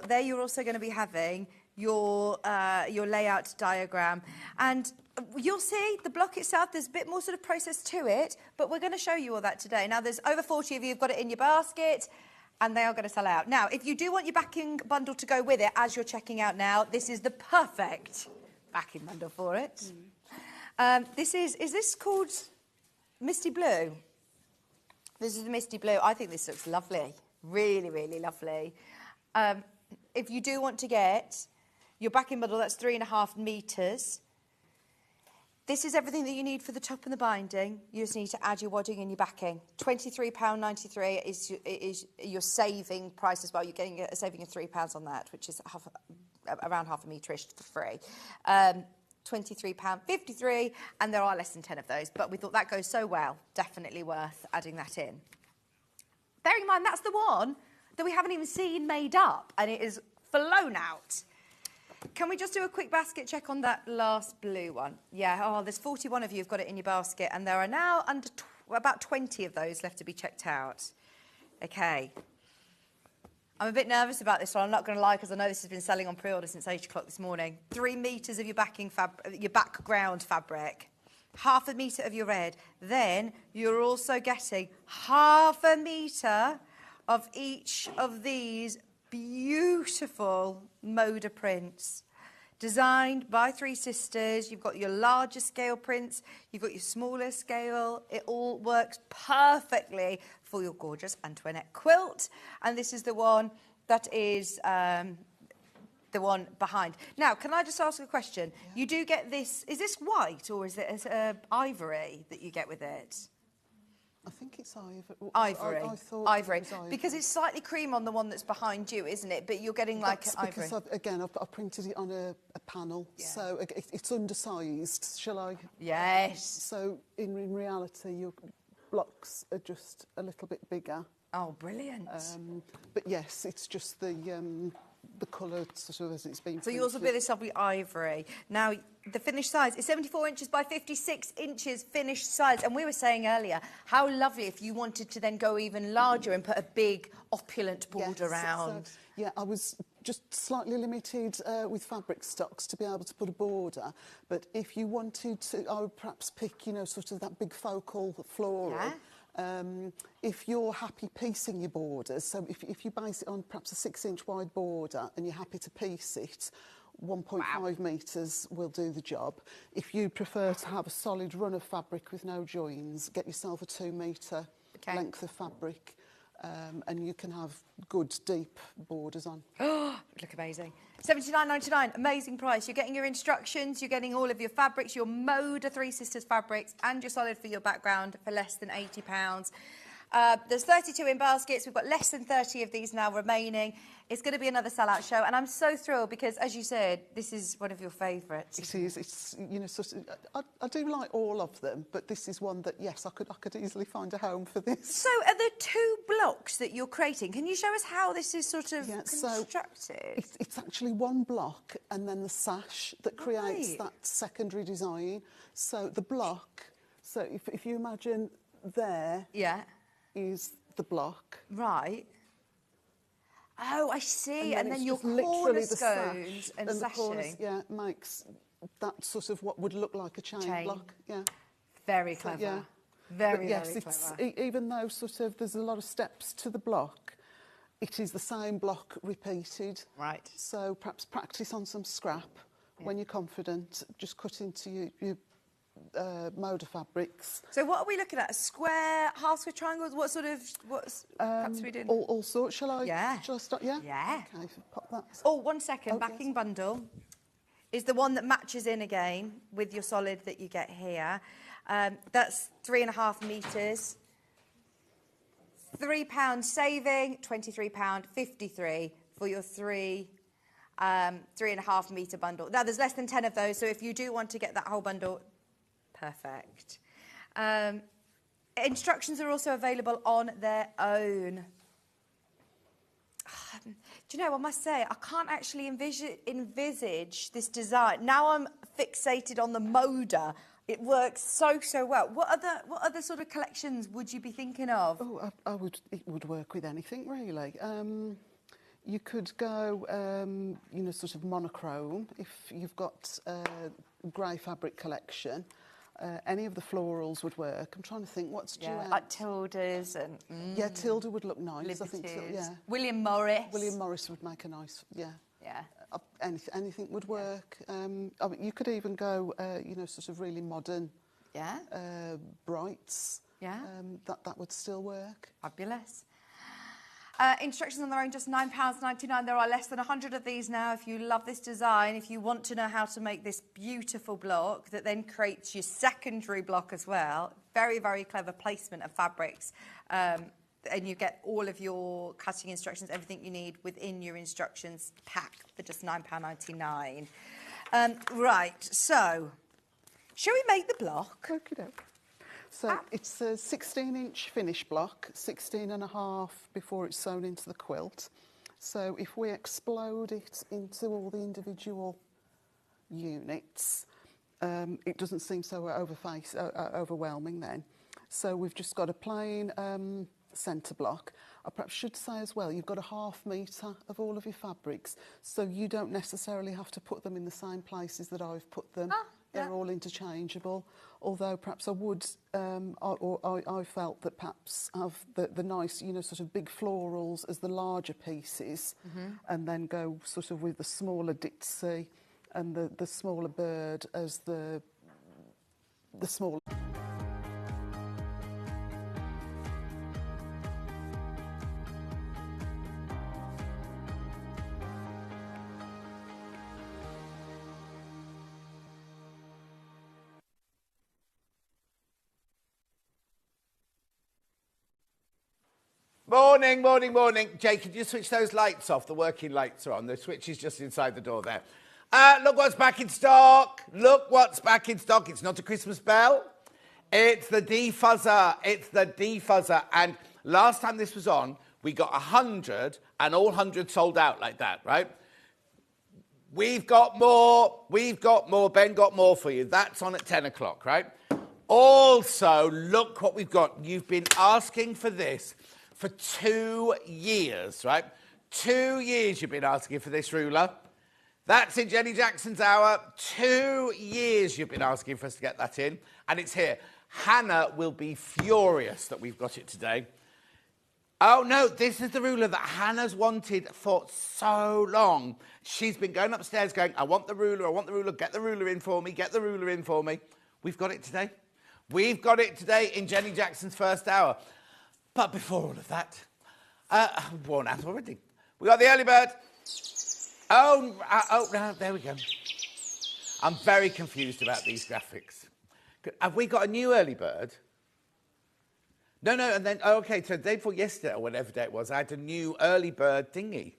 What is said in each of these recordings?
there you're also going to be having your layout diagram. And you'll see the block itself, there's a bit more sort of process to it, but we're going to show you all that today. Now, there's over 40 of you who've got it in your basket, and they are going to sell out. Now, if you do want your backing bundle to go with it as you're checking out now, this is the perfect backing bundle for it. Is this called Misty Blue? This is the Misty Blue. I think this looks lovely. Really, really lovely. If you do want to get your backing bundle, that's 3.5 metres. This is everything that you need for the top and the binding. You just need to add your wadding and your backing. £23.93 is your saving price as well. You're getting a saving of £3 on that, which is around half a metre-ish for free. £23.53, and there are less than 10 of those. But we thought that goes so well, definitely worth adding that in. Bearing in mind, that's the one that we haven't even seen made up, and it is flown out. Can we just do a quick basket check on that last blue one? Yeah, oh, there's 41 of you who've got it in your basket, and there are now about 20 of those left to be checked out. Okay. I'm a bit nervous about this one, I'm not going to lie, because I know this has been selling on pre-order since 8 o'clock this morning. 3 metres of your background fabric, half a metre of your red. Then you're also getting half a metre of each of these beautiful Moda prints, designed by 3 sisters. You've got your larger scale prints, you've got your smaller scale. It all works perfectly for your gorgeous Antoinette quilt. And this is the one that is the one behind. Now, can I just ask a question? Yeah. You do get this, is this white or is it ivory that you get with it? I think it's ivory. Ivory. I thought ivory. It was ivory. Because it's slightly cream on the one that's behind you, isn't it? But you're getting like ivory. Because I've printed it on a panel, yeah. So it's undersized, shall I? Yes. So in reality, your blocks are just a little bit bigger. Oh, brilliant. But yes, it's just the colour sort of as it's been. So yours will be this lovely ivory. Now, the finished size is 74 inches by 56 inches finished size. And we were saying earlier, how lovely if you wanted to then go even larger and put a big opulent border around. So, yeah, I was just slightly limited with fabric stocks to be able to put a border. But if you wanted to, I would perhaps pick, you know, sort of that big focal floral. Yeah. If you're happy piecing your borders, so if you base it on perhaps a 6-inch wide border and you're happy to piece it, 1.5 metres will do the job. If you prefer to have a solid run of fabric with no joins, get yourself a 2 metre length of fabric, and you can have good deep borders on. Oh, look amazing. £79.99, amazing price. You're getting your instructions, you're getting all of your fabrics, your Moda 3 Sisters fabrics, and your solid for your background for less than £80. There's 32 in baskets. We've got less than 30 of these now remaining. It's going to be another sellout show, and I'm so thrilled because, as you said, this is one of your favourites. It is. It's, you know, sort of, I do like all of them, but this is one that, yes, I could easily find a home for this. So, are there 2 blocks that you're creating? Can you show us how this is sort of constructed? So it's actually 1 block and then the sash that creates that secondary design. So the block. So if you imagine there. Yeah. Is the block. Right. Oh, I see. And then your cornerstones and sashing. Yeah, makes that sort of what would look like a chain block. Yeah. Very clever. So, yeah. Very clever. Even though sort of there's a lot of steps to the block, it is the same block repeated. Right. So perhaps practice on some scrap. When you're confident, just cut into your Moda fabrics. So what are we looking at? A square, half square, triangles? What's perhaps we doing? All sorts. Shall I? Yeah. Shall I start? Yeah. Yeah. Okay. Pop that. Oh, 1 second. Backing bundle is the one that matches in again with your solid that you get here. That's 3.5 metres. £3 saving, £23.53 for your 3.5 metre bundle. Now there's less than 10 of those, so if you do want to get that whole bundle. Perfect. Instructions are also available on their own. Do you know, I must say, I can't actually envisage this design. Now I'm fixated on the Moda. It works so well. What other sort of collections would you be thinking of? Oh, it would work with anything, really. You could go, you know, sort of monochrome if you've got a grey fabric collection. Any of the florals would work. I'm trying to think what's due out. Like Tildas and Yeah, Tilda would look nice. I think. Liberties. William Morris. William Morris would make a nice. Yeah. Yeah. Anything would work. I mean, you could even go, you know, sort of really modern. Yeah. Brights. Yeah. That would still work. Fabulous. Instructions on their own, just £9.99. There are less than 100 of these now. If you love this design, if you want to know how to make this beautiful block that then creates your secondary block as well, very, very clever placement of fabrics. And you get all of your cutting instructions, everything you need within your instructions pack for just £9.99. Right, so shall we make the block? Okay. So it's a 16-inch finish block, 16.5 before it's sewn into the quilt. So if we explode it into all the individual units, it doesn't seem so overwhelming then. So we've just got a plain centre block. I perhaps should say as well, you've got a ½ metre of all of your fabrics, so you don't necessarily have to put them in the same places that I've put them. They're all interchangeable, although perhaps I would, I felt that perhaps have the nice, you know, sort of big florals as the larger pieces, and then go sort of with the smaller ditzy and the smaller bird as the smaller. Morning, morning, morning. Jake, could you switch those lights off? The working lights are on. The switch is just inside the door there. Look what's back in stock. Look what's back in stock. It's not a Christmas bell. It's the defuzzer. It's the defuzzer. And last time this was on, we got 100 and all 100 sold out like that, right? We've got more. We've got more. Ben got more for you. That's on at 10 o'clock, right? Also, look what we've got. You've been asking for this for 2 years, right? 2 years you've been asking for this ruler. That's in Jenny Jackson's hour. 2 years you've been asking for us to get that in, and it's here. Hannah will be furious that we've got it today. Oh, no, this is the ruler that Hannah's wanted for so long. She's been going upstairs going, I want the ruler, get the ruler in for me, get the ruler in for me. We've got it today. We've got it today in Jenny Jackson's first hour. But before all of that, I'm worn out already. We got the early bird. Oh, no, there we go. I'm very confused about these graphics. Have we got a new early bird? No, and then, okay, so the day before yesterday, or whatever day it was, I had a new early bird thingy.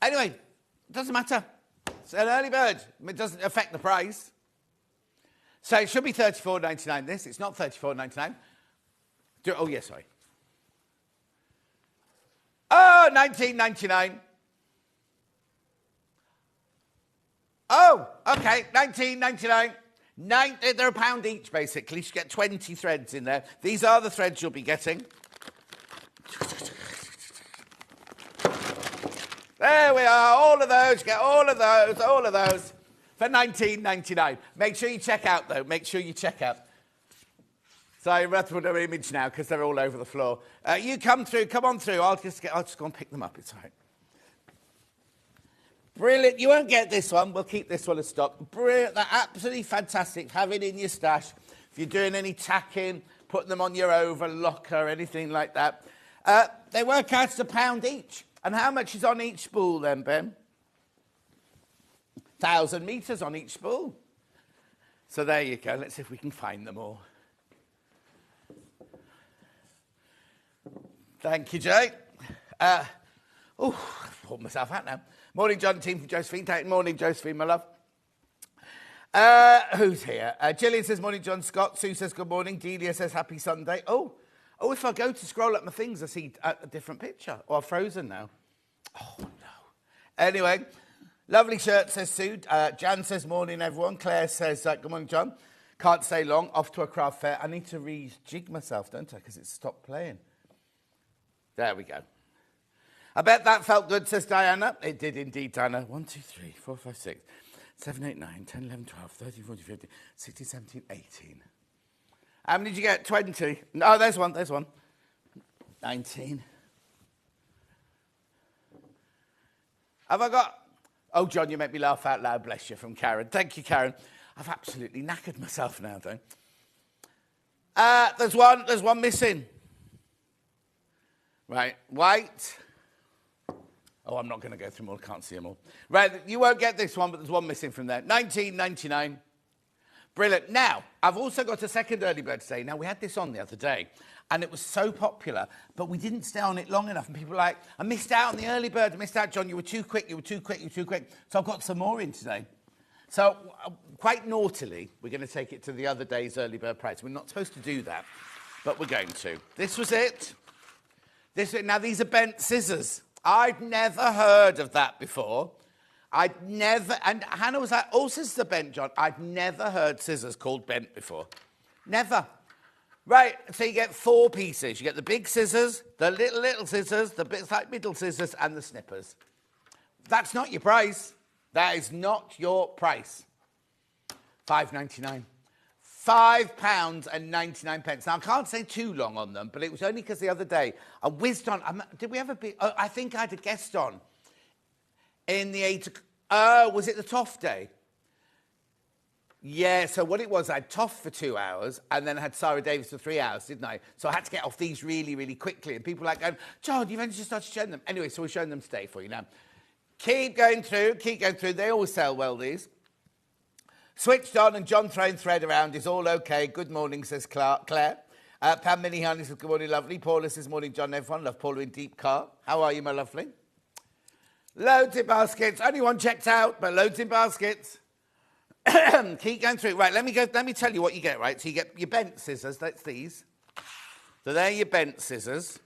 Anyway, it doesn't matter. It's an early bird. It doesn't affect the price. So it should be $34.99 this. It's not $34.99. Oh, yes, sorry. Oh, $19.99. Oh, okay, $19.99. They're £1 each, basically. You should get 20 threads in there. These are the threads you'll be getting. There we are, all of those. Get all of those. For $19.99. Make sure you check out, though. Make sure you check out. Sorry, we'll have to put an image now because they're all over the floor. You come on through. I'll just go and pick them up. It's all right. Brilliant. You won't get this one. We'll keep this one as stock. Brilliant. They're absolutely fantastic. Have it in your stash. If you're doing any tacking, put them on your overlocker, anything like that. They work out at £1 each. And how much is on each spool then, Ben? 1,000 metres on each spool. So there you go. Let's see if we can find them all. Thank you, Jay. I've pulled myself out now. Morning, John, team from Josephine. Morning, Josephine, my love. Who's here? Gillian says, morning, John Scott. Sue says, good morning. Delia says, happy Sunday. Oh, if I go to scroll up my things, I see a different picture. I've frozen now. Oh, no. Anyway, lovely shirt, says Sue. Jan says, morning, everyone. Claire says, good morning, John. Can't stay long. Off to a craft fair. I need to rejig myself, don't I? Because it's stopped playing. There we go. I bet that felt good, says Diana. It did indeed, Diana. 1, 2, 3, 4, 5, 6, 7, 8, 9, 10, 11, 12, 13, 14, 15, 16, 17, 18. How many did you get? 20. No, there's one. 19. Have I got... Oh, John, you make me laugh out loud, bless you, from Karen. Thank you, Karen. I've absolutely knackered myself now, though. There's one missing. Right, white. Oh, I'm not going to go through them all. I can't see them all. Right, you won't get this one, but there's one missing from there. 19.99. Brilliant. Now, I've also got a second early bird today. Now, we had this on the other day, and it was so popular, but we didn't stay on it long enough. And people were like, I missed out on the early bird. I missed out, John. You were too quick. So I've got some more in today. So, quite naughtily, we're going to take it to the other day's early bird price. We're not supposed to do that, but we're going to. This was it. Now, these are bent scissors. I'd never heard of that before. And Hannah was like, oh, scissors are bent, John. I'd never heard scissors called bent before. Never. Right, so you get 4 pieces. You get the big scissors, the little scissors, the bit like middle scissors, and the snippers. That's not your price. That is not your price. £5.99. £5.99. Now, I can't say too long on them, but it was only because the other day I whizzed on. Did we ever be... Oh, I think I had a guest on in the 8... Oh, was it the Toff day? Yeah, so what it was, I had Toff for 2 hours and then I had Sarah Davis for 3 hours, didn't I? So I had to get off these really, really quickly. And people were like going, John, you've only just started showing them. Anyway, so we're showing them today for you now. Keep going through. They always sell well, these. Switched on and John throwing thread around is all okay. Good morning, says Claire. Pam Minnie Honey says, good morning, lovely. Paula says, morning, John, everyone. Love Paula in deep car. How are you, my lovely? Loads in baskets. Only one checked out, but loads in baskets. Keep going through. Right, let me tell you what you get, right? So you get your bent scissors. That's these. So they're your bent scissors.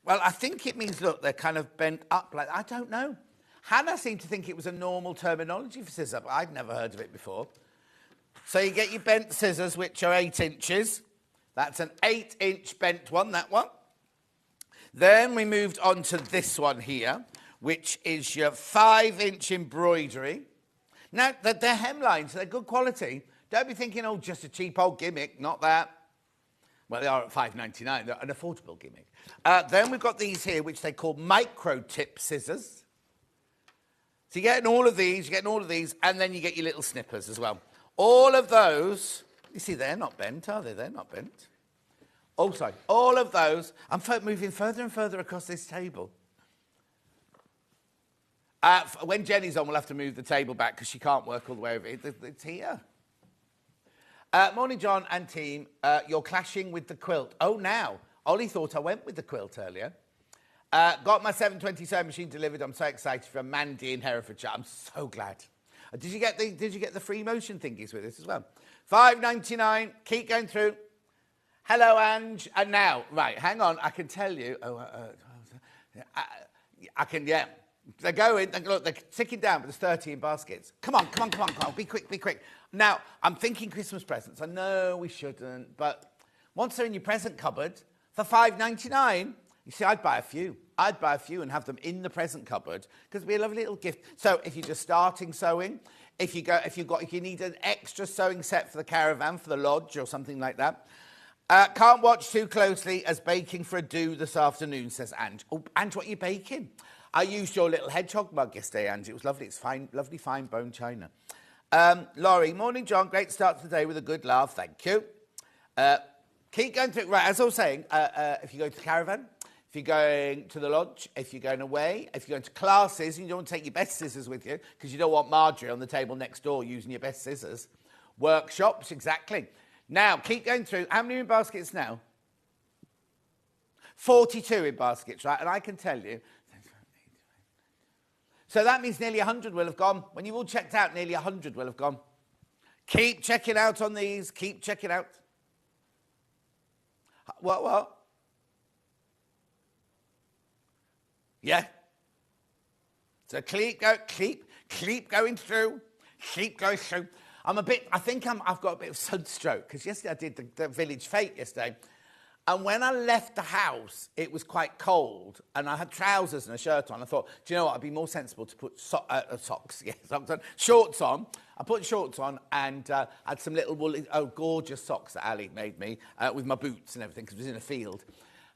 Well, I think it means, look, they're kind of bent up like... I don't know. Hannah seemed to think it was a normal terminology for scissors, but I'd never heard of it before. So you get your bent scissors, which are 8 inches. That's an 8-inch bent one, that one. Then we moved on to this one here, which is your 5-inch embroidery. Now, they're hemlines, so they're good quality. Don't be thinking, oh, just a cheap old gimmick. Not that. Well, they are at £5.99. They're an affordable gimmick. Then we've got these here, which they call micro-tip scissors. So you're getting all of these, and then you get your little snippers as well. All of those, you see, they're not bent, are they? They're not bent. Oh, sorry. All of those, I'm moving further and further across this table. When Jenny's on, we'll have to move the table back because she can't work all the way over. It's here. Morning, John and team. You're clashing with the quilt. Oh, now. Ollie thought I went with the quilt earlier. Got my 720 sewing machine delivered. I'm so excited from Mandy in Herefordshire. I'm so glad. Did you get the free motion thingies with this as well? £5.99. Keep going through. Hello, Ange. And now, right, hang on. I can tell you. I can, yeah. They're going. Look, they're ticking down, but there's 30 in baskets. Come on. Be quick. Now, I'm thinking Christmas presents. I know we shouldn't, but once they're in your present cupboard for £5.99, you see, I'd buy a few. And have them in the present cupboard because it'd be a lovely little gift. So if you're just starting sewing, if you need an extra sewing set for the caravan, for the lodge or something like that. Can't watch too closely as baking for a do this afternoon, says Ange. Oh, Ange, what are you baking? I used your little hedgehog mug yesterday, Ange. It was lovely. It's fine, lovely fine bone china. Laurie, morning, John. Great start to the day with a good laugh. Thank you. Keep going through. Right, as I was saying, if you go to the caravan, if you're going to the lodge, if you're going away, if you're going to classes, and you don't want to take your best scissors with you because you don't want Marjorie on the table next door using your best scissors. Workshops, exactly. Now, keep going through. How many are in baskets now? 42 in baskets, right? And I can tell you. So that means nearly 100 will have gone. When you've all checked out, nearly 100 will have gone. Keep checking out on these. Keep checking out. What? Yeah. So keep going through. Keep going through. I've got a bit of sunstroke because yesterday I did the village fete yesterday. And when I left the house, it was quite cold, and I had trousers and a shirt on. I thought, do you know what? It'd be more sensible to put socks on, shorts on. I put shorts on and had some little woolly, gorgeous socks that Ali made me with my boots and everything because it was in a field.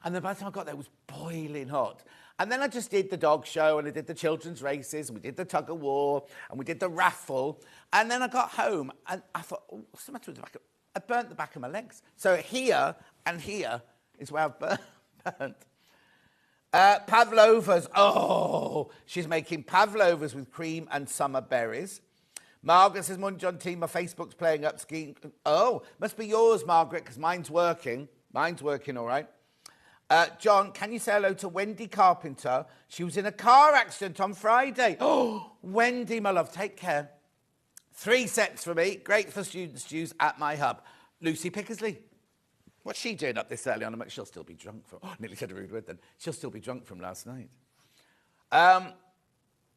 And then by the time I got there, it was boiling hot. And then I just did the dog show, and I did the children's races, and we did the tug of war, and we did the raffle. And then I got home, and I thought, oh, what's the matter with the back? I burnt the back of my legs. So here and here is where I've burnt. Pavlovas. Oh, she's making pavlovas with cream and summer berries. Margaret says, morning, John T. My Facebook's playing up skiing. Oh, must be yours, Margaret, because mine's working. Mine's working all right. John, can you say hello to Wendy Carpenter? She was in a car accident on Friday. Oh, Wendy, my love, take care. 3 sets for me. Great for students to use at my hub. Lucy Pickersley. What's she doing up this early on? She'll still be drunk from... Oh, nearly said a rude word then. She'll still be drunk from last night.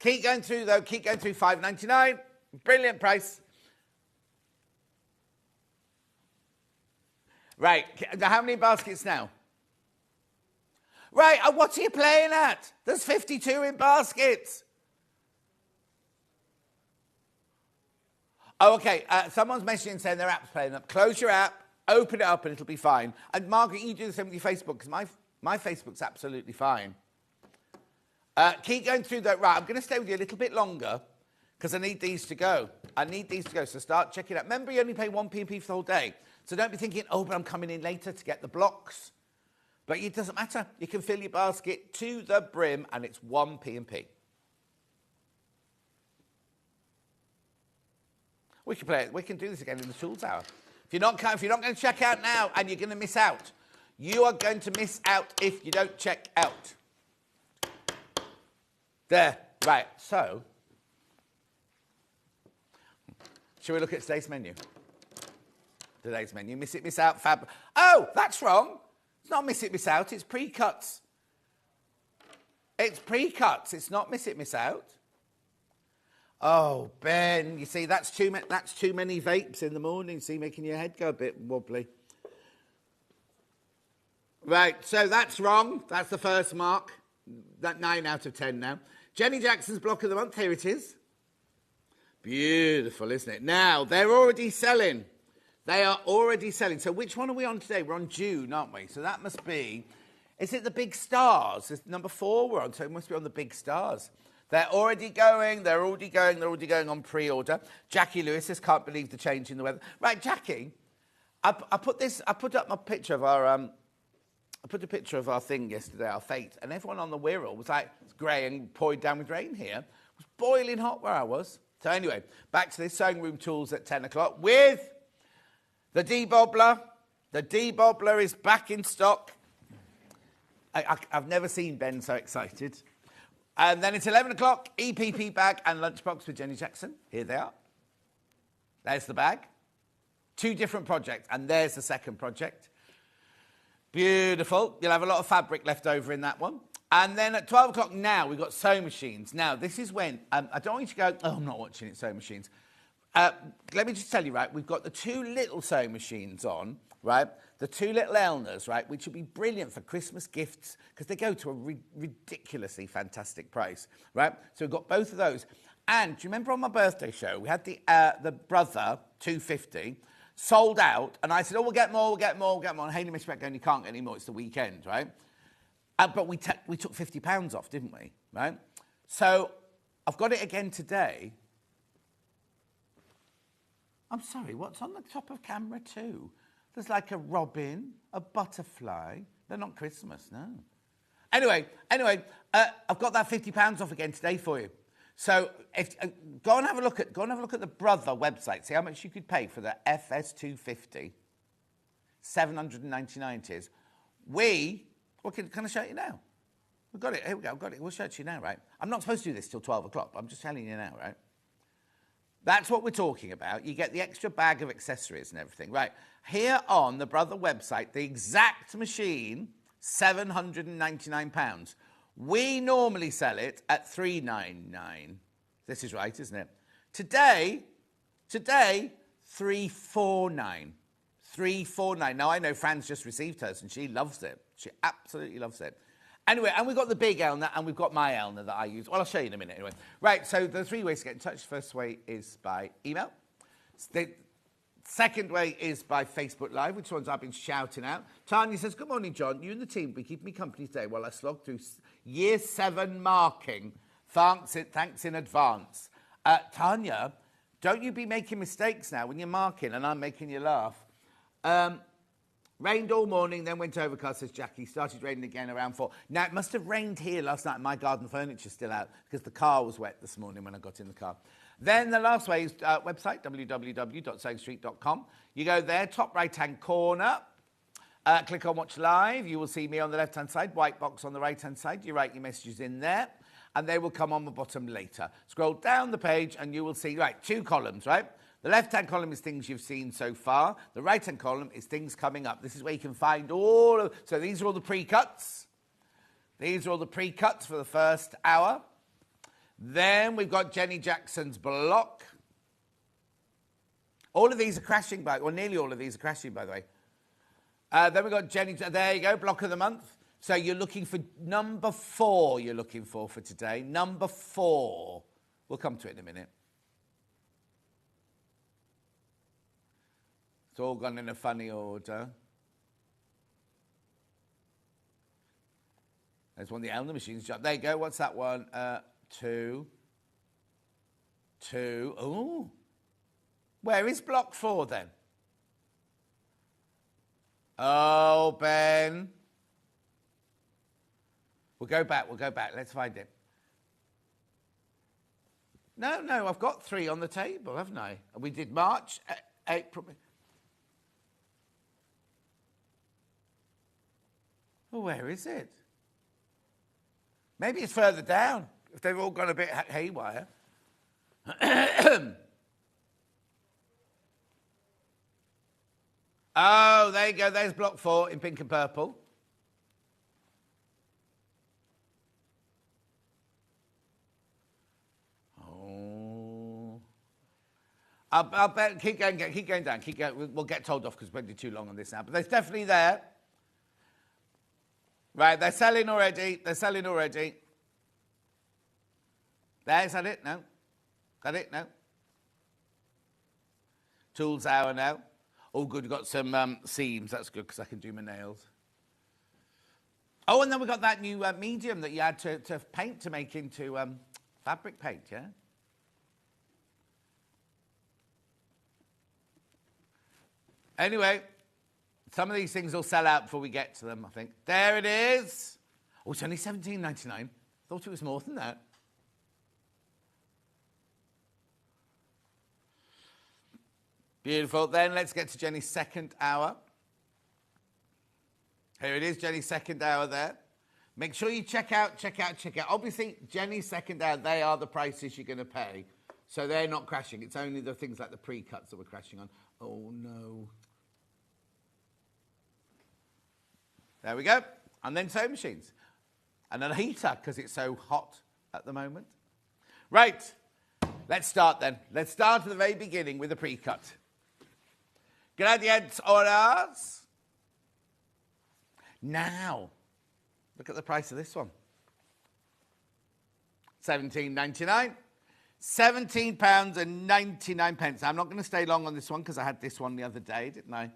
Keep going through, though. Keep going through. $5.99. Brilliant price. Right. How many baskets now? Right, what are you playing at? There's 52 in baskets. Oh, okay. Someone's messaging saying their app's playing up. Close your app, open it up, and it'll be fine. And Margaret, you do the same with your Facebook, because my Facebook's absolutely fine. Keep going through that. Right, I'm going to stay with you a little bit longer, because I need these to go. So start checking out. Remember, you only pay 1p for the whole day. So don't be thinking, oh, but I'm coming in later to get the blocks. But it doesn't matter. You can fill your basket to the brim, and it's 1p. We can play it. We can do this again in the tools hour. If you're not going to check out now, and you're going to miss out, you are going to miss out if you don't check out. There. Right. So, shall we look at today's menu? Today's menu. Miss it, miss out, fab. Oh, that's wrong. It's not miss it, miss out. It's pre-cuts. It's pre-cuts. It's not miss it, miss out. Oh, Ben, you see, that's too many vapes in the morning, see, making your head go a bit wobbly. Right, so that's wrong. That's the first mark. That 9 out of 10 now. Jenny Jackson's block of the month. Here it is. Beautiful, isn't it? Now, they're already selling. They are already selling. So which one are we on today? We're on June, aren't we? So that must be... Is it the big stars? It's number 4 we're on, so it must be on the big stars. They're already going on pre-order. Jackie Lewis says, can't believe the change in the weather. Right, Jackie, I put up my picture of our, I put a picture of our thing yesterday, our fate, and everyone on the Wirral was like, it's grey and pouring down with rain here. It was boiling hot where I was. So anyway, back to the sewing room tools at 10 o'clock with the debobbler. The debobbler is back in stock. I've never seen Ben so excited. And then it's 11 o'clock, EPP bag and lunchbox with Jenny Jackson. Here they are. There's the bag. 2 different projects, and there's the second project. Beautiful. You'll have a lot of fabric left over in that one. And then at 12 o'clock now, we've got sewing machines. Now, this is when, I don't want you to go, oh, I'm not watching it, sewing machines. Let me just tell you, right, we've got the 2 little sewing machines on, right? The 2 little Elners, right, which would be brilliant for Christmas gifts because they go to a ridiculously fantastic price, right? So we've got both of those. And do you remember on my birthday show, we had the Brother 250 sold out, and I said, oh, we'll get more. And Hayley Mishbeck going, you can't get any more, it's the weekend, right? But we took £50 off, didn't we, right? So I've got it again today. I'm sorry, what's on the top of camera 2? There's like a robin, a butterfly. They're not Christmas, no. Anyway, I've got that £50 off again today for you. So go and have a look at the Brother website. See how much you could pay for the FS250. 799 it is. Can I show you now? We've got it. Here we go. I've got it. We'll show it to you now, right? I'm not supposed to do this till 12 o'clock, but I'm just telling you now, right? That's what we're talking about. You get the extra bag of accessories and everything. Right, here on the Brother website, the exact machine, £799. We normally sell it at $399. This is right, isn't it? Today, $349. 349. Now, I know Fran's just received hers, and she loves it. She absolutely loves it. Anyway, and we've got the big Elna, and we've got my Elna that I use. Well, I'll show you in a minute anyway. Right, so the 3 ways to get in touch. First way is by email. The second way is by Facebook Live, which ones I've been shouting out. Tanya says, good morning, John. You and the team will be keeping me company today while I slog through Year 7 marking. Thanks in advance. Tanya, don't you be making mistakes now when you're marking and I'm making you laugh. Rained all morning, then went overcast, says Jackie. Started raining again around 4. Now, it must have rained here last night. My garden furniture's still out because the car was wet this morning when I got in the car. Then the last way is website, www.sewingstreet.com. You go there, top right-hand corner. Click on Watch Live. You will see me on the left-hand side, white box on the right-hand side. You write your messages in there, and they will come on the bottom later. Scroll down the page, and you will see, right, 2 columns, right? The left-hand column is things you've seen so far. The right-hand column is things coming up. This is where you can find all of... So these are all the pre-cuts. These are all the pre-cuts for the first hour. Then we've got Jenny Jackson's block. All of these are crashing, or nearly all of these are crashing, by the way. Then we've got Jenny... There you go, block of the month. So you're looking for number 4 you're looking for today. Number 4. We'll come to it in a minute. It's all gone in a funny order. There's one of the Elna machines. There you go. What's that one? 2. Oh. Where is block 4 then? Oh, Ben. We'll go back. Let's find it. No, I've got 3 on the table, haven't I? We did March, April... Well, where is it? Maybe it's further down, if they've all gone a bit haywire. Oh, there you go. There's block 4 in pink and purple. Oh. I'll bet, keep going down. We'll get told off because we'll be too long on this now. But there's definitely there. Right, they're selling already. There, is that it? No. Got it? No. Tools hour now. Oh, good, we've got some seams. That's good because I can do my nails. Oh, and then we've got that new medium that you had to paint to make into fabric paint, yeah? Anyway, some of these things will sell out before we get to them, I think. There it is. Oh, it's only $17.99. Thought it was more than that. Beautiful. Then let's get to Jenny's second hour. Here it is, Jenny's second hour there. Make sure you check out. Obviously, Jenny's second hour, they are the prices you're going to pay. So they're not crashing. It's only the things like the pre-cuts that we're crashing on. Oh, no. There we go. And then sewing machines. And a heater, because it's so hot at the moment. Right. Let's start then. Let's start at the very beginning with a pre-cut. Gradients horas. Now, look at the price of this one. £17.99. £17.99. I'm not going to stay long on this one because I had this one the other day, didn't I?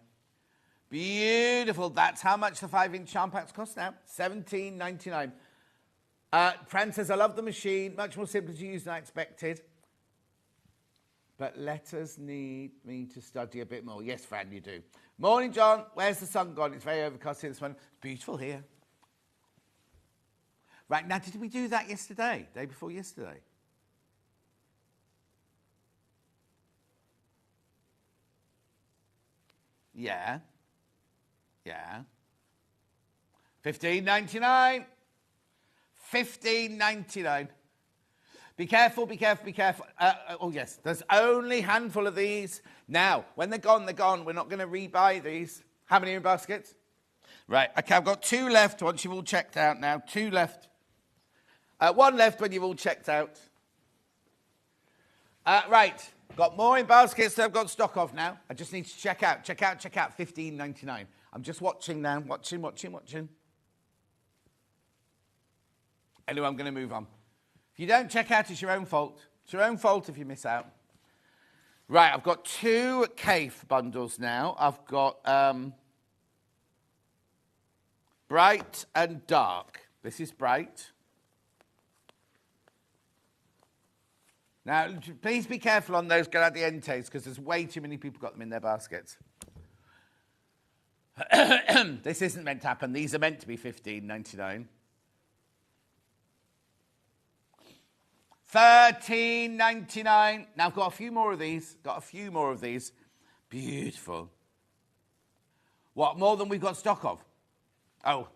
Beautiful. That's how much the 5-inch charm packs cost now. £17.99. Fran says, I love the machine. Much more simple to use than I expected. But letters need me to study a bit more. Yes, Fran, you do. Morning, John. Where's the sun gone? It's very overcast here this morning. It's beautiful here. Right, now, did we do that yesterday? Day before yesterday? Yeah. $15.99. $15.99. Be careful. Oh, yes, there's only a handful of these. Now, when they're gone, they're gone. We're not going to rebuy these. How many are in baskets? Right, okay, I've got 2 left once you've all checked out now. 2 left. 1 left when you've all checked out. Right, Got more in baskets that I've got stock of now. I just need to check out. $15.99. I'm just watching now. Watching. Anyway, I'm going to move on. If you don't check out, it's your own fault. It's your own fault if you miss out. Right, I've got 2 Cafe bundles now. I've got bright and dark. This is bright. Now, please be careful on those gradientes because there's way too many people got them in their baskets. This isn't meant to happen. These are meant to be $15.99. $13.99. Now, I've got a few more of these. Beautiful. What, more than we've got stock of? Oh,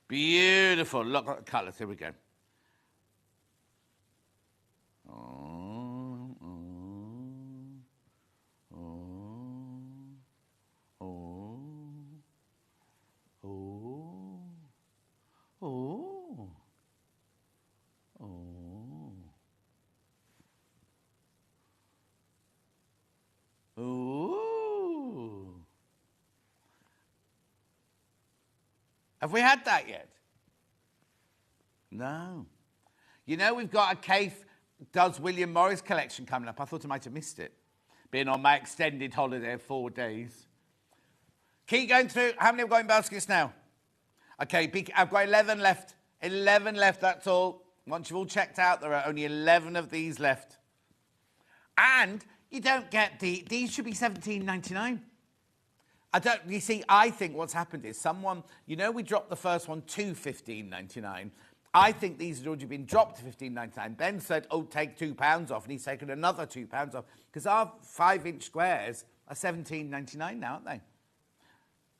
beautiful. Look at the colours. Here we go. Ooh. Have we had that yet? No. You know, we've got a Cafe does William Morris collection coming up. I thought I might have missed it, being on my extended holiday of 4 days. Keep going through. How many have got in baskets now? Okay, I've got 11 left. 11 left, that's all. Once you've all checked out, there are only 11 of these left. And you don't get these should be $17.99. You see, I think what's happened is someone, you know, we dropped the first one to $15.99. I think these had already been dropped to $15.99. Ben said, oh, take £2 off, and he's taken another £2 off, because our 5-inch squares are $17.99 now, aren't they?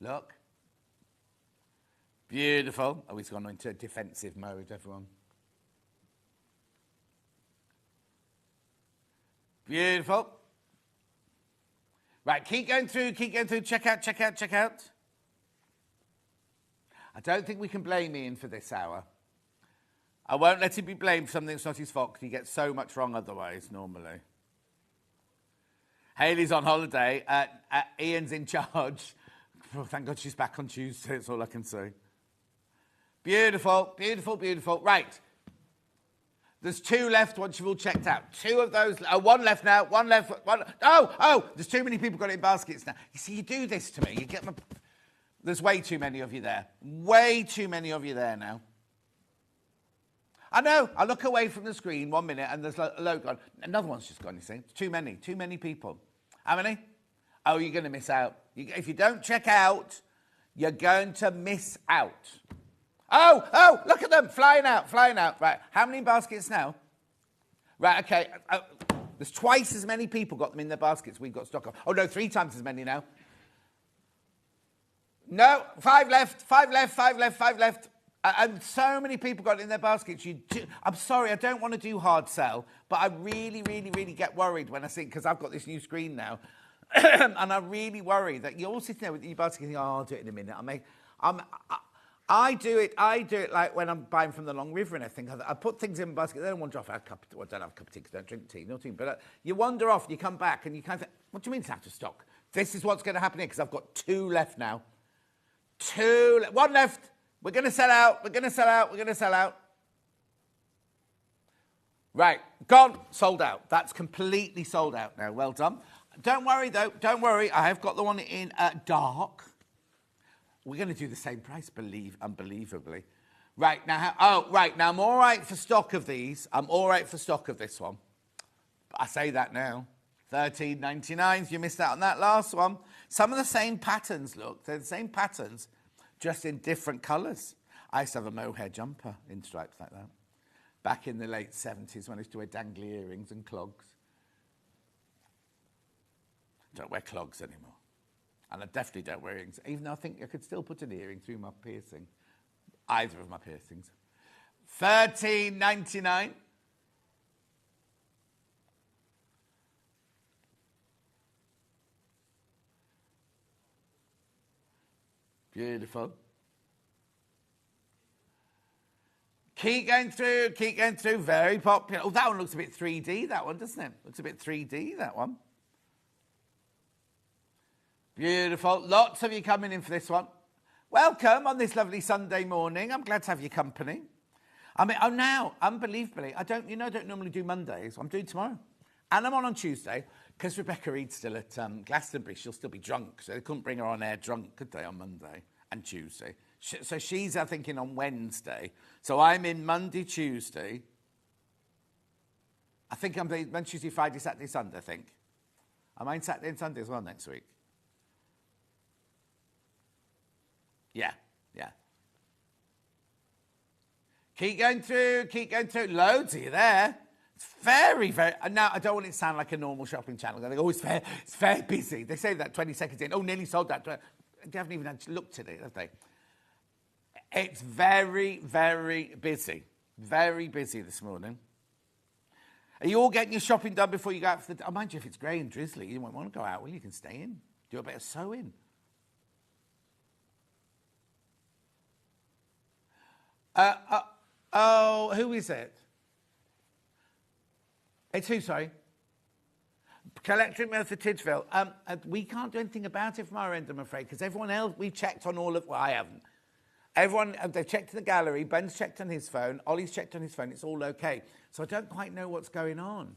Look. Beautiful. Oh, he's gone into defensive mode, everyone. Beautiful. Right, keep going through, check out. I don't think we can blame Ian for this hour. I won't let him be blamed for something that's not his fault, because he gets so much wrong otherwise, normally. Hayley's on holiday. Ian's in charge. Oh, thank God she's back on Tuesday, that's all I can say. Beautiful. Right. There's 2 left once you've all checked out. 2 of those. 1 left now. 1 left. Oh! There's too many people got it in baskets now. You see, you do this to me. You get my. There's way too many of you there. Way too many of you there now. I know. I look away from the screen 1 minute and there's a load gone. Another one's just gone, you see. It's too many. Too many people. How many? Oh, you're going to miss out. If you don't check out, you're going to miss out. Oh, look at them, flying out. Right, how many baskets now? Right, okay. There's twice as many people got them in their baskets we've got stock of. Oh, no, 3 times as many now. No, 5 left. And so many people got it in their baskets. I'm sorry, I don't want to do hard sell, but I really get worried when I see, because I've got this new screen now, and I really worry that you're all sitting there with your basket thinking, oh, I'll do it in a minute. I do it like when I'm buying from the Long River and everything. I put things in my basket. They don't wander off. I don't have a cup of tea because I don't drink tea. You know what I mean? But you wander off and you come back and you kind of think, what do you mean it's out of stock? This is what's going to happen here because I've got 2 left now. 1 left. We're going to sell out. Right. Gone. Sold out. That's completely sold out now. Well done. Don't worry, though. Don't worry. I have got the one in dark. We're going to do the same price, unbelievably. Right, now, now I'm all right for stock of these. I'm all right for stock of this one. But I say that now. $13.99, you missed out on that last one. Some of the same patterns, look. They're the same patterns, just in different colours. I used to have a mohair jumper in stripes like that. Back in the late 70s when I used to wear dangly earrings and clogs. Don't wear clogs anymore. And I definitely don't wear earrings, even though I think I could still put an earring through my piercing. Either of my piercings. $13.99. Beautiful. Keep going through. Very popular. Oh, that one looks a bit 3D, that one, doesn't it? Looks a bit 3D, that one. Beautiful. Lots of you coming in for this one. Welcome on this lovely Sunday morning. I'm glad to have your company. I mean, now, unbelievably, I don't normally do Mondays. I'm doing tomorrow. And I'm on Tuesday, because Rebecca Reed's still at Glastonbury. She'll still be drunk, so they couldn't bring her on air drunk, could they, on Monday and Tuesday? So she's, I think, in on Wednesday. So I'm in Monday, Tuesday. I think I'm Monday, Tuesday, Friday, Saturday, Sunday, I think. Am I in Saturday and Sunday as well next week? Yeah. Keep going through. Loads of you there. It's very, very... Now, I don't want it to sound like a normal shopping channel. They go, it's very busy. They say that 20 seconds in. Oh, nearly sold that. They haven't even looked at it, have they? It's very, very busy. Very busy this morning. Are you all getting your shopping done before you go out for the... Oh, mind you, if it's grey and drizzly, you won't want to go out, will you? You can stay in. Do a bit of sewing. Who is it? It's who, sorry? Collecting Merthyr Tydfil. We can't do anything about it from our end, I'm afraid, because everyone else, we've checked on all of... Well, I haven't. Everyone, they've checked in the gallery. Ben's checked on his phone. Ollie's checked on his phone. It's all okay. So I don't quite know what's going on.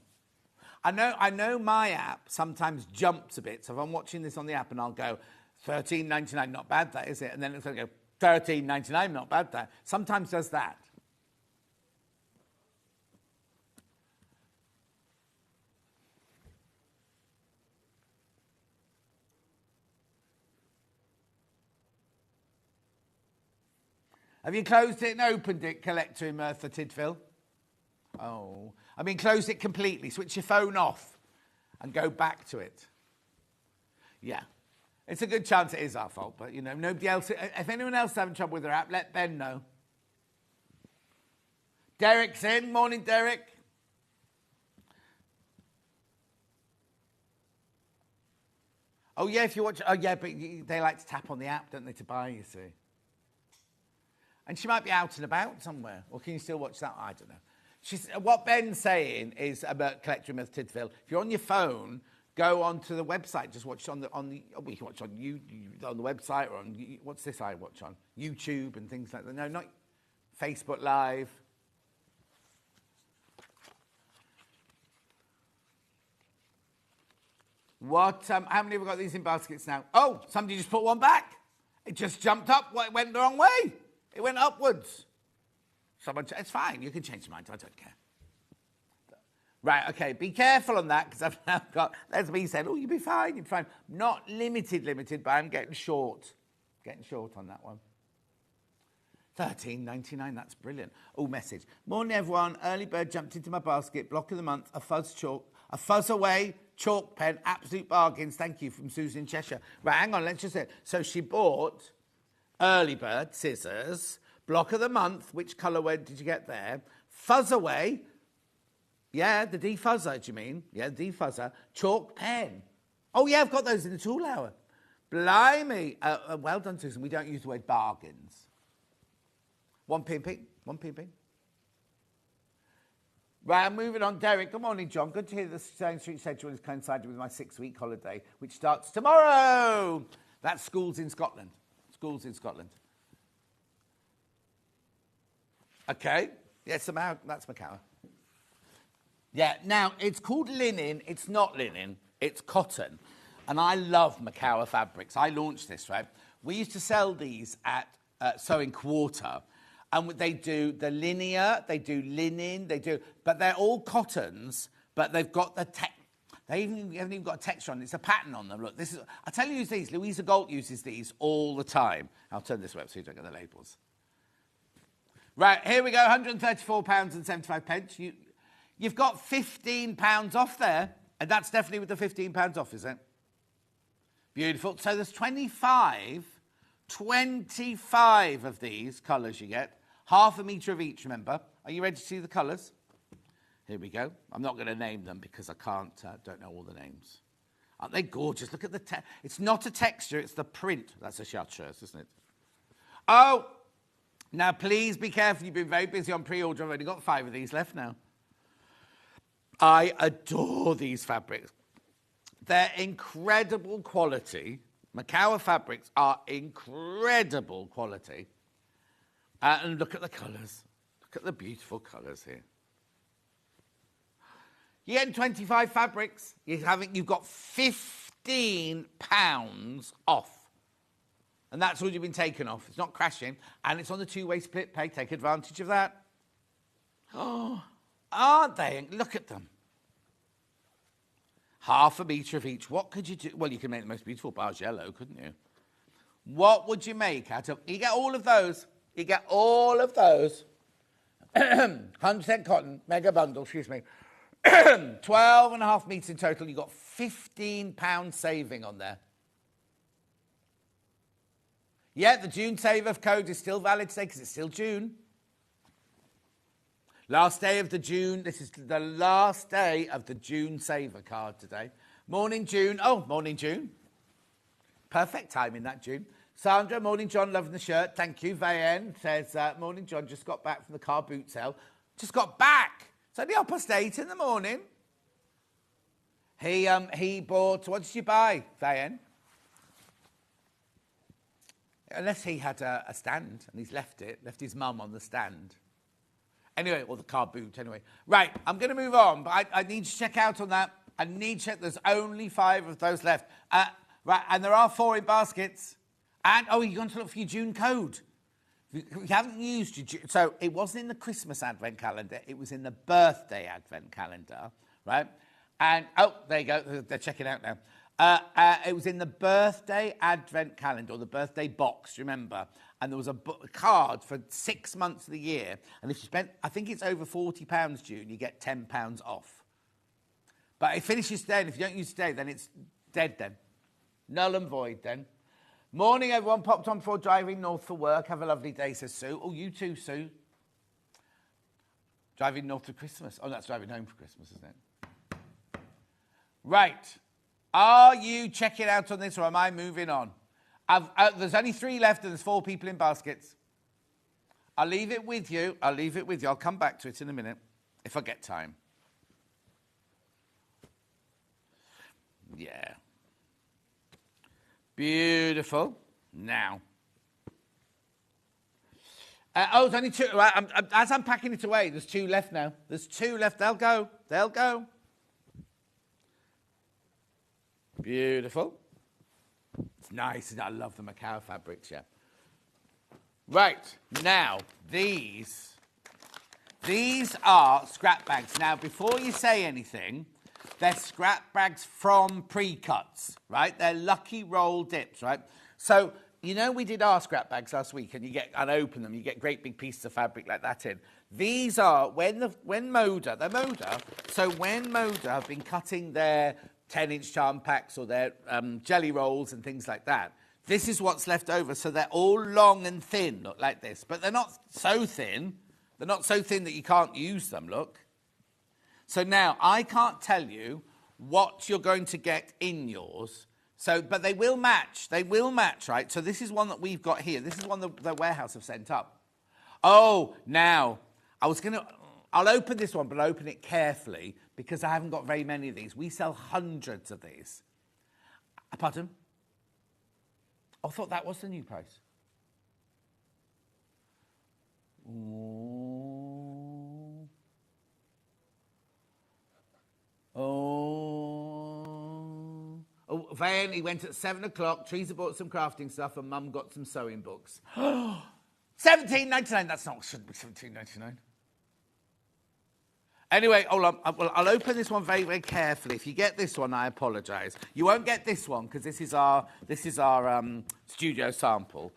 I know my app sometimes jumps a bit. So if I'm watching this on the app and I'll go, $13.99, not bad that, is it? And then it's going to go, $13.99, not bad that. Sometimes does that. Have you closed it and opened it, Collector in Merthyr Tydfil? Oh. I mean, close it completely. Switch your phone off and go back to it. Yeah. It's a good chance it is our fault, but, nobody else... If anyone else is having trouble with their app, let Ben know. Derek's in. Morning, Derek. Oh, yeah, if you watch... Oh, yeah, but they like to tap on the app, don't they, to buy, you see. And she might be out and about somewhere. Or can you still watch that? I don't know. What Ben's saying is about Collector of Tydfil. If you're on your phone, go onto the website. Just watch you can watch on the website or on... What's this I watch on? YouTube and things like that. No, not Facebook Live. What? How many have we got these in baskets now? Oh, somebody just put one back. It just jumped up. It went the wrong way. It went upwards. It's fine. You can change your mind. I don't care. Right, okay. Be careful on that, because I've now got... There's me saying, oh, you'll be fine. You'll be fine. Not limited, but I'm getting short. Getting short on that one. $13.99. That's brilliant. Oh, message. Morning, everyone. Early bird jumped into my basket. Block of the month. A fuzz away. Chalk pen. Absolute bargains. Thank you, from Susan in Cheshire. Right, hang on. Let's just say... So she bought... Early bird, scissors, block of the month, which colour did you get there? Fuzz away, yeah, the defuzzer, do you mean? Yeah, defuzzer, chalk pen. Oh, yeah, I've got those in the tool hour. Blimey. Well done, Susan. We don't use the word bargains. One p. Right, I'm moving on. Derek, good morning, John. Good to hear the Stone Street schedule is coincided with my 6-week holiday, which starts tomorrow. That's schools in Scotland. Schools in Scotland. Okay. Yes, that's Macawa. Yeah, now, it's called linen. It's not linen. It's cotton. And I love Macawa fabrics. I launched this, right? We used to sell these at Sewing Quarter. And they do the linear, they do linen, but they're all cottons, but they've got the They haven't even got a texture on it. It's a pattern on them. Look, I tell you, use these. Louisa Galt uses these all the time. I'll turn this way up so you don't get the labels. Right, here we go. £134.75. You've got £15 off there, and that's definitely with the £15 off, is it? Beautiful. So there's 25 of these colours you get. Half a metre of each, remember. Are you ready to see the colours? Here we go. I'm not going to name them because I don't know all the names. Aren't they gorgeous? Look at the... It's not a texture, it's the print. That's a chartreuse, isn't it? Oh, Now, please be careful. You've been very busy on pre-order. I've only got 5 of these left now. I adore these fabrics. They're incredible quality. Macawa fabrics are incredible quality. And look at the colours. Look at the beautiful colours here. You're getting 25 fabrics. You've got £15 off. And that's all you've been taken off. It's not crashing. And it's on the 2-way split pay. Take advantage of that. Oh, aren't they? Look at them. Half a metre of each. What could you do? Well, you can make the most beautiful bars yellow, couldn't you? What would you make out of... You get all of those. You get all of those. 100% cotton, mega bundle, excuse me. 12.5 metres in total. You got £15 saving on there. Yeah, the June Saver code is still valid today because it's still June. Last day of the June. This is the last day of the June Saver card today. Morning, June. Oh, morning, June. Perfect timing, that, June. Sandra, morning, John, loving the shirt. Thank you. Vayen says, morning, John, just got back from the car boot sale. Just got back. It's only 8:30 in the morning. He bought, what did you buy, Vayen? Unless he had a stand and he's left his mum on the stand. Anyway, or the car boot, anyway. Right, I'm going to move on, but I need to check out on that. I need to check, there's only 5 of those left. Right, and there are 4 in baskets. And, oh, you're going to look for your June code. You haven't used your June, so it wasn't in the Christmas advent calendar, it was in the birthday advent calendar, right? And, oh, there you go, they're checking out now. It was in the birthday advent calendar, or the birthday box, remember? And there was a card for 6 months of the year. And if you spent, I think it's over £40, June, you get £10 off. But it finishes today, and if you don't use it today, then it's dead then. Null and void then. Morning, everyone. Popped on before driving north for work. Have a lovely day, says Sue. Oh, you too, Sue. Driving north for Christmas. Oh, that's driving home for Christmas, isn't it? Right. Are you checking out on this, or am I moving on? There's only 3 left, and there's 4 people in baskets. I'll leave it with you. I'll come back to it in a minute, if I get time. Yeah. Beautiful. Now. Oh, there's only 2. As I'm packing it away, there's 2 left now. There's 2 left. They'll go. Beautiful. It's nice. I love the Macao fabrics, yeah. Right. Now, these are scrap bags. Now, before you say anything, they're scrap bags from pre-cuts, right? They're Lucky Roll dips, right? So, you know, we did our scrap bags last week, and you get, unopen them, you get great big pieces of fabric like that in. These are, when Moda have been cutting their 10-inch charm packs or their jelly rolls and things like that, this is what's left over. So they're all long and thin, look, like this. But they're not so thin. They're not so thin that you can't use them, look. So now, I can't tell you what you're going to get in yours. So, but they will match. They will match, right? So this is one that we've got here. This is one that the warehouse have sent up. Oh, now, I'll open this one, but I'll open it carefully because I haven't got very many of these. We sell hundreds of these. Pardon? I thought that was the new price. Oh, Van, he went at 7 o'clock. Teresa bought some crafting stuff and Mum got some sewing books. £17.99. That's not, shouldn't be £17.99. Anyway, hold on. I'll open this one very, very carefully. If you get this one, I apologise. You won't get this one because this is our studio sample.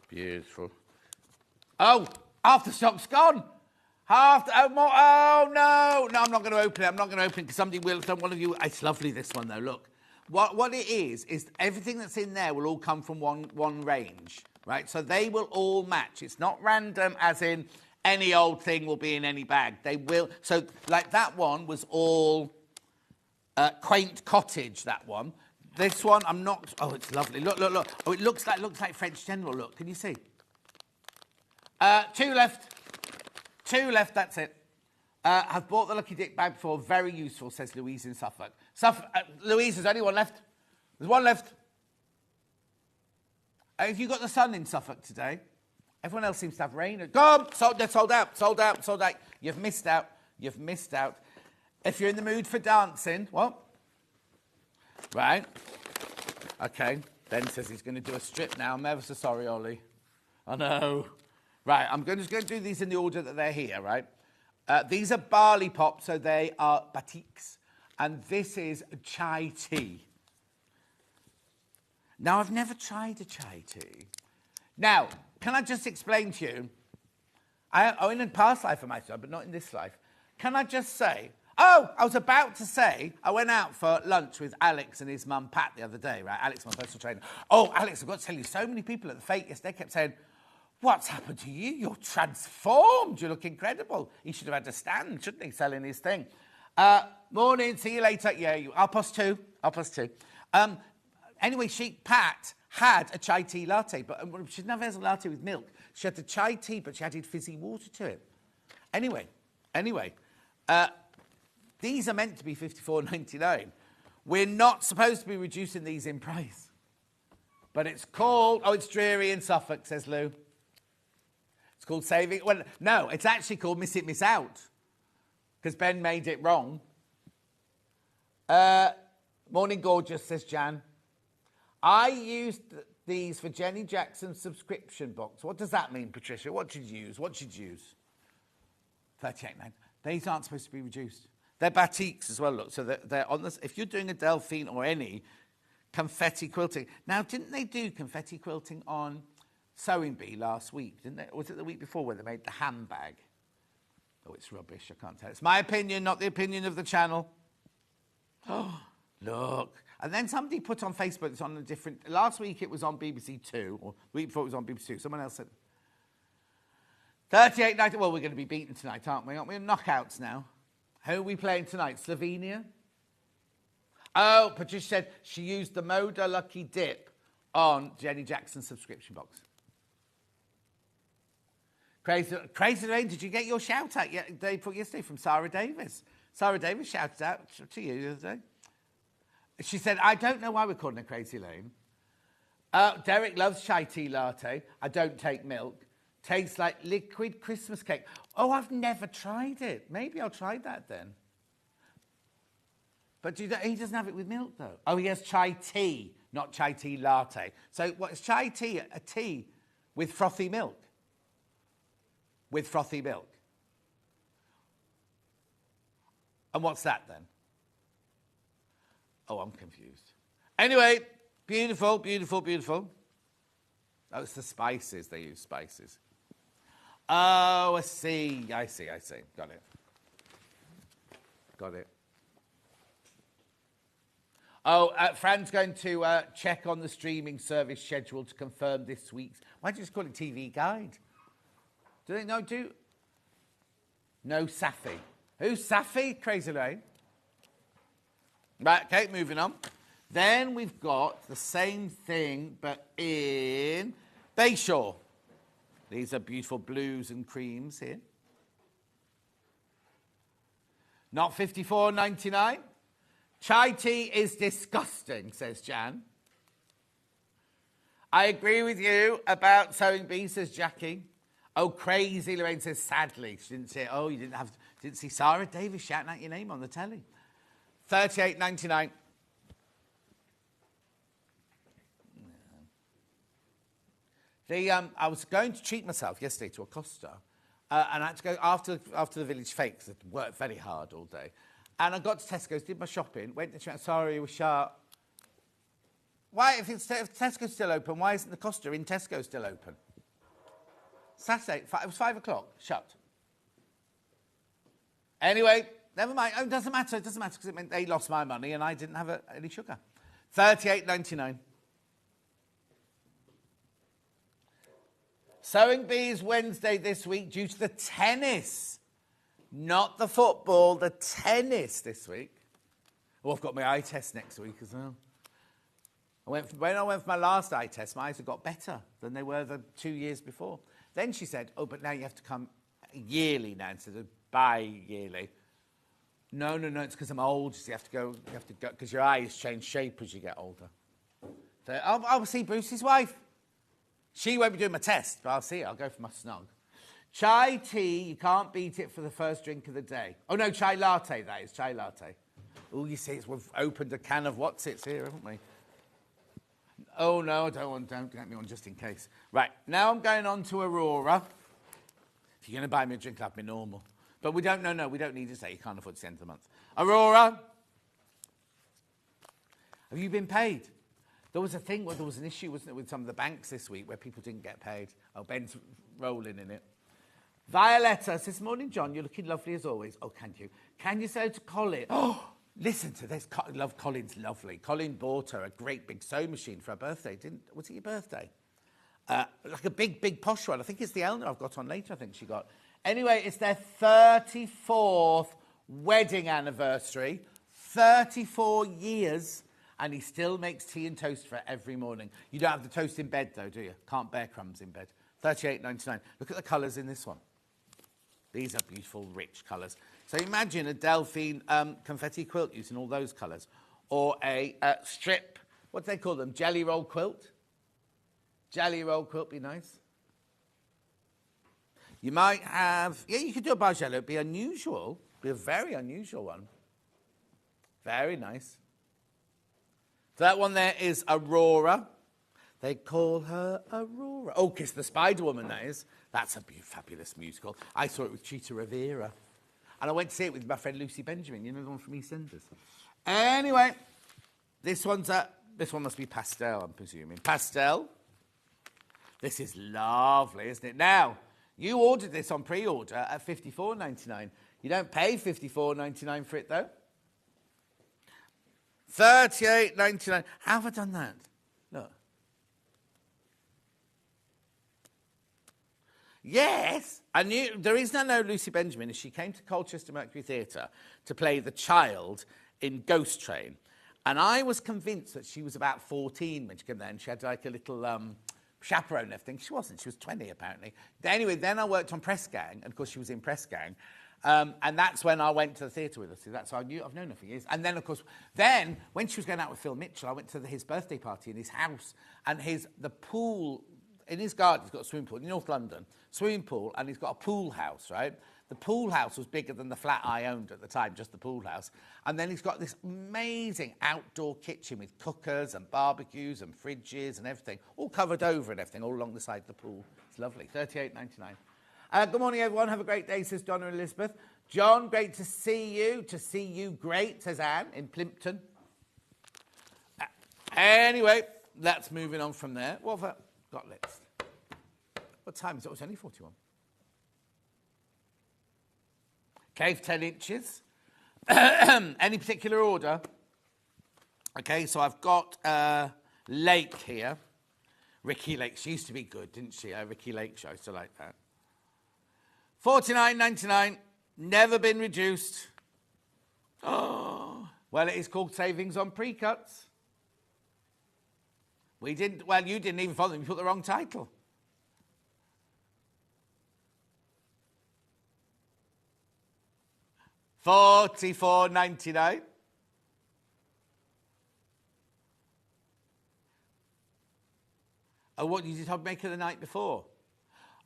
Beautiful. Oh, half the stock's gone. Oh, no, I'm not going to open it. I'm not going to open it because somebody will. One of you. It's lovely, this one, though. Look. What it is everything that's in there will all come from one range, right? So they will all match. It's not random, as in any old thing will be in any bag. They will. So, like that one was all Quaint Cottage, that one. This one, I'm not... Oh, it's lovely. Look, look, look. Oh, it looks like French General, look. Can you see? 2 left. 2 left, that's it. I've bought the Lucky Dick bag before. Very useful, says Louise in Suffolk. Louise, there's only 1 left. There's 1 left. Have you got the sun in Suffolk today? Everyone else seems to have rain. Go on! They're sold out, sold out, sold out. You've missed out. You've missed out. If you're in the mood for dancing, what? Right. Okay. Ben says he's going to do a strip now. I'm ever so sorry, Ollie. I know. Right, I'm just going to do these in the order that they're here, right? These are barley pops, so they are batiks. And this is chai tea. Now, I've never tried a chai tea. Now, can I just explain to you? In a past life I might have, but not in this life. Can I just say... Oh, I was about to say, I went out for lunch with Alex and his mum, Pat, the other day, right? Alex, my personal trainer. Oh, Alex, I've got to tell you, so many people at the fete yesterday kept saying, what's happened to you? You're transformed. You look incredible. He should have had a stand, shouldn't he, selling his thing? Morning, see you later. Yeah, I'll post 2. Anyway, Pat had a chai tea latte, but she'd never had a latte with milk. She had the chai tea, but she added fizzy water to it. Anyway, these are meant to be £54.99. We're not supposed to be reducing these in price. But it's called... Oh, it's dreary in Suffolk, says Lou. It's called saving... Well, no, it's actually called miss it, miss out. Because Ben made it wrong. Morning, gorgeous, says Jan. I used these for Jenny Jackson's subscription box. What does that mean, Patricia? What should you use? £38.99. These aren't supposed to be reduced. They're batiks as well, look. So they're on this. If you're doing a Delphine or any confetti quilting. Now, didn't they do confetti quilting on Sewing Bee last week? Didn't they? Or was it the week before where they made the handbag? Oh, it's rubbish. I can't tell. It's my opinion, not the opinion of the channel. Oh, look. And then somebody put on Facebook, it's on a different... Last week it was on BBC 2, or the week before it was on BBC 2. Someone else said... 38.90. Well, we're going to be beaten tonight, aren't we? Aren't we in knockouts now? Who are we playing tonight? Slovenia? Oh, Patricia said she used the Moda Lucky Dip on Jenny Jackson's subscription box. Crazy Lane, did you get your shout out yesterday from Sarah Davis? Sarah Davis shouted out to you the other day. She said, I don't know why we're calling her Crazy Lane. Derek loves chai tea latte. I don't take milk. Tastes like liquid Christmas cake. Oh, I've never tried it. Maybe I'll try that then. But he doesn't have it with milk, though. Oh, he has chai tea, not chai tea latte. So what's chai tea? A tea with frothy milk. With frothy milk. And what's that, then? Oh, I'm confused. Anyway, beautiful, beautiful, beautiful. Oh, it's the spices. They use spices. Oh, I see. Got it. Oh, Fran's going to check on the streaming service schedule to confirm this week's... Why do you just call it TV Guide? Do they know? No, Safi. Who's Safi? Crazy Lane. Right, okay, moving on. Then we've got the same thing, but in Bayshore. These are beautiful blues and creams here. Not $54.99. Chai tea is disgusting, says Jan. I agree with you about Sewing Bee, says Jackie. Oh, Crazy Lorraine says sadly. She didn't say, oh, you didn't see Sarah Davis shouting out your name on the telly. $38.99. I was going to treat myself yesterday to a Costa, and I had to go after the village fete because I'd worked very hard all day. And I got to Tesco's, did my shopping, went to check, sorry, it was shut. Why, if Tesco's still open, why isn't the Costa in Tesco still open? Saturday, it was 5 o'clock, shut. Anyway, never mind. Oh, it doesn't matter because it meant they lost my money and I didn't have any sugar. $38.99. Sewing Bees Wednesday this week due to the tennis. Not the football, the tennis this week. Oh, I've got my eye test next week as well. When I went for my last eye test, my eyes have got better than they were the 2 years before. Then she said, oh, but now you have to come yearly now instead of bi-yearly. No, it's because I'm old. So you have to go, because your eyes change shape as you get older. So I'll see Bruce's wife. She won't be doing my test, but I'll see her. I'll go for my snog. Chai tea, you can't beat it for the first drink of the day. Oh, no, chai latte, that is, chai latte. Oh, you see, we've opened a can of what's-its here, haven't we? Oh, no, don't get me on just in case. Right, now I'm going on to Aurora. If you're going to buy me a drink, I'll be normal. But we don't need to say you can't afford it at the end of the month. Aurora, have you been paid? There was a thing where there was an issue, wasn't it, with some of the banks this week where people didn't get paid. Oh, Ben's rolling in it. Violetta says, morning, John, you're looking lovely as always. Oh, can you? Can you say to Colin? Oh, listen to this. Love Colin's lovely. Colin bought her a great big sewing machine for her birthday. Was it your birthday? Like a big posh one. I think it's the Eleanor I've got on later, I think she got. Anyway, it's their 34th wedding anniversary. 34 years. And he still makes tea and toast for her every morning. You don't have the toast in bed, though, do you? Can't bear crumbs in bed. $38.99. Look at the colours in this one. These are beautiful, rich colours. So imagine a Delphine confetti quilt using all those colours. Or a strip, what do they call them? Jelly roll quilt? Jelly roll quilt be nice. You might have, yeah, you could do a Bargello. It'd be unusual. It'd be a very unusual one. Very nice. So that one there is Aurora. They call her Aurora. Oh, Kiss the Spider Woman, that is. That's a fabulous musical. I saw it with Chita Rivera. And I went to see it with my friend Lucy Benjamin, you know, the one from EastEnders. Anyway, this one must be pastel, I'm presuming. Pastel. This is lovely, isn't it? Now, you ordered this on pre-order at $54.99. You don't pay $54.99 for it, though. $38.99. How have I done that? Look. Yes, I knew. The reason I know Lucy Benjamin is she came to Colchester Mercury Theatre to play the child in Ghost Train. And I was convinced that she was about 14 when she came there, and she had like a little chaperone and everything. She wasn't. She was 20, apparently. Anyway, then I worked on Press Gang, and of course she was in Press Gang. And that's when I went to the theatre with her. So that's how I've known her for years. And then, of course, when she was going out with Phil Mitchell, I went to his birthday party in his house. And the pool, in his garden, he's got a swimming pool in North London, swimming pool, and he's got a pool house, right? The pool house was bigger than the flat I owned at the time, just the pool house. And then he's got this amazing outdoor kitchen with cookers and barbecues and fridges and everything, all covered over and everything, all along the side of the pool. It's lovely. $38.99. Good morning, everyone. Have a great day, says Donna Elizabeth. John, great to see you. To see you, great, says Anne in Plimpton. Anyway, that's moving on from there. What have I got next? What time is it? Oh, it's only 41. Cave 10 inches. Any particular order? Okay, so I've got Lake here. Ricky Lake. She used to be good, didn't she? Ricky Lake show. I used to like that. $49.99, never been reduced. Oh, well, it is called savings on pre-cuts. You didn't even follow them. You put the wrong title. $44.99. Oh, what did you make it the night before?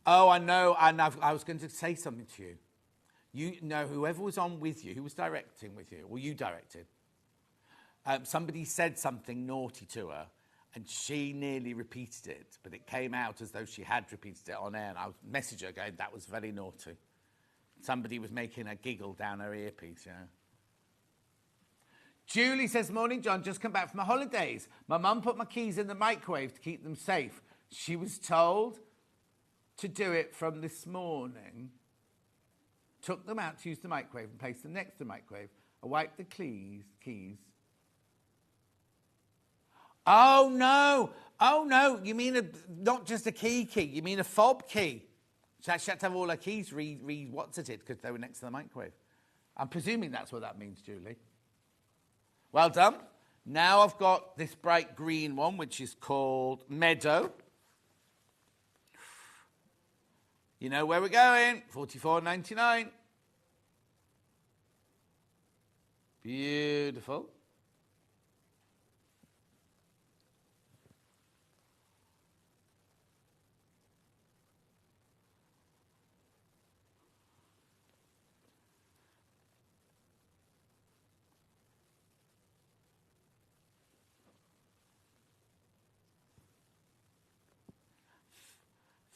Oh, I know, and I was going to say something to you. You know, whoever was on with you, who was directing with you, or you directed, somebody said something naughty to her, and she nearly repeated it, but it came out as though she had repeated it on air, and I messaged her going, that was very naughty. Somebody was making her giggle down her earpiece, you know. Julie says, morning, John, just come back from my holidays. My mum put my keys in the microwave to keep them safe. She was told to do it from this morning, took them out to use the microwave and placed them next to the microwave. I wiped the keys. Oh, no, you mean not just a key, you mean a fob key. She had to have all her keys what's it because they were next to the microwave. I'm presuming that's what that means, Julie. Well done. Now I've got this bright green one, which is called Meadow. You know where we're going. $44.99. Beautiful.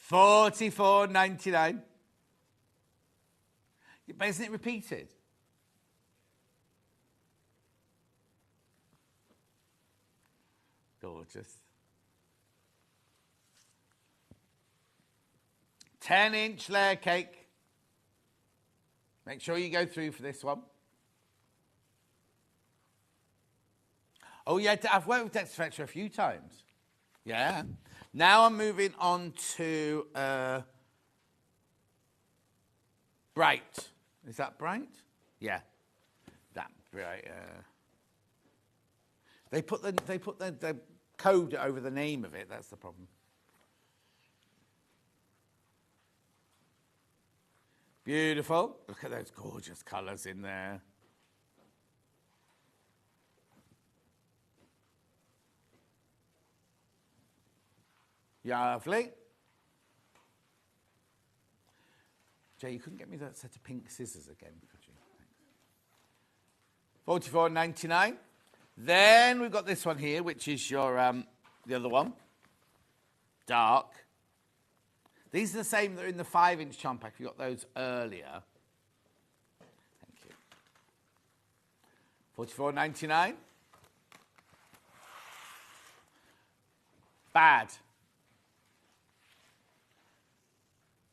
$44.99. But isn't it repeated? Gorgeous. 10-inch layer cake. Make sure you go through for this one. Oh, yeah, I've worked with Dexter Fletcher a few times. Yeah. Now I'm moving on to Bright. Is that Bright? Yeah. That Bright. They put the code over the name of it. That's the problem. Beautiful. Look at those gorgeous colours in there. Lovely. Jay, you couldn't get me that set of pink scissors again, could you? Thanks. $44.99. Then we've got this one here, which is your the other one. Dark. These are the same that are in the 5-inch charm pack. You got those earlier. Thank you. $44.99. Bad.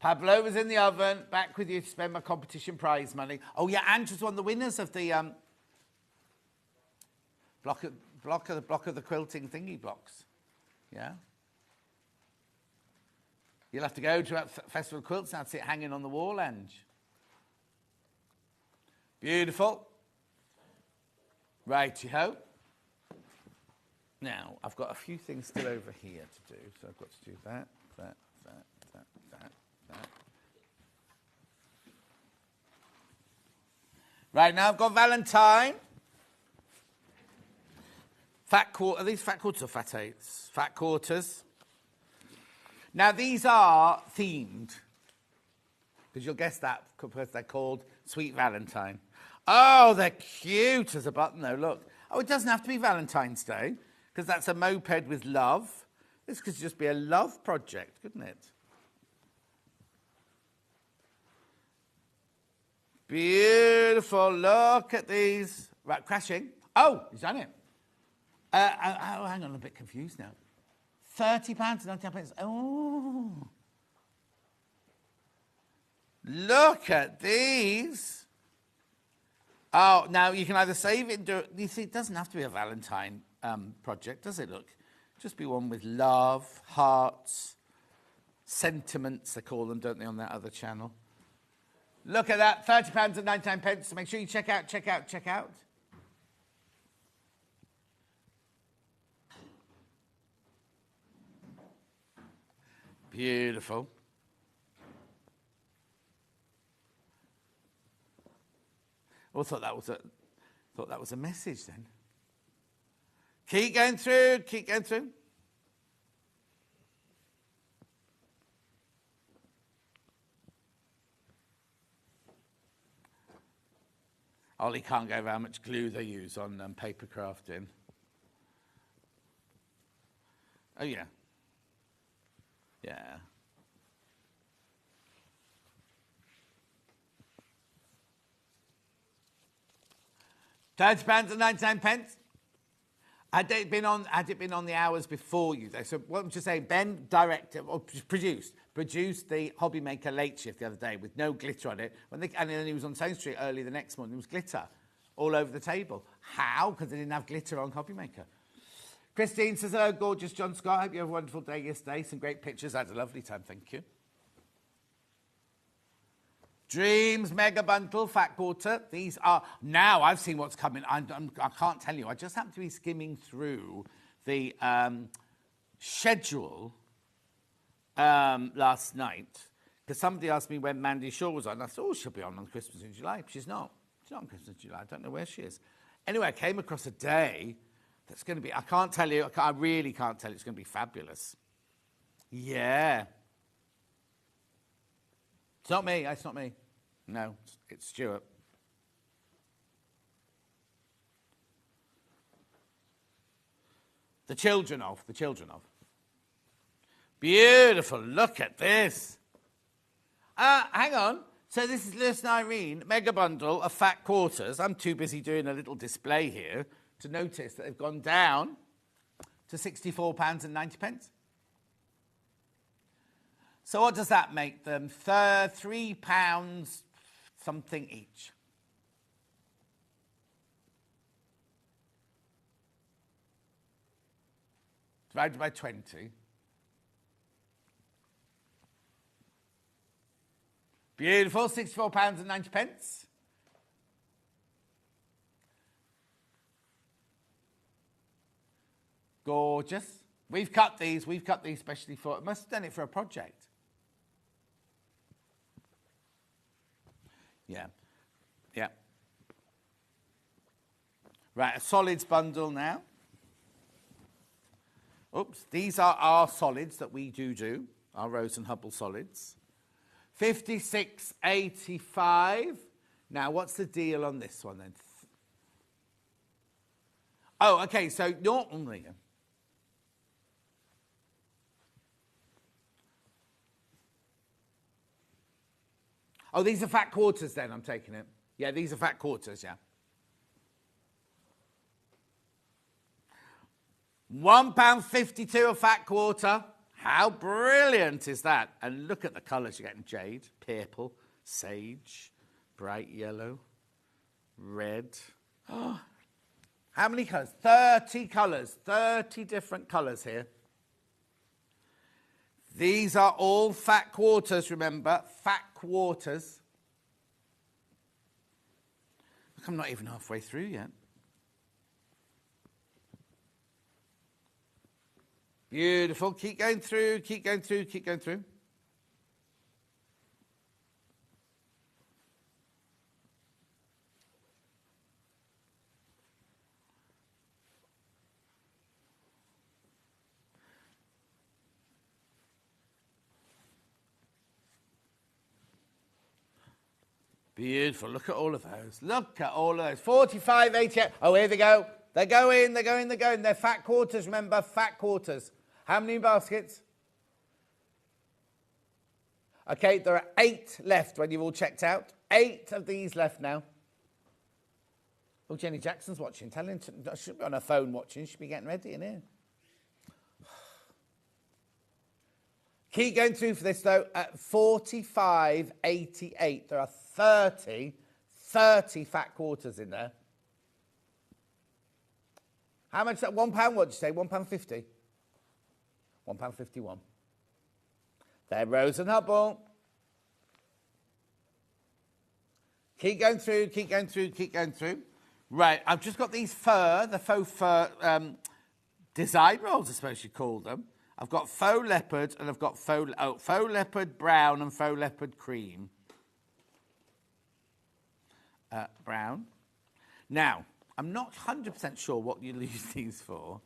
Pavlova's in the oven. Back with you to spend my competition prize money. Oh, yeah, Andrew's one of the winners of the block of the quilting thingy blocks. Yeah. You'll have to go to a Festival of Quilts now to see it hanging on the wall, Ange. Beautiful. Righty-ho. Now, I've got a few things still over here to do, so I've got to do that. Right, now I've got Valentine. Fat quarter. Are these fat quarters or fat eighths? Fat quarters. Now, these are themed, because you'll guess that because they're called Sweet Valentine. Oh, they're cute as a button, though. Look. Oh, it doesn't have to be Valentine's Day, because that's a moped with love. This could just be a love project, couldn't it? Beautiful. Look at these. Right, crashing. Oh, he's done it. Hang on, I'm a bit confused now. £30.99. Oh. Look at these. Oh, now you can either save it and do it. You see, it doesn't have to be a Valentine project, does it? Look, just be one with love, hearts, sentiments, they call them, don't they, on that other channel? Look at that, £30.99. So make sure you check out. Beautiful. Oh, thought that was a message then. Keep going through. Ollie can't go over how much glue they use on paper crafting. Oh, yeah. Yeah. £30.99. Had it been on the hours before you, though? So what I'm just saying, Ben directed or produced the Hobby Maker late shift the other day with no glitter on it. And then he was on Stone Street early the next morning. There was glitter all over the table. How? Because they didn't have glitter on Hobby Maker. Christine says, hello, gorgeous John Scott. Hope you have a wonderful day yesterday. Some great pictures. I had a lovely time, thank you. Dreams Mega Bundle, Fat Quarter. These are, now I've seen what's coming. I can't tell you. I just happened to be skimming through the schedule last night because somebody asked me when Mandy Shaw was on. I thought, oh, she'll be on Christmas in July. She's not. She's not on Christmas in July. I don't know where she is. Anyway, I came across a day that's going to be, I can't tell you, I really can't tell you, it's going to be fabulous. Yeah. It's not me, it's not me. No, it's Stuart. The children of. Beautiful, look at this. Hang on. So this is Lewis and Irene, Mega Bundle of Fat Quarters. I'm too busy doing a little display here to notice that they've gone down to £64.90. So what does that make them? £3 something each. Divided by 20. Beautiful, £64.90. Gorgeous. We've cut these especially for, must have done it for a project. Yeah. Yeah. Right, a solids bundle now. Oops, these are our solids that we do, our Rose and Hubble solids. £56.85. Now, what's the deal on this one then? Oh, okay, so normally... Oh, these are fat quarters then, I'm taking it. Yeah, these are fat quarters, yeah. £1.52 a fat quarter. How brilliant is that? And look at the colours you're getting. Jade, purple, sage, bright yellow, red. Oh, how many colours? 30 colours. 30 different colours here. These are all fat quarters, remember. Fat quarters. Look, I'm not even halfway through yet. Beautiful. Keep going through, keep going through, keep going through. Beautiful. Look at all of those. Look at all of those. 45.88. Oh, here they go. They're going, they're going, they're going. They're fat quarters, remember? Fat quarters. How many baskets? Okay, there are 8 left when you've all checked out. 8 of these left now. Oh, Jenny Jackson's watching. Tell him she should be on her phone watching. She should be getting ready in here. Keep going through for this, though. At 45.88, there are 30 fat quarters in there. How much is that? £1, what did you say? £1.50? £1.51. They're Rose and Hubble. Keep going through, keep going through, keep going through. Right, I've just got these the faux fur design rolls, I suppose you call them. I've got faux leopard and I've got faux leopard brown and faux leopard cream. Brown. Now, I'm not 100% sure what you'll use these for.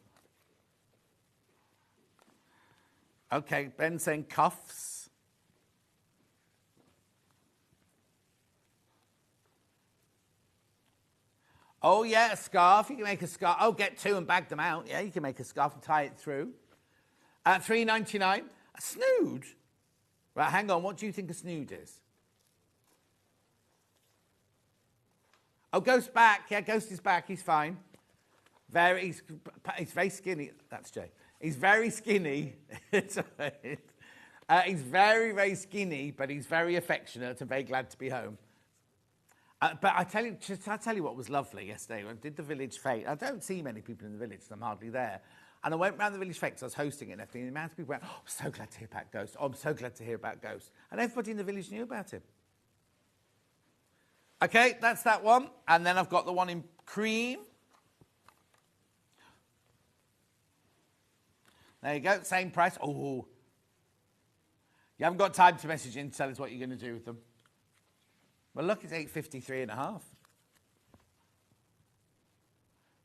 Okay, Ben's saying cuffs. Oh, yeah, a scarf. You can make a scarf. Oh, get 2 and bag them out. Yeah, you can make a scarf and tie it through. $3.99. A snood? Right, hang on. What do you think a snood is? Oh, Ghost's back. Yeah, Ghost is back. He's fine. He's very skinny. That's Jay. He's very skinny. He's very, very skinny, but he's very affectionate and very glad to be home. But I tell you what was lovely yesterday. I did the village fete. I don't see many people in the village, so I'm hardly there. And I went round the village fete because I was hosting it and everything. And the amount of people went, oh, I'm so glad to hear about Ghost. Oh, I'm so glad to hear about Ghost. And everybody in the village knew about him. Okay, that's that one. And then I've got the one in cream. There you go, same price. Oh, you haven't got time to message in to tell us what you're going to do with them. Well, look, it's $8.53.5.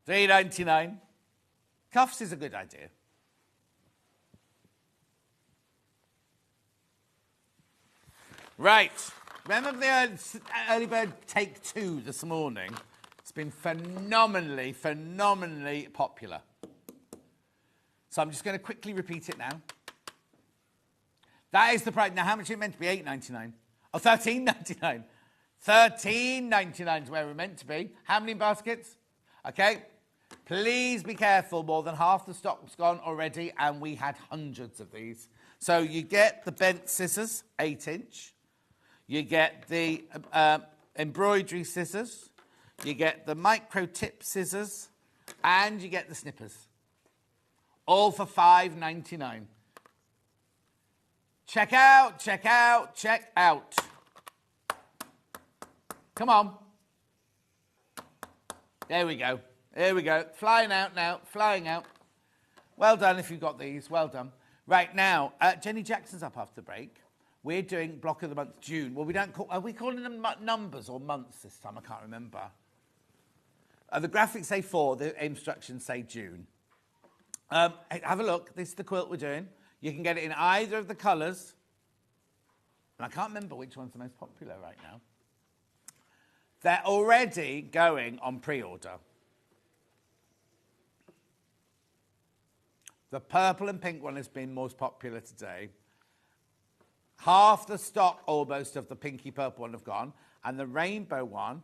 $3.99. Cuffs is a good idea. Right. Remember the early bird take 2 this morning? It's been phenomenally popular. So I'm just going to quickly repeat it now. That is the price. Now, how much is it meant to be? $8.99. Oh, $13.99. $13.99 is where we're meant to be. How many baskets? Okay. Please be careful. More than half the stock's gone already, and we had hundreds of these. So you get the bent scissors, 8-inch. You get the embroidery scissors. You get the micro tip scissors. And you get the snippers. All for $5.99. Check out, check out, check out. Come on. There we go. There we go. Flying out now. Flying out. Well done if you've got these. Well done. Right now, Jenny Jackson's up after the break. We're doing block of the month, June. Well, we don't call... Are we calling them numbers or months this time? I can't remember. The graphics say 4. The instructions say June. Have a look. This is the quilt we're doing. You can get it in either of the colours. And I can't remember which one's the most popular right now. They're already going on pre-order. The purple and pink one has been most popular today. Half the stock almost of the pinky purple one have gone. And the rainbow one,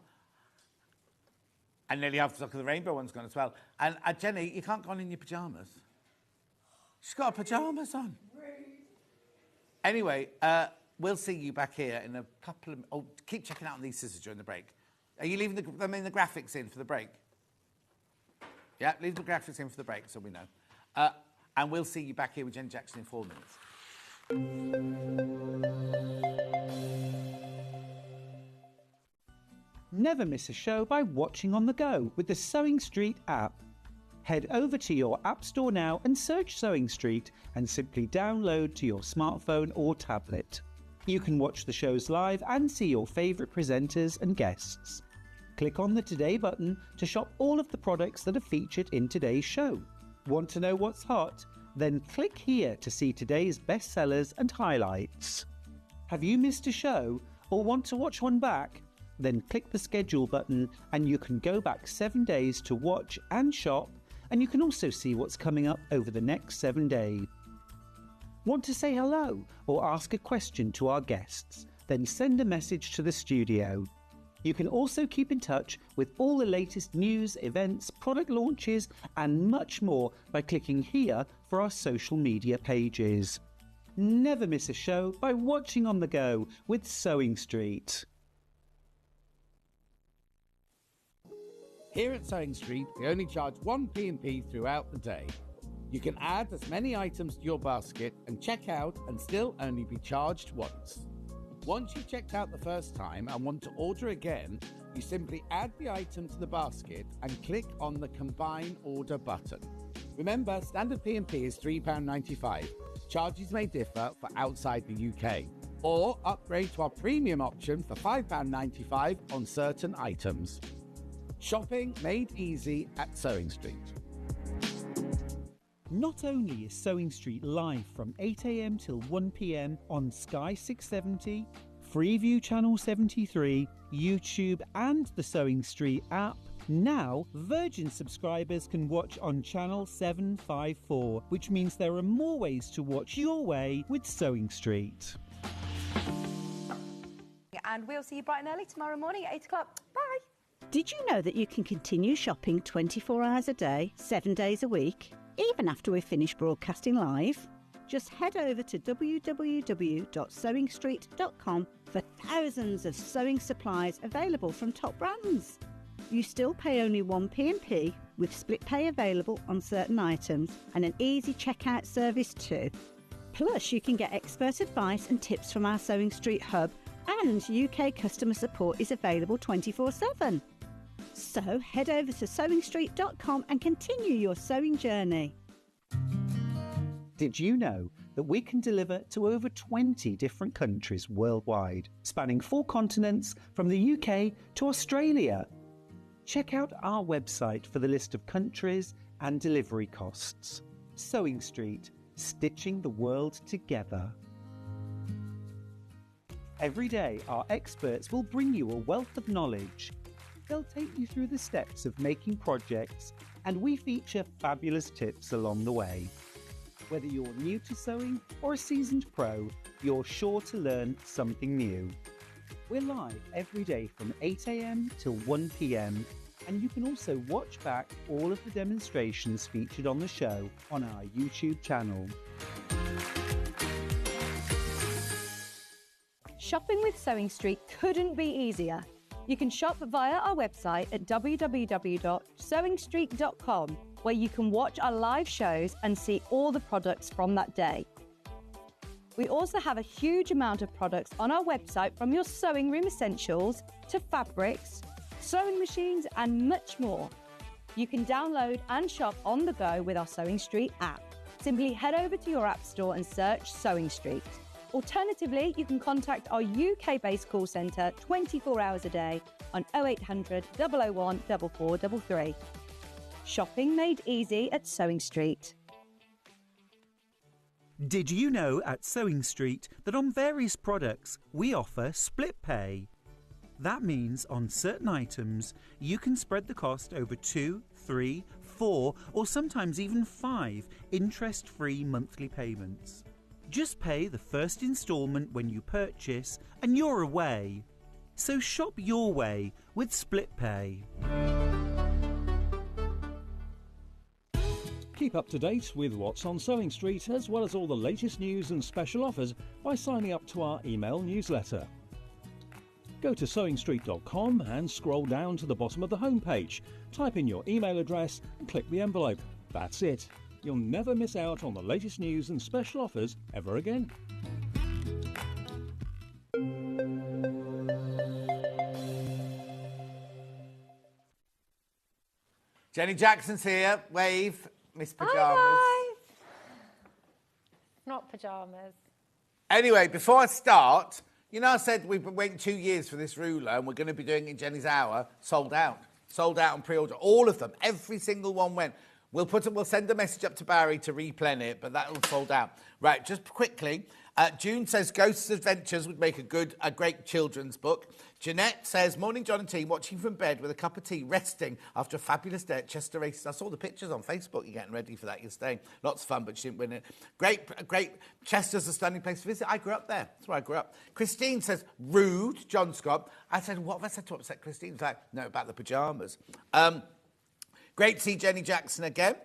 and nearly half the stock of the rainbow one's gone as well. And Jenny, you can't go on in your pyjamas. She's got her pyjamas on. Anyway, we'll see you back here in a couple of... Oh, keep checking out on these scissors during the break. Are you leaving them in the graphics in for the break? Yeah, leave the graphics in for the break so we know. And we'll see you back here with Jenny Jackson in 4 minutes. Never miss a show by watching on the go with the Sewing Street app. Head over to your app store now and search Sewing Street and simply download to your smartphone or tablet. You can watch the shows live and see your favourite presenters and guests. Click on the Today button to shop all of the products that are featured in today's show. Want to know what's hot? Then click here to see today's bestsellers and highlights. Have you missed a show or want to watch one back? Then click the schedule button and you can go back 7 days to watch and shop, and you can also see what's coming up over the next 7 days. Want to say hello or ask a question to our guests? Then send a message to the studio. You can also keep in touch with all the latest news, events, product launches and much more by clicking here for our social media pages. Never miss a show by watching on the go with Sewing Street. Here at Sewing Street, we only charge 1 P&P throughout the day. You can add as many items to your basket and check out and still only be charged once. Once you've checked out the first time and want to order again, you simply add the item to the basket and click on the Combine Order button. Remember, standard P&P is £3.95. Charges may differ for outside the UK. Or upgrade to our premium option for £5.95 on certain items. Shopping made easy at Sewing Street. Not only is Sewing Street live from 8 a.m. till 1 p.m. on Sky 670, Freeview Channel 73, YouTube and the Sewing Street app, now Virgin subscribers can watch on Channel 754, which means there are more ways to watch your way with Sewing Street. And we'll see you bright and early tomorrow morning at 8 o'clock. Bye. Did you know that you can continue shopping 24 hours a day, 7 days a week, even after we've finished broadcasting live? Just head over to www.sewingstreet.com for thousands of sewing supplies available from top brands. You still pay only 1 P&P with split pay available on certain items and an easy checkout service too. Plus, you can get expert advice and tips from our Sewing Street hub And UK customer support is available 24/7. So head over to sewingstreet.com and continue your sewing journey. Did you know that we can deliver to over 20 different countries worldwide, spanning 4 continents from the UK to Australia? Check out our website for the list of countries and delivery costs. Sewing Street, stitching the world together. Every day, our experts will bring you a wealth of knowledge. They'll take you through the steps of making projects, and we feature fabulous tips along the way. Whether you're new to sewing or a seasoned pro, you're sure to learn something new. We're live every day from 8 a.m. till 1 p.m, and you can also watch back all of the demonstrations featured on the show on our YouTube channel. Shopping with Sewing Street couldn't be easier. You can shop via our website at www.sewingstreet.com, where you can watch our live shows and see all the products from that day. We also have a huge amount of products on our website, from your sewing room essentials to fabrics, sewing machines and much more. You can download and shop on the go with our Sewing Street app. Simply head over to your app store and search Sewing Street. Alternatively, you can contact our UK-based call centre 24 hours a day on 0800 001 4433. Shopping made easy at Sewing Street. Did you know at Sewing Street that on various products we offer split pay? That means on certain items you can spread the cost over 2, 3, 4 or sometimes even 5 interest-free monthly payments. Just pay the first instalment when you purchase and you're away. So shop your way with split pay. Keep up to date with what's on Sewing Street, as well as all the latest news and special offers, by signing up to our email newsletter. Go to sewingstreet.com and scroll down to the bottom of the homepage. Type in your email address and click the envelope. That's it. You'll never miss out on the latest news and special offers ever again. Jenny Jackson's here. Wave. Miss Pyjamas. Hi, guys. Not pyjamas. Anyway, before I start, you know I said we've been waiting 2 years for this ruler and we're going to be doing it in Jenny's Hour. Sold out. Sold out on pre-order. All of them. Every single one went. We'll send a message up to Barry to replenish it, but that'll sold out. Right, just quickly. June says Ghosts Adventures would make a great children's book. Jeanette says, morning John and team, watching from bed with a cup of tea, resting after a fabulous day at Chester Races. I saw the pictures on Facebook. You're getting ready for that. You're staying. Lots of fun, but she didn't win it. Great. Chester's a stunning place to visit. I grew up there. That's where I grew up. Christine says, rude, John Scott. I said, what have I said to upset Christine? She's like, no, about the pyjamas. Great to see Jenny Jackson again.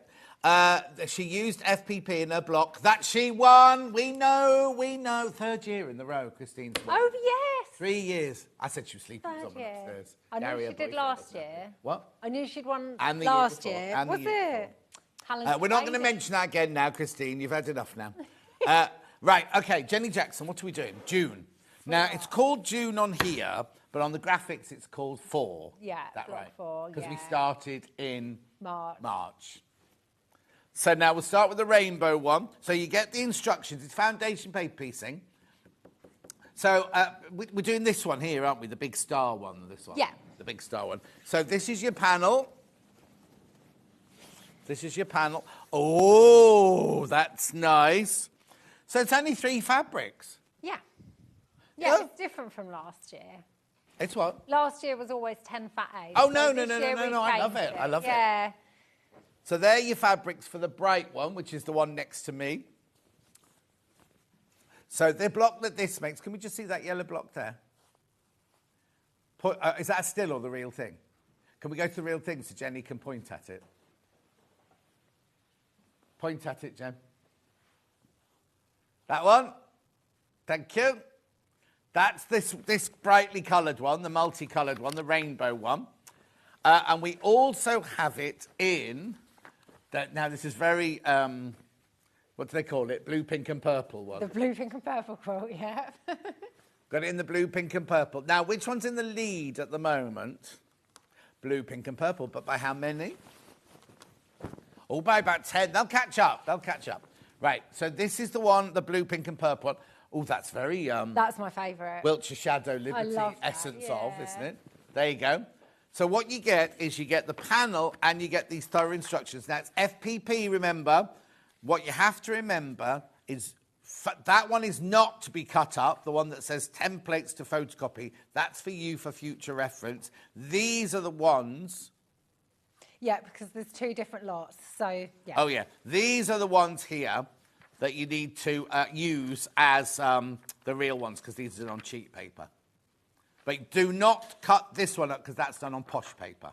She used FPP in her block. That she won. We know. 3rd year in the row, Christine's won. Oh, yes. 3 years. I said she was sleeping with 3rd someone year. upstairs. I knew Gary, she her did boyfriend, last wasn't it? year. What? I knew she'd won And the year last before, year. and the Was year it? We're not going to mention that again now, Christine. You've had enough now. Right, OK, Jenny Jackson, what are we doing? June. Now, it's called June on here, but on the graphics it's called 4. Yeah, that block right? 4, Because we yeah. started in March. So now we'll start with the rainbow one. So you get the instructions. It's foundation paper piecing. So we're doing this one here, aren't we? The big star one, this one. Yeah. The big star one. So this is your panel. Oh, that's nice. So it's only 3 fabrics. Yeah. Yeah. It's different from last year. It's what? Last year was always 10 fat 8. Oh, so no, this year we I love changed it. I love it. Yeah. So there are your fabrics for the bright one, which is the one next to me. So the block that this makes, can we just see that yellow block there? Is that a still or the real thing? Can we go to the real thing so Jenny can point at it? Point at it, Jen. That one. Thank you. That's this brightly coloured one, the multicoloured one, the rainbow one. And we also have it in... Now, this is very, what do they call it? Blue, pink and purple one. The blue, pink and purple quilt, yeah. Got it in the blue, pink and purple. Now, which one's in the lead at the moment? Blue, pink and purple, but by how many? Oh, by about 10. They'll catch up. They'll catch up. Right, so this is the one, the blue, pink and purple one. Oh, that's very... That's my favourite. Wiltshire Shadow Liberty love that, essence of, yeah. isn't it? There you go. So what you get is you get the panel and you get these thorough instructions. Now, it's FPP, remember. What you have to remember is that one is not to be cut up, the one that says templates to photocopy. That's for you for future reference. These are the ones... Yeah, because there's 2 different lots, so, yeah. Oh, yeah. These are the ones here that you need to use as the real ones, because these are on cheap paper. But do not cut this one up, because that's done on posh paper.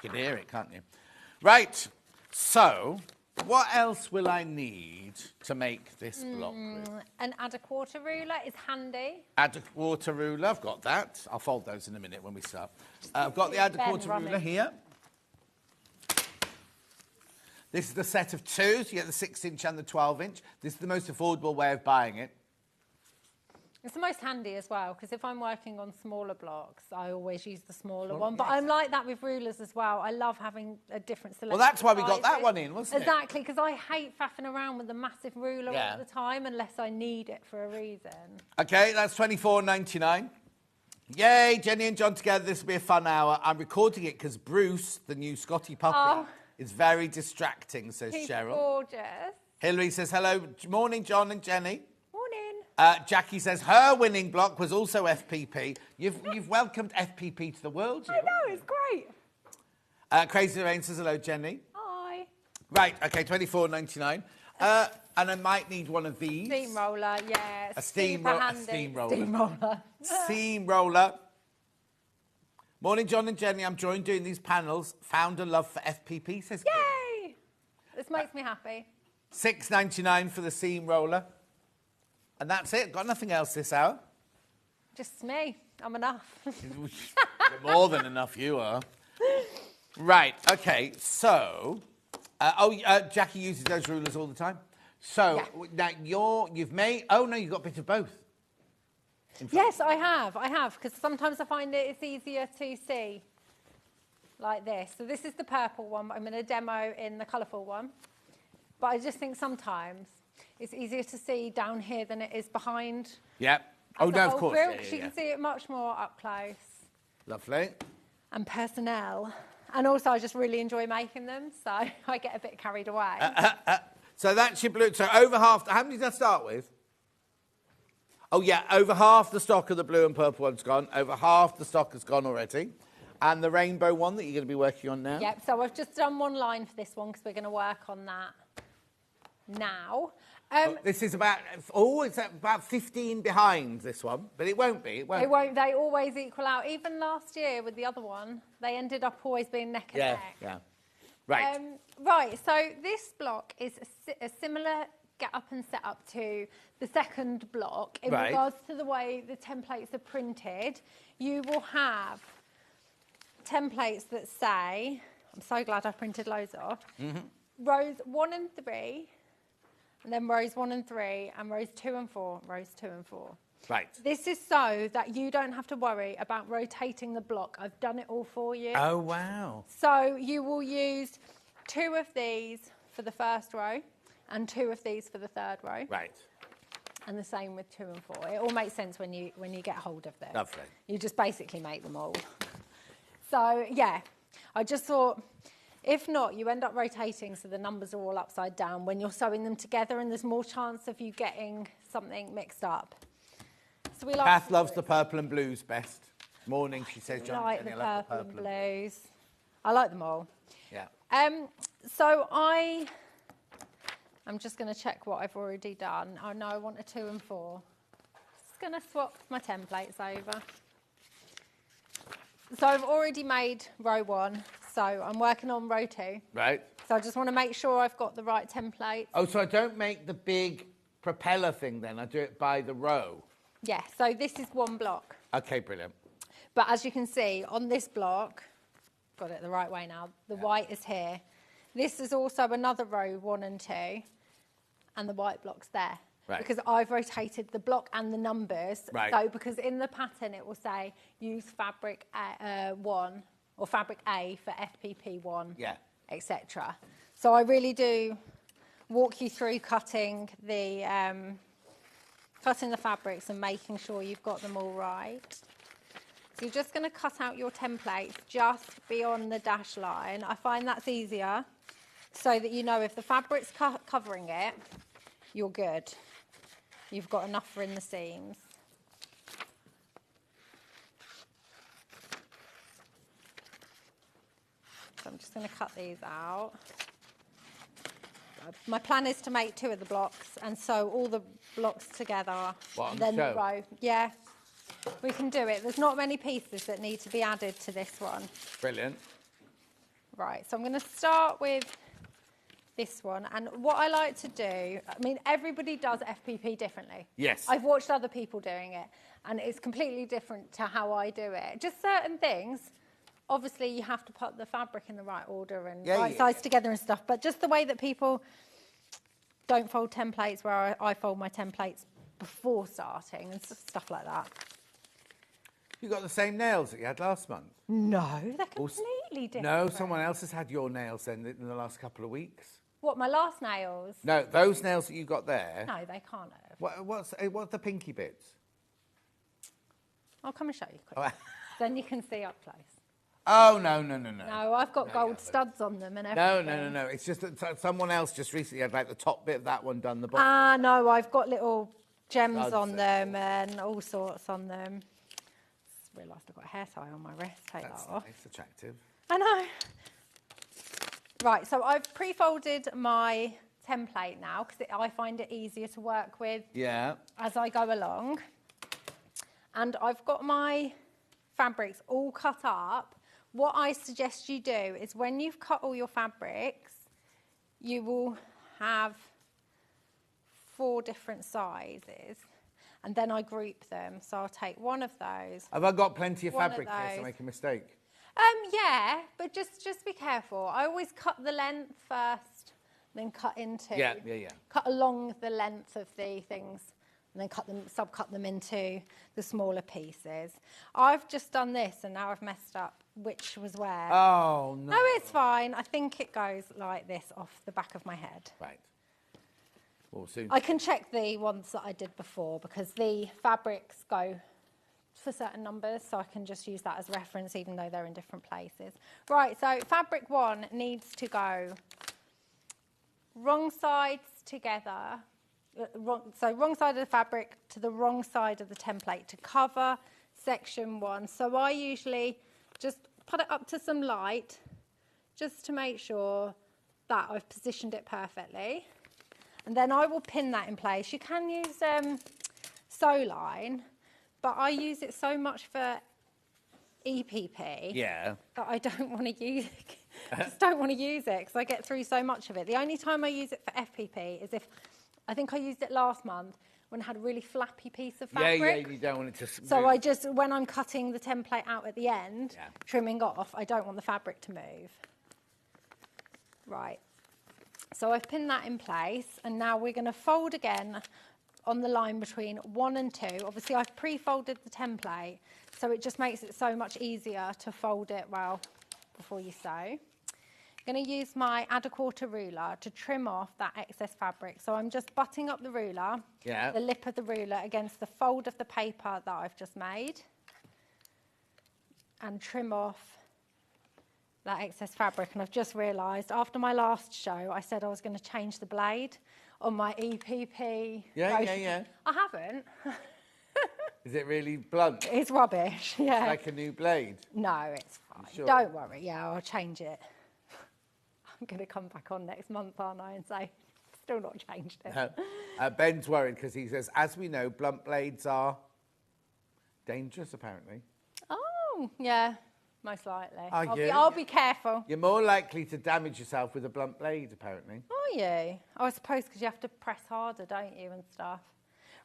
You can hear it, can't you? Right. So, what else will I need to make this block with? An add a quarter ruler is handy. Add a quarter ruler. I've got that. I'll fold those in a minute when we start. I've got the add a quarter ruler here. This is the set of 2, so you get the 6-inch and the 12-inch. This is the most affordable way of buying it. It's the most handy as well, because if I'm working on smaller blocks, I always use the smaller one. But I'm like that with rulers as well. I love having a different selection. Well, that's why we got that one in, wasn't it? Exactly, because I hate faffing around with the massive ruler all the time unless I need it for a reason. OK, that's £24.99. Yay, Jenny and John together. This will be a fun hour. I'm recording it because Bruce, the new Scotty puppy, is very distracting, says He's Cheryl. Gorgeous. Hilary says, hello. Morning, John and Jenny. Morning. Jackie says her winning block was also FPP. You've welcomed FPP to the world, you. I know, it's great. Crazy Lorraine says, hello, Jenny. Hi. Right, OK, £24.99. And I might need one of these. Steamroller, yeah. A steamroller. Steamroller. Steamroller. Morning, John and Jenny. I'm enjoying doing these panels. Found a love for FPP, says Kit. Yay! This makes me happy. £6.99 for the seam roller. And that's it. Got nothing else this hour. Just me. I'm enough. You're more than enough, you are. Right, OK, so... Jackie uses those rulers all the time. So, now you've made... Oh, no, you've got a bit of both. Yes, I have, because sometimes I find it's easier to see like this. So this is the purple one, but I'm going to demo in the colourful one. But I just think sometimes it's easier to see down here than it is behind. Yep. Oh, no, of course. Quilt, you can see it much more up close. Lovely. And personnel. And also, I just really enjoy making them, so I get a bit carried away. So that's your blue. So over half... How many did I start with? Oh, yeah, over half the stock of the blue and purple one's gone. Over half the stock has gone already. And the rainbow one that you're going to be working on now? Yep, so I've just done one line for this one because we're going to work on that now. This is about... Oh, it's about 15 behind this one. But it won't be. It won't. It won't. They always equal out. Even last year with the other one, they ended up always being neck and neck. Yeah. Right. Right, so this block is a similar... get up and set up to the second block in regards to the way the templates are printed. You will have templates that say, I'm so glad I printed loads off, rows 1 and 3, and then rows 1 and 3, and rows 2 and 4, rows 2 and 4. Right. This is so that you don't have to worry about rotating the block. I've done it all for you. Oh, wow. So you will use 2 of these for the first row, and 2 of these for the third row. Right. And the same with 2 and 4. It all makes sense when you get hold of them. Lovely. You just basically make them all. So, yeah, I just thought, if not, you end up rotating so the numbers are all upside down when you're sewing them together and there's more chance of you getting something mixed up. So we like Kath loves the purple and blues best. Morning, she says, John. I like the purple and blues. I like them all. Yeah. So I'm just going to check what I've already done. I know I want a 2 and 4. Just going to swap my templates over. So I've already made row 1, so I'm working on row 2. Right. So I just want to make sure I've got the right template. Oh, so I don't make the big propeller thing then, I do it by the row? Yeah, so this is 1 block. OK, brilliant. But as you can see, on this block, got it the right way now, the white is here. This is also another row 1 and 2. And the white block's there. Right. because I've rotated the block and the numbers. Right. So because in the pattern it will say use fabric 1 or fabric A for FPP 1, Yeah. etc. So I really do walk you through cutting the fabrics and making sure you've got them all right. So you're just going to cut out your templates just beyond the dash line. I find that's easier so that you know if the fabric's covering it, you're good. You've got enough for in the seams. So I'm just going to cut these out. My plan is to make 2 of the blocks and sew all the blocks together. What, and then the sew? row. Yeah, we can do it. There's not many pieces that need to be added to this one. Brilliant. Right, so I'm going to start with this one. And what I like to do, I mean, everybody does FPP differently. Yes. I've watched other people doing it, and it's completely different to how I do it. Just certain things. Obviously, you have to put the fabric in the right order and right size together and stuff. But just the way that people don't fold templates, where I fold my templates before starting and stuff like that. You got the same nails that you had last month? No, they're completely different. No, someone else has had your nails then in the last couple of weeks. What, my last nails? No, those nails that you got there. No, they can't have. What's the pinky bits? I'll come and show you quick. Then you can see up close. Oh, no. No, I've got gold studs on them and everything. No. It's just that someone else just recently had like the top bit of that one done, the bottom. No, I've got little gems Studs on them and all sorts on them. Just realised I've got a hair tie on my wrist. Take That's that off. nice, attractive. I know. Right, so I've pre-folded my template now because I find it easier to work with as I go along. And I've got my fabrics all cut up. What I suggest you do is when you've cut all your fabrics, you will have 4 different sizes. And then I group them. So I'll take one of those. Have I got plenty of One fabric of here to those. make a mistake? Yeah, but just be careful. I always cut the length first, then cut into. Yeah. Cut along the length of the things, and then subcut them into the smaller pieces. I've just done this, and now I've messed up which was where. Oh, no. No, it's fine. I think it goes like this off the back of my head. Right. Well, soon. I can check the ones that I did before because the fabrics go for certain numbers, so I can just use that as reference even though they're in different places. Right, so fabric 1 needs to go wrong sides together, wrong side of the fabric to the wrong side of the template to cover section 1. So I usually just put it up to some light just to make sure that I've positioned it perfectly. And then I will pin that in place. You can use sew line, but I use it so much for EPP that I don't want to use it. I just don't want to use it because I get through so much of it. The only time I use it for FPP is if, I think I used it last month when I had a really flappy piece of fabric. Yeah, you don't want it to So I just, when I'm cutting the template out at the end, trimming off, I don't want the fabric to move. Right. So I've pinned that in place, and now we're going to fold again on the line between 1 and 2. Obviously, I've pre-folded the template, so it just makes it so much easier to fold it well before you sew. I'm going to use my add a quarter ruler to trim off that excess fabric. So I'm just butting up the ruler, the lip of the ruler against the fold of the paper that I've just made, and trim off that excess fabric. And I've just realised after my last show I said I was going to change the blade on my EPP. Yeah. I haven't. Is it really blunt? It's rubbish, yeah. Like a new blade? No, it's fine. Sure? Don't worry, yeah, I'll change it. I'm going to come back on next month, aren't I, and say, still not changed it. Ben's worried because he says, as we know, blunt blades are dangerous, apparently. Oh, yeah. Most likely. Are I'll be careful. You're more likely to damage yourself with a blunt blade, apparently. Are you? I suppose because you have to press harder, don't you, and stuff.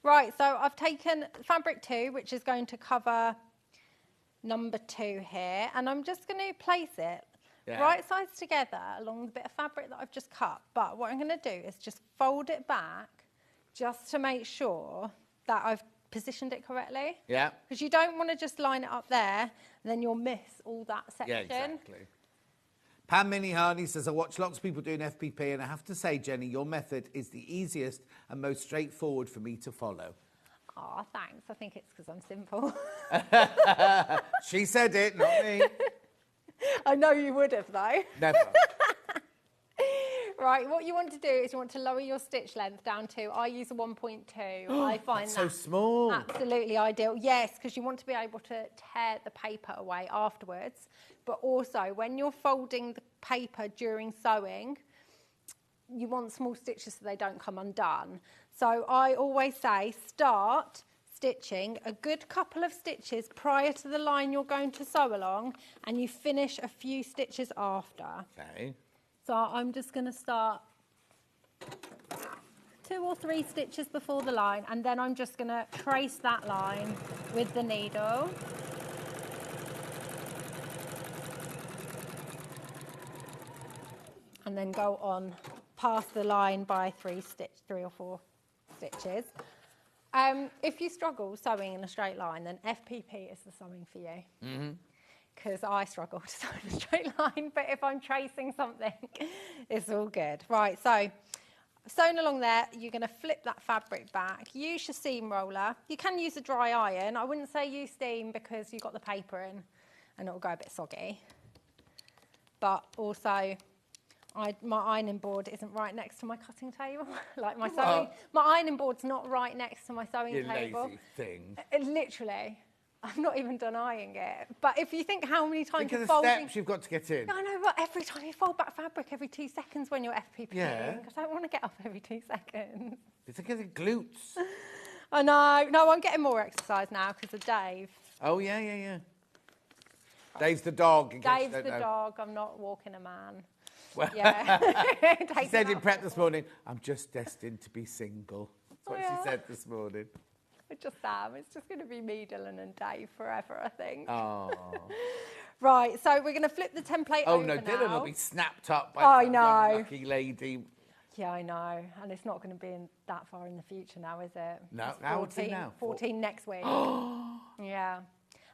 Right, so I've taken fabric 2, which is going to cover number 2 here, and I'm just going to place it right sides together along the bit of fabric that I've just cut. But what I'm going to do is just fold it back just to make sure that I've positioned it correctly. Yeah. Because you don't want to just line it up there, and then you'll miss all that section. Yeah, exactly. Pam Minnie Harney says, I watch lots of people doing FPP, and I have to say, Jenny, your method is the easiest and most straightforward for me to follow. Oh, thanks. I think it's because I'm simple. She said it, not me. I know you would have, though. Never. Right, what you want to do is you want to lower your stitch length down to, I use a 1.2. I find That's that so small. absolutely ideal. Yes, because you want to be able to tear the paper away afterwards. But also, when you're folding the paper during sewing, you want small stitches so they don't come undone. So I always say start stitching a good couple of stitches prior to the line you're going to sew along, and you finish a few stitches after. Okay. So I'm just going to start 2 or 3 stitches before the line, and then I'm just going to trace that line with the needle. And then go on past the line by 3 or 4 stitches. If you struggle sewing in a straight line, then FPP is the sewing for you. Mm-hmm. Because I struggle to sew in a straight line, but if I'm tracing something, it's all good. Right, so sewn along there, you're going to flip that fabric back. Use your seam roller. You can use a dry iron. I wouldn't say use steam because you've got the paper in and it'll go a bit soggy. But also, my ironing board isn't right next to my cutting table. Like my ironing board's not right next to my sewing table. You lazy thing. Literally. I've not even done ironing it. But if you think how many times Think of you're the folding... steps you've got to get in. I know, but every time you fold back fabric every 2 seconds when you're FPPing. Yeah. I don't want to get up every 2 seconds. It's because of glutes. I know. No, I'm getting more exercise now because of Dave. Oh, yeah. Dave's the dog. in case you Dave's don't the know. dog. I'm not walking a man. Well, Yeah. she said in prep this morning, I'm just destined to be single. That's what she said this morning. I just am. It's just going to be me, Dylan and Dave forever, I think. Oh. Right, so we're going to flip the template over no, now. Dylan will be snapped up by I some know. young lucky lady. Yeah, I know. And it's not going to be that far in the future now, is it? No, It's how old is he now? 14 next week. Yeah.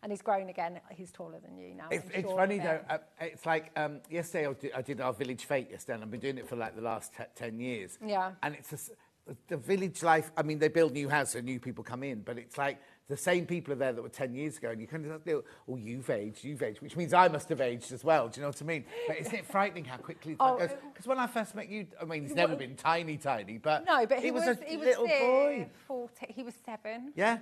And he's grown again. He's taller than you now. It's funny though. It's like yesterday I did our village fete yesterday, and I've been doing it for like the last 10 years. Yeah. And it's the village life. I mean, they build new houses, so new people come in, but it's like the same people are there that were 10 years ago, and you kind of feel, oh, you've aged, which means I must have aged as well. Do you know what I mean? But isn't it frightening how quickly time goes? Because when I first met you, I mean, he's never been tiny, but no, but he was was a little boy. 14. He was 7. Yeah.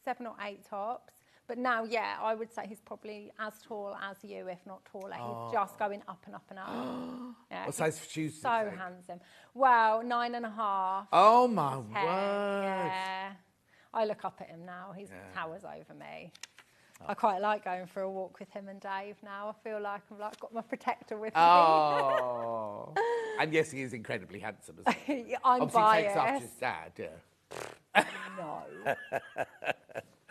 7 or 8 tops. But now, yeah, I would say he's probably as tall as you, if not taller. He's just going up and up and up. Yeah, What size shoes? so handsome. Well, 9.5. Oh my 10, word! Yeah, I look up at him now. He towers over me. I quite like going for a walk with him and Dave now. I feel like I've got my protector with me. Oh, and yes, he is incredibly handsome as well. I'm Obviously, biased. he takes after his dad. Yeah. No.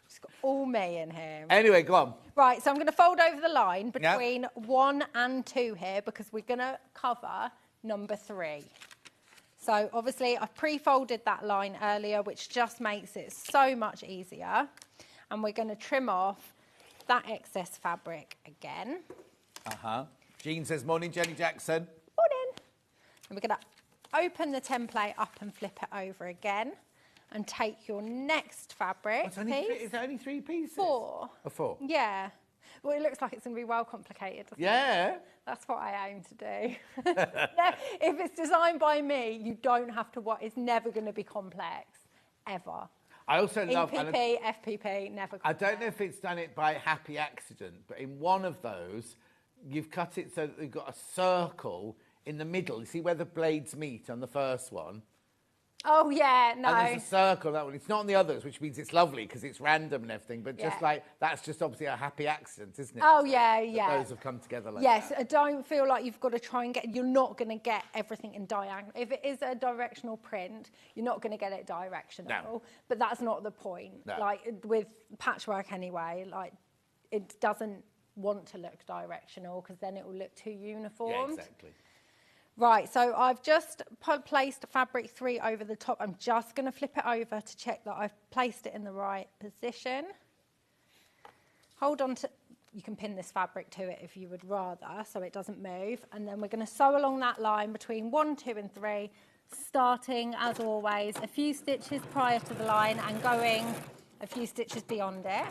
It's got all me in him. Anyway, go on. Right, so I'm going to fold over the line between 1 and 2 here because we're going to cover number 3. So obviously I've pre-folded that line earlier, which just makes it so much easier. And we're going to trim off that excess fabric again. Jean says, morning, Jenny Jackson. Morning. And we're going to open the template up and flip it over again. And take your next fabric piece. Is there only 3 pieces? 4. A 4? Yeah. Well, it looks like it's going to be well complicated, doesn't it? Yeah. That's what I aim to do. If it's designed by me, you don't have to worry. It's never going to be complex, ever. I also love... EPP, FPP, never complex. I don't know if it's done it by happy accident, but in one of those, you've cut it so that you've got a circle in the middle. You see where the blades meet on the first one? Oh, yeah, no. And there's a circle, that one. It's not on the others, which means it's lovely because it's random and everything, but just Yeah. like, that's just obviously a happy accident, isn't it? Oh, yeah, That yeah. those have come together like Yes, that. I don't feel like you've got to try and get... You're not going to get everything in diagonal. If it is a directional print, you're not going to get it directional. No. But that's not the point. No. Like, with patchwork anyway, like, it doesn't want to look directional because then it will look too uniform. Yeah, exactly. Right, so I've just placed fabric 3 over the top. I'm just going to flip it over to check that I've placed it in the right position. Hold on to, you can pin this fabric to it if you would rather, so it doesn't move. And then we're going to sew along that line between 1, 2 and 3, starting, as always, a few stitches prior to the line and going a few stitches beyond it.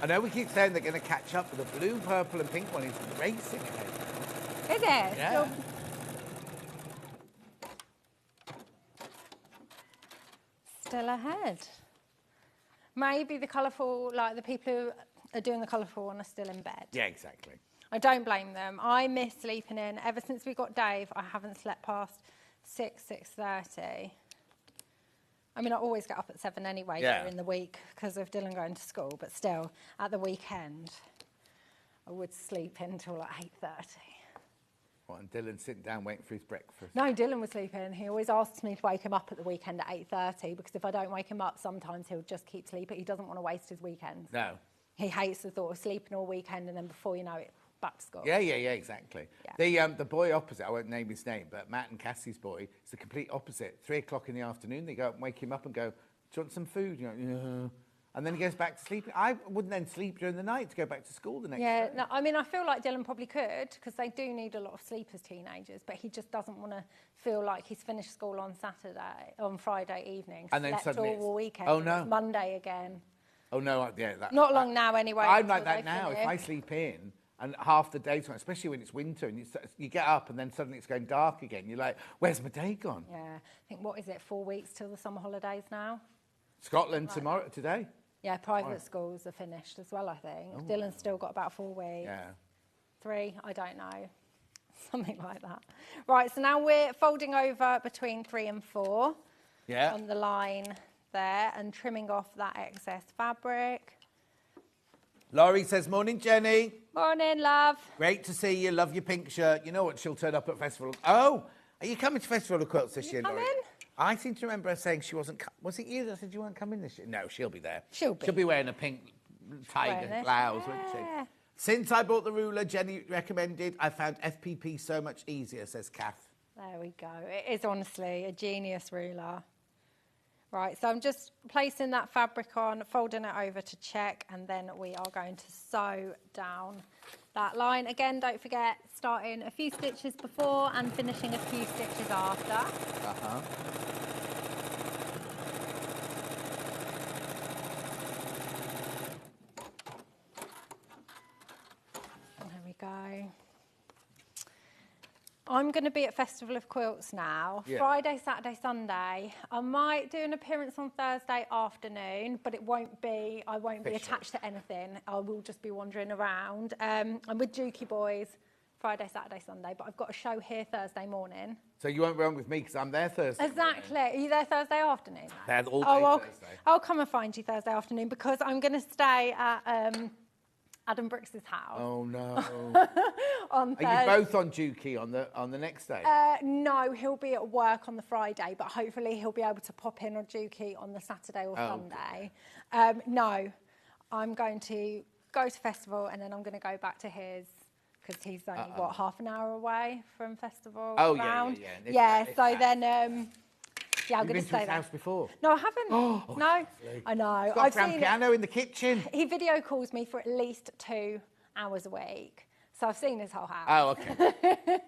I know we keep saying they're going to catch up, but the blue, purple and pink one is racing ahead. Is it? Yeah. Still ahead. Maybe the colourful, like the people who are doing the colourful one are still in bed. Yeah, exactly. I don't blame them. I miss sleeping in. Ever since we got Dave, I haven't slept past 6:30. I mean, I always get up at 7 anyway during the week because of Dylan going to school, but still, at the weekend, I would sleep until like 8:30. What, and Dylan sitting down waiting for his breakfast? No, Dylan was sleeping. He always asks me to wake him up at the weekend at 8:30 because if I don't wake him up, sometimes he'll just keep sleeping. He doesn't want to waste his weekends. No. He hates the thought of sleeping all weekend and then before you know it, back to school. Yeah, exactly. Yeah. The boy opposite, I won't name his name, but Matt and Cassie's boy, is the complete opposite. 3 o'clock in the afternoon, they go up and wake him up and go, do you want some food? You're like, yeah. And then he goes back to sleep. I wouldn't then sleep during the night to go back to school the next day. Yeah, no, I mean, I feel like Dylan probably could because they do need a lot of sleep as teenagers, but he just doesn't want to feel like he's finished school on Friday evening, and then slept suddenly all weekend, oh no, it's Monday again. Oh no, yeah. Not long now anyway. I'm like that now. If I sleep in and half the day's gone, especially when it's winter and you get up and then suddenly it's going dark again, you're like, where's my day gone? Yeah, I think, what is it, 4 weeks till the summer holidays now? Scotland today. Yeah, private schools are finished as well, I think. Oh. Dylan's still got about 4 weeks. Yeah. 3, I don't know. Something like that. Right, so now we're folding over between 3 and 4 on the line there and trimming off that excess fabric. Laurie says, morning, Jenny. Morning, love. Great to see you. Love your pink shirt. You know what? She'll turn up at Festival. Oh, are you coming to Festival of Quilts this year, Laurie? Coming? I seem to remember her saying she wasn't. Was it you that said you weren't coming this year? No, she'll be there. She'll be. She'll be wearing a pink tiger blouse, won't she? Since I bought the ruler Jenny recommended, I found FPP so much easier, says Kath. There we go. It is honestly a genius ruler. Right, so I'm just placing that fabric on, folding it over to check, and then we are going to sew down that line. Again, don't forget, starting a few stitches before and finishing a few stitches after. Uh-huh. There we go. I'm going to be at Festival of Quilts now, Friday, Saturday, Sunday. I might do an appearance on Thursday afternoon, but I won't be attached to anything. I will just be wandering around. I'm with Dukey Boys Friday, Saturday, Sunday, but I've got a show here Thursday morning. So you won't be on with me because I'm there Thursday. Exactly. Are you there Thursday afternoon? There all day Thursday. I'll come and find you Thursday afternoon because I'm going to stay at Adam Brooks' house. Oh no! Are you both on Dukey on the next day? No, he'll be at work on the Friday, but hopefully he'll be able to pop in on Dukey on the Saturday or Sunday. No, I'm going to go to festival and then I'm going to go back to his because he's only half an hour away from festival. Oh round. yeah. I'm going to stay there. House before? No, I haven't. No, lovely. I know. He's got a grand piano in the kitchen. He video calls me for at least 2 hours a week. So I've seen his whole house. Oh, okay.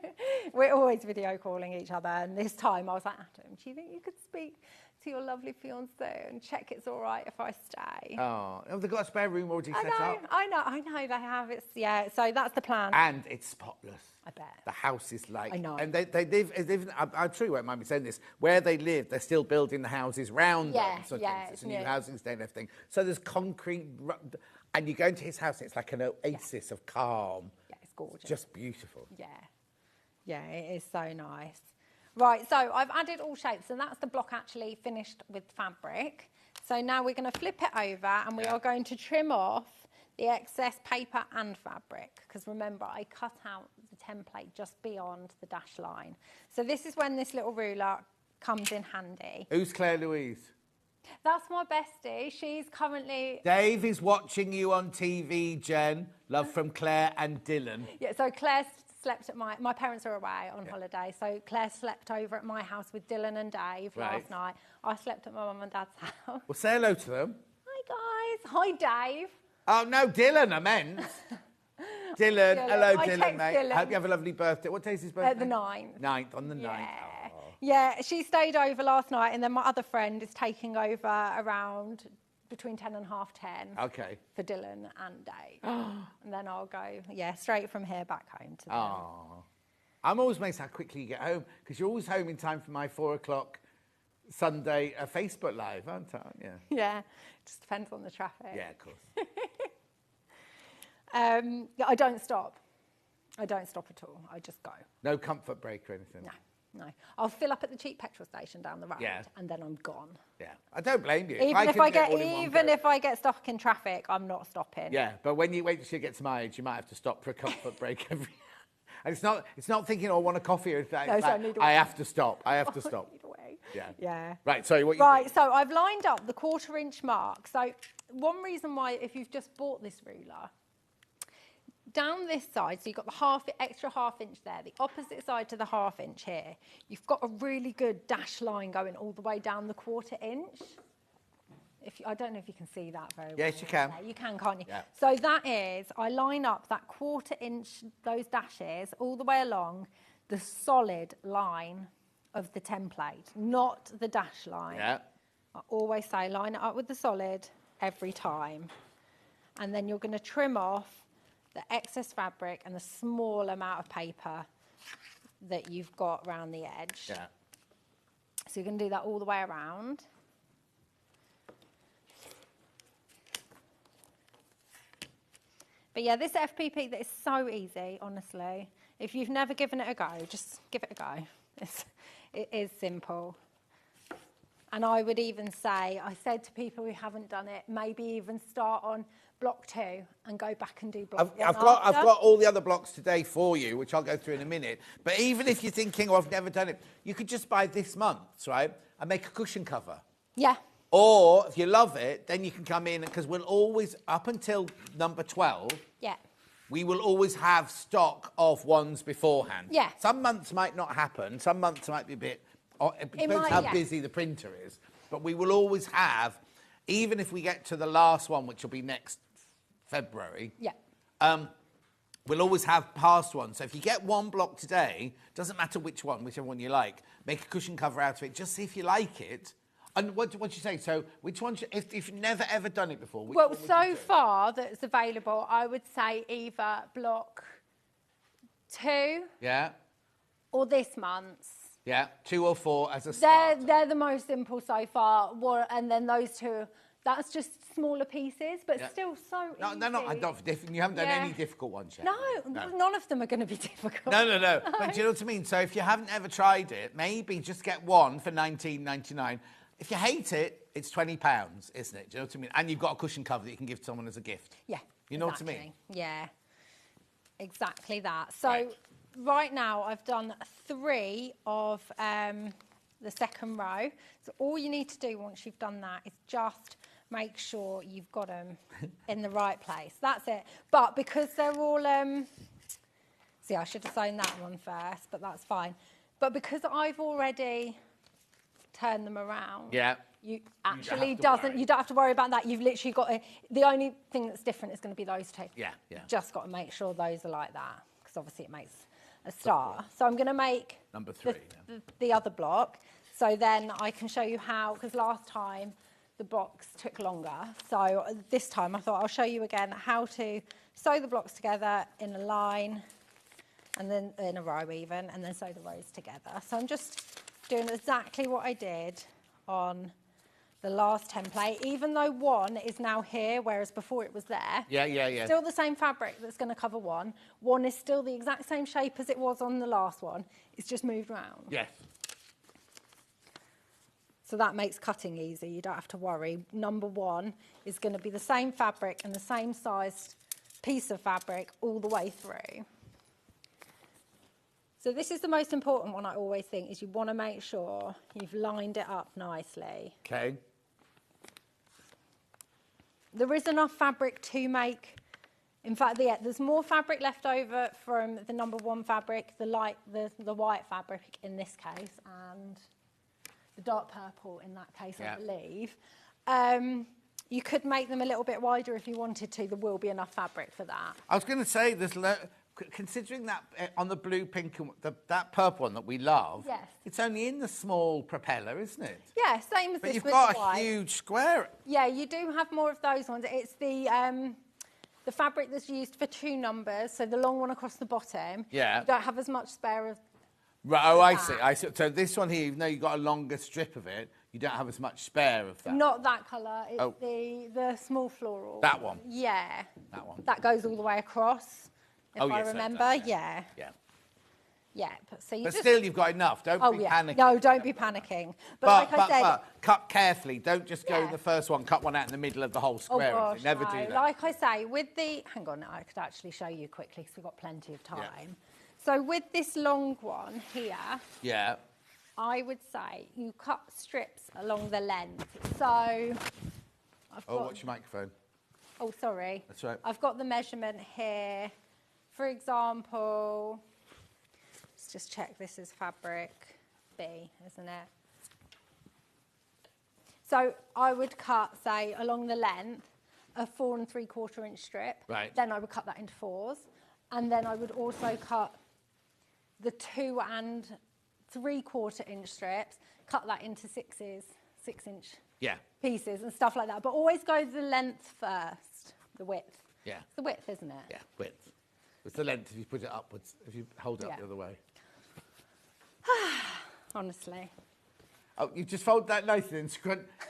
We're always video calling each other. And this time I was like, Adam, do you think you could speak to your lovely fiancé and check it's all right if I stay? Oh, they've got a spare room already set up. I know they have. So that's the plan. And it's spotless. I bet. The house is like... I know. And they live I'm sure you won't mind me saying this, where they live, they're still building the houses round them. So it's a new housing estate and everything. So there's concrete... And you go into his house, and it's like an oasis of calm. Yeah, it's gorgeous. It's just beautiful. Yeah, it is so nice. Right, so I've added all shapes, and that's the block actually finished with fabric. So now we're going to flip it over, and we are going to trim off the excess paper and fabric, because remember, I cut out the template just beyond the dash line. So this is when this little ruler comes in handy. Who's Claire Louise? That's my bestie. She's currently... Dave is watching you on TV, Jen. Love from Claire and Dylan. Yeah, so Claire slept at my parents are away on holiday, so Claire slept over at my house with Dylan and Dave last night. I slept at my mum and dad's house. Well, say hello to them. Hi, guys. Hi, Dave. Oh, no, Dylan, I meant. Dylan. Hello, I Dylan, text mate. Dylan. Hope you have a lovely birthday. What day's his birthday? The 9th. 9th, on the 9th. Yeah. Oh. Yeah, she stayed over last night, and then my other friend is taking over around between 10 and half 10. Okay. For Dylan and Dave. And then I'll go, straight from here back home to them. Oh. I'm always amazed how quickly you get home, because you're always home in time for my 4 o'clock Sunday Facebook Live, aren't you? Yeah, just depends on the traffic. Yeah, of course. I don't stop. I don't stop at all. I just go. No comfort break or anything? No. I'll fill up at the cheap petrol station down the road, and then I'm gone. Yeah, I don't blame you. Even if I get stuck in traffic, I'm not stopping. Yeah, but when you wait till you get to my age, you might have to stop for a comfort break every. And it's not thinking, I want a coffee or anything. No, like, I have to stop. I have to stop. Yeah. Right. Sorry. What? So I've lined up the 1/4 inch mark. So one reason why, if you've just bought this ruler, down this side, so you've got the extra half inch there, the opposite side to the half inch here, you've got a really good dash line going all the way down the 1/4 inch. I don't know if you can see that very well. Yes, you can. You can, can't you? Yeah. So that is, I line up that 1/4 inch, those dashes, all the way along the solid line of the template, not the dash line. Yeah. I always say line it up with the solid every time. And then you're going to trim off the excess fabric and the small amount of paper that you've got around the edge. Yeah. So you're going to do that all the way around. But yeah, this FPP, that is so easy, honestly. If you've never given it a go, just give it a go. It is simple. And I would even say, I said to people who haven't done it, maybe even start on block 2 and go back and do block 1 I've got all the other blocks today for you, which I'll go through in a minute. But even if you're thinking, oh, I've never done it, you could just buy this month's, right, and make a cushion cover. Yeah. Or if you love it, then you can come in, because we'll always, up until number 12, we will always have stock of ones beforehand. Yeah. Some months might not happen. Some months might be a bit, it depends how busy the printer is. But we will always have, even if we get to the last one, which will be next February, we'll always have past ones. So if you get one block today, doesn't matter which one, whichever one you like, make a cushion cover out of it, just see if you like it. And what you say? So which one, if you've never ever done it before? Well, so far that's available, I would say either block 2 or this month's. Yeah, 2 or 4 as a start. They're the most simple so far. And then those 2, that's just smaller pieces, but still so easy. No, they're not. You haven't done any difficult ones yet. No, none of them are going to be difficult. No. But do you know what I mean? So if you haven't ever tried it, maybe just get one for $19.99. If you hate it, it's £20, isn't it? Do you know what I mean? And you've got a cushion cover that you can give to someone as a gift. Yeah. You know what I mean? Yeah. Exactly that. So right now I've done 3 of the second row. So all you need to do once you've done that is just make sure you've got them in the right place. That's it. But because they're all... see, I should have sewn that one first, but that's fine. But because I've already... turn them around. Yeah. You don't have to worry about that. You've literally got the only thing that's different is going to be those 2. Yeah. Just got to make sure those are like that, because obviously it makes a star. So I'm going to make number 3 the other block. So then I can show you how, because last time the blocks took longer. So this time I thought I'll show you again how to sew the blocks together in a line, and then in a row even, and then sew the rows together. So I'm just doing exactly what I did on the last template, even though one is now here, whereas before it was there. Yeah. Still the same fabric that's going to cover one. One is still the exact same shape as it was on the last one. It's just moved around. Yes. So that makes cutting easy. You don't have to worry. Number 1 is going to be the same fabric and the same sized piece of fabric all the way through. So this is the most important one, I always think, is you want to make sure you've lined it up nicely. Okay. There is enough fabric to make, in fact, yeah, there's more fabric left over from the number 1 fabric, the white fabric in this case, and the dark purple in that case, I believe. You could make them a little bit wider if you wanted to. There will be enough fabric for that. I was going to say, considering that on the blue, pink, and that purple one that we love, yes, it's only in the small propeller, isn't it? Yeah, same as but this. You've with got the a white. huge square. Yeah, you do have more of those ones. It's the fabric that's used for 2 numbers, so the long one across the bottom. Yeah. You don't have as much spare of. Right, oh, I see. So this one here, even though you've got a longer strip of it, you don't have as much spare of that. Not that colour. It's the small floral. That one? Yeah. That one. That goes all the way across, if I yes, remember. Does, yeah. Yeah. Yeah, but still, you've got enough. Don't be panicking. No, don't be panicking. But like I said, cut carefully. Don't just go in the first one. Cut one out in the middle of the whole square. Oh gosh, Never do that. Like I say, with the... Hang on, I could actually show you quickly because we've got plenty of time. Yeah. So with this long one here... Yeah. I would say you cut strips along the length. So... I've got, watch your microphone. Oh, sorry. That's right. I've got the measurement here. For example... Let's just check this is fabric B, isn't it? So I would cut, say, along the length, a 4 3/4 inch strip. Right. Then I would cut that into 4s. And then I would also cut the 2 3/4 inch strips, cut that into 6-inch pieces and stuff like that. But always go the length first, the width. Yeah. It's the width, isn't it? Yeah, width. It's the length if you put it upwards, if you hold it up the other way. Honestly. Oh, you just fold that nicely and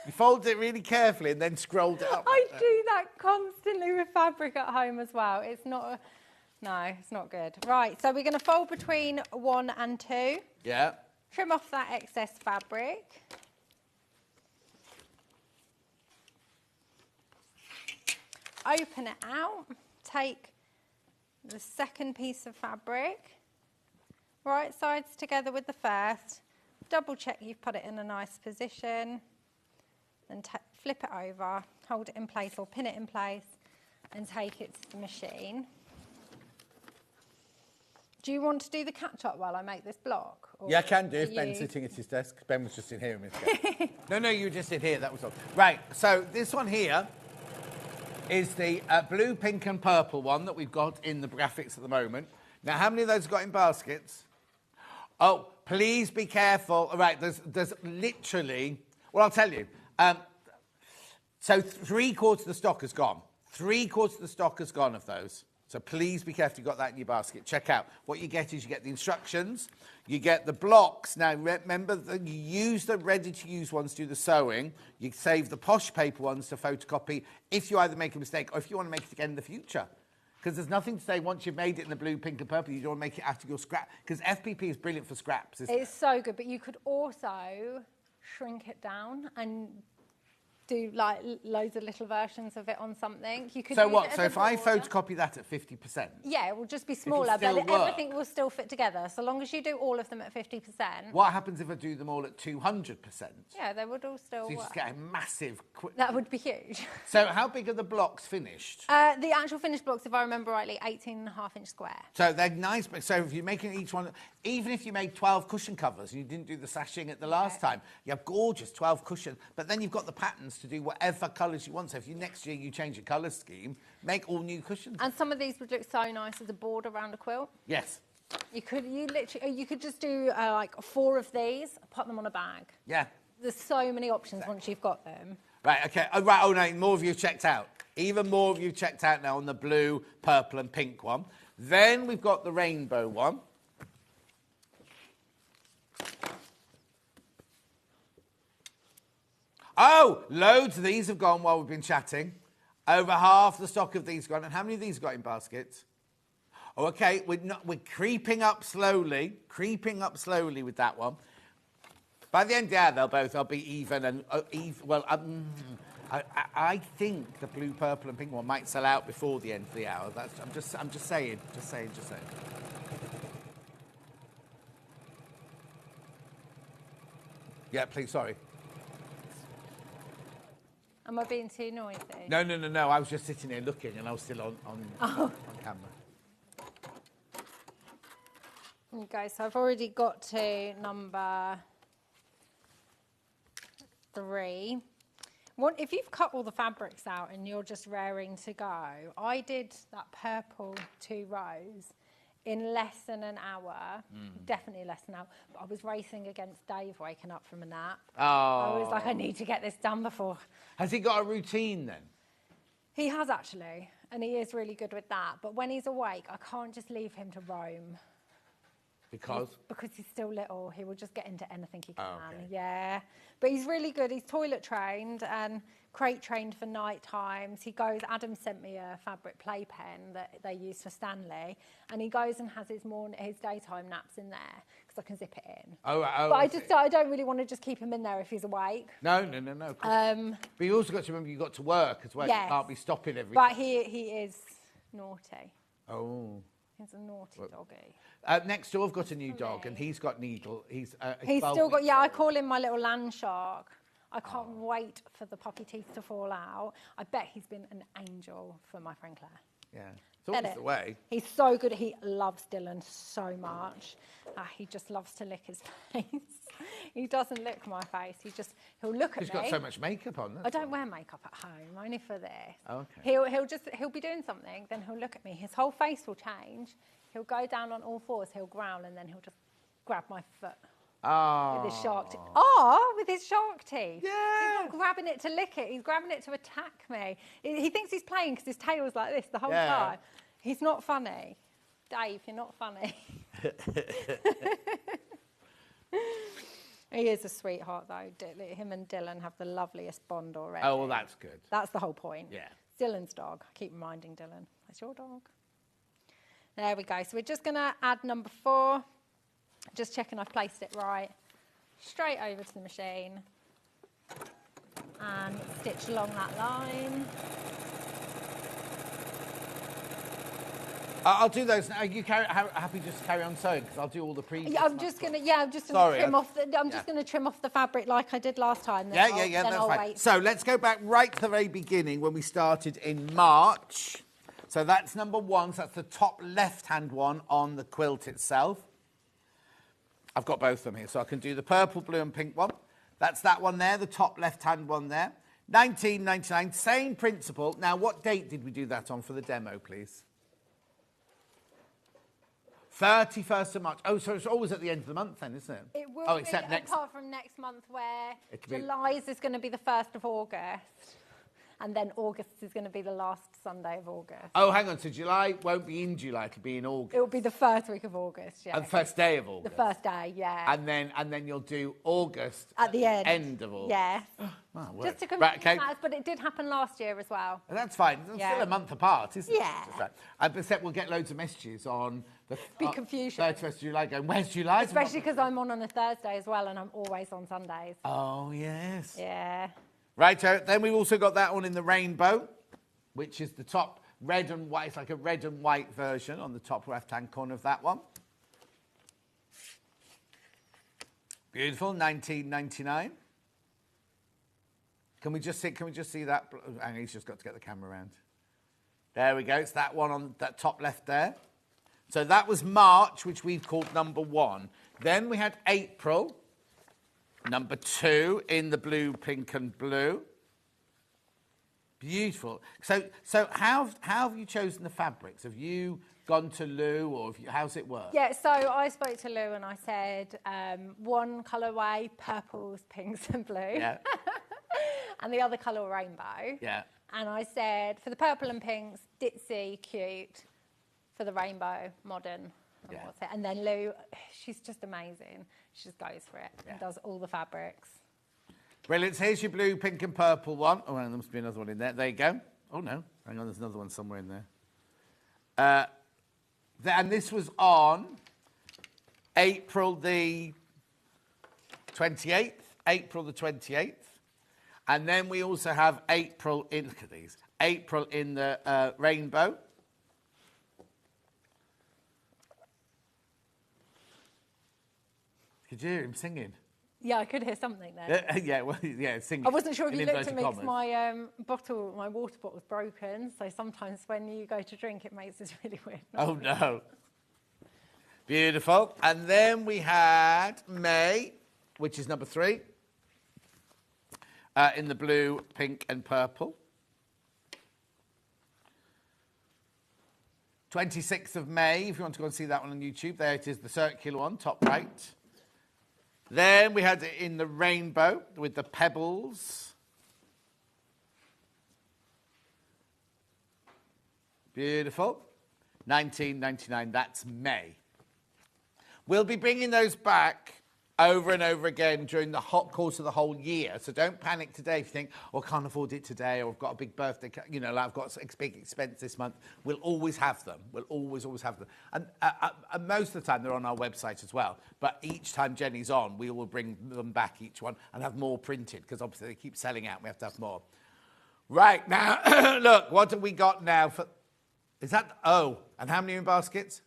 you fold it really carefully and then scrolled it up. I do that constantly with fabric at home as well. It's not, no, it's not good. Right, so we're going to fold between 1 and 2. Yeah. Trim off that excess fabric. Open it out. Take the second piece of fabric. Right sides together with the first. Double check you've put it in a nice position. Then flip it over, hold it in place or pin it in place and take it to the machine. Do you want to do the catch-up while I make this block? Yeah, I can do if Ben's sitting at his desk. Ben was just in here a minute ago. No, you were just in here, that was all. Right, so this one here is the blue, pink and purple one that we've got in the graphics at the moment. Now, how many of those have got in baskets? Oh, please be careful. All right, there's literally... Well, I'll tell you. So 3/4 of the stock is gone. 3/4 of the stock has gone of those. So please be careful you've got that in your basket. Check out. What you get is you get the instructions, you get the blocks. Now, remember that you use the ready-to-use ones to do the sewing. You save the posh paper ones to photocopy if you either make a mistake or if you want to make it again in the future. Because there's nothing to say once you've made it in the blue, pink and purple, you don't want to make it out of your scrap. Because FPP is brilliant for scraps, isn't it? It's so good, but you could also shrink it down and do like loads of little versions of it on something. You could. So use what? it as So a if I border. photocopy that at 50%? Yeah, it will just be smaller, still but work. everything will still fit together. So long as you do all of them at 50%. What happens if I do them all at 200%? Yeah, they would all still So you work. just get a massive... That would be huge. So how big are the blocks finished? The actual finished blocks, if I remember rightly, 18.5-inch square. So they're nice, but so if you're making each one, even if you made 12 cushion covers and you didn't do the sashing at the last time, you have gorgeous 12 cushions, but then you've got the patterns to do whatever colours you want. So if you next year you change your colour scheme, make all new cushions. And some of these would look so nice as a border around a quilt. Yes. You could just do like 4 of these, put them on a bag. Yeah. There's so many options once you've got them. Right, okay. Oh, right, oh no, more of you checked out. Even more of you checked out now on the blue, purple and pink one. Then we've got the rainbow one. Oh, loads of these have gone while we've been chatting. Over half the stock of these gone. And how many of these got in baskets? Oh, okay, we're creeping up slowly with that one. By the end, yeah, they'll be even and well. I think the blue, purple, and pink one might sell out before the end of the hour. I'm just saying. Yeah, please, sorry. Am I being too noisy? No. I was just sitting here looking, and I was still on camera. There you go. So I've already got to number 3. If you've cut all the fabrics out and you're just raring to go, I did that purple 2 rows in less than an hour, definitely less than an hour. But I was racing against Dave waking up from a nap. Oh. I was like, I need to get this done before. Has he got a routine then? He has actually, and he is really good with that. But when he's awake, I can't just leave him to roam. Because he's still little. He will just get into anything he can. Oh, okay. Yeah. But he's really good. He's toilet trained and crate trained for night times. He goes, Adam sent me a fabric playpen that they use for Stanley. And he goes and has his daytime naps in there because I can zip it in. Oh, but I don't really want to just keep him in there if he's awake. No. But you also got to remember you've got to work as well. Yes. You can't be stopping every... But he is naughty. Oh. He's a naughty doggy. Next door, I've got a new dog, and he's got needle. He's still got, I call him my little land shark. I can't wait for the puppy teeth to fall out. I bet he's been an angel for my friend Claire. Yeah, it's always the way. He's so good. He loves Dylan so much. He just loves to lick his face. He doesn't lick my face. He'll look at me. He's got so much makeup on. I don't wear makeup at home, only for this. Okay. He'll be doing something, then he'll look at me. His whole face will change. He'll go down on all fours. He'll growl, and then he'll just grab my foot. Oh. With his shark teeth. With his shark teeth. Yeah. He's not grabbing it to lick it. He's grabbing it to attack me. He thinks he's playing because his tail's like this the whole time. He's not funny. Dave, you're not funny. He is a sweetheart, though. Him and Dylan have the loveliest bond already. Oh, well, that's good. That's the whole point. Yeah. Dylan's dog. I keep reminding Dylan, that's your dog. There we go. So we're just going to add number 4. Just checking I've placed it right. Straight over to the machine. And stitch along that line. I'll do those now. Are you happy just to carry on sewing? Because I'll do all the previous. Yeah, I'm just going to trim off the. I'm just going to trim off the fabric like I did last time. Then that's fine. Wait. So let's go back right to the very beginning when we started in March. So that's number 1. So that's the top left-hand one on the quilt itself. I've got both of them here, so I can do the purple, blue, and pink one. That's that one there, the top left-hand one there. 19.99, same principle. Now, what date did we do that on for the demo, please? 31st of March. Oh, so it's always at the end of the month then, isn't it? It will be, except apart from next month where July's is going to be the 1st of August. And then August is going to be the last Sunday of August. Oh, hang on. So July won't be in July. It'll be in August. It'll be the first week of August, yeah. And the first day of August. The first day, yeah. And then you'll do August at the end of August. Yeah. Wow, just to confirm but it did happen last year as well. And that's fine. It's still a month apart, isn't it? Yeah. Except we'll get loads of messages on the big confusion. 31st of July going, where's July? Especially because I'm on a Thursday as well and I'm always on Sundays. Oh, yes. Yeah. Right, then we've also got that one in the rainbow, which is the top red and white. It's like a red and white version on the top left-hand corner of that one. Beautiful, 19.99. Can we just see that? Hang on, he's just got to get the camera around. There we go. It's that one on that top left there. So that was March, which we've called number 1. Then we had April. Number 2 in the blue, pink and blue. Beautiful. So how have you chosen the fabrics? Have you gone to Lou or how's it work? Yeah, so I spoke to Lou and I said one colourway, purples, pinks and blue. Yeah. And the other colour, rainbow. Yeah. And I said, for the purple and pinks, ditzy, cute. For the rainbow, modern. And then Lou, she's just amazing. She just goes for it and does all the fabrics. Brilliant. So here's your blue, pink and purple one. Oh, and there must be another one in there. There you go. Oh, no. Hang on, there's another one somewhere in there. And this was on April the 28th. April the 28th. And then we also have April in, look at these, April in the rainbow. Could you hear him singing? Yeah, I could hear something there. Yeah, well, yeah, sing. I wasn't sure if in you looked inverted at me 'cause commas. my water bottle was broken. So sometimes when you go to drink, it makes this really weird Oh, no. Beautiful. And then we had May, which is number 3, in the blue, pink and purple. 26th of May, if you want to go and see that one on YouTube. There it is, the circular one, top right. Then we had it in the rainbow with the pebbles. Beautiful. 19.99, that's May. We'll be bringing those back over and over again during the hot course of the whole year. So don't panic today if you think, oh, I can't afford it today, or I've got a big birthday, you know, like I've got a big expense this month. We'll always have them. We'll always have them. And most of the time they're on our website as well. But each time Jenny's on, we will bring them back, each one, and have more printed, because obviously they keep selling out. We have to have more. Right, now, look, what have we got now for... Is that... Oh, and how many in baskets?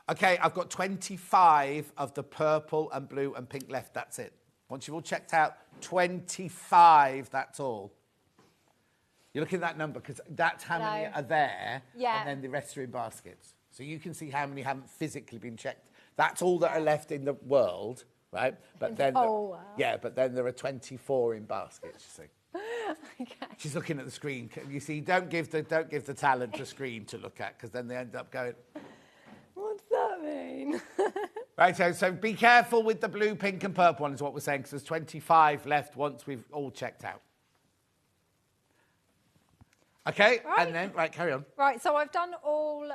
Okay, I've got 25 of the purple and blue and pink left. That's it. Once you've all checked out, 25, that's all. You're looking at that number because that's how many are there, and then the rest are in baskets. So you can see how many haven't physically been checked. That's all that are left in the world, right? But then, yeah, but then there are 24 in baskets, you see. Okay. She's looking at the screen. You see, don't give the talent a screen to look at, because then they end up going... What's that mean? Right, so be careful with the blue, pink and purple one is what we're saying, because there's 25 left once we've all checked out. Okay, and then, right, carry on. Right, so I've done all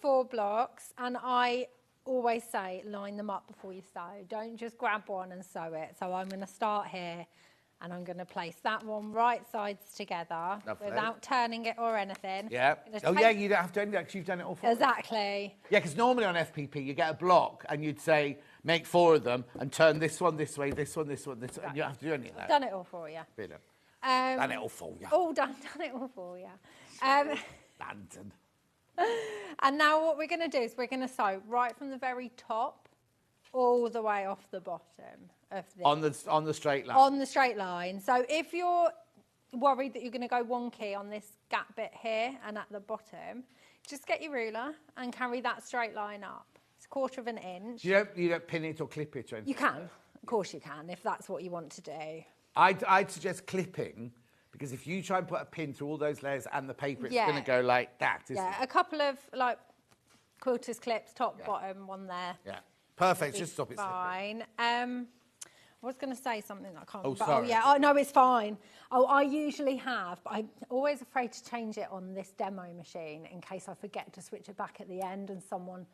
4 blocks, and I always say line them up before you sew. Don't just grab one and sew it. So I'm going to start here, and I'm going to place that one right sides together without turning it or anything. Yeah. Oh, yeah, you don't have to do anything because you've done it all for Exactly. Yeah, because normally on FPP you get a block and you'd say make 4 of them and turn this one this way, this one, this one, this way, and you don't have to do any of that. I've done it all for you. Brilliant. Done it all for you. All done it all for you. Lantern. And now what we're going to do is we're going to sew right from the very top all the way off the bottom of this. On the straight line. On the straight line. So if you're worried that you're going to go wonky on this gap bit here and at the bottom, just get your ruler and carry that straight line up. It's 1/4 inch. You don't pin it or clip it or anything? You can. Of course you can, if that's what you want to do. I'd suggest clipping, because if you try and put a pin through all those layers and the paper, it's going to go like that, isn't it? A couple of like quilters clips, top, bottom, one there. Yeah. Perfect. Just stop it. Fine. I was going to say something that I can't remember. Sorry. Oh, yeah. Oh, no, it's fine. Oh, I usually have, but I'm always afraid to change it on this demo machine in case I forget to switch it back at the end and someone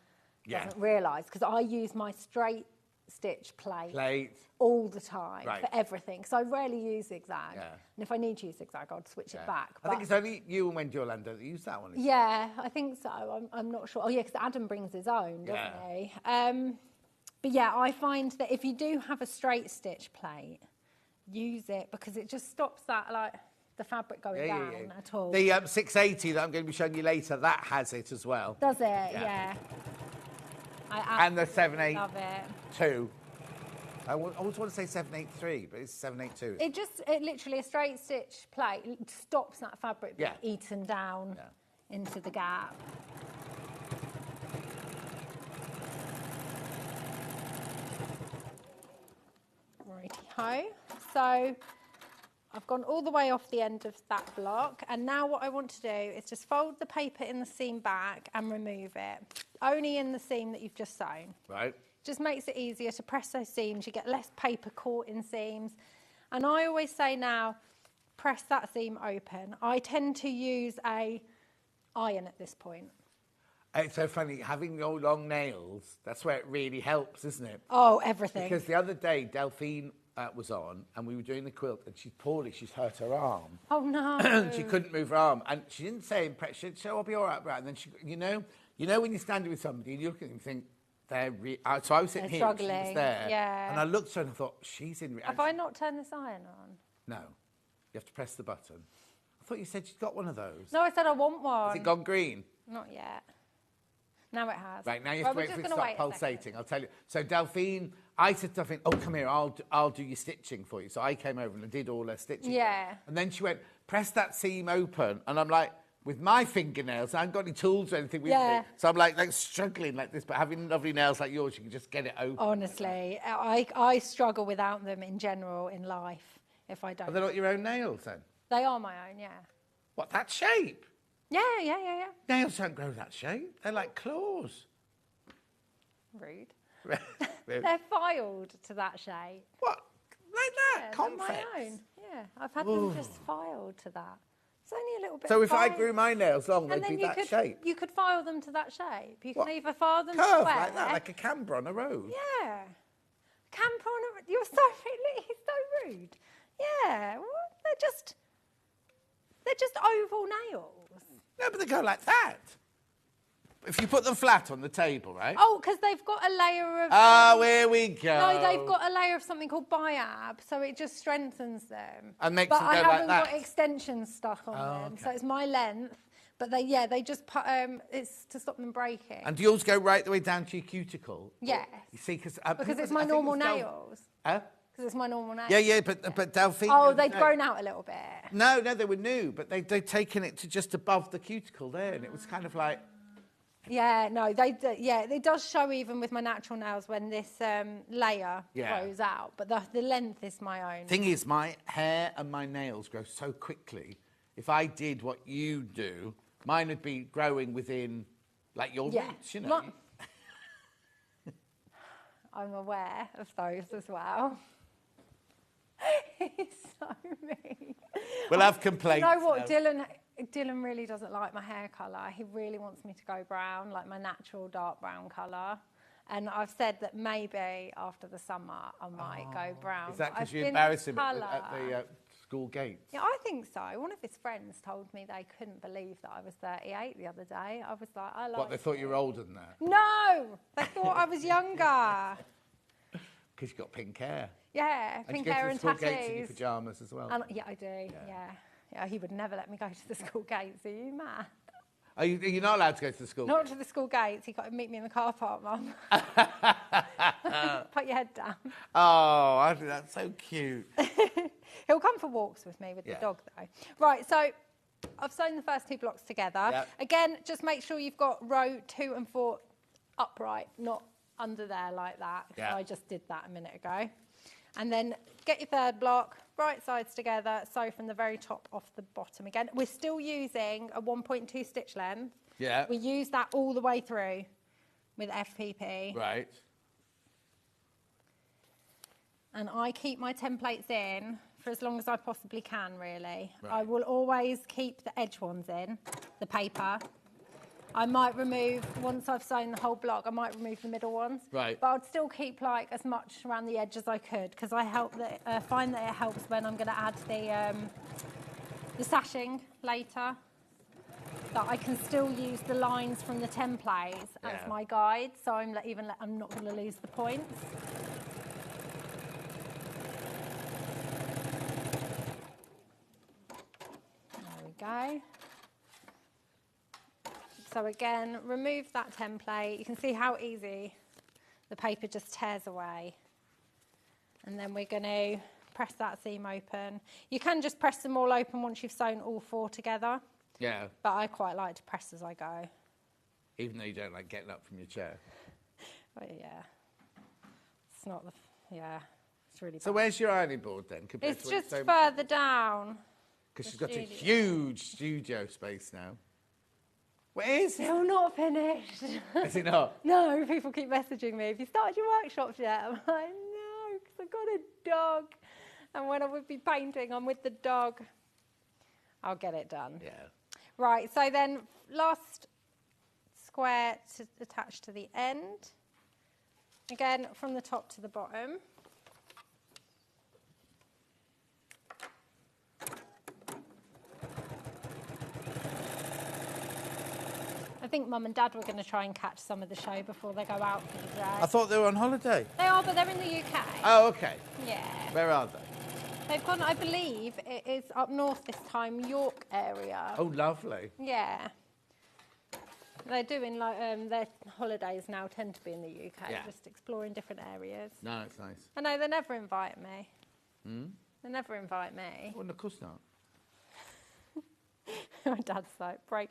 doesn't realise. Because I use my straight stitch plate all the time for everything. So I rarely use zigzag. Yeah. And if I need to use zigzag, I'll switch it back. I think it's only you and Wendy Orlando that use that one. Yeah, I think so. I'm not sure. Oh, yeah, because Adam brings his own, doesn't he? But yeah, I find that if you do have a straight stitch plate, use it because it just stops that, like, the fabric going down at all. The 680 that I'm going to be showing you later, that has it as well. Does it? Yeah. And the 782. Love it. I always want to say 783, but it's 782. It literally, a straight stitch plate stops that fabric being eaten down into the gap. Righty-ho. So I've gone all the way off the end of that block, and now what I want to do is just fold the paper in the seam back and remove it. Only in the seam that you've just sewn. Right. Just makes it easier to press those seams. You get less paper caught in seams. And I always say now, press that seam open. I tend to use a iron at this point. It's so funny, having no long nails, that's where it really helps, isn't it? Oh, everything. Because the other day, Delphine was on, and we were doing the quilt, and she's poorly, she's hurt her arm. Oh, no. She couldn't move her arm, and she didn't say, she said, I'll be all right, and then she, you know when you're standing with somebody, and you look at them and think, so I was sitting here, she was there, and I looked at her and I thought, she's in... Have I not turned this iron on? No. You have to press the button. I thought you said you'd got one of those. No, I said I want one. Has it gone green? Not yet. Now it has. Right, now you have to wait for it to stop pulsating. I'll tell you. So Delphine, I said to her, oh, come here, I'll do your stitching for you. So I came over and I did all her stitching. Yeah. And then she went, press that seam open. And I'm like, with my fingernails, I haven't got any tools or anything with me. So I'm like struggling like this, but having lovely nails like yours, you can just get it open. Honestly, I struggle without them in general in life if I don't. Are they not your own nails then? They are my own, yeah. What, that shape? Yeah. Nails don't grow that shape. They're like claws. Rude. Rude. They're filed to that shape. What? Like that? Yeah, Convex? they're my own. Yeah, I've had them just filed to that. It's only a little bit. So if I fine. grew my nails long, they'd be that shape? You could file them to that shape. You can What? either file them Curve square. like that, like a camber on a rose. Yeah. Camper on a... You're so rude. Yeah. What? They're just oval nails. No, but they go like that. If you put them flat on the table, right? Oh, because they've got a layer of... Oh, here we go. No, they've got a layer of something called biab, so it just strengthens them. And makes but them go I like haven't that. got extensions stuck on them, okay. so it's my length. But they just put, it's to stop them breaking. And do yours go right the way down to your cuticle? Yes. You see, because it's my normal nails. Huh? Because it's my normal nails. Yeah, but Delphine... Oh, they'd grown out a little bit. No, they were new, but they'd taken it to just above the cuticle there, and it was kind of like... Yeah, no, it does show even with my natural nails when this layer grows out, but the length is my own. Thing is, my hair and my nails grow so quickly. If I did what you do, mine would be growing within, like, your roots, you know. I'm aware of those as well. He's so mean. We'll have complaints. You know what, Dylan really doesn't like my hair colour. He really wants me to go brown, like my natural dark brown colour. And I've said that maybe after the summer I might go brown. Is that because you embarrassed him at the school gates? Yeah, I think so. One of his friends told me they couldn't believe that I was 38 the other day. I was like, I like What, they thought you were older than that? No! They thought I was younger. Because you've got pink hair. Yeah, pink hair and tattoos. And you go to the school gates in your tattoos. pyjamas as well. And, yeah, I do, yeah. He would never let me go to the school gates. Are you mad? Are you not allowed to go to the school Not gates? to the school gates. He got to meet me in the car park, Mum. Put your head down. Oh, I think that's so cute. He'll come for walks with me with the dog, though. Right, so I've sewn the first 2 blocks together. Yep. Again, just make sure you've got row 2 and 4 upright, not under there like that. Yeah. I just did that a minute ago. And then get your 3rd block, right sides together, sew from the very top off the bottom again. We're still using a 1.2 stitch length. Yeah. We use that all the way through with FPP. Right. And I keep my templates in for as long as I possibly can, really. Right. I will always keep the edge ones in, the paper. I might remove, once I've sewn the whole block, I might remove the middle ones. Right. But I'd still keep like as much around the edge as I could, because I find that it helps when I'm going to add the sashing later. That I can still use the lines from the templates as my guide, so I'm not going to lose the points. There we go. So again, remove that template. You can see how easy the paper just tears away. And then we're going to press that seam open. You can just press them all open once you've sewn all 4 together. Yeah. But I quite like to press as I go. Even though you don't like getting up from your chair. Oh, yeah. It's not the... Yeah. It's really bad. So where's your ironing board then? It's just further down. Because she's got a huge studio space now. Where is it? Still not finished. Is it not? No, people keep messaging me. Have you started your workshops yet? I'm like, no, because I've got a dog. And when I would be painting, I'm with the dog. I'll get it done. Yeah. Right, so then last square to attach to the end. Again, from the top to the bottom. I think Mum and Dad were going to try and catch some of the show before they go out for the day. I thought they were on holiday. They are, but they're in the UK. Oh, okay. Yeah. Where are they? They've gone, I believe, it is up north this time, York area. Oh, lovely. Yeah. They're doing like their holidays now tend to be in the UK, Yeah. just exploring different areas. No, it's nice. I know they never invite me. They never invite me. Well, of course not. My dad's like, break.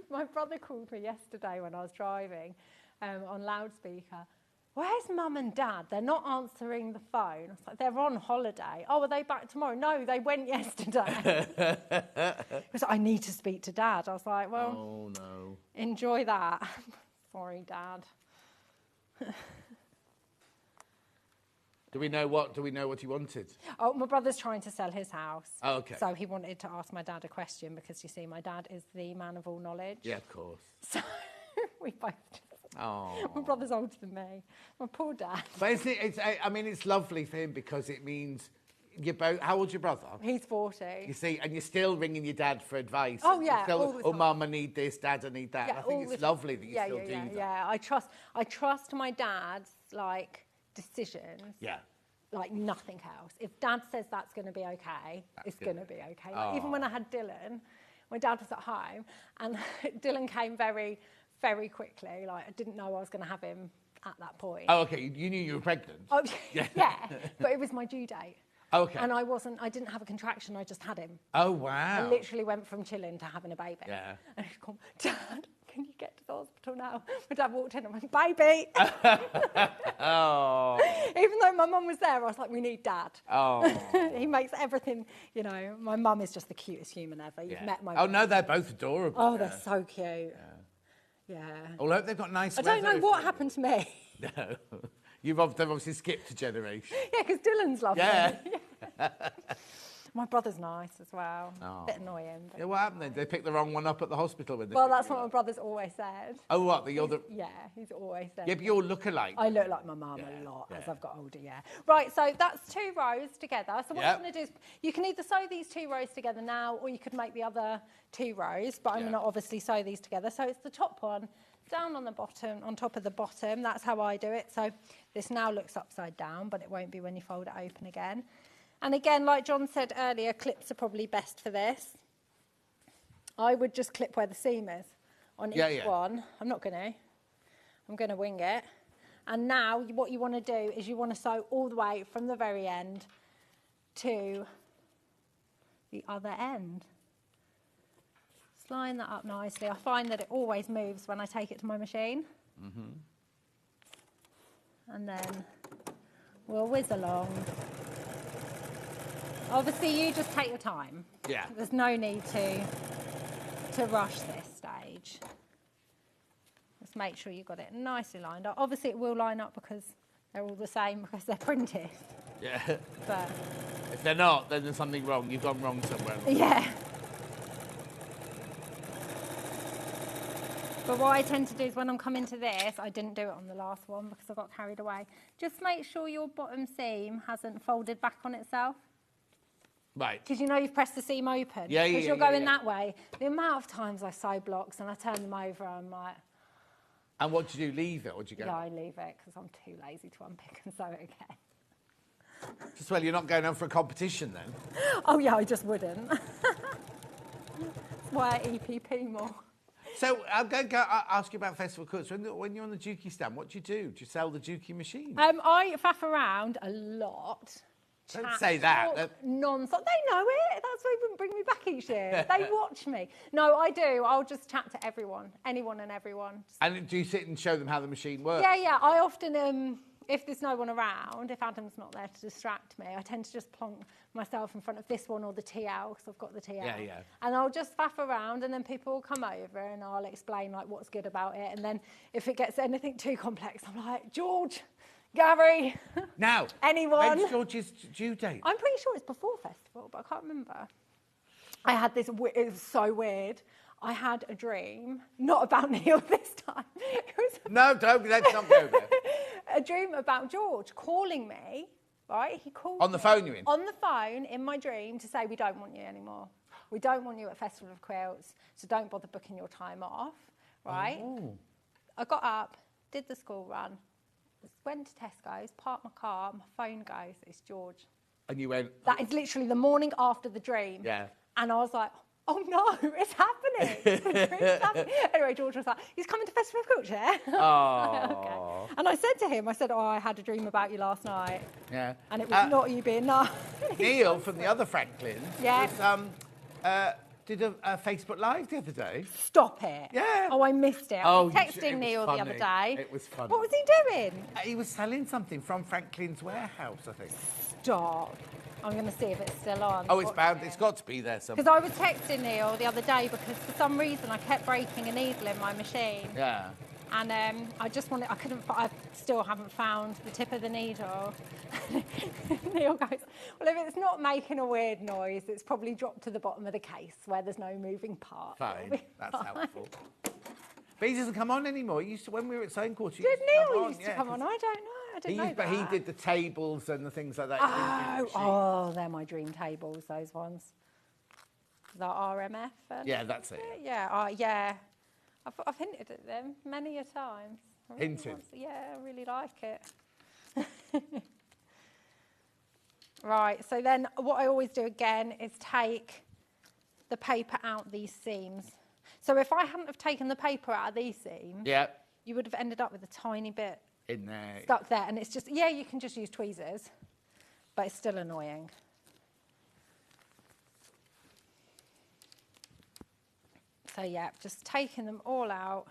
My brother called me yesterday when I was driving on loudspeaker. Where's mum and dad? They're not answering the phone. I was like, they're on holiday. Oh, are they back tomorrow? No, they went yesterday. He was like, I need to speak to dad. I was like, well, Oh, no. enjoy that. Sorry, dad. Do we know what he wanted? Oh, my brother's trying to sell his house. Oh, okay. So he wanted to ask my dad a question because, you see, my dad is the man of all knowledge. Yeah, of course. So we both just... Oh. My brother's older than me. My poor dad. But it's lovely for him because it means you're both... How old's your brother? He's 40. You see, and you're still ringing your dad for advice. Oh, yeah, Still, all the oh, time. Mum, I need this, Dad, I need that. Yeah, I think all it's the lovely that you still do that. Yeah, I trust my dad's, like, decisions. Yeah. Like nothing else. If Dad says that's going to be okay, it's going to be okay. Like, even when I had Dylan, my dad was at home, and Dylan came very, very quickly. Like, I didn't know I was going to have him at that point. Oh, okay. You knew you were pregnant. Oh, yeah. But it was my due date. Okay. And I didn't have a contraction, I just had him. Oh, wow. I literally went from chilling to having a baby. Yeah. And he's gone, Dad, can you get to the hospital now? My dad walked in and went, baby. Oh. Even though my mum was there, I was like, we need Dad. Oh. He makes everything, you know, my mum is just the cutest human ever. You've met my Oh, mum. no, they're both adorable. Oh, they're so cute. Yeah. Although they've got nice I don't know weather, what if- happened to me. No. They've obviously skipped a generation. Yeah, because Dylan's lovely. Yeah. My brother's nice as well. Oh. Bit annoying. But... Yeah, what happened then? They picked the wrong one up at the hospital when they Well, picked that's you what my up? brother's always said. Oh, what? That you're the... Yeah, he's always said. Yeah, but you all look alike. I look like my mum Yeah, a lot as yeah. I've got older, yeah. Right, so that's 2 rows together. So what Yep. I'm going to do is, you can either sew these 2 rows together now, or you could make the other 2 rows, but I'm Yeah. going to obviously sew these together. So it's the top one down on the bottom, on top of the bottom. That's how I do it. So this now looks upside down, but it won't be when you fold it open again. And again, like John said earlier, clips are probably best for this. I would just clip where the seam is on each one. I'm not going to. I'm going to wing it. And now what you want to do is you want to sew all the way from the very end to the other end. Just line that up nicely. I find that it always moves when I take it to my machine. And then we'll whiz along. Obviously, you just take your time. Yeah. There's no need to rush this stage. Just make sure you've got it nicely lined up. Obviously, it will line up because they're all the same because they're printed. Yeah. But If they're not, then there's something wrong. You've gone wrong somewhere. yeah. But what I tend to do is when I'm coming to this, I didn't do it on the last one because I got carried away. Just make sure your bottom seam hasn't folded back on itself. Right. Because you know you've pressed the seam open. Yeah, Because you're yeah, going yeah. that way. The amount of times I sew blocks and I turn them over, I'm like, And what do you do? Leave it or do you go? yeah, I leave it because I'm too lazy to unpick and sew it again. Just well, you're not going on for a competition then. Oh yeah, I just wouldn't. That's why I EPP more. So I'm going to ask you about Festival Cuts. When you're on the Dukey stand, what do you do? Do you sell the Dukey machine? I faff around a lot. Don't Chat, say that. talk, non-stop. They know it. That's why they wouldn't bring me back each year. They watch me. No, I do. I'll just chat to everyone, anyone and everyone. And do you sit and show them how the machine works? Yeah, yeah. I often, if there's no one around, if Adam's not there to distract me, I tend to just plonk myself in front of this one or the TL, because I've got the TL. Yeah, yeah. And I'll just faff around, and then people will come over, and I'll explain like what's good about it. And then if it gets anything too complex, I'm like, George, Gary, Now, anyone. when's George's due date? I'm pretty sure it's before festival, but I can't remember. I had this, it was so weird. I had a dream, not about Neil this time. It was No, let's not go there. a dream about George calling me, right? He called On the me phone, you mean? On the phone in my dream to say, we don't want you anymore. We don't want you at Festival of Quilts, so don't bother booking your time off, right? Oh. I got up, did the school run, went to Tesco's, parked my car, my phone goes, it's George. And you went, That is literally the morning after the dream. Yeah. And I was like, Oh no, it's happening. It's happening. Anyway, George was like, he's coming to Festival of Quilt Chair. Oh. Okay. And I said to him, I had a dream about you last night. Yeah. And it was not you being nice. Neil from the other Franklins Yes. did a Facebook Live the other day. Stop it. Yeah. Oh, I missed it. Oh, I was texting Neil the other day. It was funny. What was he doing? He was selling something from Franklin's warehouse, I think. Stop. I'm going to see if it's still on. Oh, it's bound. It's got to be there somewhere. Because I was texting Neil the other day because for some reason I kept breaking a needle in my machine. Yeah. And I still haven't found the tip of the needle. Neil goes, well, if it's not making a weird noise, it's probably dropped to the bottom of the case where there's no moving part. Fine, that's helpful. But he doesn't come on anymore. He used to, when we were at Sewing Quarter, Did Neil used to come on? I don't know. I didn't know But that. he did the tables and the things like that. Oh, they're my dream tables, those ones. The RMF. Yeah, that's it. Yeah, yeah. I've hinted at them many a time. Hinted? Yeah, I really like it. Right, so then what I always do again is take the paper out these seams. So if I hadn't have taken the paper out of these seams, you would have ended up with a tiny bit in there stuck there. And it's just, yeah, you can just use tweezers, but it's still annoying. So yeah, just taking them all out.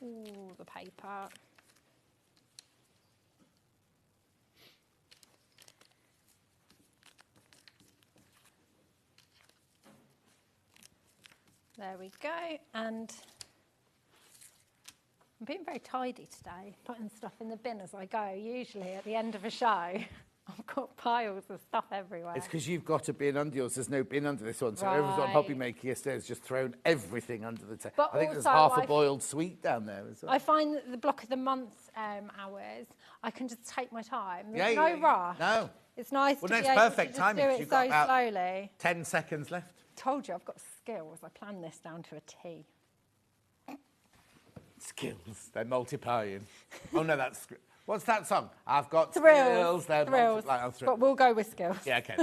Ooh, the paper. There we go. And I'm being very tidy today, putting stuff in the bin as I go. Usually at the end of a show, I've got piles of stuff everywhere. It's because you've got a bin under yours. There's no bin under this one. So everyone's got a hobby maker yesterday has just thrown everything under the table. I think there's half a boiled sweet down there as well. I find that the block of the month hours, I can just take my time. There's no rush. No. It's nice to be able perfect to just timing, do it so slowly. 10 seconds left. Told you, I've got skills. I planned this down to a T. Skills. They're multiplying. Oh, no, that's... What's that song? I've got Thrills. skills. They're multiplying. But we'll go with skills. Yeah, okay.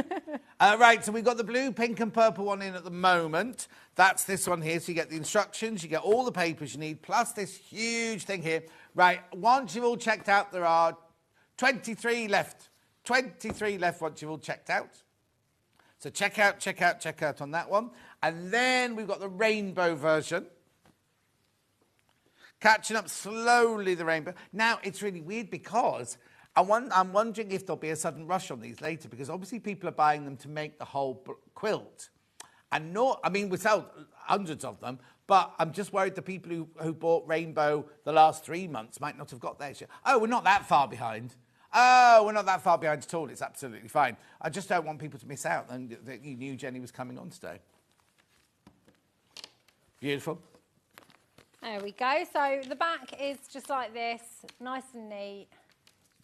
Right, so we've got the blue, pink and purple one in at the moment. That's this one here. So you get the instructions, you get all the papers you need, plus this huge thing here. Right, once you've all checked out, there are 23 left. 23 left once you've all checked out. So check out on that one. And then we've got the rainbow version. Catching up slowly, the rainbow. Now, it's really weird because I'm wondering if there'll be a sudden rush on these later because obviously people are buying them to make the whole quilt. And we sell hundreds of them, but I'm just worried the people who bought rainbow the last 3 months might not have got theirs yet. Oh, we're not that far behind. Oh, we're not that far behind at all. It's absolutely fine. I just don't want people to miss out and that you knew Jenny was coming on today. Beautiful. There we go. So the back is just like this, nice and neat.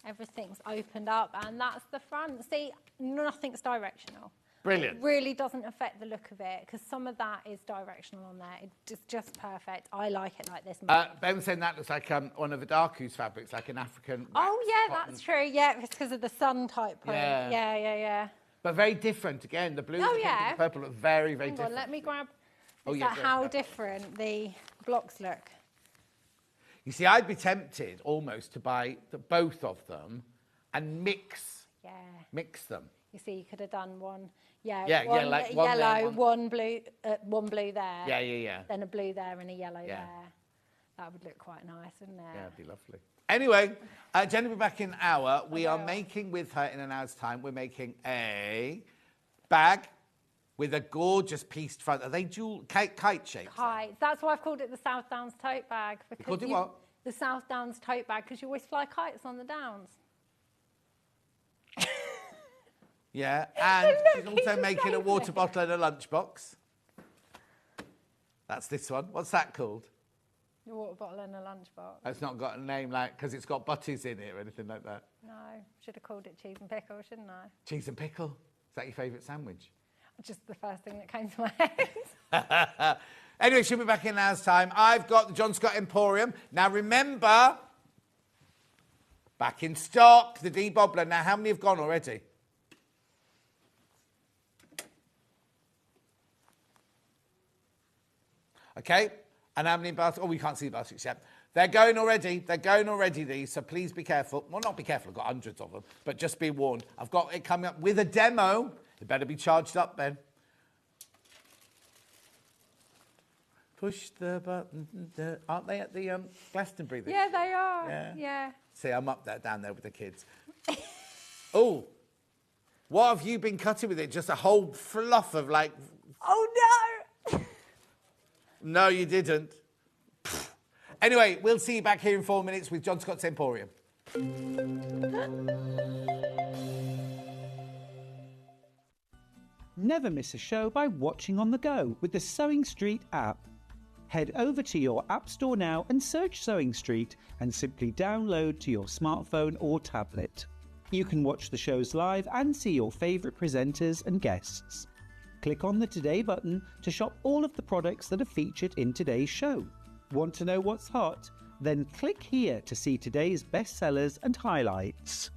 Everything's opened up, and that's the front. See, nothing's directional. Brilliant. It really doesn't affect the look of it, because some of that is directional on there. It's just perfect. I like it like this. Ben was saying that looks like one of the Darku's fabrics, like an African. Oh, yeah, cotton. That's true. Yeah, it's because of the sun type print. Yeah. But very different, again. The blue and the purple look very, very different. Let me grab... how different the blocks look. You see, I'd be tempted almost to buy both of them and mix them. You see, you could have done one, like one yellow, there, one blue there. Yeah. Then a blue there and a yellow there. That would look quite nice, wouldn't it? Yeah, it'd be lovely. Anyway, Jenny will be back in an hour. We are making with her in an hour's time. We're making a bag with a gorgeous pieced front. Are they dual kite shapes? Kites. That's why I've called it the South Downs tote bag. You called it what? The South Downs tote bag, because you always fly kites on the Downs. Yeah, and she's also making a water bottle and a lunchbox. That's this one. What's that called? Your water bottle and a lunchbox. It's not got a name because it's got butties in it or anything like that. No, should have called it cheese and pickle, shouldn't I? Cheese and pickle? Is that your favourite sandwich? Just the first thing that came to my head. Anyway, she'll be back in an hour's time. I've got the John Scott Emporium. Now, remember, back in stock, the debobbler. Now, how many have gone already? Okay? And how many baskets? Oh, we can't see the baskets yet. They're going already. They're going already, these. So please be careful. Well, not be careful. I've got hundreds of them. But just be warned. I've got it coming up with a demo. It better be charged up, Ben. Push the button. Aren't they at the Glastonbury? Yeah, they are. Yeah. See, I'm up there, down there with the kids. Oh, what have you been cutting with it? Just a whole fluff of like... Oh, no! No, you didn't. Anyway, we'll see you back here in 4 minutes with John Scott's Emporium. Never miss a show by watching on the go with the Sewing Street app. Head over to your App Store now and search Sewing Street and simply download to your smartphone or tablet. You can watch the shows live and see your favourite presenters and guests. Click on the Today button to shop all of the products that are featured in today's show. Want to know what's hot? Then click here to see today's bestsellers and highlights.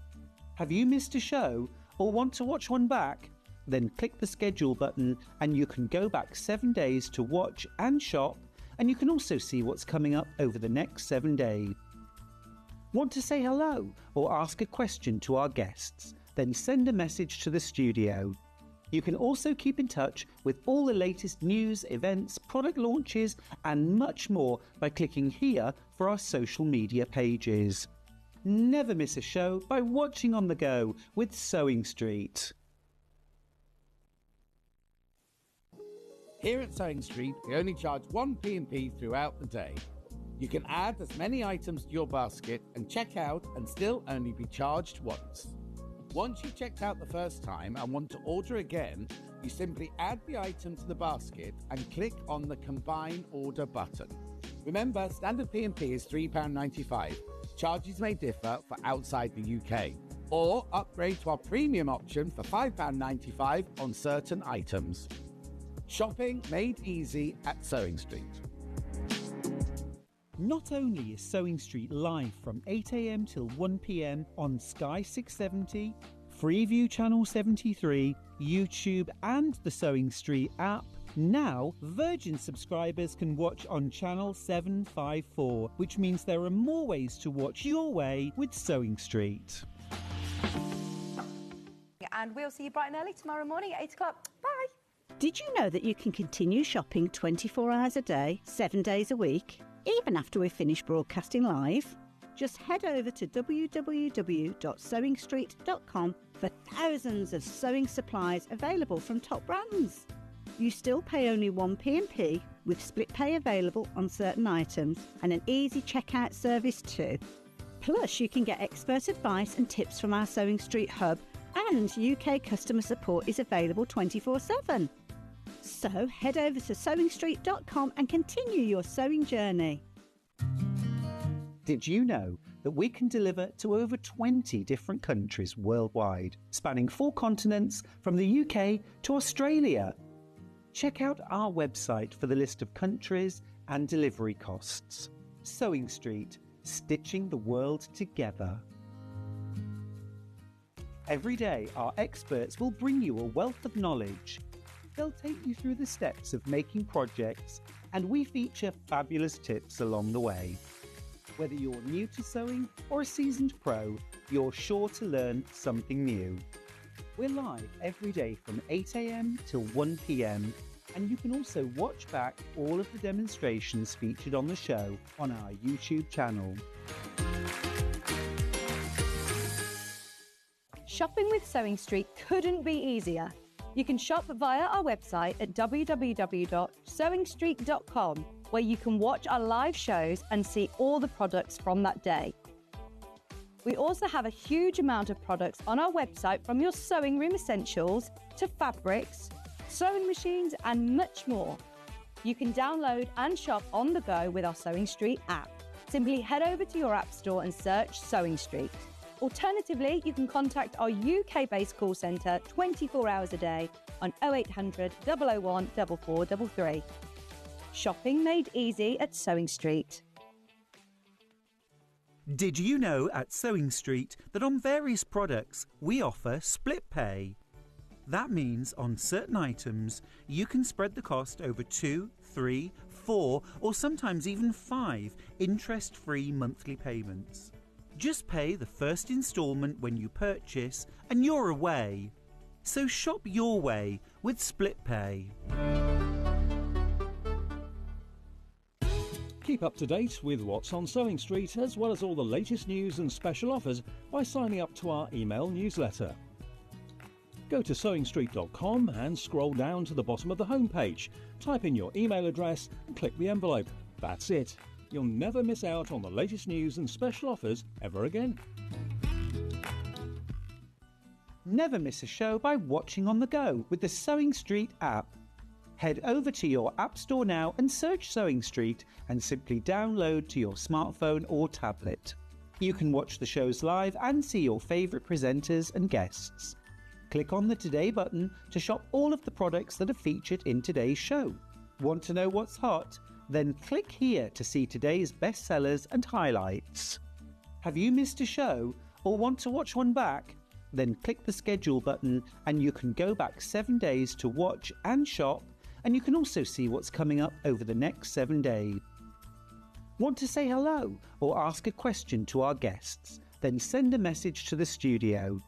Have you missed a show or want to watch one back? Then click the schedule button and you can go back 7 days to watch and shop, and you can also see what's coming up over the next 7 days. Want to say hello or ask a question to our guests? Then send a message to the studio. You can also keep in touch with all the latest news, events, product launches and much more by clicking here for our social media pages. Never miss a show by watching on the go with Sewing Street. Here at Sewing Street, we only charge 1 P&P throughout the day. You can add as many items to your basket and check out and still only be charged once. Once you've checked out the first time and want to order again, you simply add the item to the basket and click on the Combine Order button. Remember, standard P&P is £3.95. Charges may differ for outside the UK. Or upgrade to our premium option for £5.95 on certain items. Shopping made easy at Sewing Street. Not only is Sewing Street live from 8 a.m. till 1 p.m. on Sky 670, Freeview Channel 73, YouTube and the Sewing Street app, now Virgin subscribers can watch on Channel 754, which means there are more ways to watch your way with Sewing Street. And we'll see you bright and early tomorrow morning at 8 o'clock. Bye! Did you know that you can continue shopping 24 hours a day, 7 days a week, even after we've finished broadcasting live? Just head over to www.sewingstreet.com for thousands of sewing supplies available from top brands. You still pay only 1 P&P with split pay available on certain items and an easy checkout service too. Plus, you can get expert advice and tips from our Sewing Street hub, and UK customer support is available 24/7. So head over to sewingstreet.com and continue your sewing journey. Did you know that we can deliver to over 20 different countries worldwide, spanning 4 continents from the UK to Australia? Check out our website for the list of countries and delivery costs. Sewing Street, stitching the world together. Every day, our experts will bring you a wealth of knowledge. They'll take you through the steps of making projects, and we feature fabulous tips along the way. Whether you're new to sewing or a seasoned pro, you're sure to learn something new. We're live every day from 8 a.m. till 1 p.m, and you can also watch back all of the demonstrations featured on the show on our YouTube channel. Shopping with Sewing Street couldn't be easier. You can shop via our website at www.sewingstreet.com, where you can watch our live shows and see all the products from that day. We also have a huge amount of products on our website, from your sewing room essentials to fabrics, sewing machines and much more. You can download and shop on the go with our Sewing Street app. Simply head over to your app store and search Sewing Street. Alternatively, you can contact our UK-based call centre 24 hours a day on 0800 001 4433. Shopping made easy at Sewing Street. Did you know at Sewing Street that on various products we offer split pay? That means on certain items you can spread the cost over 2, 3, 4 or sometimes even 5 interest-free monthly payments. Just pay the first instalment when you purchase and you're away. So shop your way with Split Pay. Keep up to date with what's on Sewing Street, as well as all the latest news and special offers by signing up to our email newsletter. Go to sewingstreet.com and scroll down to the bottom of the homepage. Type in your email address and click the envelope. That's it. You'll never miss out on the latest news and special offers ever again. Never miss a show by watching on the go with the Sewing Street app. Head over to your App Store now and search Sewing Street and simply download to your smartphone or tablet. You can watch the shows live and see your favourite presenters and guests. Click on the Today button to shop all of the products that are featured in today's show. Want to know what's hot? Then click here to see today's bestsellers and highlights. Have you missed a show or want to watch one back? Then click the schedule button and you can go back 7 days to watch and shop, and you can also see what's coming up over the next 7 days. Want to say hello or ask a question to our guests? Then send a message to the studio.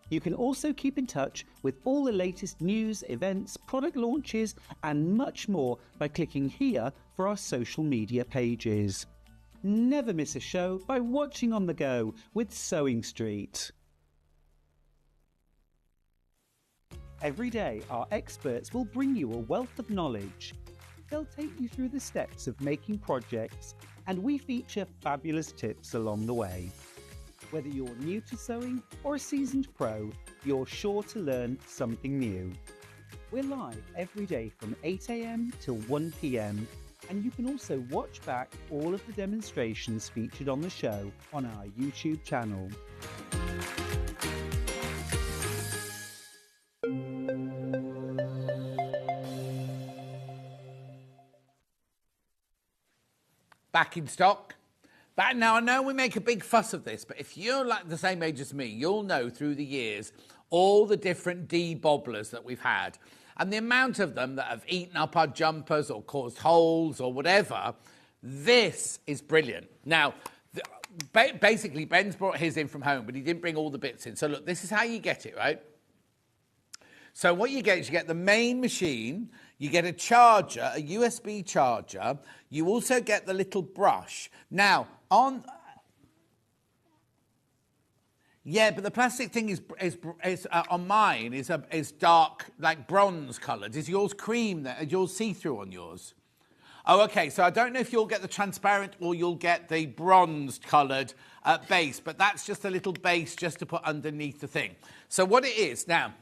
You can also keep in touch with all the latest news, events, product launches and much more by clicking here for our social media pages. Never miss a show by watching on the go with Sewing Street. Every day, our experts will bring you a wealth of knowledge. They'll take you through the steps of making projects, and we feature fabulous tips along the way. Whether you're new to sewing or a seasoned pro, you're sure to learn something new. We're live every day from 8 a.m. till 1 p.m, and you can also watch back all of the demonstrations featured on the show on our YouTube channel. Back in stock. Now, I know we make a big fuss of this, but if you're like the same age as me, you'll know through the years all the different debobblers that we've had and the amount of them that have eaten up our jumpers or caused holes or whatever. This is brilliant. Now, basically, Ben's brought his in from home, but he didn't bring all the bits in. So look, this is how you get it, right? So what you get is you get the main machine, you get a charger, a USB charger, you also get the little brush. Now, but the plastic thing is on mine is dark, like bronze coloured. Is yours cream there? Is yours see-through on yours? Oh, okay, so I don't know if you'll get the transparent or you'll get the bronzed coloured base, but that's just a little base just to put underneath the thing. So what it is, now,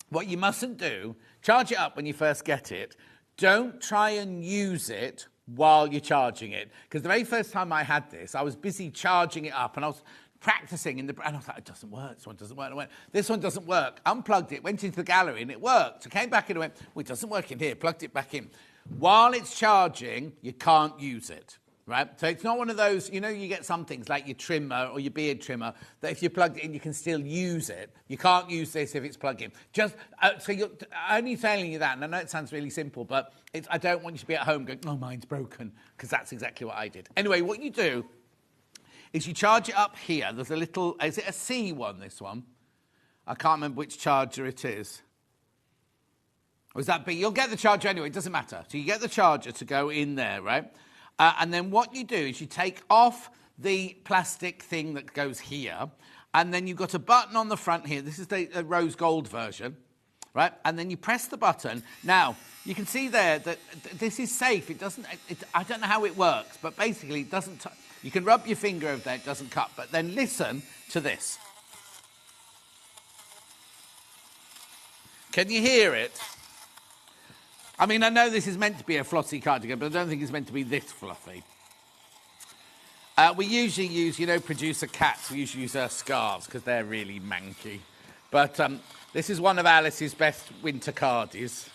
what you mustn't do, charge it up when you first get it. Don't try and use it while you're charging it. Because the very first time I had this, I was busy charging it up and I was practicing and I was like, it doesn't work, this one doesn't work. This one doesn't work. Unplugged it, went into the gallery and it worked. So came back in and went, well, it doesn't work in here, plugged it back in. While it's charging, you can't use it. Right? So it's not one of those, you know, you get some things like your trimmer or your beard trimmer that if you plug it in, you can still use it. You can't use this if it's plugged in. Just, so you're only telling you that, and I know it sounds really simple, but I don't want you to be at home going, oh, mine's broken, because that's exactly what I did. Anyway, what you do is you charge it up here. There's a little, is it a C one, this one? I can't remember which charger it is. Or is that B? You'll get the charger anyway, it doesn't matter. So you get the charger to go in there, right? And then what you do is you take off the plastic thing that goes here, and then you've got a button on the front here. This is the rose gold version, right? And then you press the button. Now, you can see there that this is safe. It doesn't, I don't know how it works, but basically it doesn't, you can rub your finger over there, it doesn't cut. But then listen to this. Can you hear it? I mean, I know this is meant to be a flossy cardigan, but I don't think it's meant to be this fluffy. We usually use, you know, producer Cats, we usually use her scarves because they're really manky. But this is one of Alice's best winter cardies.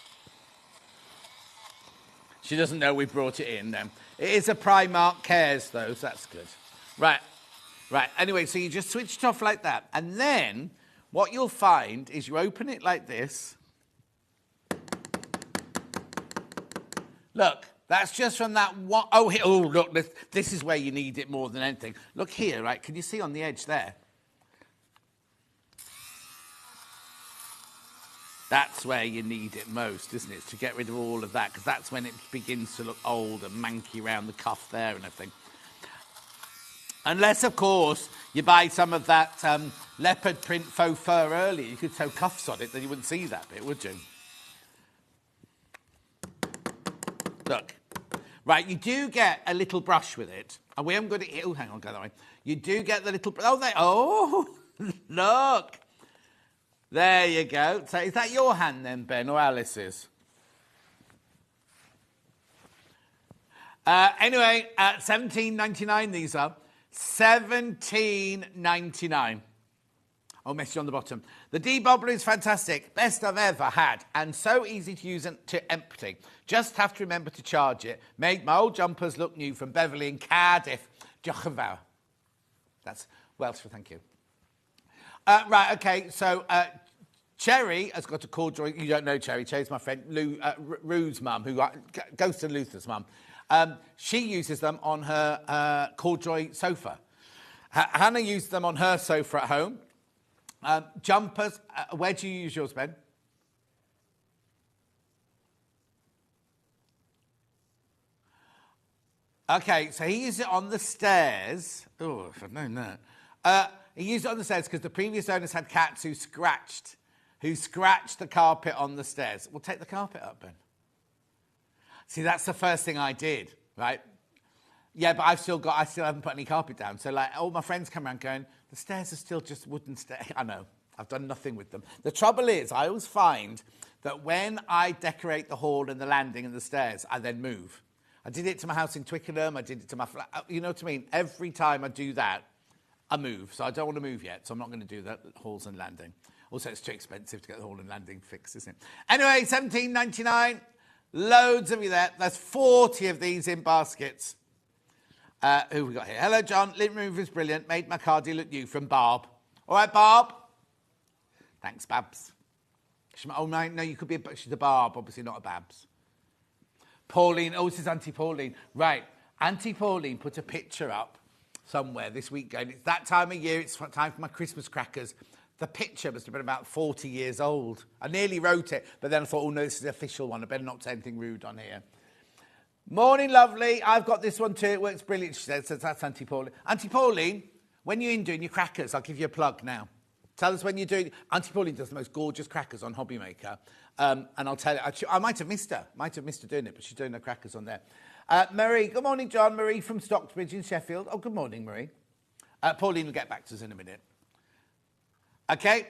She doesn't know we brought it in then. It is a Primark Cares, though, so that's good. Right. Anyway, so you just switch it off like that. And then what you'll find is you open it like this. Look, That's just from that one. Oh, oh, look, this is where you need it more than anything. Look here, right? Can you see on the edge there? That's where you need it most, isn't it? To get rid of all of that, because that's when it begins to look old and manky around the cuff there and everything. Unless, of course, you buy some of that leopard print faux fur earlier. You could sew cuffs on it, then you wouldn't see that bit, would you? Look. Right, you do get a little brush with it. And we haven't got it... Oh, hang on, go that way. You do get the little... Oh, look. There you go. So is that your hand then, Ben, or Alice's? Anyway, $17.99 these are. $17.99. Oh, message on the bottom. The debobbler is fantastic. Best I've ever had. And so easy to use and to empty. Just have to remember to charge it. Made my old jumpers look new from Beverley in Cardiff. Diolch yn fawr. That's Welsh for thank you. Right, OK, so Cherry has got a corduroy. You don't know Cherry. Cherry's my friend Rue's mum, who goes to Luther's mum. She uses them on her corduroy sofa. Hannah used them on her sofa at home. Jumpers. Where do you use yours, Ben? OK, so he used it on the stairs. Oh, if I'd known that. He used it on the stairs because the previous owners had cats who scratched the carpet on the stairs. We'll take the carpet up, Ben. See, that's the first thing I did, right? Yeah, but I still haven't put any carpet down. So, like, all my friends come around going, the stairs are still just wooden stairs. I know, I've done nothing with them. The trouble is, I always find that when I decorate the hall and the landing and the stairs, I then move. I did it to my house in Twickenham. I did it to my flat. You know what I mean? Every time I do that, I move. So I don't want to move yet. So I'm not going to do that halls and landing. Also, it's too expensive to get the hall and landing fixed, isn't it? Anyway, $17.99. Loads of you there. There's 40 of these in baskets. Who have we got here? Hello, John. Lint remover is brilliant. Made my cardi look new from Barb. All right, Barb. Thanks, Babs. Oh, no, you could be she's a Barb, obviously not a Babs. Pauline. Oh, this is Auntie Pauline. Right. Auntie Pauline put a picture up somewhere this weekend. It's that time of year. It's time for my Christmas crackers. The picture must have been about 40 years old. I nearly wrote it, but then I thought, oh, no, this is the official one. I better not say anything rude on here. Morning, lovely. I've got this one too. It works brilliant, she said. So that's Auntie Pauline. Auntie Pauline, when you're in doing your crackers, I'll give you a plug now. Tell us when you're doing... Auntie Pauline does the most gorgeous crackers on Hobbymaker. And I'll tell you... I might have missed her. Doing it, but she's doing her crackers on there. Marie. Good morning, John. Marie from Stockbridge in Sheffield. Oh, good morning, Marie. Pauline will get back to us in a minute. OK.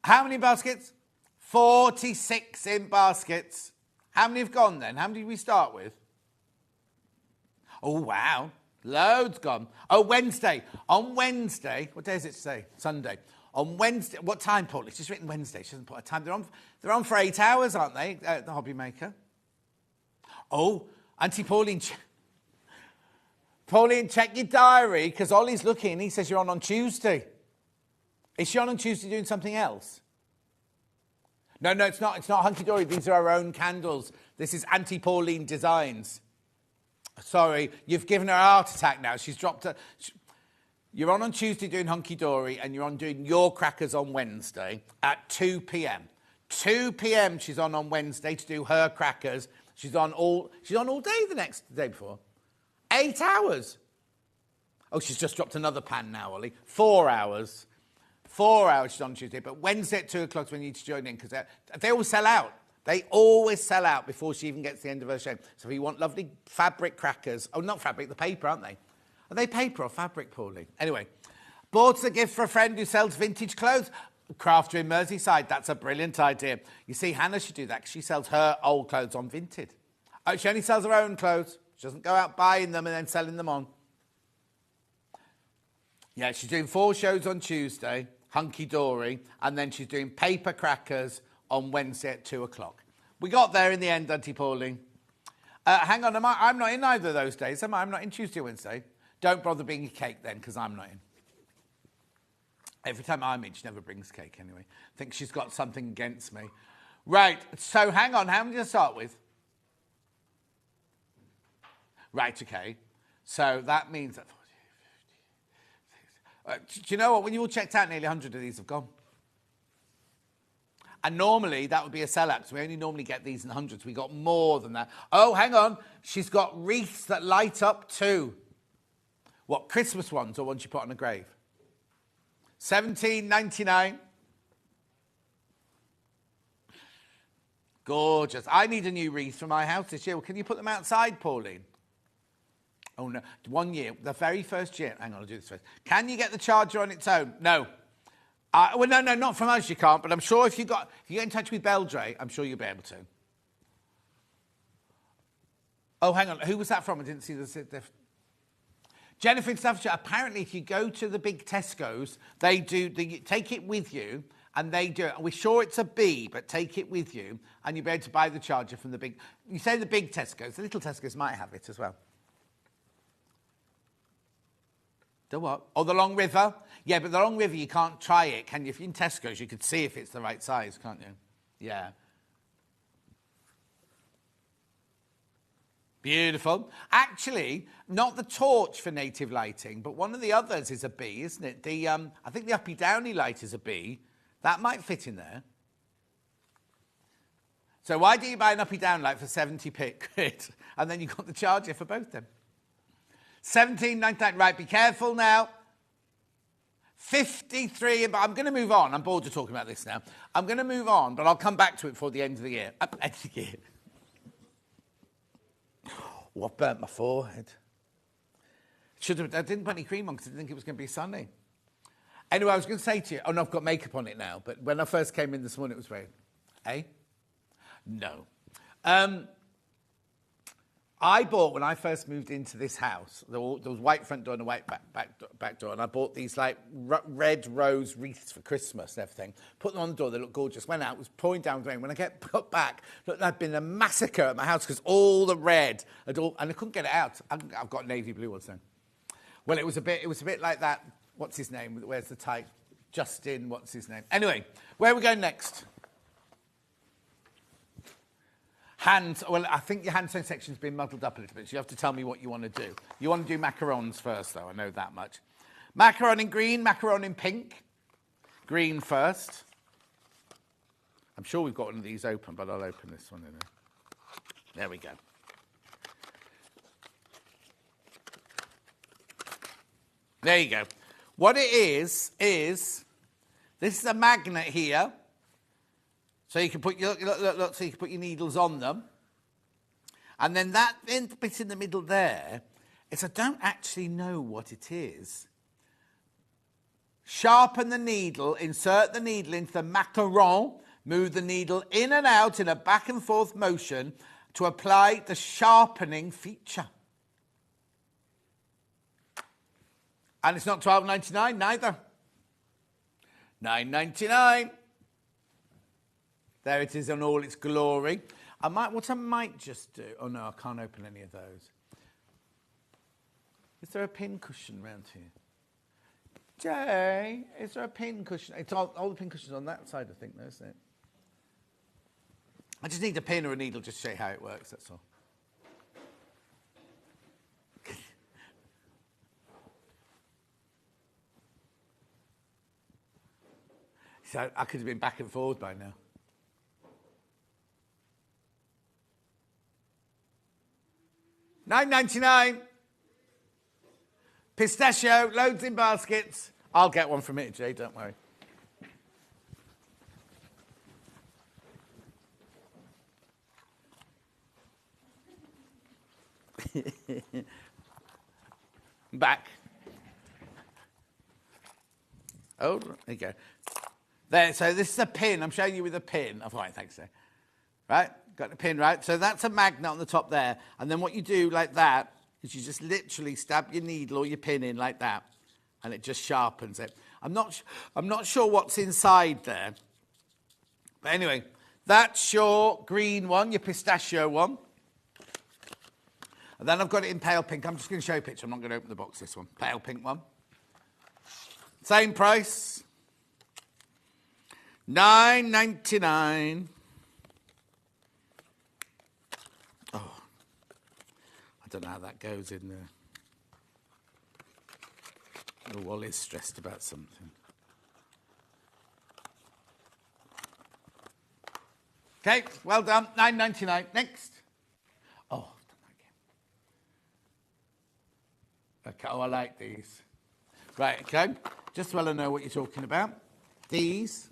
How many baskets? 46 in baskets. How many have gone then? How many did we start with? Oh, wow. Loads gone. Oh, Wednesday. On Wednesday, what day is it today? Sunday. On Wednesday, what time, Paul? It's just written Wednesday. She hasn't put a time. They're on for 8 hours, aren't they, the Hobbymaker? Oh, Auntie Pauline. Pauline, check your diary, because Ollie's looking. He says you're on Tuesday. Is she on Tuesday doing something else? No, it's not. It's not hunky-dory. These are our own candles. This is Auntie Pauline Designs. Sorry, you've given her a heart attack now. She's dropped her... You're on Tuesday doing hunky-dory, and you're on doing your crackers on Wednesday at 2 p.m. 2 p.m. she's on Wednesday to do her crackers. She's on all day the day before. 8 hours. Oh, she's just dropped another pan now, Ollie. 4 hours. 4 hours she's on Tuesday. But Wednesday at 2 o'clock is when you need to join in, because they all sell out. They always sell out before she even gets to the end of her show. So if you want lovely fabric crackers... Oh, not fabric, the paper, aren't they? Are they paper or fabric, Pauline? Anyway, bought as a gift for a friend who sells vintage clothes. Crafter in Merseyside. That's a brilliant idea. You see, Hannah should do that, because she sells her old clothes on Vinted. Oh, she only sells her own clothes. She doesn't go out buying them and then selling them on. Yeah, she's doing 4 shows on Tuesday, hunky-dory, and then she's doing paper crackers on Wednesday at 2 o'clock. We got there in the end, Auntie Pauline. Hang on, I'm not in either of those days, am I? I'm not in Tuesday or Wednesday. Don't bother bringing cake then, because I'm not in. Every time I'm in, she never brings cake anyway. I think she's got something against me. Right, so hang on, how many did I start with? Right, okay. So that means that... do you know what? When you all checked out, nearly 100 of these have gone. And normally that would be a sellout, because we only normally get these in hundreds. We got more than that. Oh, hang on. She's got wreaths that light up too. What, Christmas ones or ones you put on a grave? $17.99. Gorgeous. I need a new wreath for my house this year. Well, can you put them outside, Pauline? Oh, no. 1 year. The very first year. Hang on, I'll do this first. Can you get the charger on its own? No. Well, no, not from us you can't, but I'm sure if you get in touch with Beldray, I'm sure you'll be able to. Oh, hang on. Who was that from? I didn't see the... Jennifer in Staffordshire. Apparently, if you go to the big Tesco's, they take it with you, and they do it. We're sure it's a B, but take it with you, and you'll be able to buy the charger from the big... You say the big Tesco's. The little Tesco's might have it as well. The what? Oh, the Long River? Yeah, but the Long River, you can't try it, can you? If you're in Tesco's, you could see if it's the right size, can't you? Yeah. Beautiful. Actually, not the torch for native lighting, but one of the others is a B, isn't it? I think the Uppy Downy light is a B. That might fit in there. So why do you buy an Uppy Down light for 70 quid? And then you've got the charger for both them. 17.99. Right, be careful now. 53, but I'm going to move on. I'm bored of talking about this now. I'm going to move on, but I'll come back to it before the end of the year. End of the year. Oh, I've burnt my forehead. I didn't put any cream on because I didn't think it was going to be sunny. Anyway, I was going to say to you, oh no, I've got makeup on it now, but when I first came in this morning, it was raining. Eh? No. I bought, when I first moved into this house, there was white front door and a white back door, and I bought these like red rose wreaths for Christmas and everything. Put them on the door, they looked gorgeous. Went out, it was pouring down rain. When I got back, look, there'd been a massacre at my house because all the red, and I couldn't get it out. I've got navy blue ones now. Well, it was a bit like that, what's his name, where's the type? Justin, what's his name? Anyway, where are we going next? Hands, well, I think your hand sewing section's been muddled up a little bit, so you have to tell me what you want to do. You want to do macarons first, though, I know that much. Macaron in green, macaron in pink. Green first. I'm sure we've got one of these open, but I'll open this one. There we go. There you go. What it is, this is a magnet here. So you can put your look, so you can put your needles on them. And then that bit in the middle there is I don't actually know what it is. Sharpen the needle, insert the needle into the macaron, move the needle in and out in a back and forth motion to apply the sharpening feature. And it's not $12.99 neither. $9.99. There it is in all its glory. What I might just do... Oh, no, I can't open any of those. Is there a pin cushion around here? Jay, is there a pin cushion? It's all the pin cushions on that side, I think, though, isn't it? I just need a pin or a needle just to show you how it works, that's all. So I could have been back and forward by now. $9.99. Pistachio, loads in baskets. I'll get one from it, Jay, don't worry. Back. Oh, there you go. There, so this is a pin. I'm showing you with a pin. Oh, right, thanks, sir. Right? Got the pin, right? So that's a magnet on the top there. And then what you do like that is you just literally stab your needle or your pin in like that, and it just sharpens it. I'm not sure what's inside there. But anyway, that's your green one, your pistachio one. And then I've got it in pale pink. I'm just going to show you a picture. I'm not going to open the box, this one. Pale pink one. Same price. $9.99. Oh, I don't know how that goes in there. Oh, Wally's stressed about something. Okay, well done. £9.99. Next. Oh, I've done that again. Okay, oh, I like these. Right, okay. Just so I know what you're talking about. These.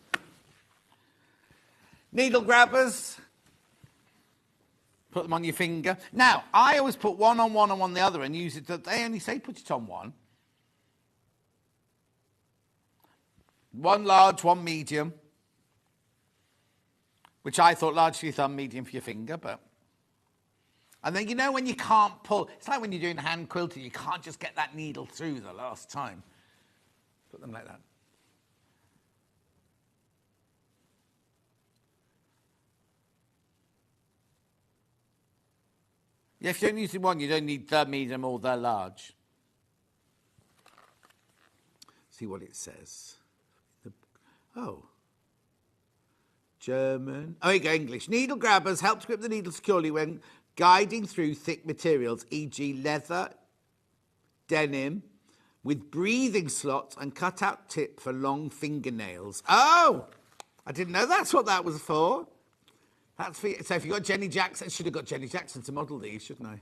Needle grabbers. Put them on your finger. Now, I always put one on one and one on the other and use it. They only say put it on one. One large, one medium. Which I thought large for your thumb, medium for your finger, but... And then, you know, when you can't pull... It's like when you're doing hand quilting, you can't just get that needle through the last time. Put them like that. Yeah, if you're only using one, you don't need the medium or the large. See what it says. Oh. German. Oh, here you go, English. Needle grabbers help to grip the needle securely when guiding through thick materials, e.g. leather, denim, with breathing slots and cut-out tip for long fingernails. Oh! I didn't know that's what that was for. That's for, so if you got Jenny Jackson, I should have got Jenny Jackson to model these, shouldn't I?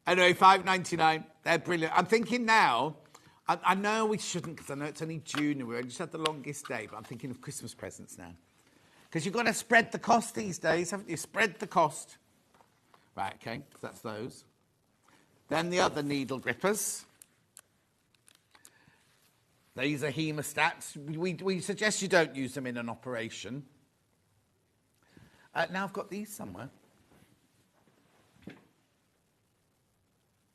Anyway, $5.99. They're brilliant. I'm thinking now, I know we shouldn't because I know it's only June and we just had the longest day, but I'm thinking of Christmas presents now. Because you've got to spread the cost these days, haven't you? Spread the cost. Right, okay, so that's those. Then the other needle grippers. These are hemostats. We suggest you don't use them in an operation. Now I've got these somewhere.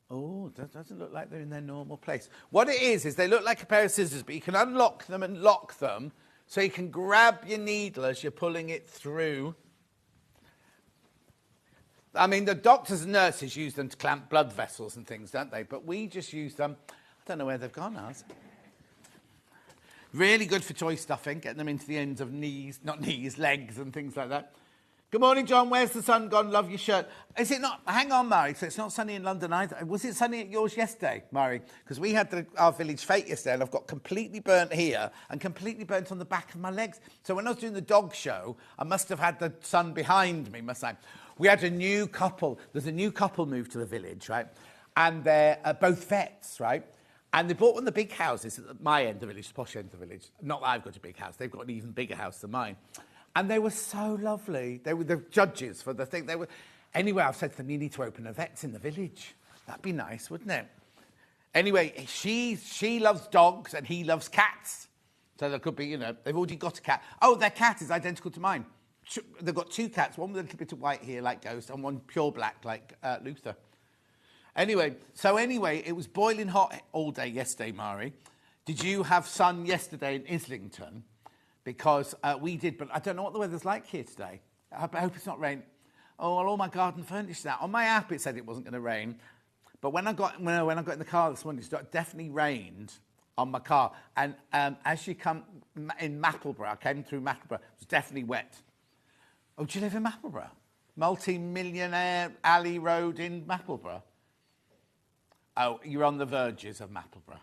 Oh, that doesn't look like they're in their normal place. What it is they look like a pair of scissors, but you can unlock them and lock them so you can grab your needle as you're pulling it through. I mean, the doctors and nurses use them to clamp blood vessels and things, don't they? But we just use them. I don't know where they've gone, ours. Really good for toy stuffing, getting them into the ends of legs and things like that. Good morning, John. Where's the sun gone? Love your shirt. Is it not? Hang on, Murray. So it's not sunny in London either. Was it sunny at yours yesterday, Murray? Because we had our village fete yesterday and I've got completely burnt here and completely burnt on the back of my legs. So when I was doing the dog show, I must have had the sun behind me, must I? We had a new couple. There's a new couple moved to the village, right? And they're both vets, right? And they bought one of the big houses at my end of the village, the posh end of the village. Not that I've got a big house. They've got an even bigger house than mine. And they were so lovely. They were the judges for the thing. They were. Anyway, I've said to them, you need to open a vet's in the village. That'd be nice, wouldn't it? Anyway, she loves dogs and he loves cats. So there could be, you know, they've already got a cat. Oh, their cat is identical to mine. They've got two cats, one with a little bit of white here like Ghost and one pure black like Luther. Anyway, it was boiling hot all day yesterday, Mari. Did you have sun yesterday in Islington? Because we did, but I don't know what the weather's like here today. I hope it's not rain. Oh, well, all my garden furnished that. On my app, it said it wasn't going to rain. But when I got in the car this morning, it definitely rained on my car. And as you come in Mapleborough, I came through Mapleborough, it was definitely wet. Oh, do you live in Mapleborough? Multi-millionaire alley road in Mapleborough? Oh, you're on the verges of Mapleborough.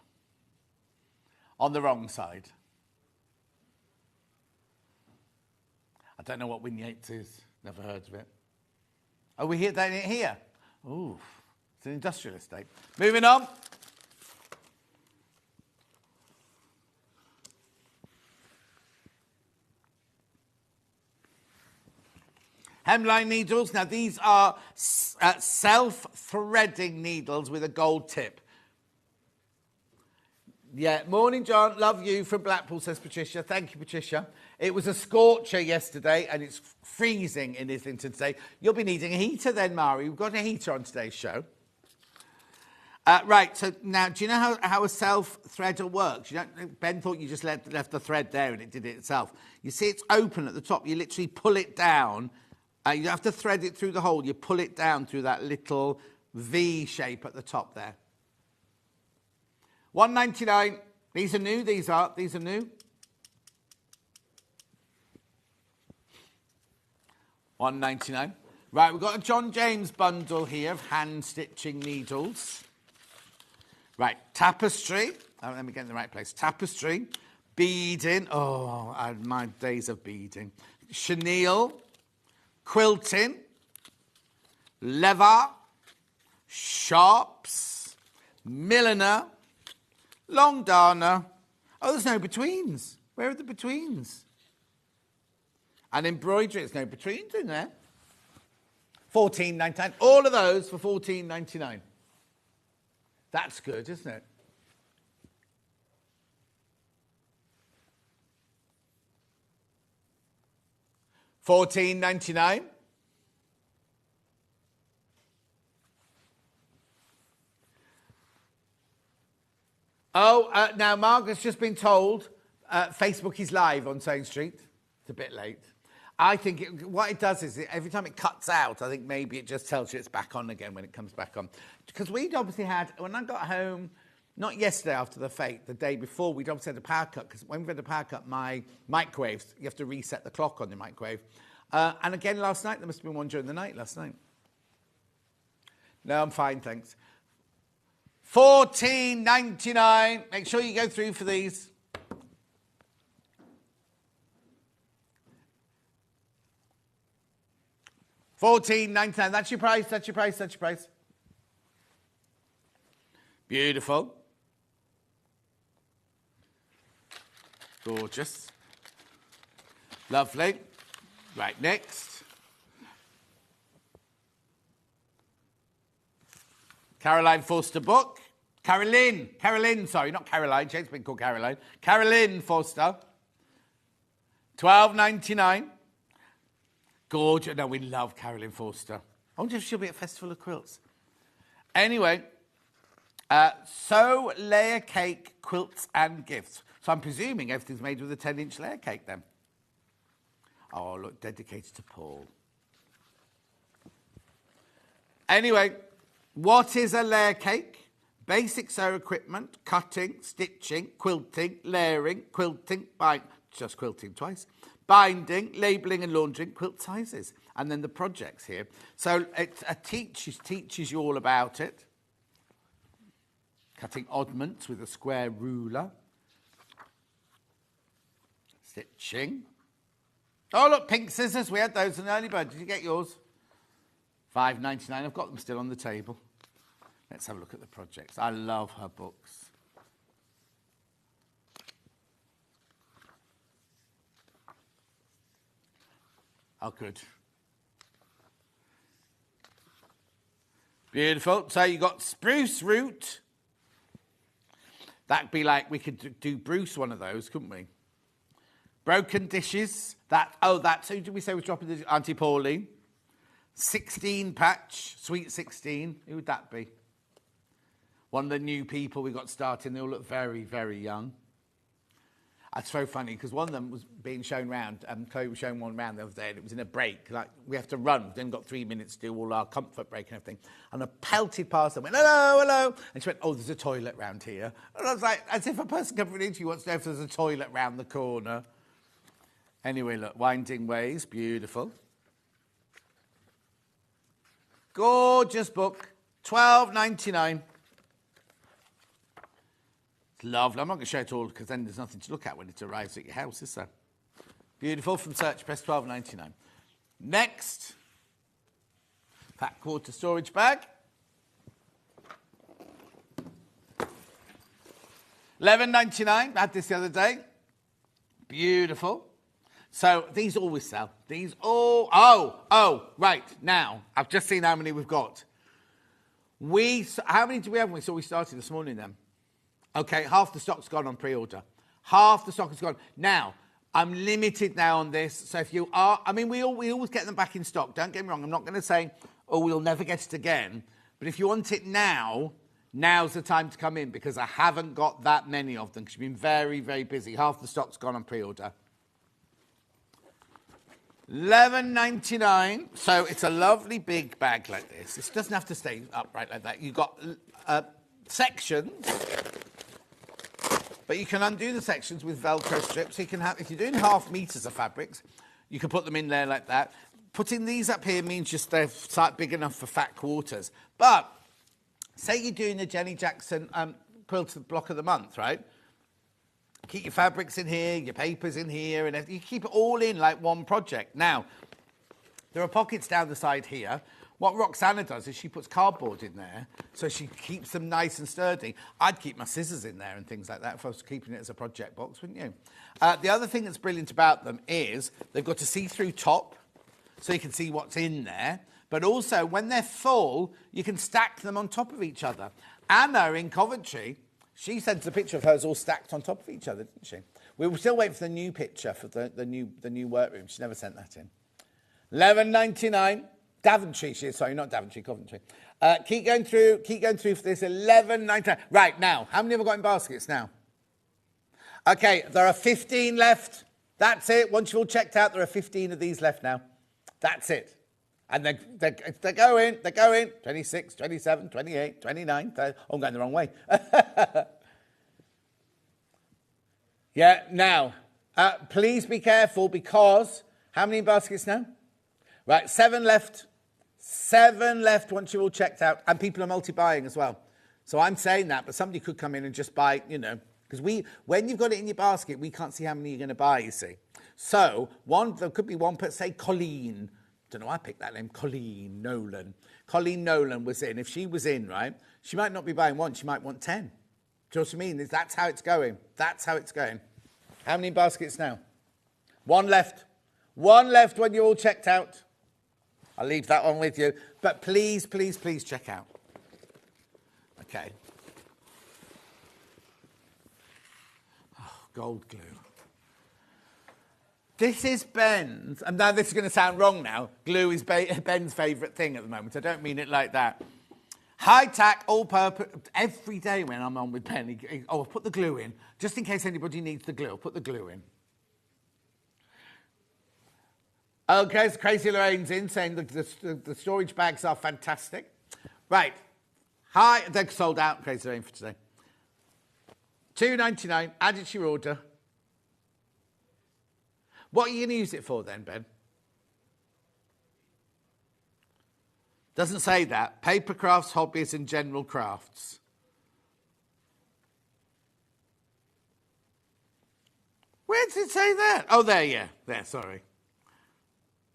On the wrong side. I don't know what Win Yates is. Never heard of it. Oh, we hear that here. Ooh, it's an industrial estate. Moving on. Hemline needles. Now, these are self-threading needles with a gold tip. Yeah, morning, John. Love you from Blackpool, says Patricia. Thank you, Patricia. It was a scorcher yesterday, and it's freezing in Islington today. You'll be needing a heater then, Mari. We've got a heater on today's show. Right, so now, do you know how a self-threader works? Ben thought you just left the thread there and it did it itself. You see it's open at the top. You literally pull it down. You have to thread it through the hole. You pull it down through that little V shape at the top there. $1.99. These are new. These are new. $1.99. Right, we've got a John James bundle here of hand stitching needles. Right, tapestry. Oh, let me get in the right place. Tapestry, beading. Oh, my days of beading. Chenille, quilting, leather, sharps, milliner, long darner. Oh, there's no betweens. Where are the betweens? And embroidery, there's no betweens in there. $14.99. All of those for $14.99. That's good, isn't it? $14.99. Oh, now Margaret's just been told Facebook is live on Sewing Street. It's a bit late. I think what it does is every time it cuts out, I think maybe it just tells you it's back on again when it comes back on. Because we'd obviously had, when I got home, not yesterday after the fete, the day before, we'd obviously had a power cut. Because when we've had a power cut, my microwaves, you have to reset the clock on your microwave. And again last night, there must have been one during the night last night. No, I'm fine, thanks. $14.99. Make sure you go through for these. $14.99. That's your price. That's your price. That's your price. Beautiful. Gorgeous. Lovely. Right, next. Caroline Forster book. Carolyn, sorry, not Caroline. She's been called Caroline. Carolyn Forster. $12.99. Gorgeous. No, we love Carolyn Forster. I wonder if she'll be at Festival of Quilts. Anyway, sew layer cake, quilts and gifts. So I'm presuming everything's made with a 10-inch layer cake then. Oh, look, dedicated to Paul. Anyway, what is a layer cake? Basic sew equipment, cutting, stitching, quilting, layering, quilting, just quilting twice, binding, labelling and laundering, quilt sizes. And then the projects here. So it teaches you all about it. Cutting oddments with a square ruler. Stitching. Oh, look, pink scissors. We had those in early bird. Did you get yours? $5.99. I've got them still on the table. Let's have a look at the projects. I love her books. Oh, good. Beautiful. So you got spruce root. That'd be like, we could do Bruce one of those, couldn't we? Broken dishes. Who did we say was dropping the Auntie Pauline? 16 patch, sweet 16. Who would that be? One of the new people we got starting. They all look very, very young. That's so funny because one of them was being shown round. Chloe was showing one round the other day, and it was in a break. Like we have to run. We've then got 3 minutes to do all our comfort break and everything. And I pelted past them, went hello, hello, and she went, "Oh, there's a toilet round here." And I was like, as if a person coming into you wants to know if there's a toilet round the corner. Anyway, look, winding ways, beautiful, gorgeous book, $12.99. Lovely. I'm not going to show it all because then there's nothing to look at when it arrives at your house, is there? Beautiful from Search Press, $12.99. Next, fat quarter storage bag. $11.99. I had this the other day. Beautiful. So these always sell. These all. Oh, right. Now, I've just seen how many we've got. How many do we have when we started this morning then? Okay, half the stock's gone on pre-order. Half the stock has gone. Now, I'm limited now on this. So if you are, I mean, we always get them back in stock. Don't get me wrong. I'm not going to say, oh, we'll never get it again. But if you want it now, now's the time to come in because I haven't got that many of them because you've been very, very busy. Half the stock's gone on pre-order. $11.99. So it's a lovely big bag like this. It doesn't have to stay upright like that. You've got sections. But you can undo the sections with Velcro strips. So you can have, if you're doing 0.5 meters of fabrics, you can put them in there like that. putting these up here means just they're big enough for fat quarters. But say you're doing a Jenny Jackson quilted block of the month, right? Keep your fabrics in here, your papers in here, and you keep it all in like one project. Now, there are pockets down the side here. What Roxana does is she puts cardboard in there, so she keeps them nice and sturdy. I'd keep my scissors in there and things like that if I was keeping it as a project box, wouldn't you? The other thing that's brilliant about them is they've got a see-through top, so you can see what's in there. But also, when they're full, you can stack them on top of each other. Anna in Coventry, she sent a picture of hers all stacked on top of each other, didn't she? We were still waiting for the new picture for the new workroom. She never sent that in. $11.99. Daventry, sorry, not Daventry, Coventry. Keep going through for this. $11.99. Right, now, how many have I got in baskets now? Okay, there are 15 left. That's it. Once you've all checked out, there are 15 of these left now. That's it. And they're going. 26, 27, 28, 29, 30. Oh, I'm going the wrong way. Yeah, now, please be careful because how many baskets now? Right, 7 left. 7 left once you're all checked out. And people are multi-buying as well. So I'm saying that, but somebody could come in and just buy, you know, because when you've got it in your basket, we can't see how many you're going to buy, you see. So there could be one, say Colleen. Don't know why I picked that name, Colleen Nolan. Colleen Nolan was in. If she was in, right, she might not be buying one, she might want 10. Do you know what I mean? That's how it's going. That's how it's going. How many baskets now? 1 left. 1 left when you're all checked out. I'll leave that one with you. But please, please, please check out. Okay. Oh, gold glue. This is Ben's, and now this is going to sound wrong now. Glue is Ben's favourite thing at the moment. I don't mean it like that. High-tack, all-purpose, every day when I'm on with Ben, I'll put the glue in, just in case anybody needs the glue, I'll put the glue in. Okay, so Crazy Lorraine's in, saying the storage bags are fantastic. Right. They're sold out, Crazy Lorraine, for today. $2.99, add it to your order. What are you going to use it for then, Ben? Doesn't say that. Paper crafts, hobbies and general crafts. Where does it say that? Oh, there, yeah. There, sorry.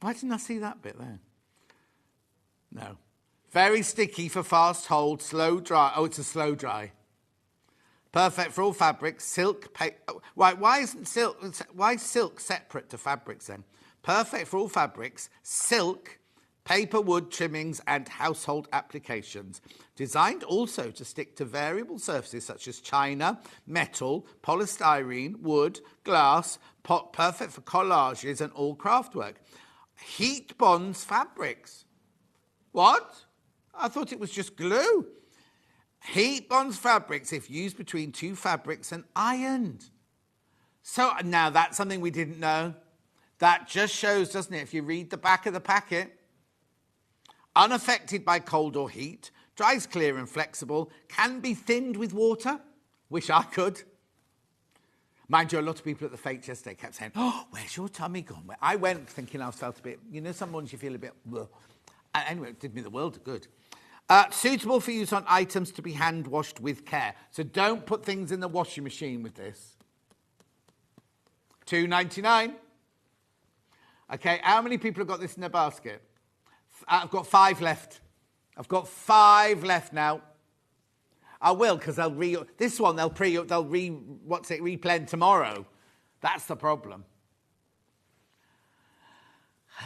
Why didn't I see that bit there? No. Very sticky for fast hold, slow dry. Oh, it's a slow dry. Perfect for all fabrics, silk, right, why is silk separate to fabrics then? Perfect for all fabrics, silk, paper, wood, trimmings and household applications. Designed also to stick to variable surfaces such as china, metal, polystyrene, wood, glass, perfect for collages and all craft work. Heat bonds fabrics. What? I thought it was just glue. Heat bonds fabrics if used between 2 fabrics and ironed. So now that's something we didn't know. That just shows, doesn't it, if you read the back of the packet. Unaffected by cold or heat, dries clear and flexible, can be thinned with water. Wish I could. Mind you, a lot of people at the fete yesterday kept saying, oh, where's your tummy gone? I went thinking I felt a bit, you know, some mornings you feel a bit, ugh. Anyway, it did me the world of good. Suitable for use on items to be hand washed with care. So don't put things in the washing machine with this. $2.99. Okay, how many people have got this in their basket? I've got 5 left. I've got 5 left now. I will, because they'll reblend tomorrow. That's the problem.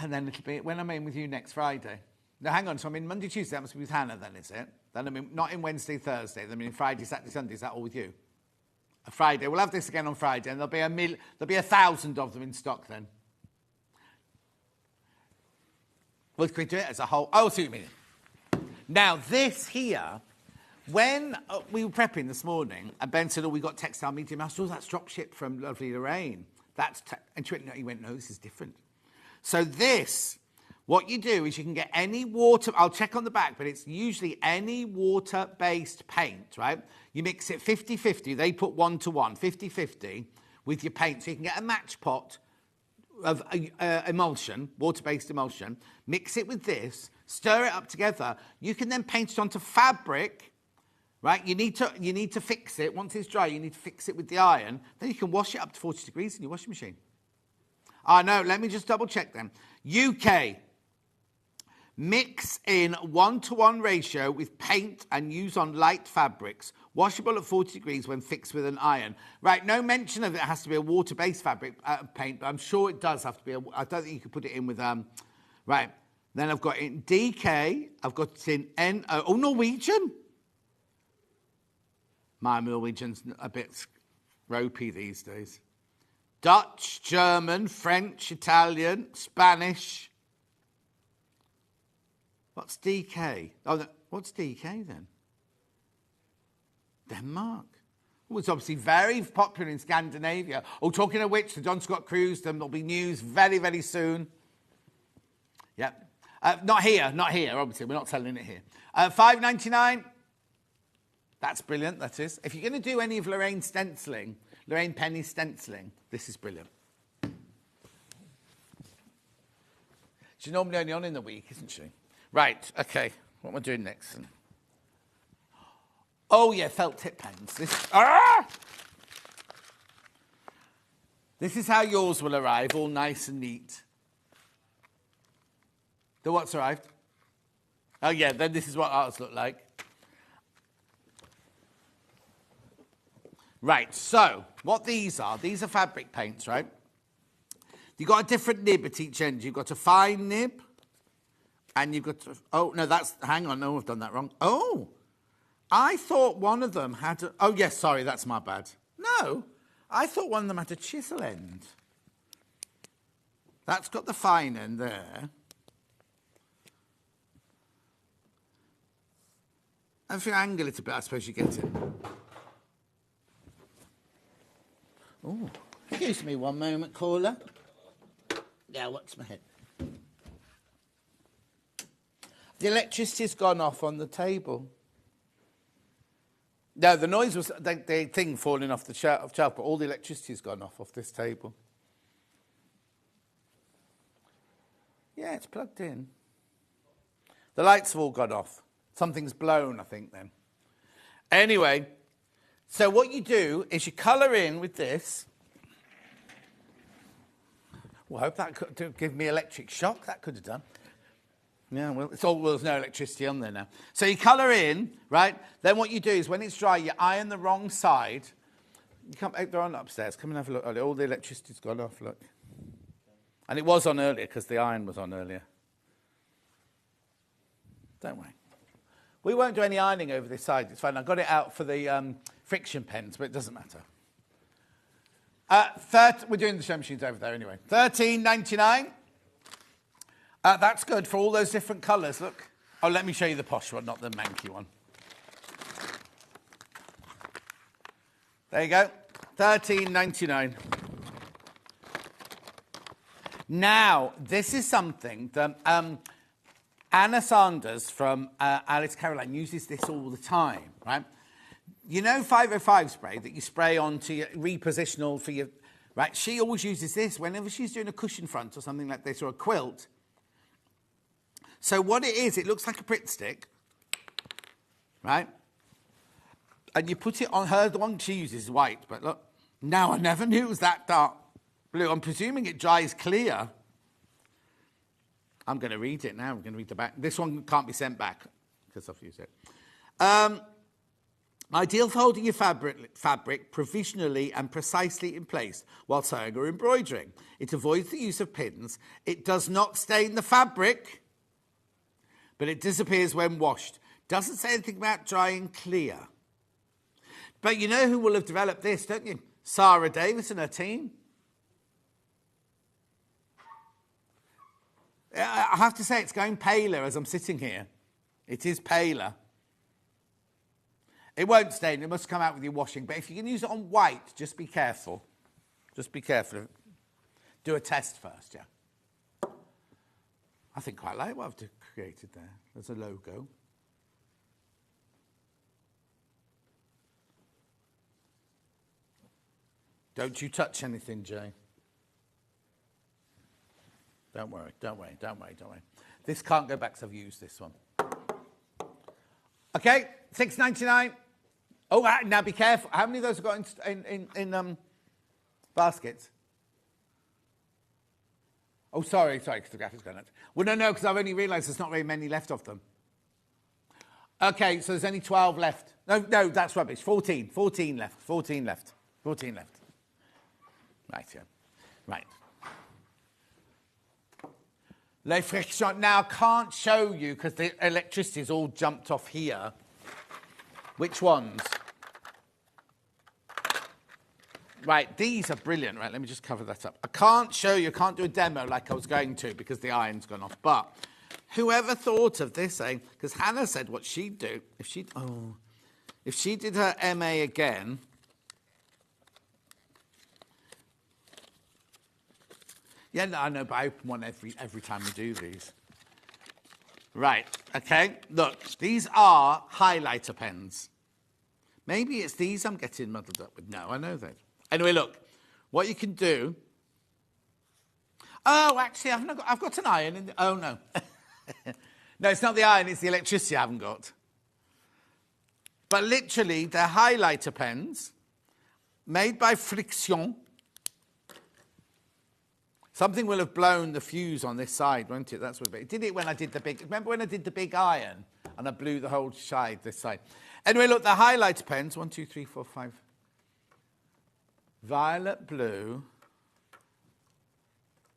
And then it'll be when I'm in with you next Friday. No, hang on. So I'm in Monday, Tuesday. That must be with Hannah then, is it? Then I'm in, not in Wednesday, Thursday. Then I'm in Friday, Saturday, Sunday. Is that all with you? A Friday. We'll have this again on Friday, and there'll be 1,000 of them in stock then. Well, can we do it as a whole? Oh, I see what you mean. Now, this here, when we were prepping this morning, and Ben said, oh, we got textile medium house. Oh, that's drop shipped from lovely Lorraine. And he went, no, this is different. So this, what you do is you can get any water, I'll check on the back, but it's usually any water-based paint, right? You mix it 50-50. They put 1-to-1, 50-50 with your paint. So you can get a match pot of emulsion, water-based emulsion, mix it with this, stir it up together. You can then paint it onto fabric, right? You need to fix it. Once it's dry, you need to fix it with the iron. Then you can wash it up to 40 degrees in your washing machine. No, let me just double check then. UK, mix in 1-to-1 ratio with paint and use on light fabrics. Washable at 40 degrees when fixed with an iron. Right, no mention of it has to be a water-based fabric paint, but I'm sure it does have to be. I don't think you could put it in with... Right, then I've got it in DK. I've got it in NO. Oh, Norwegian. My Norwegian's a bit ropey these days. Dutch, German, French, Italian, Spanish. What's DK? Oh, what's DK then? Denmark. Oh, it's obviously very popular in Scandinavia. Oh, talking of which, the John Scott cruise, there'll be news very, very soon. Yep. Not here, obviously. We're not selling it here. $5.99. That's brilliant, that is. If you're going to do any of Lorraine Penny's stenciling, this is brilliant. She's normally only on in the week, isn't she? Right, okay. What am I doing next? Oh, yeah, felt tip pens. This is how yours will arrive, all nice and neat. The what's arrived? Oh, yeah, then this is what ours look like. Right, so what these are fabric paints, right? You've got a different nib at each end. You've got a fine nib, and you've got... Oh, no, hang on, no, I've done that wrong. Oh, I thought one of them had... Oh, yes, sorry, that's my bad. No, I thought one of them had a chisel end. That's got the fine end there. And if you angle it a bit, I suppose you get it. Oh, excuse me one moment, caller. Yeah, what's my head? The electricity's gone off on the table. No, the noise was the thing falling off the shelf, but all the electricity's gone off this table. Yeah, it's plugged in. The lights have all gone off. Something's blown, I think, then. Anyway... So what you do is you colour in with this. Well, I hope that could give me electric shock. That could have done. Yeah, well, there's no electricity on there now. So you colour in, right? Then what you do is when it's dry, you iron the wrong side. You come, they're on upstairs. Come and have a look. All the electricity's gone off, look. And it was on earlier because the iron was on earlier. Don't worry. We won't do any ironing over this side. It's fine. I got it out for the friction pens, but it doesn't matter. We're doing the show machines over there anyway. $13.99. That's good for all those different colours. Look. Oh, let me show you the posh one, not the manky one. There you go. $13.99. Now, this is something that... Anna Sanders from Alice Caroline uses this all the time, right? You know 505 spray that you spray onto your repositional for your... Right, she always uses this whenever she's doing a cushion front or something like this, or a quilt. So what it is, it looks like a Pritt stick, right? And you put it on her, the one she uses is white, but look. Now, I never knew it was that dark blue. I'm presuming it dries clear. I'm going to read it now. I'm going to read the back. This one can't be sent back because I've used it. Ideal for holding your fabric provisionally and precisely in place while sewing or embroidering. It avoids the use of pins. It does not stain the fabric, but it disappears when washed. Doesn't say anything about drying clear. But you know who will have developed this, don't you? Sarah Davis and her team. I have to say, it's going paler as I'm sitting here. It is paler. It won't stain. It must come out with your washing. But if you can use it on white, just be careful. Just be careful. Do a test first, yeah. I think quite like what I've created there. There's a logo. Don't you touch anything, Jay. Don't worry. This can't go back because I've used this one. Okay, $6.99. Oh, now be careful. How many of those have got in baskets? Oh, sorry, because the graphics going nuts. Well, no, because I've only realised there's not very many left of them. Okay, so there's only 12 left. No, that's rubbish. 14 left. 14 left. Right, yeah. Right. Les frictions. Now, I can't show you because the electricity's all jumped off here. Which ones? Right, these are brilliant. Right, let me just cover that up. I can't show you, I can't do a demo like I was going to because the iron's gone off. But whoever thought of this, because Hannah said what she'd do if she did her MA again. Yeah, no, I know, but I open one every time we do these. Right, okay. Look, these are highlighter pens. Maybe it's these I'm getting muddled up with. No, I know that. Anyway, look, what you can do... Oh, actually, I've got an iron in the... Oh, no. No, it's not the iron, it's the electricity I haven't got. But literally, they're highlighter pens made by Friction. Something will have blown the fuse on this side, won't it? That's what it did. It when I did the big... Remember when I did the big iron and I blew the whole side, this side? Anyway, look, the highlighter pens, 1, 2, 3, 4, 5... Violet, blue,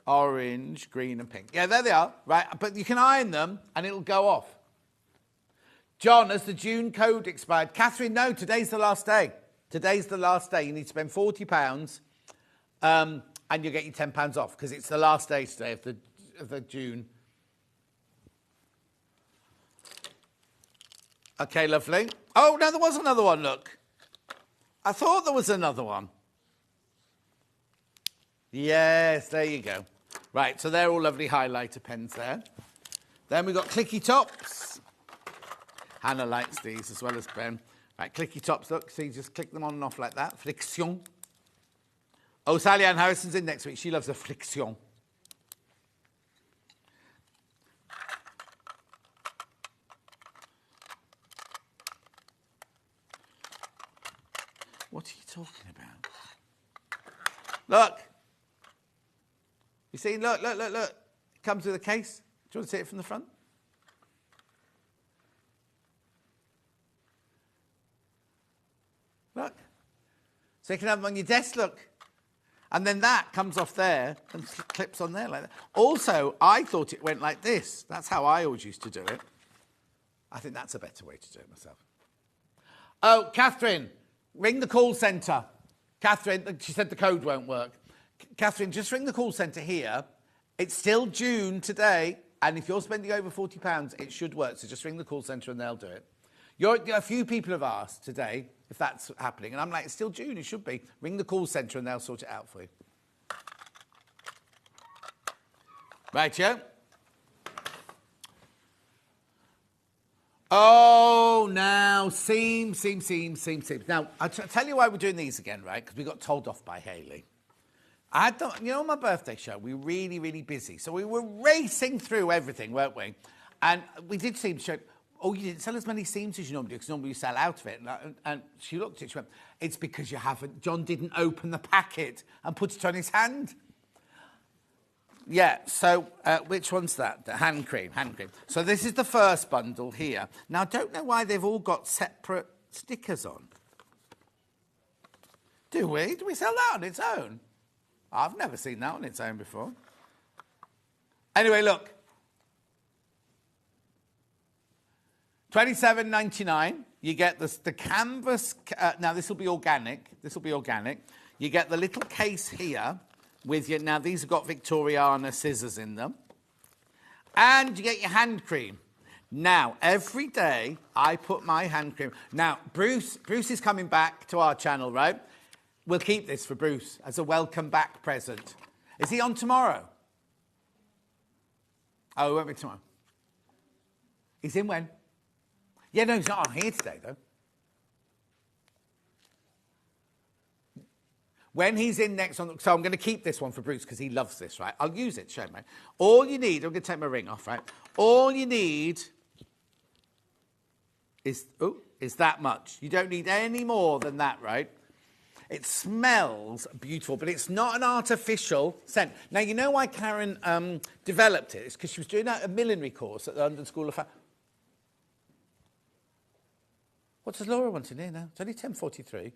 orange, green and pink. Yeah, there they are, right? But you can iron them and it'll go off. John, has the June code expired? Catherine, no, today's the last day. Today's the last day. You need to spend £40 and you'll get your £10 off because it's the last day today of the June. Okay, lovely. Oh, no, there was another one, look. I thought there was another one. Yes, there you go. Right, so they're all lovely highlighter pens there. Then we've got clicky tops. Hannah likes these as well as Ben. Right, clicky tops, look, so you just click them on and off like that. Friction. Oh, Sally Ann Harrison's in next week. She loves the friction. What are you talking about? Look. You see, look. It comes with a case. Do you want to see it from the front? Look. So you can have them on your desk, look. And then that comes off there and clips on there like that. Also, I thought it went like this. That's how I always used to do it. I think that's a better way to do it myself. Oh, Catherine, ring the call centre. Catherine, she said the code won't work. Catherine, just ring the call centre here. It's still June today, and if you're spending over £40, it should work. So just ring the call centre and they'll do it. A few people have asked today if that's happening, and I'm like, it's still June, it should be. Ring the call centre and they'll sort it out for you. Right, yeah? Oh, now, seam. Now, I'll tell you why we're doing these again, right? Because we got told off by Hayley. On my birthday show, we were really, really busy. So we were racing through everything, weren't we? And we did seam show. Oh, you didn't sell as many seams as you normally do, because normally you sell out of it. And she looked at it, she went, it's because you haven't. John didn't open the packet and put it on his hand. Yeah, so which one's that? The hand cream. So this is the first bundle here. Now, I don't know why they've all got separate stickers on. Do we? Do we sell that on its own? I've never seen that on its own before. Anyway, look. $27.99. You get the canvas. Now, this will be organic. You get the little case here with your... Now, these have got Victoriana scissors in them. And you get your hand cream. Now, every day, I put my hand cream... Now, Bruce is coming back to our channel, right? We'll keep this for Bruce as a welcome back present. Is he on tomorrow? Oh, he won't be tomorrow. He's in when? Yeah, no, he's not on here today, though. When he's in next on, so I'm going to keep this one for Bruce because he loves this, right? I'll use it, show him, right? All you need, I'm going to take my ring off, right? All you need is that much. You don't need any more than that, right? It smells beautiful, but it's not an artificial scent. Now, you know why Karen developed it? It's because she was doing a millinery course at the London School of Fashion. What does Laura want in here now? It's only 10:43.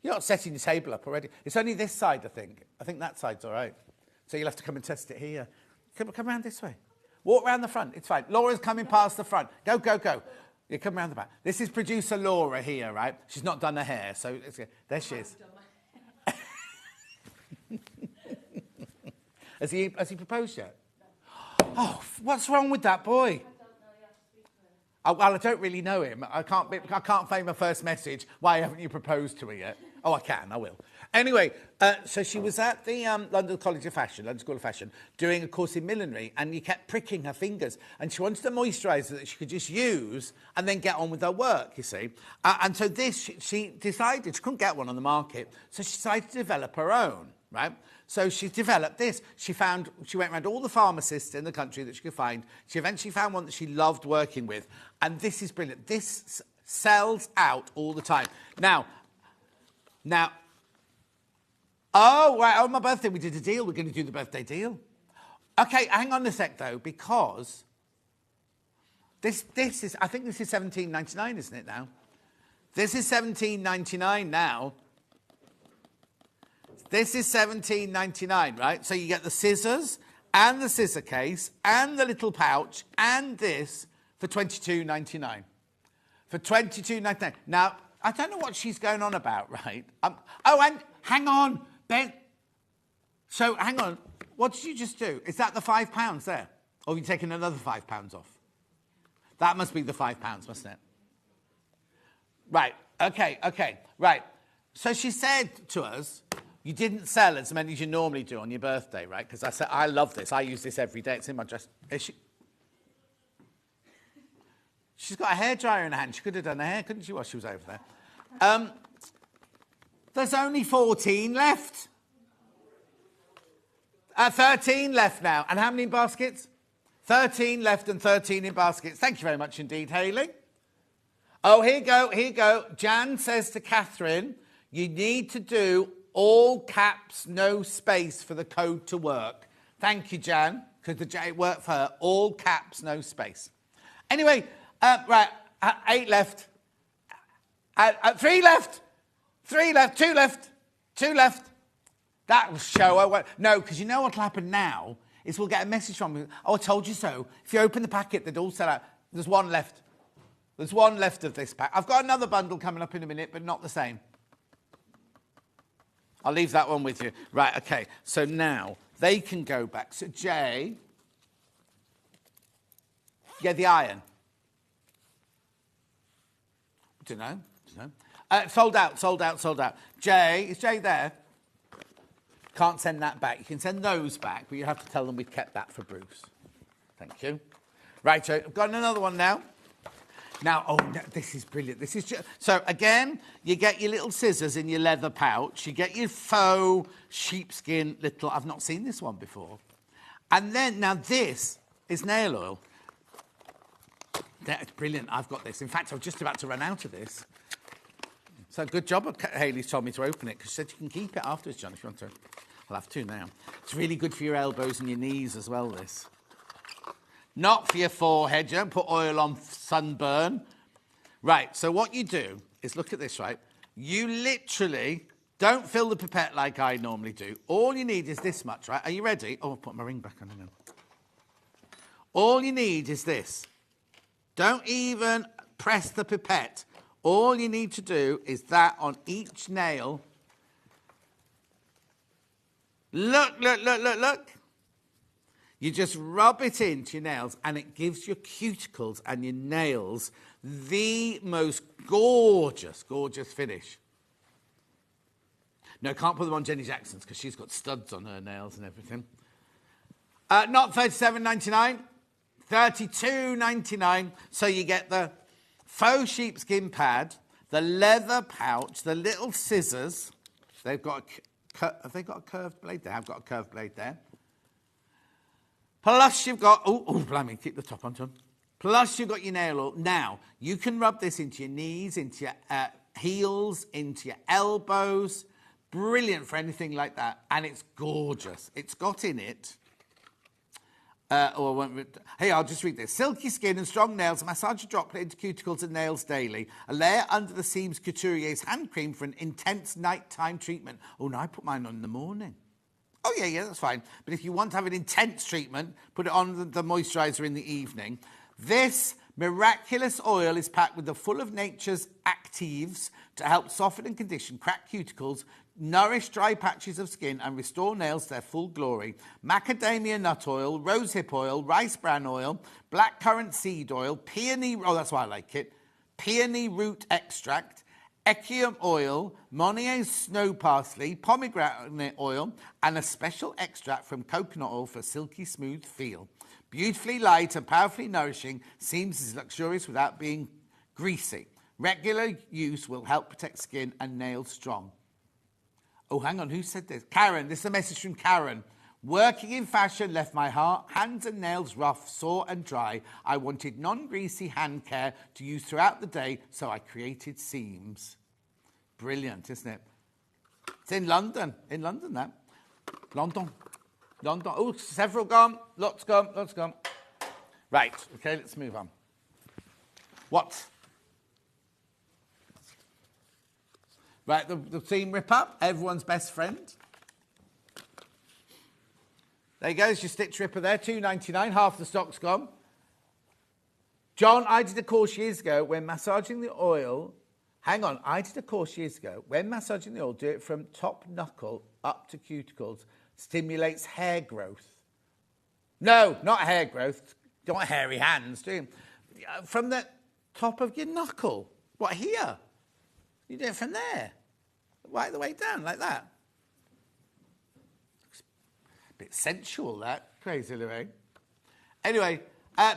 You're not setting your table up already. It's only this side, I think. I think that side's all right. So you'll have to come and test it here. Come around this way. Walk round the front. It's fine. Laura's coming past the front. Go, go, go. You come round the back. This is producer Laura here, right? She's not done her hair, so there she is. Has he proposed yet? No. Oh, what's wrong with that boy? I don't know. Oh, well, I don't really know him. I can't find my first message. Why haven't you proposed to her yet? Oh, I can. I will. Anyway, so she was at the London College of Fashion, London School of Fashion, doing a course in millinery, and you kept pricking her fingers, and she wanted a moisturiser that she could just use and then get on with her work, you see. And so this, she decided, she couldn't get one on the market, so she decided to develop her own, right? So she developed this. She went around all the pharmacists in the country that she could find. She eventually found one that she loved working with, and this is brilliant. This sells out all the time. Now, oh, right, on my birthday we did a deal. We're going to do the birthday deal. Okay, hang on a sec, though, because this is, I think this is $17.99, isn't it now? This is $17.99 now. This is $17.99, right? So you get the scissors and the scissor case and the little pouch and this for $22.99. For $22.99. Now, I don't know what she's going on about, right? Oh, and hang on, Ben. So, hang on. What did you just do? Is that the £5 there? Or have you taken another £5 off? That must be the £5, mustn't it? Right. Okay. Right. So she said to us, you didn't sell as many as you normally do on your birthday, right? Because I said, I love this. I use this every day. It's in my dress. She's got a hairdryer in her hand. She could have done her hair, couldn't she, while she was over there? There's only 14 left. 13 left now. And how many in baskets? 13 left and 13 in baskets. Thank you very much indeed, Hayley. Oh, here you go. Jan says to Catherine, you need to do all caps, no space for the code to work. Thank you, Jan, because it worked for her. All caps, no space. Anyway, right, 8 left. 3 left. 3 left. 2 left. 2 left. That will show. No, because you know what will happen now is we'll get a message from you. Oh, I told you so. If you open the packet, they'd all sell out. There's 1 left. There's 1 left of this pack. I've got another bundle coming up in a minute, but not the same. I'll leave that one with you. Right, okay. So now they can go back. So Jay, yeah, the iron. Don't know. Sold out. Jay, is Jay there? Can't send that back. You can send those back, but you have to tell them we've kept that for Bruce. Thank you. Right, so I've got another one now. Now, oh, no, this is brilliant. This is just... So, again, you get your little scissors in your leather pouch. You get your faux sheepskin little... I've not seen this one before. And then, now this is nail oil. That's brilliant. I've got this. In fact, I was just about to run out of this. So, good job. Hayley's told me to open it because she said you can keep it afterwards, John, if you want to. I'll have to now. It's really good for your elbows and your knees as well, this. Not for your forehead. You don't put oil on sunburn. Right, so what you do is look at this, right? You literally don't fill the pipette like I normally do. All you need is this much, right? Are you ready? Oh, I'll put my ring back on now. All you need is this. Don't even press the pipette. All you need to do is that on each nail. Look. You just rub it into your nails and it gives your cuticles and your nails the most gorgeous finish. No, can't put them on Jenny Jackson's because she's got studs on her nails and everything. Not $37.99, $32.99. So you get the faux sheepskin pad, the leather pouch, the little scissors. They've got a Have they got a curved blade there? I've got a curved blade there. Plus you've got, blimey, keep the top on, John. Plus you've got your nail oil. Now, you can rub this into your knees, into your heels, into your elbows. Brilliant for anything like that. And it's gorgeous. It's got in it, I'll just read this. Silky skin and strong nails, massage a droplet into cuticles and nails daily. A layer under the seams Couturier's hand cream for an intense nighttime treatment. Oh, no, I put mine on in the morning. Oh, yeah, that's fine. But if you want to have an intense treatment, put it on the moisturiser in the evening. This miraculous oil is packed with the full of nature's actives to help soften and condition cracked cuticles, nourish dry patches of skin and restore nails to their full glory. Macadamia nut oil, rosehip oil, rice bran oil, blackcurrant seed oil, peony, that's why I like it, peony root extract, Echium oil, Monier's snow parsley, pomegranate oil, and a special extract from coconut oil for a silky smooth feel. Beautifully light and powerfully nourishing, seems as luxurious without being greasy. Regular use will help protect skin and nails strong. Oh, hang on, who said this? Karen, this is a message from Karen. Working in fashion left my hands and nails rough, sore and dry. I wanted non-greasy hand care to use throughout the day, so I created seams. Brilliant, isn't it? It's in London. In London, that. London. Oh, several gone. Lots gone. Right, okay, let's move on. What? Right, the seam rip up, everyone's best friend. There you go, there's your stitch ripper there, $2.99, half the stock's gone. John, I did a course years ago when massaging the oil. Hang on, I did a course years ago when massaging the oil, do it from top knuckle up to cuticles, stimulates hair growth. No, not hair growth. Don't want hairy hands, do you? From the top of your knuckle. What, here? You do it from there. Right the way down, like that. Looks a bit sensual, that. Crazy, Louis. Anyway,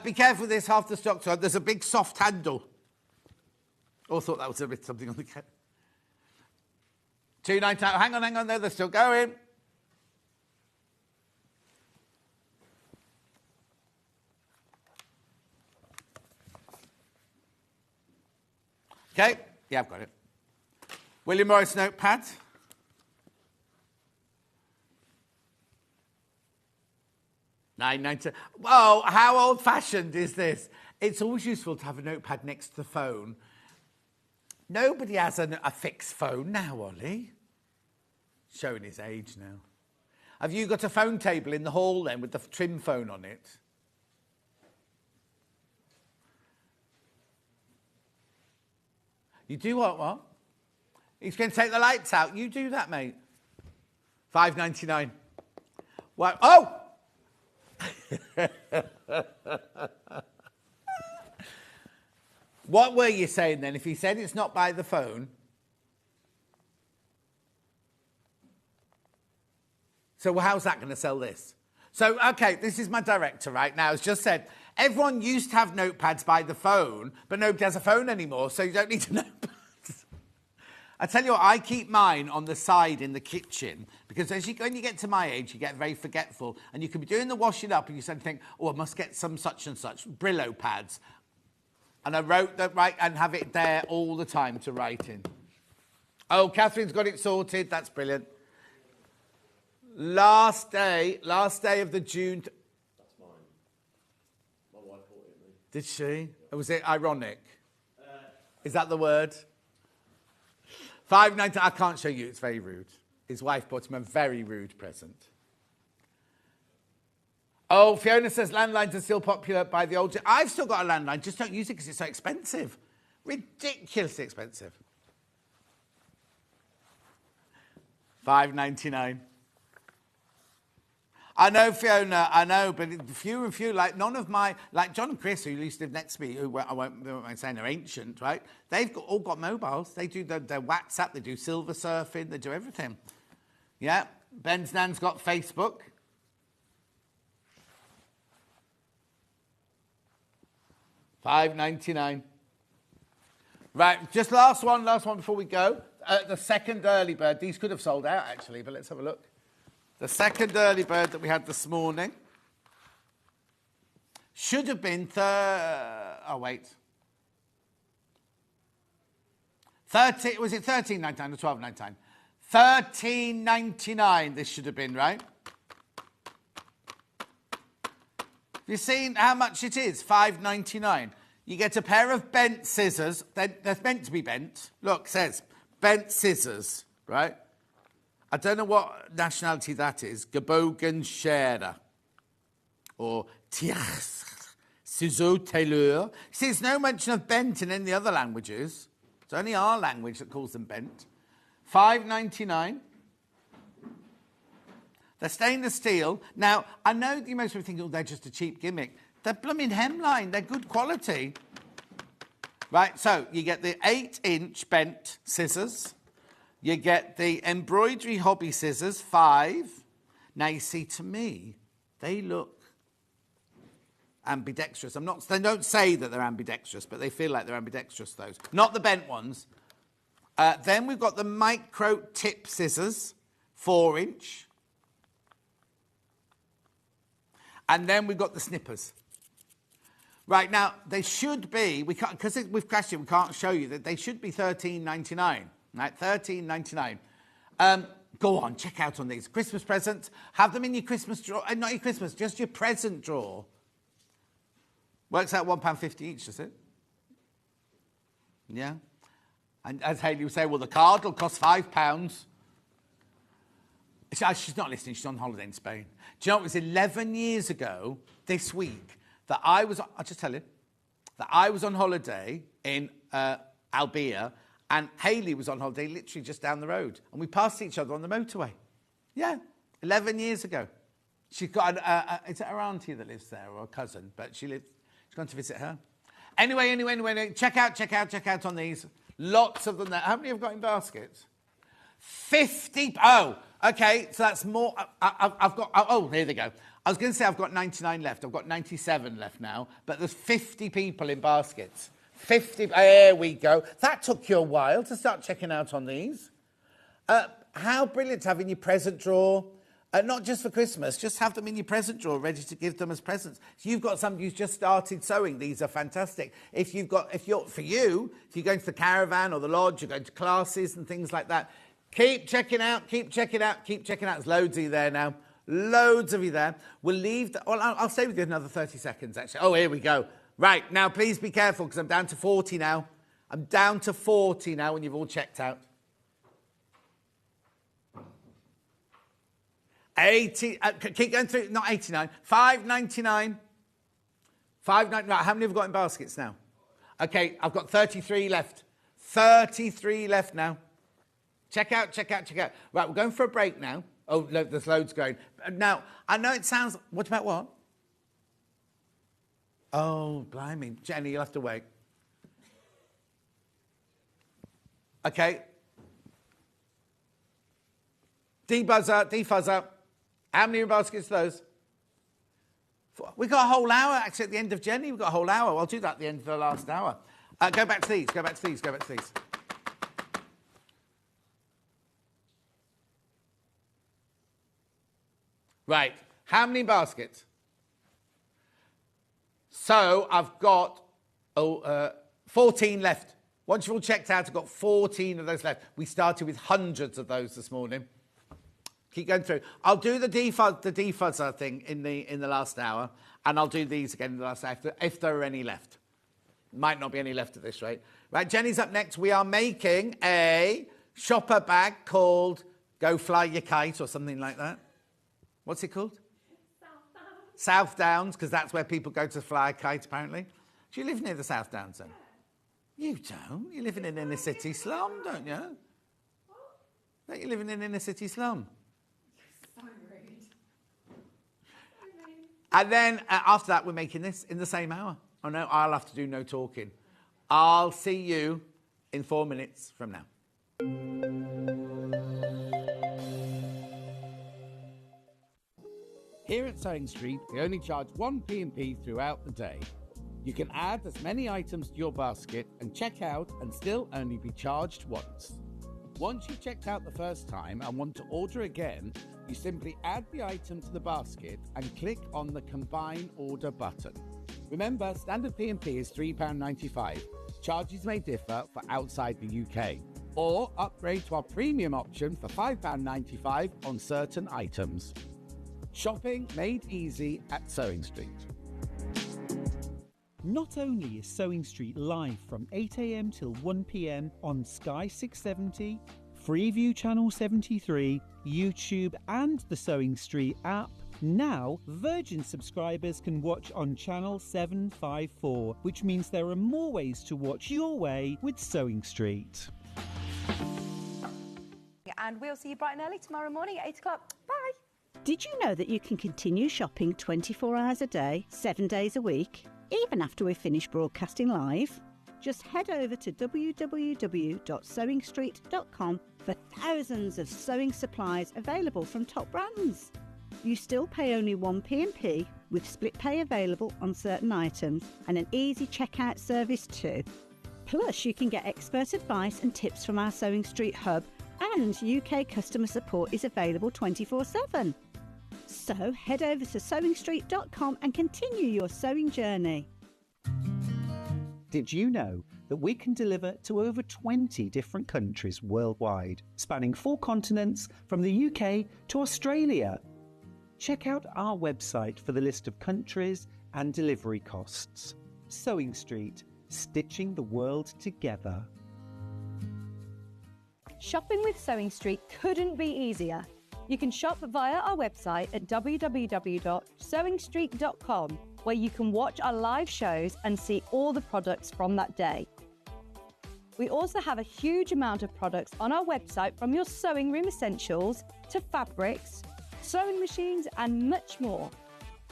be careful with this, half the stock's on. There's a big soft handle. Oh, I thought that was a bit something on the cat. $2.99. Hang on, there, they're still going. Okay, yeah, I've got it. William Morris notepad. $9.99. Whoa, how old-fashioned is this? It's always useful to have a notepad next to the phone. Nobody has a fixed phone now, Ollie. Showing his age now. Have you got a phone table in the hall then with the trim phone on it? You do what? He's going to take the lights out. You do that, mate. $5.99. What? Oh! What were you saying then? If he said it's not by the phone. So how's that going to sell this? So, okay, this is my director right now. Has just said, everyone used to have notepads by the phone, but nobody has a phone anymore, so you don't need a notepad. I tell you what, I keep mine on the side in the kitchen because when you get to my age, you get very forgetful and you can be doing the washing up and you suddenly think, oh, I must get some such and such, Brillo pads. And I wrote that right and have it there all the time to write in. Oh, Catherine's got it sorted. That's brilliant. Last day of the June. That's mine. My wife bought it me. Did she? Or was it ironic? Is that the word? $5.99. I can't show you. It's very rude. His wife bought him a very rude present. Oh, Fiona says landlines are still popular by the old... I've still got a landline. Just don't use it because it's so expensive. Ridiculously expensive. $5.99. I know, Fiona, I know, but few and few, like none of my... Like John and Chris, who used to live next to me, who I won't say they're ancient, right? They've all got mobiles. They do their WhatsApp, they do silver surfing, they do everything. Yeah, Ben's nan's got Facebook. $5.99. Right, just last one before we go. the second early bird. These could have sold out, actually, but let's have a look. The second early bird that we had this morning should have been... oh, wait. 30, was it $13.99 or $12.99? $13.99 this should have been, right? Have you seen how much it is? $5.99. You get a pair of bent scissors. They're meant to be bent. Look, it says bent scissors, right? I don't know what nationality that is. Gebogen Schere. Or ciseau tailleur. See, there's no mention of bent in any other languages. It's only our language that calls them bent. $5.99. They're stainless steel. Now, I know you most people think, oh, they're just a cheap gimmick. They're blooming hemline. They're good quality. Right, so you get the 8-inch bent scissors. You get the embroidery hobby scissors, 5. Now, you see, to me, they look ambidextrous. They don't say that they're ambidextrous, but they feel like they're ambidextrous, those. Not the bent ones. Then we've got the micro tip scissors, 4-inch. And then we've got the snippers. Right, now, they should be, we can't, because we've crashed it, we can't show you, that they should be $13.99. Right, $13.99. Go on, check out on these. Christmas presents, have them in your Christmas drawer, not your Christmas, just your present drawer. Works out £1.50 each, does it? Yeah. And as Hayley would say, well, the card will cost £5. She's not listening, she's on holiday in Spain. Do you know, it was 11 years ago, this week, that I'll just tell you, that I was on holiday in Albia, and Hayley was on holiday literally just down the road. And we passed each other on the motorway. Yeah, 11 years ago. She's got, is it her auntie that lives there, or a cousin? But she's gone to visit her. Anyway, check out on these. Lots of them there. How many have got in baskets? 50. Oh, okay, so that's more. I've got, oh, here they go. I was going to say I've got 99 left. I've got 97 left now. But there's 50 people in baskets. 50. There we go. That took you a while to start checking out on these. How brilliant to have in your present drawer. Not just for Christmas, just have them in your present drawer ready to give them as presents. If you've got somebody who's just started sewing, these are for you, if you're going to the caravan or the lodge, you're going to classes and things like that, keep checking out. There's loads of you there now. Loads of you there. We'll leave, I'll stay with you another 30 seconds, actually. Oh, here we go. Right, now please be careful because I'm down to 40 now. I'm down to 40 now when you've all checked out. 80, keep going through, not 89, $5.99. $5.99, right, how many have got in baskets now? Okay, I've got 33 left. 33 left now. Check out. Right, we're going for a break now. Oh, no, there's loads going. Now, I know it sounds, what about what? Oh, blimey. Jenny, you'll have to wait. Okay. Defuzzer. How many baskets are those? We've got a whole hour, actually, at the end of Jenny. We've got a whole hour. I'll do that at the end of the last hour. Go back to these. Right. How many baskets? So I've got 14 left. Once you've all checked out, I've got 14 of those left. We started with hundreds of those this morning. Keep going through. I'll do the defuzzer thing in the last hour, and I'll do these again in the last hour if there are any left. Might not be any left at this rate. Right, Jenny's up next. We are making a shopper bag called Go Fly Your Kite or something like that. What's it called? South Downs, because that's where people go to fly a kite, apparently. Do you live near the South Downs, then? You don't. You're living in inner city slum, don't you? Don't you living in inner city slum? So rude. And then after that, we're making this in the same hour. Oh, no, I'll have to do no talking. I'll see you in 4 minutes from now. Here at Sewing Street, we only charge one P&P throughout the day. You can add as many items to your basket and check out and still only be charged once. Once you've checked out the first time and want to order again, you simply add the item to the basket and click on the Combine Order button. Remember, standard P&P is £3.95. Charges may differ for outside the UK. Or upgrade to our premium option for £5.95 on certain items. Shopping made easy at Sewing Street. Not only is Sewing Street live from 8 a.m. till 1 p.m. on Sky 670, Freeview Channel 73, YouTube and the Sewing Street app, now Virgin subscribers can watch on Channel 754, which means there are more ways to watch your way with Sewing Street. And we'll see you bright and early tomorrow morning at 8 o'clock. Bye. Did you know that you can continue shopping 24 hours a day, 7 days a week, even after we've finished broadcasting live? Just head over to www.sewingstreet.com for thousands of sewing supplies available from top brands. You still pay only 1p&p with split pay available on certain items and an easy checkout service too. Plus, you can get expert advice and tips from our Sewing Street hub, and UK customer support is available 24/7. So head over to sewingstreet.com and continue your sewing journey. Did you know that we can deliver to over 20 different countries worldwide, spanning 4 continents from the UK to Australia? Check out our website for the list of countries and delivery costs. Sewing Street, stitching the world together. Shopping with Sewing Street couldn't be easier. You can shop via our website at www.sewingstreet.com, where you can watch our live shows and see all the products from that day. We also have a huge amount of products on our website, from your sewing room essentials to fabrics, sewing machines and much more.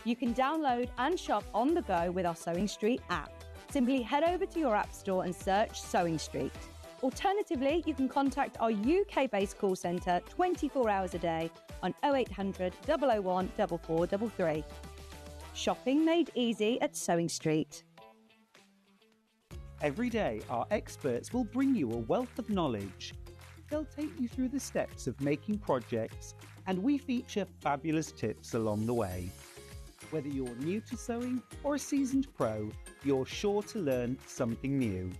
You can download and shop on the go with our Sewing Street app. Simply head over to your app store and search Sewing Street. Alternatively, you can contact our UK-based call centre 24 hours a day on 0800 001 4433. Shopping made easy at Sewing Street. Every day, our experts will bring you a wealth of knowledge. They'll take you through the steps of making projects, and we feature fabulous tips along the way. Whether you're new to sewing or a seasoned pro, you're sure to learn something new.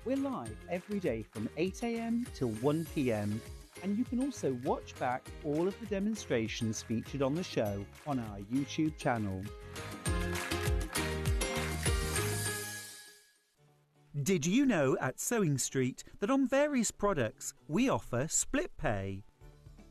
We're live every day from 8 a.m. till 1 p.m, and you can also watch back all of the demonstrations featured on the show on our YouTube channel. Did you know at Sewing Street that on various products we offer split pay?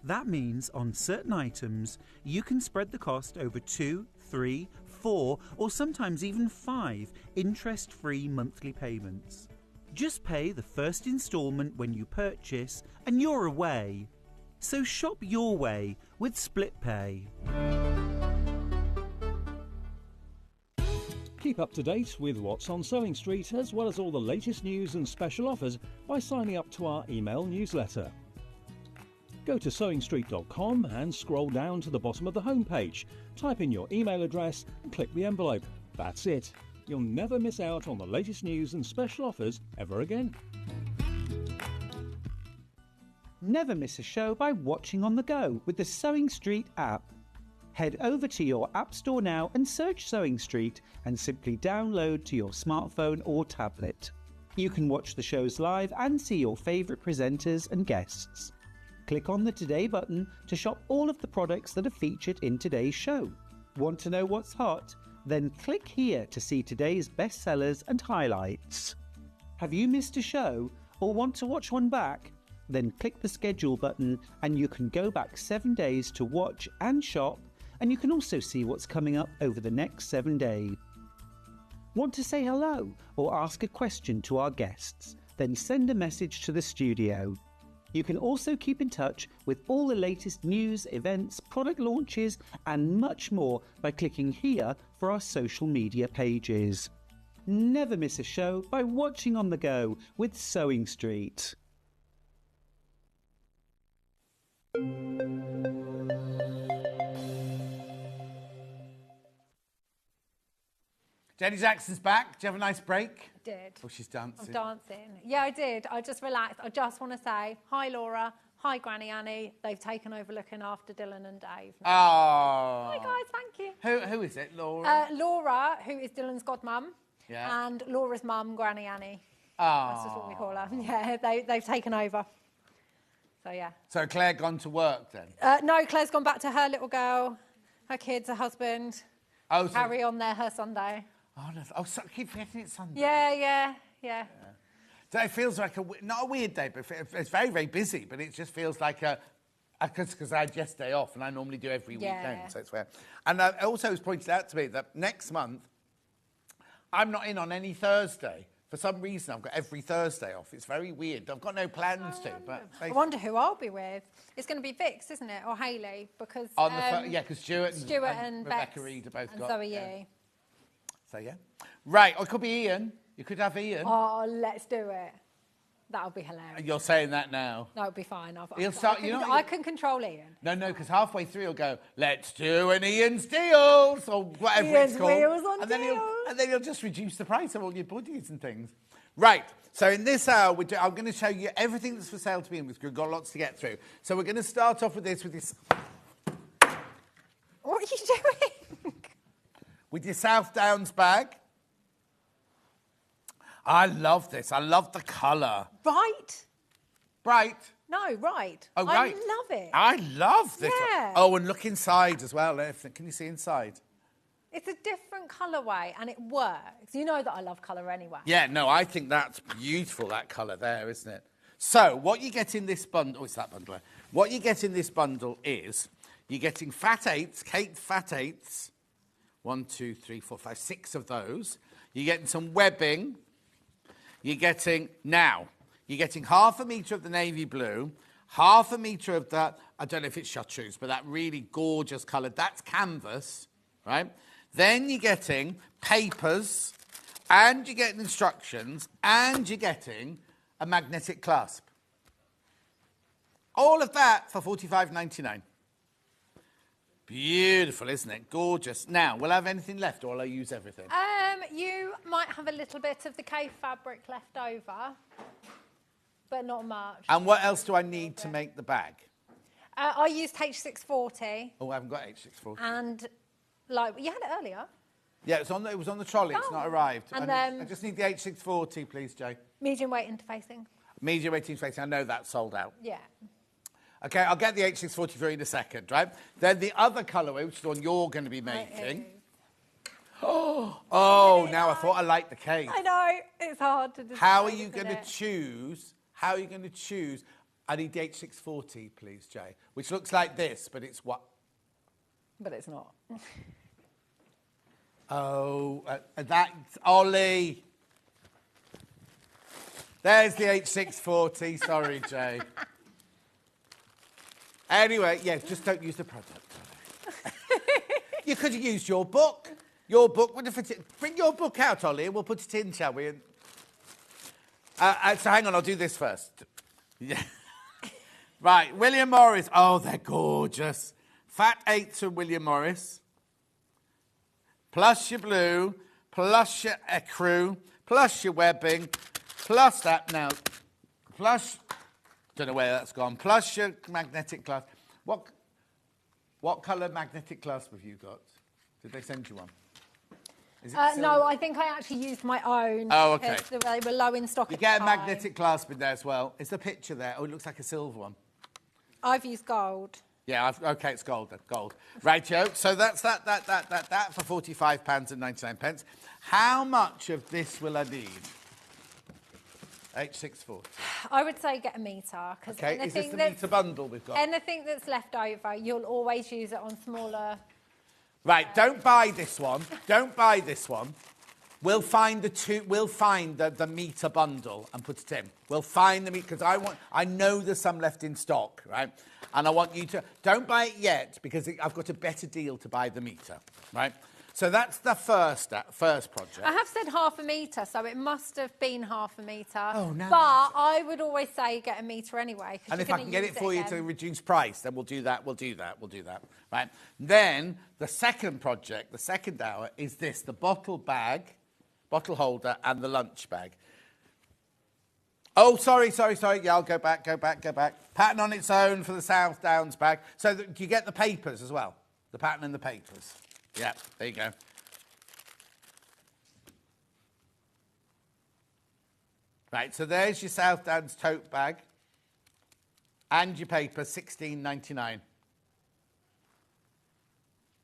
That means on certain items you can spread the cost over 2, 3, 4 or sometimes even 5 interest-free monthly payments. Just pay the first instalment when you purchase and you're away. So shop your way with split pay. Keep up to date with what's on Sewing Street, as well as all the latest news and special offers, by signing up to our email newsletter. Go to sewingstreet.com and scroll down to the bottom of the homepage. Type in your email address and click the envelope. That's it. You'll never miss out on the latest news and special offers ever again. Never miss a show by watching on the go with the Sewing Street app. Head over to your app store now and search Sewing Street and simply download to your smartphone or tablet. You can watch the shows live and see your favourite presenters and guests. Click on the Today button to shop all of the products that are featured in today's show. Want to know what's hot? Then click here to see today's bestsellers and highlights. Have you missed a show or want to watch one back? Then click the schedule button and you can go back 7 days to watch and shop, and you can also see what's coming up over the next 7 days. Want to say hello or ask a question to our guests? Then send a message to the studio. You can also keep in touch with all the latest news, events, product launches and much more by clicking here for our social media pages. Never miss a show by watching on the go with Sewing Street. Jenny Jackson's back. Did you have a nice break? Did. Oh, she's dancing. I'm dancing. Yeah, I did. I just relaxed. I just want to say hi, Laura. Hi, Granny Annie. They've taken over looking after Dylan and Dave. Oh. Hi, guys. Thank you. Who is it, Laura? Laura, who is Dylan's godmum. Yeah. And Laura's mum, Granny Annie. Oh. That's just what we call her. Yeah, they've taken over. So, yeah. So Claire gone to work then? No, Claire's gone back to her little girl, her kids, her husband. Oh, so... Carry on there, her Sunday. Oh, no. Oh, so, I keep forgetting it's Sunday. Yeah. So it feels like not a weird day, but it's very, very busy. But it just feels like because I had yesterday off, and I normally do every weekend, so it's weird. And also, it was pointed out to me that next month I'm not in on any Thursday. For some reason, I've got every Thursday off. It's very weird. I've got no plans to, but I wonder who I'll be with. It's going to be Vix, isn't it, or Hayley? Because because Stuart and Rebecca Bex Reed are both and got. so are you. So yeah, right. Or it could be Ian. You could have Ian. Oh, let's do it. That'll be hilarious. You're saying that now. No, it'll be fine. I can control Ian. No, because halfway through he'll go, let's do an Ian's Deals, or whatever Ian's it's called. Wheels on and then Deals. and then he'll just reduce the price of all your buddies and things. Right, so in this hour, I'm going to show you everything that's for sale to begin with, because we've got lots to get through. So we're going to start off with this. What are you doing? With your South Downs bag. I love this. I love the colour. Right? Bright. No, right. Oh, right. I love it. I love this Yeah. one. Oh, and look inside as well. Can you see inside? It's a different colourway and it works. You know that I love colour anyway. Yeah, no, I think that's beautiful, that colour there, isn't it? So, what you get in this bundle... Oh, it's that bundle. What you get in this bundle is you're getting fat eights, caked fat eights. 1, 2, 3, 4, 5, 6 of those. You're getting some webbing. You're getting half a metre of the navy blue, half a metre of the, I don't know if it's chartreuse, but that really gorgeous colour. That's canvas, right? Then you're getting papers, and you're getting instructions, and you're getting a magnetic clasp. All of that for $45.99. Beautiful, isn't it? Gorgeous. Now, will I have anything left, or will I use everything? You might have a little bit of the cave fabric left over, but not much. And what else do I need to make the bag? I used H640. Oh, I haven't got H640. And, like, you had it earlier. Yeah, it was on the trolley. It's not arrived. And I just need the H640, please, Jay. Medium weight interfacing. Medium weight interfacing. I know that's sold out. Yeah. OK, I'll get the H643 in a second, right? Then the other colourway, which is the one you're going to be making. Oh, now I thought I liked the cake. I know. It's hard to decide. How are you going to choose? How are you going to choose? I need the H640, please, Jay. Which looks like this, but it's what? But it's not. Oh, that's Ollie. There's the H640. Sorry, Jay. Anyway, yeah, just don't use the product. You could have used your book. Your book would have... Bring your book out, Ollie, and we'll put it in, shall we? So hang on, I'll do this first. Yeah. Right, William Morris. Oh, they're gorgeous. Fat eights from William Morris. Plus your blue, plus your ecru, plus your webbing, plus that now. Plus... Don't know where that's gone. Plus your magnetic clasp. What colour magnetic clasp have you got? Did they send you one? Is it no, I think I actually used my own. Oh, OK. They were low in stock You at the get a time. magnetic clasp in there as well. Is the picture there? Oh, it looks like a silver one. I've used gold. Yeah, OK, it's gold then. Gold. Rightio. So that's that for £45.99. How much of this will I need? H640. I would say get a metre. OK, is this the metre bundle we've got? Anything that's left over, you'll always use it on smaller... Right, don't buy this one. Don't buy this one. We'll find the metre bundle and put it in. We'll find the metre, because I know there's some left in stock, right? And I want you to... Don't buy it yet, because I've got a better deal to buy the metre, right? So that's the first project. I have said 1/2 metre, so it must have been 1/2 metre. Oh, no. But I would always say get a metre anyway. And if I can get it for you to reduce price, then we'll do that. Right. Then the second project, the second hour, is this: the bottle bottle holder, and the lunch bag. Oh, sorry. Yeah, I'll go back. Pattern on its own for the South Downs bag. So do you get the papers as well? The pattern and the papers. Yeah, there you go. Right, so there's your South Downs tote bag and your paper, $16.99.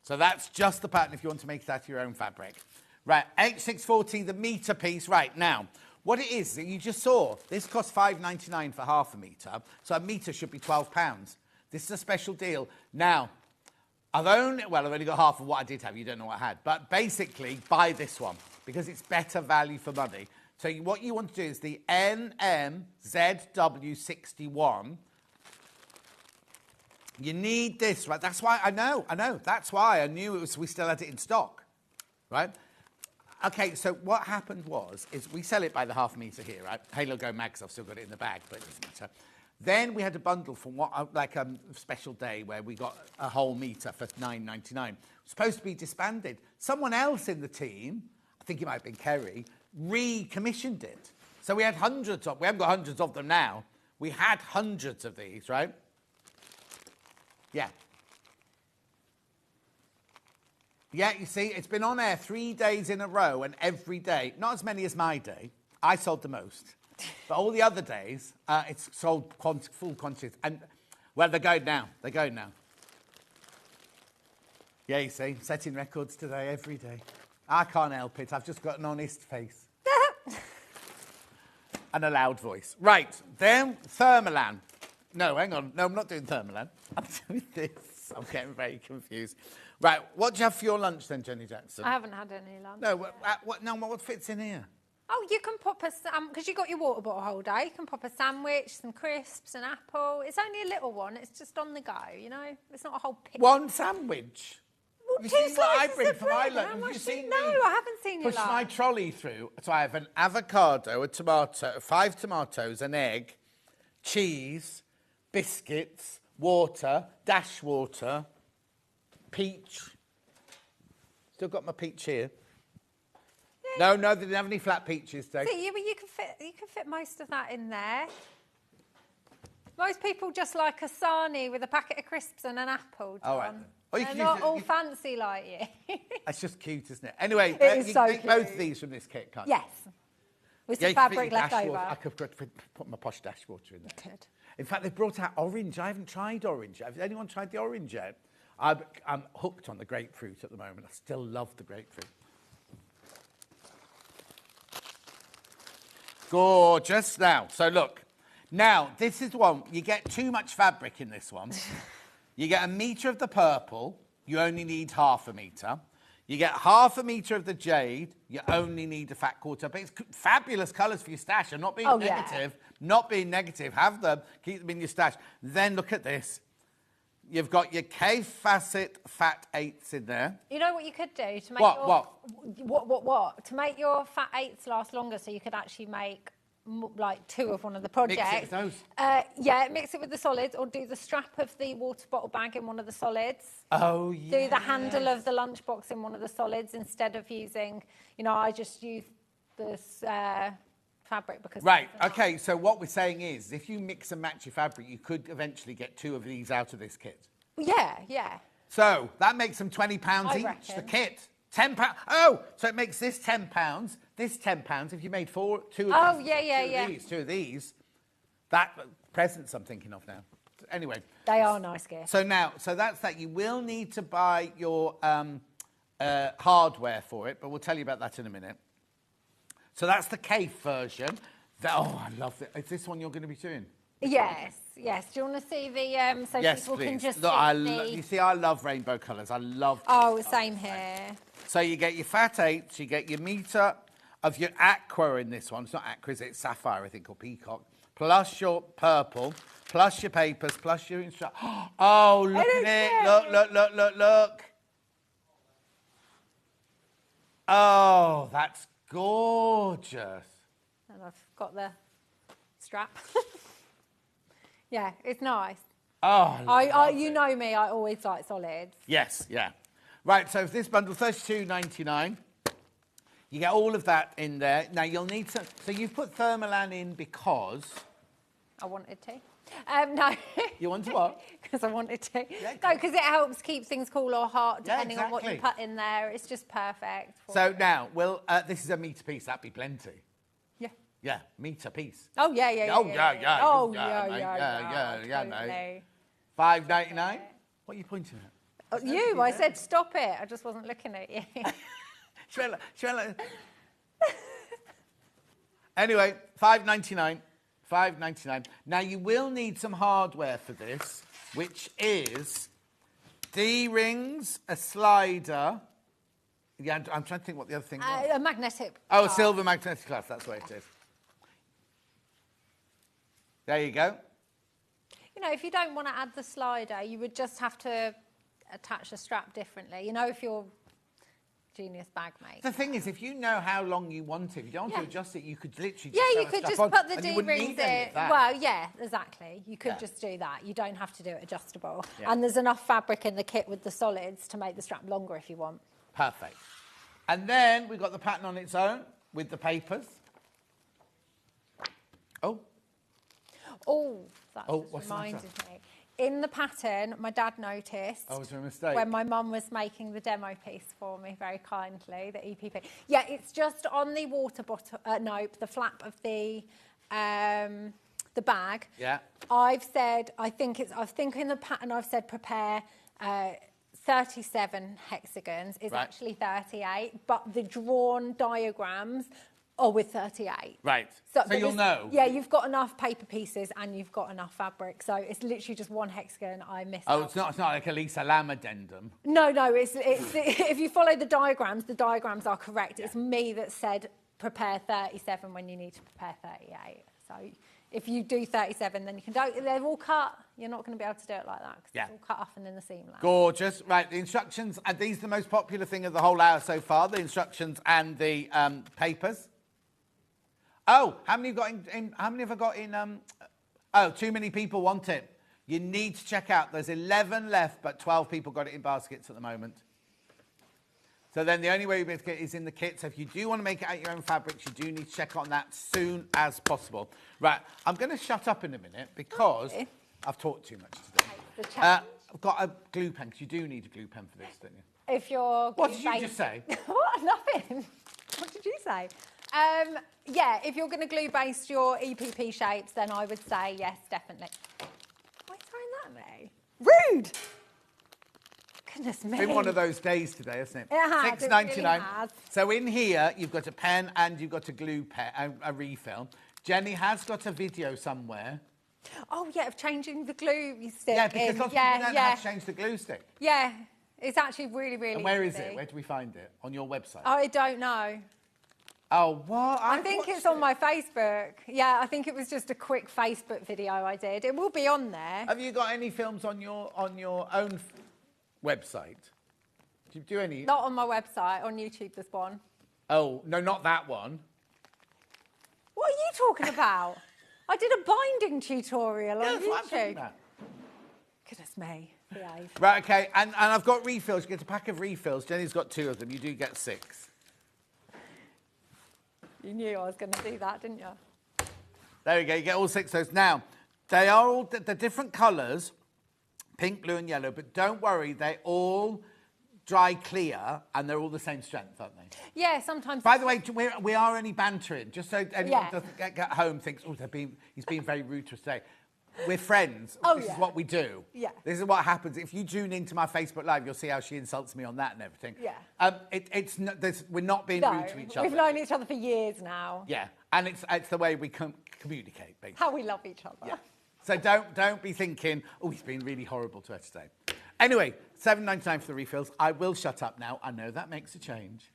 So that's just the pattern if you want to make it out of your own fabric. Right, H640, the metre piece. Right, now, what it is that you just saw, this costs $5.99 for 1/2 metre, so a metre should be £12. This is a special deal. Now, I've only got half of what I did have. You don't know what I had. But basically, buy this one because it's better value for money. So what you want to do is the NMZW61. You need this, right? That's why I know. That's why I knew we still had it in stock, right? Okay, so what happened is we sell it by the 1/2 metre here, right? Halo Go Mags, I've still got it in the bag, but it doesn't matter. Then we had a bundle from a special day where we got a whole metre for $9.99. Supposed to be disbanded. Someone else in the team, I think it might have been Kerry, recommissioned it. So we had hundreds of. We haven't got hundreds of them now. We had hundreds of these, right? Yeah. Yeah, you see, it's been on air 3 days in a row, and every day, not as many as my day. I sold the most. But all the other days, it's sold full quantities. And, well, they're going now. Yeah, you see, setting records today, every day. I can't help it. I've just got an honest face. And a loud voice. Right, then Thermalan. No, hang on. No, I'm not doing Thermalan. I'm doing this. I'm getting very confused. Right, what do you have for your lunch then, Jenny Jackson? I haven't had any lunch. No, what fits in here? Oh, you can pop because you got your water bottle holder. You can pop a sandwich, some crisps, an apple. It's only a little one. It's just on the go, you know. It's not a whole pit. One sandwich. Well, you 2 see what I slices bring of for my bread. lunch? How Have much you seen No, me I haven't seen you. push my trolley through. So I have an avocado, a tomato, 5 tomatoes, an egg, cheese, biscuits, water, dash water, peach. Still got my peach here. Yeah. No, they didn't have any flat peaches today. See, you can fit most of that in there. Most people just like a sarnie with a packet of crisps and an apple, John. All right. Or They're not all fancy like you. That's just cute, isn't it? Anyway, It is you so can make cute. both of these from this kit, can't you? Yes. With some you can fit fabric your left dash over. water. I could put my posh dash water in there. Good. In fact, they've brought out orange. I haven't tried orange. Has anyone tried the orange yet? I'm hooked on the grapefruit at the moment. I still love the grapefruit. Gorgeous. Now, so look. Now, this is one. You get too much fabric in this one. You get a metre of the purple. You only need 1/2 metre. You get 1/2 metre of the jade. You only need a fat quarter. But it's fabulous colours for your stash. I'm not being negative. Yeah. Not being negative. Have them. Keep them in your stash. Then look at this. You've got your K Facet Fat 8s in there. You know what you could do to make What? To make your fat 8s last longer, so you could actually make like 2 of one of the projects. Mix it with those. Yeah, mix it with the solids, or do the strap of the water bottle bag in one of the solids. Oh, yeah. Do the handle of the lunchbox in one of the solids instead of using. I just use this fabric because. Right. Okay. So what we're saying is, if you mix and match your fabric, you could eventually get 2 of these out of this kit. Yeah. So that makes them £20 each. reckon. The kit. £10. Oh, so it makes this £10. This £10. If you made 2 of these. Oh, yeah. 2 of these. That presents I'm thinking of now. Anyway. They are nice gifts. So that's that. You will need to buy your hardware for it, but we'll tell you about that in a minute. So that's the Cafe version. I love it. Is this one you're going to be doing? Yes. Do you want to see the so yes, people please. can just Look, see you see, I love rainbow colours. I love. Oh, same here. So you get your fat 8s, you get your metre of your aqua in this one. It's not aqua, it's sapphire, I think, or peacock. Plus your purple, plus your papers, plus your instructions. Oh, look at it. Look. Oh, that's gorgeous. And I've got the strap. Yeah, it's nice. Oh, you know me, I always like solids. yes, yeah. Right, so for this bundle, $32.99. You get all of that in there. Now, you'll need some... So you've put Thermolan in because... I wanted to. No. You wanted what? Because I wanted to. Yeah, no, because it helps keep things cool or hot, Yeah, depending on what you exactly. put in there. It's just perfect. So now, this is a metre piece. That'd be plenty. Yeah. Yeah, metre piece. Oh, yeah, yeah, yeah. Oh, yeah. Oh, Yeah, yeah, no. totally. $5.99. What are you pointing at? You, I said stop it. I just wasn't looking at you. Shwella. Anyway, $5.99. $5.99. Now, you will need some hardware for this, which is D-rings, a slider. Yeah, I'm trying to think what the other thing was. A magnetic. Oh, a glass. silver magnetic glass. That's what it is. There you go. You know, if you don't want to add the slider, you would just have to attach the strap differently. You know, if you're genius bag mate. The thing is, if you know how long you want it, if you don't want to adjust it, you could literally just you sew could stuff just on, put the and you wouldn't D-rings need any in. of that. Well, yeah, exactly. You could Yeah. just do that. You don't have to do it adjustable. Yeah. And there's enough fabric in the kit with the solids to make the strap longer if you want. Perfect. And then we've got the pattern on its own with the papers. Oh, Oh, that Oh, just what's the matter? reminded me. In the pattern, my dad noticed oh, was there a mistake? when my mum was making the demo piece for me very kindly, the EPP. Yeah, it's just on the water bottle, the flap of the bag. Yeah. I've said, I think in the pattern I've said prepare 37 hexagons. It's Right. actually 38, but the drawn diagrams are with 38. Right. So but you'll it's- know. Yeah, you've got enough paper pieces and you've got enough fabric. So it's literally just one hexagon I missed Oh, out. it's not like a Lisa Lam addendum. No, it's if you follow the diagrams are correct. It's me that said prepare 37 when you need to prepare 38. So if you do 37, then you can do. They're all cut. You're not going to be able to do it like that because Yeah. it's all cut off and in the seam line. Gorgeous. Right, the instructions, and these are the most popular thing of the whole hour so far, the instructions and the papers. Oh, how many have I got in, oh, too many people want it. You need to check out, there's 11 left, but 12 people got it in baskets at the moment. So then the only way you'll be able to get it is in the kit. So if you do want to make it out your own fabrics, you do need to check on that soon as possible. Right, I'm going to shut up in a minute because I've talked too much today. The challenge. I've got a glue pen, because you do need a glue pen for this, don't you? If you're What did you just say? What? Nothing. What did you say? Yeah, if you're going to glue base your EPP shapes, then I would say yes, definitely. Why are you throwing that at me? Rude! Goodness me. It's been one of those days today, hasn't it? It has, it $6.99. really has. So in here, you've got a pen and you've got a glue pen, a refill. Jenny has got a video somewhere. Oh, yeah, of changing the glue stick. Yeah, because in. lots of people don't know how to change the glue stick. Yeah, it's actually really, really And where is easy. it? Where do we find it? On your website? I don't know. Oh, what? I think it's on my Facebook. Yeah, I think it was just a quick Facebook video I did. It will be on there. Have you got any films on your own website? Do you do any? Not on my website. On YouTube, there's one. Oh, no, not that one. What are you talking about? I did a binding tutorial on That's what I'm talking YouTube. about. Goodness me. Behave. Right, okay, and I've got refills. You get a pack of refills. Jenny's got 2 of them. You do get 6. You knew I was going to do that, didn't you? There you go. You get all 6 of those. Now, they are all the different colours, pink, blue and yellow, but don't worry, they all dry clear and they're all the same strength, aren't they? Yeah, sometimes. By the way, we are only bantering, just so anyone Yeah. doesn't get home thinks, oh, he's being very rude to us today. We're friends. Oh, This is yeah. what we do. Yeah. This is what happens. If you tune into my Facebook Live, you'll see how she insults me on that and everything. Yeah. It's not, we're not being No, rude to each other. we've known each other for years now. Yeah, and it's the way we communicate, basically. How we love each other. Yeah. So don't be thinking, oh, he's been really horrible to us today. Anyway, $7.99 for the refills. I will shut up now. I know that makes a change.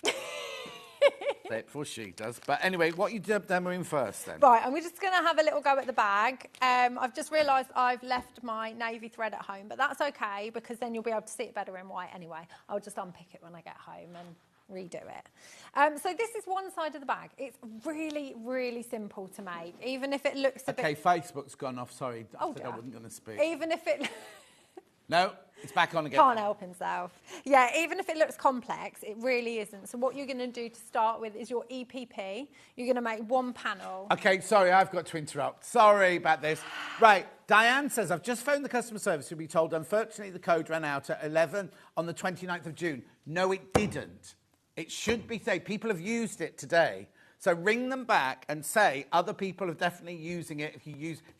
Say it before she does. But anyway, what you demoing first then? Right, and we're just going to have a little go at the bag. I've just realised I've left my navy thread at home, but that's okay because then you'll be able to see it better in white anyway. I'll just unpick it when I get home and redo it. So this is one side of the bag. It's really, really simple to make, even if it looks a bit... Okay, Facebook's gone off, sorry. I said dear. I wasn't going to speak. Even if it... No, it's back on again. Can't help himself. Yeah, even if it looks complex, it really isn't. So what you're going to do to start with is your EPP. You're going to make one panel. Okay, sorry, I've got to interrupt. Sorry about this. Right, Diane says, I've just phoned the customer service to be told, unfortunately, the code ran out at 11 on the 29th of June. No, it didn't. It should be say people have used it today. So ring them back and say other people are definitely using it. If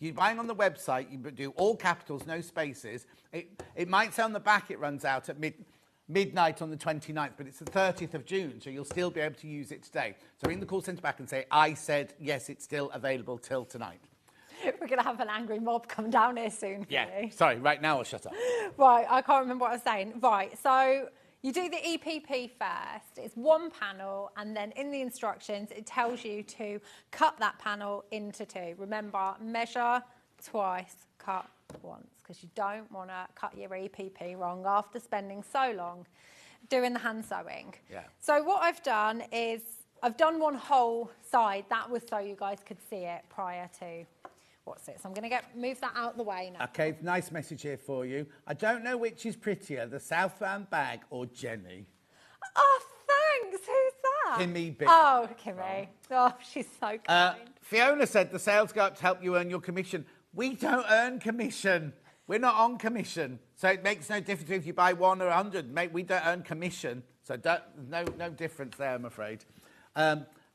you're buying on the website, you do all capitals, no spaces. It might say on the back it runs out at midnight on the 29th, but it's the 30th of June, so you'll still be able to use it today. So ring the call centre back and say, I said, yes, it's still available till tonight. We're going to have an angry mob come down here soon. Yeah, sorry, right now I'll shut up. Right, I can't remember what I was saying. Right, so... You do the EPP first, it's one panel, and then in the instructions, it tells you to cut that panel into two. Remember, measure twice, cut once, because you don't want to cut your EPP wrong after spending so long doing the hand sewing. Yeah. So what I've done is, I've done one whole side. That was so you guys could see it prior to... What's it? So I'm going to move that out of the way now. Okay, nice message here for you. I don't know which is prettier, the southbound bag or Jenny. Oh, thanks. Who's that? Kimmy B. Oh, Kimmy. Oh, she's so kind. Fiona said the sales go up to help you earn your commission. We don't earn commission. We're not on commission. So it makes no difference if you buy 1 or 100. Mate, we don't earn commission. So no difference there, I'm afraid.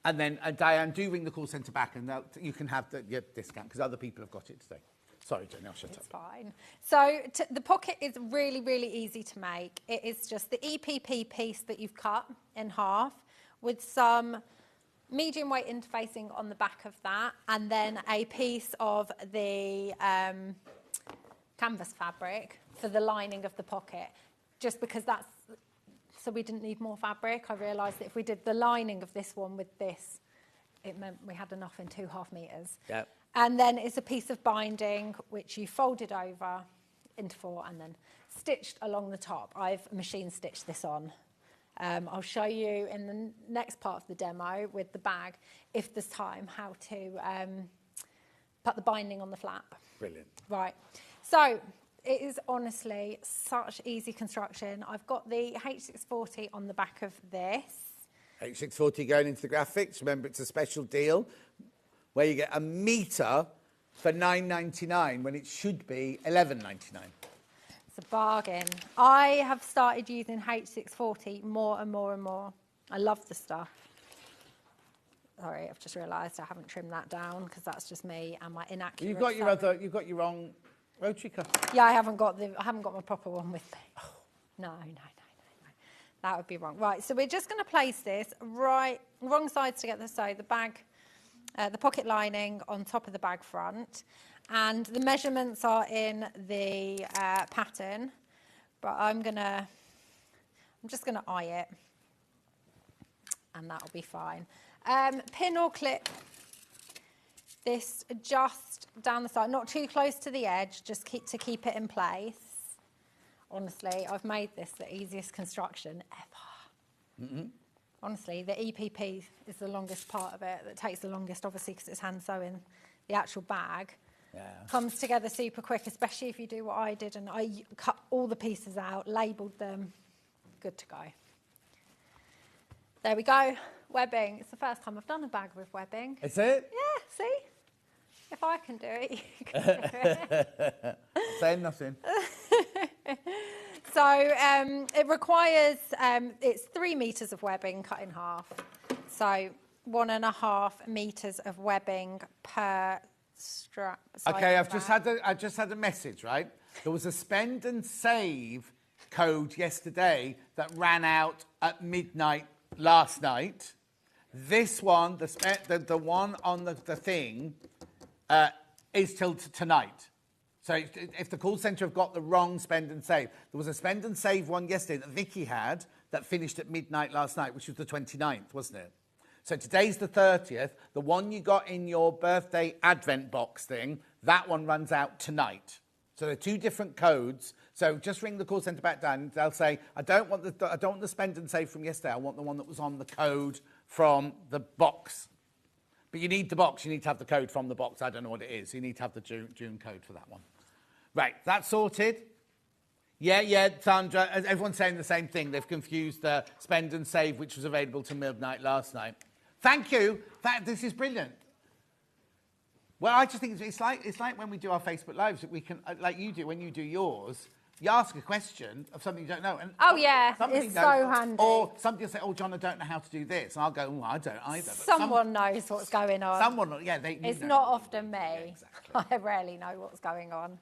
And then, Diane, do ring the call centre back and you can have your discount because other people have got it today. Sorry, Jenny, I'll shut up. It's fine. So the pocket is really, really easy to make. It is just the EPP piece that you've cut in half with some medium weight interfacing on the back of that, and then a piece of the canvas fabric for the lining of the pocket, just because that's... So we didn't need more fabric. I realised that if we did the lining of this one with this, it meant we had enough in 2.5 metres. Yep. And then it's a piece of binding which you folded over into 4 and then stitched along the top. I've machine stitched this on. I'll show you in the next part of the demo with the bag, if there's time, how to put the binding on the flap. Brilliant. Right. So... It is honestly such easy construction. I've got the H640 on the back of this. H640 going into the graphics. Remember, it's a special deal where you get a metre for $9.99 when it should be $11.99. It's a bargain. I have started using H640 more and more and more. I love the stuff. Sorry, I've just realised I haven't trimmed that down because that's just me and my inaccurate. You've got your own rotary cutter. Yeah, I haven't got my proper one with me. Oh. No. That would be wrong. Right, so we're just going to place this wrong sides together. So the bag, the pocket lining on top of the bag front, and the measurements are in the pattern. But I'm just gonna eye it, and that'll be fine. Pin or clip this just down the side, not too close to the edge, just to keep it in place. Honestly, I've made this the easiest construction ever. Mm-hmm. Honestly, the EPP is the longest part of it. That takes the longest, obviously, because it's hand sewing. The actual bag comes together super quick, especially if you do what I did, and I cut all the pieces out, labelled them, good to go. There we go, webbing. It's the first time I've done a bag with webbing. Is it? Yeah, see? If I can do it, you can do it. Saying nothing. So it requires, it's 3 metres of webbing cut in half. So 1.5 metres of webbing per strap. Okay, I just had a message, right? There was a spend and save code yesterday that ran out at midnight last night. This one, the one on the thing, is till tonight. So if the call centre have got the wrong spend and save, there was a spend and save one yesterday that Vicky had that finished at midnight last night, which was the 29th, wasn't it? So today's the 30th. The one you got in your birthday advent box thing, that one runs out tonight. So they're 2 different codes. So just ring the call centre back down. They'll say, I don't want the spend and save from yesterday. I want the one that was on the code from the box. But you need the box. You need to have the code from the box. I don't know what it is. You need to have the June code for that one. Right, that's sorted. Yeah, Sandra. Everyone's saying the same thing. They've confused the spend and save, which was available till midnight last night. Thank you. This is brilliant. Well, I just think it's like when we do our Facebook Lives, that we can, like you do when you do yours, you ask a question of something you don't know. And oh, yeah, it's so handy. Or somebody will say, oh, John, I don't know how to do this. And I'll go, oh, I don't either. But someone knows what's going on. Someone, yeah. It's not often me. Yeah, exactly. I rarely know what's going on.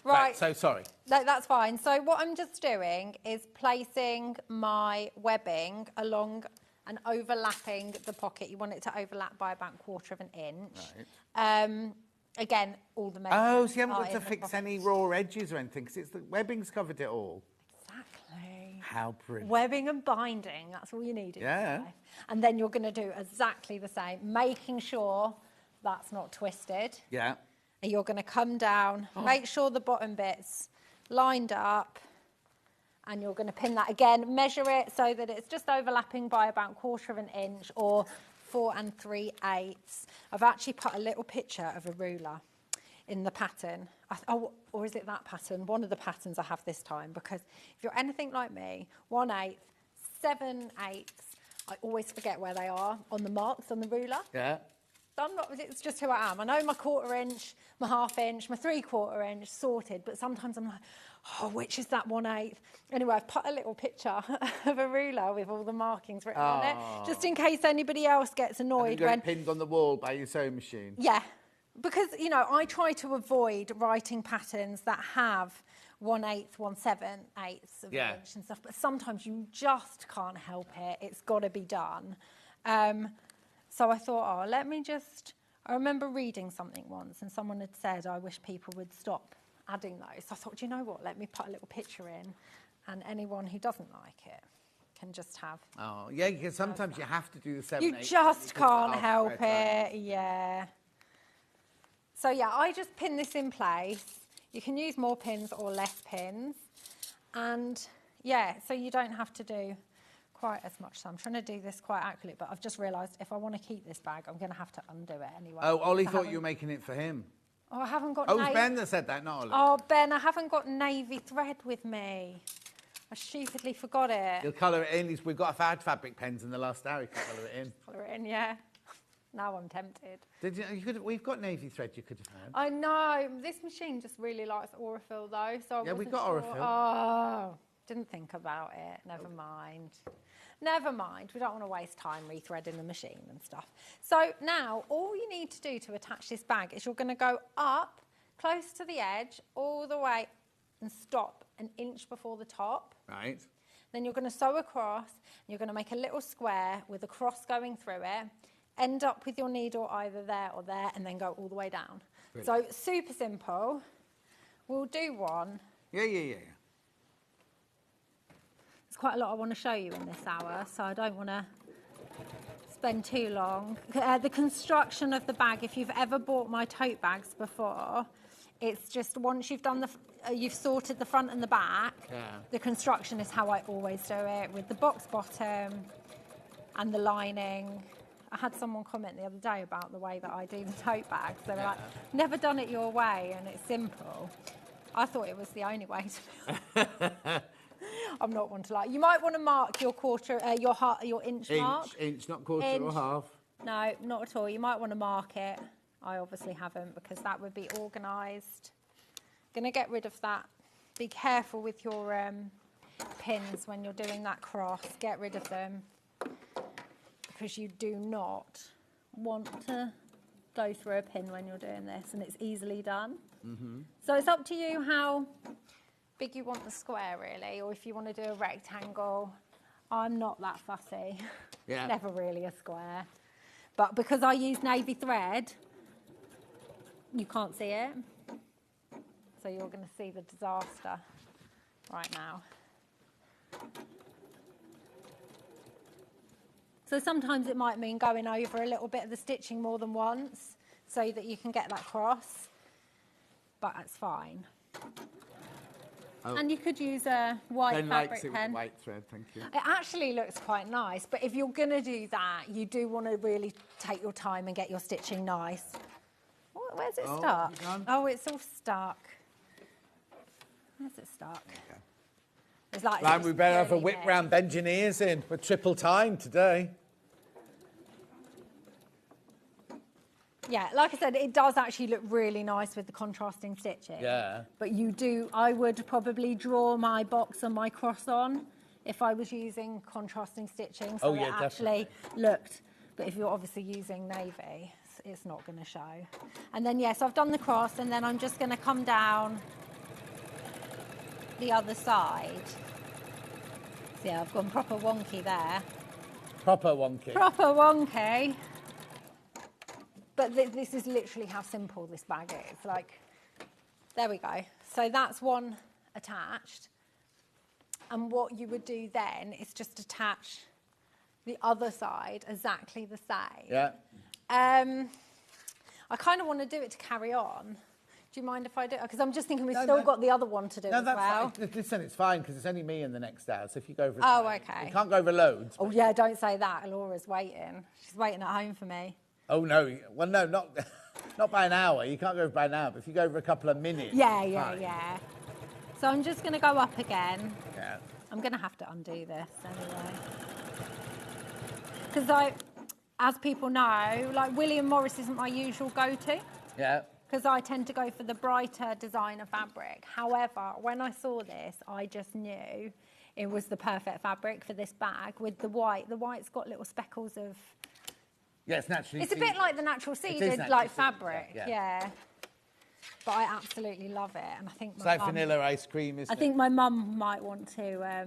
Right, so sorry. No, that's fine. So what I'm just doing is placing my webbing along and overlapping the pocket. You want it to overlap by about 1/4 inch. Right. Again, all the measurements. Oh, so you haven't got to fix any raw edges or anything, because the webbing's covered it all. Exactly. How brilliant. Webbing and binding, that's all you need. Yeah. And then you're going to do exactly the same, making sure that's not twisted. Yeah. And you're going to come down, make sure the bottom bit's lined up, and you're going to pin that again. Measure it so that it's just overlapping by about 1/4 inch or 4 3/8. I've actually put a little picture of a ruler in the pattern. Or is it that pattern? One of the patterns I have this time, because if you're anything like me, 1/8, 7/8, I always forget where they are on the marks on the ruler. Yeah. It's just who I am. I know my 1/4 inch, my 1/2 inch, my 3/4 inch sorted, but sometimes I'm like, oh, which is that 1/8? Anyway, I've put a little picture of a ruler with all the markings written on it, just in case anybody else gets annoyed. Have you got it pinned on the wall by your sewing machine? Yeah, because, you know, I try to avoid writing patterns that have 1/8, 1/7/8 of an inch and stuff, but sometimes you just can't help it. It's got to be done. So I thought, I remember reading something once and someone had said, I wish people would stop adding those. So I thought, do you know what, let me put a little picture in, and anyone who doesn't like it can just have... Oh, yeah, because sometimes you have to do the 7/8. You just can't help it, yeah. So yeah, I just pin this in place. You can use more pins or less pins. And yeah, so you don't have to do quite as much. So I'm trying to do this quite accurately, but I've just realised if I want to keep this bag, I'm going to have to undo it anyway. Oh, Ollie thought you were making it for him. Oh, I haven't got... Oh, it's Ben that said that, not Ollie. Oh, Ben, I haven't got navy thread with me. I stupidly forgot it. He'll colour it in. We've got had fabric pens in the last hour. You can colour it in. Colour it in, yeah. Now I'm tempted. We've got navy thread you could have had. I know. This machine just really likes Aurifil, though. So yeah, we've got Aurifil. Oh, didn't think about it. Never mind. Never mind. We don't want to waste time rethreading the machine and stuff. So now all you need to do to attach this bag is you're going to go up close to the edge all the way and stop 1 inch before the top. Right. Then you're going to sew across and you're going to make a little square with a cross going through it. End up with your needle either there or there and then go all the way down. Brilliant. So super simple. We'll do one. Yeah. There's quite a lot I want to show you in this hour, so I don't want to spend too long. The construction of the bag, if you've ever bought my tote bags before, it's just once you've done you've sorted the front and the back, the construction is how I always do it, with the box bottom and the lining. I had someone comment the other day about the way that I do the tote bags. They were like, never done it your way, and it's simple. I thought it was the only way to I'm not one to lie. You might want to mark your your inch mark. Inch, not quarter or half. No, not at all. You might want to mark it. I obviously haven't, because that would be organised. Going to get rid of that. Be careful with your pins when you're doing that cross. Get rid of them, because you do not want to go through a pin when you're doing this, and it's easily done. Mm-hmm. So it's up to you how big you want the square, really, or if you want to do a rectangle. I'm not that fussy. Yeah. Never really a square. But because I use navy thread, you can't see it. So you're going to see the disaster right now. So sometimes it might mean going over a little bit of the stitching more than once so that you can get that cross, but that's fine. And you could use a white Ben fabric likes it with pen. the white thread, thank you. It actually looks quite nice, but if you're going to do that, you do want to really take your time and get your stitching nice. Where's it stuck? is it gone? Oh, it's all stuck. Where's it stuck? It's like Right, it's we better have a really whip big. round engineers in. We're triple time today. Yeah, like I said, it does actually look really nice with the contrasting stitching. Yeah. But I would probably draw my box and my cross on if I was using contrasting stitching, so Oh, yeah, it actually looked. But if you're obviously using navy, it's not going to show. And then, yes, I've done the cross, and then I'm just going to come down the other side. So, yeah, I've gone proper wonky there. Proper wonky. Proper wonky. But this is literally how simple this bag is. Like, there we go. So that's one attached. And what you would do then is just attach the other side exactly the same. Yeah. I kind of want to do it to carry on. Do you mind if I do it? Because I'm just thinking we've still got the other one to do as well. Fine. Listen, it's fine because it's only me in the next hour. So if you go over, Okay. You can't go over loads. Oh yeah, don't say that. Laura's waiting. She's waiting at home for me. Oh no, well no, not by an hour. You can't go over by an hour. But if you go over a couple of minutes. Yeah. So I'm just going to go up again. Yeah. I'm going to have to undo this anyway. Because as people know, like William Morris isn't my usual go-to. Yeah. Because I tend to go for the brighter designer fabric. However, when I saw this, I just knew it was the perfect fabric for this bag with the white. The white's got little speckles of... Yeah, it's naturally It's a bit like the natural seeded naturally like seeded, fabric. yeah. But I absolutely love it. And I think It's my like mum... vanilla ice cream, isn't I think my mum might want to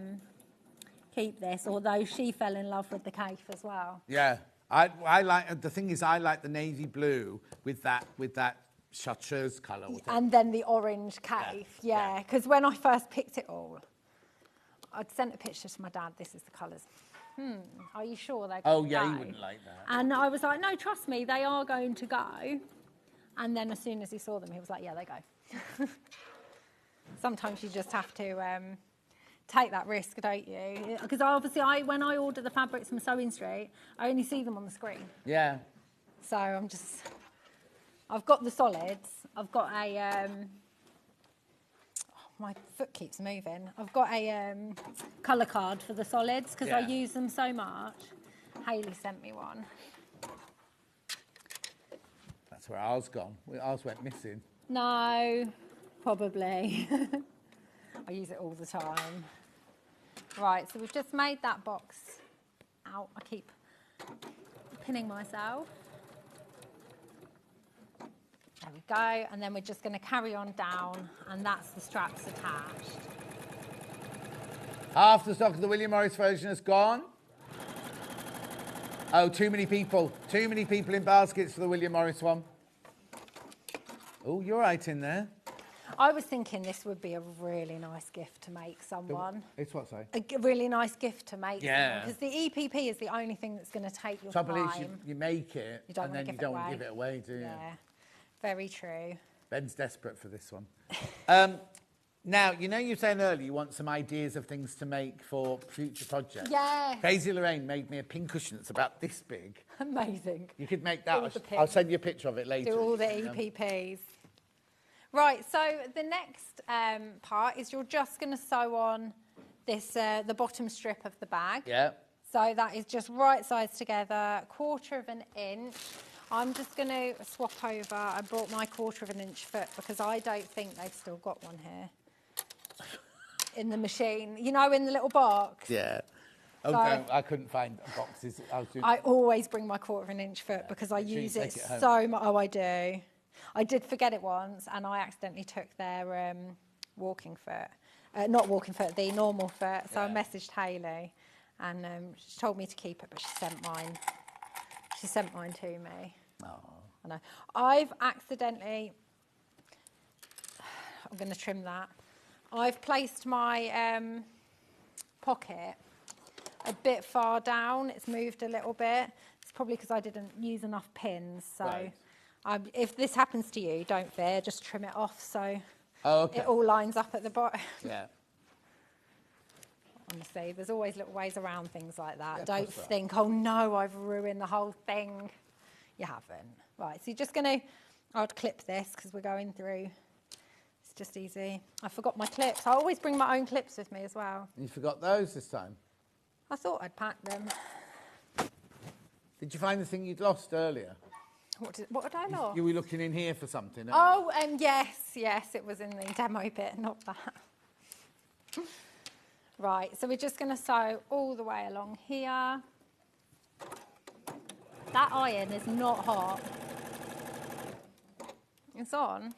keep this, although she fell in love with the cape as well. Yeah. I like, the thing is, I like the navy blue with that chartreuse colour. And then the orange cape, yeah. Because when I first picked it all, I'd sent a picture to my dad. This is the colours. Are you sure they're going to go? Oh, yeah, he wouldn't like that. And I was like, no, trust me, they are going to go. And then as soon as he saw them, he was like, yeah, they go. Sometimes you just have to take that risk, don't you? Because obviously, when I order the fabrics from Sewing Street, I only see them on the screen. Yeah. So I've got the solids. I've got my foot keeps moving. I've got a colour card for the solids because I use them so much. Hayley sent me one. That's where ours gone. Ours went missing. No, probably. I use it all the time. Right, so we've just made that box out. I keep pinning myself. There we go, and then we're just going to carry on down, and that's the straps attached. Half the stock of the William Morris version has gone. Oh, too many people. Too many people in baskets for the William Morris one. Oh, you're right in there. I was thinking this would be a really nice gift to make someone. It's what, sorry? A really nice gift to make Yeah. because the EPP is the only thing that's going to take your Trouble time. is, you make it, You don't and wanna then give you it don't want to away. give it away, do you? Yeah, very true. Ben's desperate for this one. Now, you know you were saying earlier you want some ideas of things to make for future projects. Yeah. Crazy Lorraine made me a pincushion that's about this big. Amazing. You could make All that. the I'll send you a picture of it later. Do all the EPPs. Right, so the next part is you're just going to sew on this the bottom strip of the bag. Yeah. So that is just right sides together, 1/4 of an inch. I'm just going to swap over. I brought my 1/4 of an inch foot because I don't think they've still got one here in the machine. You know, in the little box. Yeah. Oh, So- no, I couldn't find boxes. I always bring my 1/4 of an inch foot because I Make sure you use it take it home. so much. Oh, I do. I did forget it once, and I accidentally took their walking foot. Not walking foot, the normal foot. So I messaged Hayley, and she told me to keep it, but she sent mine. She sent mine to me. Oh. I know. I've accidentally... I'm going to trim that. I've placed my pocket a bit far down. It's moved a little bit. It's probably because I didn't use enough pins. So Right. if this happens to you, don't fear. Just trim it off so Oh, okay. it all lines up at the bottom. Yeah. Honestly, there's always little ways around things like that. Yeah, Don't that's right. think, oh no, I've ruined the whole thing. You haven't. Right, so you're just going to, I'll clip this because we're going through. It's just easy. I forgot my clips. I always bring my own clips with me as well. You forgot those this time? I thought I'd pack them. Did you find the thing you'd lost earlier? What did I lost? You were looking in here for something. Oh, yes, it was in the demo bit, not that. Right, so we're just going to sew all the way along here. That iron is not hot. It's on.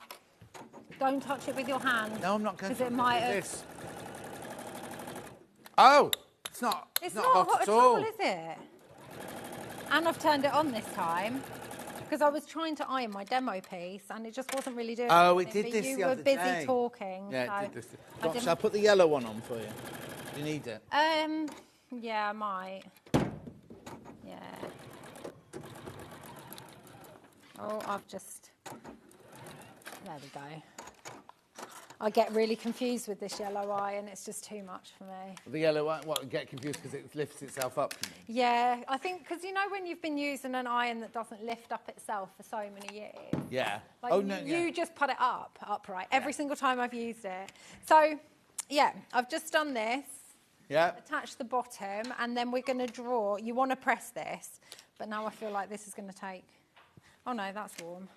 Don't touch it with your hand. No, I'm not going to. Because it might have... This. Oh, it's not. It's not not hot at all, is it? And I've turned it on this time because I was trying to iron my demo piece and it just wasn't really doing Oh, it anything, did but this you the were other busy day. talking. Yeah, so it did this. I Shall I didn't- put the yellow one on for you? Do you need it? Yeah, I might. Yeah. Oh, I've just... There we go. I get really confused with this yellow iron. It's just too much for me. The yellow one, what, get confused because it lifts itself up, you mean? Yeah, I think, because you know when you've been using an iron that doesn't lift up itself for so many years? Yeah. Like Oh, no, you just put it upright, every single time I've used it. So, yeah, I've just done this. Yeah. Attach the bottom, and then we're going to draw. You want to press this, but now I feel like this is going to take... Oh, no, that's warm.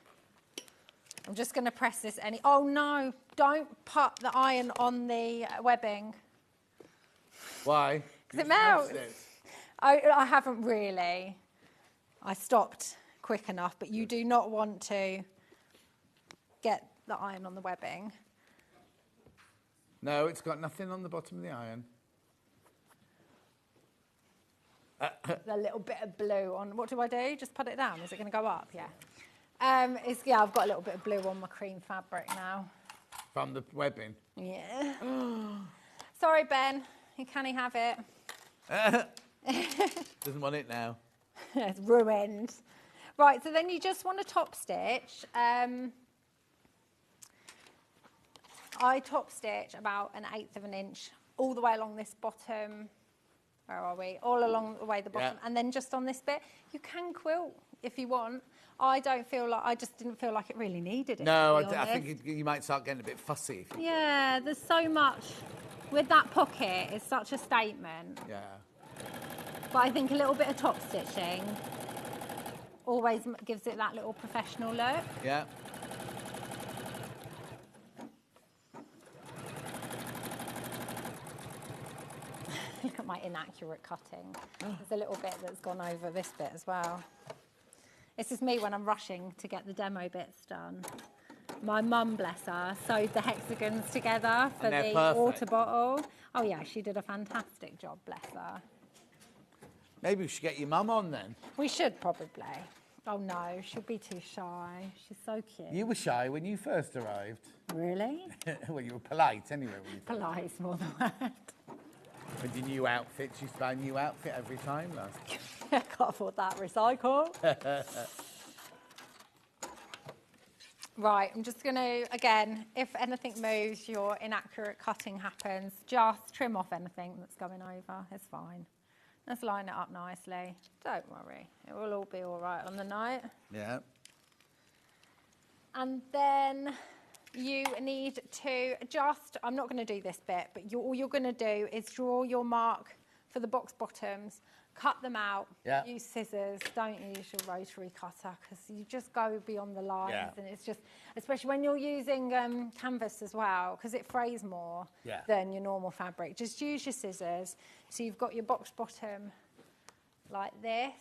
I'm just going to press this Oh, no, don't put the iron on the webbing. Why? Because it melts. I haven't really. I stopped quick enough, but you do not want to get the iron on the webbing. No, it's got nothing on the bottom of the iron. A little bit of blue on. What do I do? Just put it down. Is it going to go up? Yeah. Yeah, I've got a little bit of blue on my cream fabric now. From the webbing? Yeah. Sorry, Ben. Can he have it? Doesn't want it now. It's ruined. Right, so then you just want to top stitch. I top stitch about 1/8 of an inch all the way along this bottom. Where are we? All along the way the bottom. Yeah. And then just on this bit, you can quilt if you want. I just didn't feel like it really needed it. No, to be I honest. think you might start getting a bit fussy. If you Yeah, there's so much. With that pocket, it's such a statement. Yeah. But I think a little bit of top stitching always gives it that little professional look. Yeah. Look at my inaccurate cutting. There's a little bit that's gone over this bit as well. This is me when I'm rushing to get the demo bits done. My mum, bless her, sewed the hexagons together for And they're the perfect. water bottle. Oh yeah, she did a fantastic job, bless her. Maybe we should get your mum on then. We should probably. Oh no, she'll be too shy. She's so cute. You were shy when you first arrived. Really? Well, you were polite anyway. When you first Polite's more the word. With your new outfits, you used to buy a new outfit every time last. I can't afford that recycle. Right, I'm just going to, again, if anything moves, your inaccurate cutting happens, just trim off anything that's going over. It's fine. Let's line it up nicely. Don't worry. It will all be all right on the night. Yeah. And then you need to just, I'm not going to do this bit, but all you're going to do is draw your mark for the box bottoms, cut them out, Yeah. use scissors, don't use your rotary cutter because you just go beyond the lines Yeah. and it's just, especially when you're using canvas as well, because it frays more Yeah. than your normal fabric. Just use your scissors. So you've got your box bottom like this.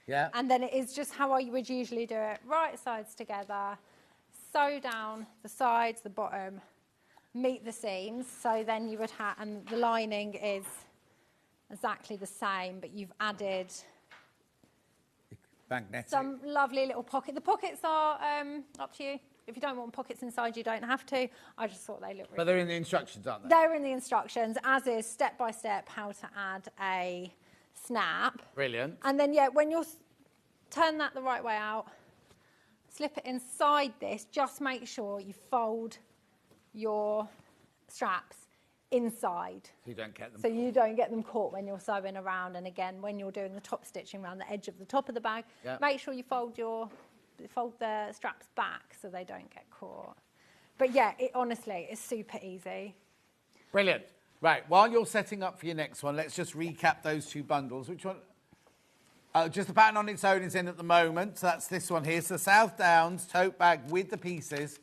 Yeah. And then it is just how I would usually do it. Right sides together, sew down the sides, the bottom, meet the seams. So then you would have, and the lining is exactly the same, but you've added Magnetic. some lovely little pocket. The pockets are up to you. If you don't want pockets inside, you don't have to. I just thought they look really But they're in the instructions, aren't they? They're in the instructions, as is step by step how to add a snap. Brilliant. And then, yeah, when you're turn that the right way out, slip it inside this. Just make sure you fold your straps inside. So you don't get them. So you don't get them caught when you're sewing around. And again, when you're doing the top stitching around the edge of the top of the bag, make sure you fold the straps back so they don't get caught. But yeah, honestly, it's super easy. Brilliant. Right, while you're setting up for your next one, let's just recap those two bundles. Which one? Just the pattern on its own is in at the moment. So that's this one here. So South Downs tote bag with the pieces.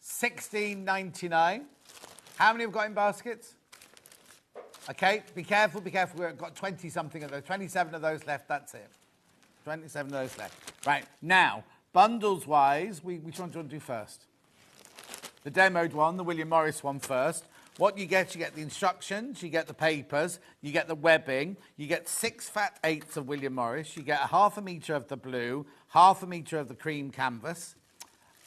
$16.99. How many have got in baskets? Okay, be careful, be careful. We've got 20-something of those. 27 of those left, that's it. 27 of those left. Right, now, bundles-wise, which one do you want to do first? The demoed one, the William Morris one first. What you get the instructions, you get the papers, you get the webbing, you get 6 fat 8ths of William Morris, you get a 1/2 metre of the blue, 1/2 metre of the cream canvas,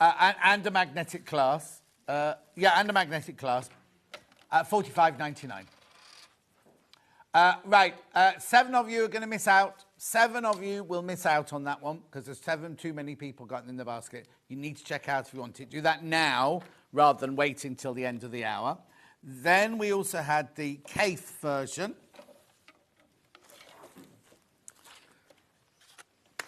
and a magnetic clasp. And a magnetic clasp at $45.99. Right, 7 of you are going to miss out. 7 of you will miss out on that one because there's 7 too many people gotten in the basket. You need to check out if you want it. Do that now rather than waiting till the end of the hour. Then we also had the Caith version.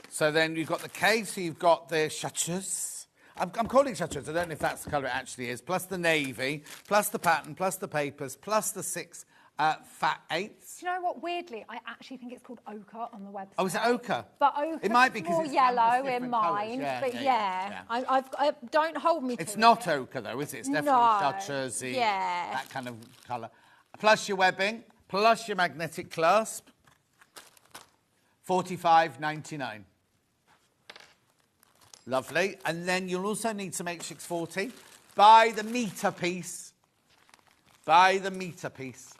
So then you've got the Caith, so you've got the chartreuse. I'm calling it chartreuse, I don't know if that's the colour it actually is, plus the navy, plus the pattern, plus the papers, plus the 6 fat 8ths. Do you know what? Weirdly, I actually think it's called ochre on the website. Oh, is it ochre? But ochre it might be because more it's yellow in mine. Yeah, but yeah. I don't hold me to It's not it. ochre though, is it? It's definitely chartreuse, that kind of colour. Plus your webbing, plus your magnetic clasp. $45.99. Lovely. And then you'll also need some H640. Buy the metre piece. Buy the metre piece.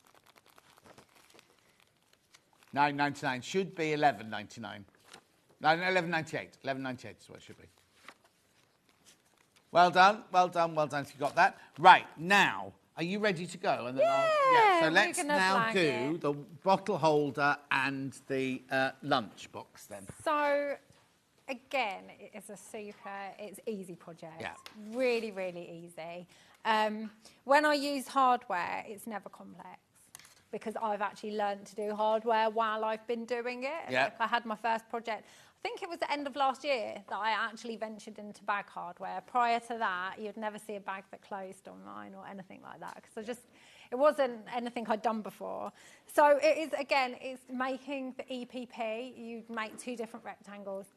$9.99. Should be $11.99. No, $11.98. $11.98 is what it should be. Well done. Well done. Well done if you got that. Right, now, are you ready to go? And then so let's now do the bottle holder and the lunch box then. So, again, it's it's easy project. Yeah. Really, really easy. When I use hardware, it's never complex because I've actually learned to do hardware while I've been doing it. Yeah. Like I had my first project, I think it was the end of last year that I actually ventured into bag hardware. Prior to that, you'd never see a bag that closed online or anything like that because it wasn't anything I'd done before. So it is, again, it's making the EPP. You make 2 different rectangles.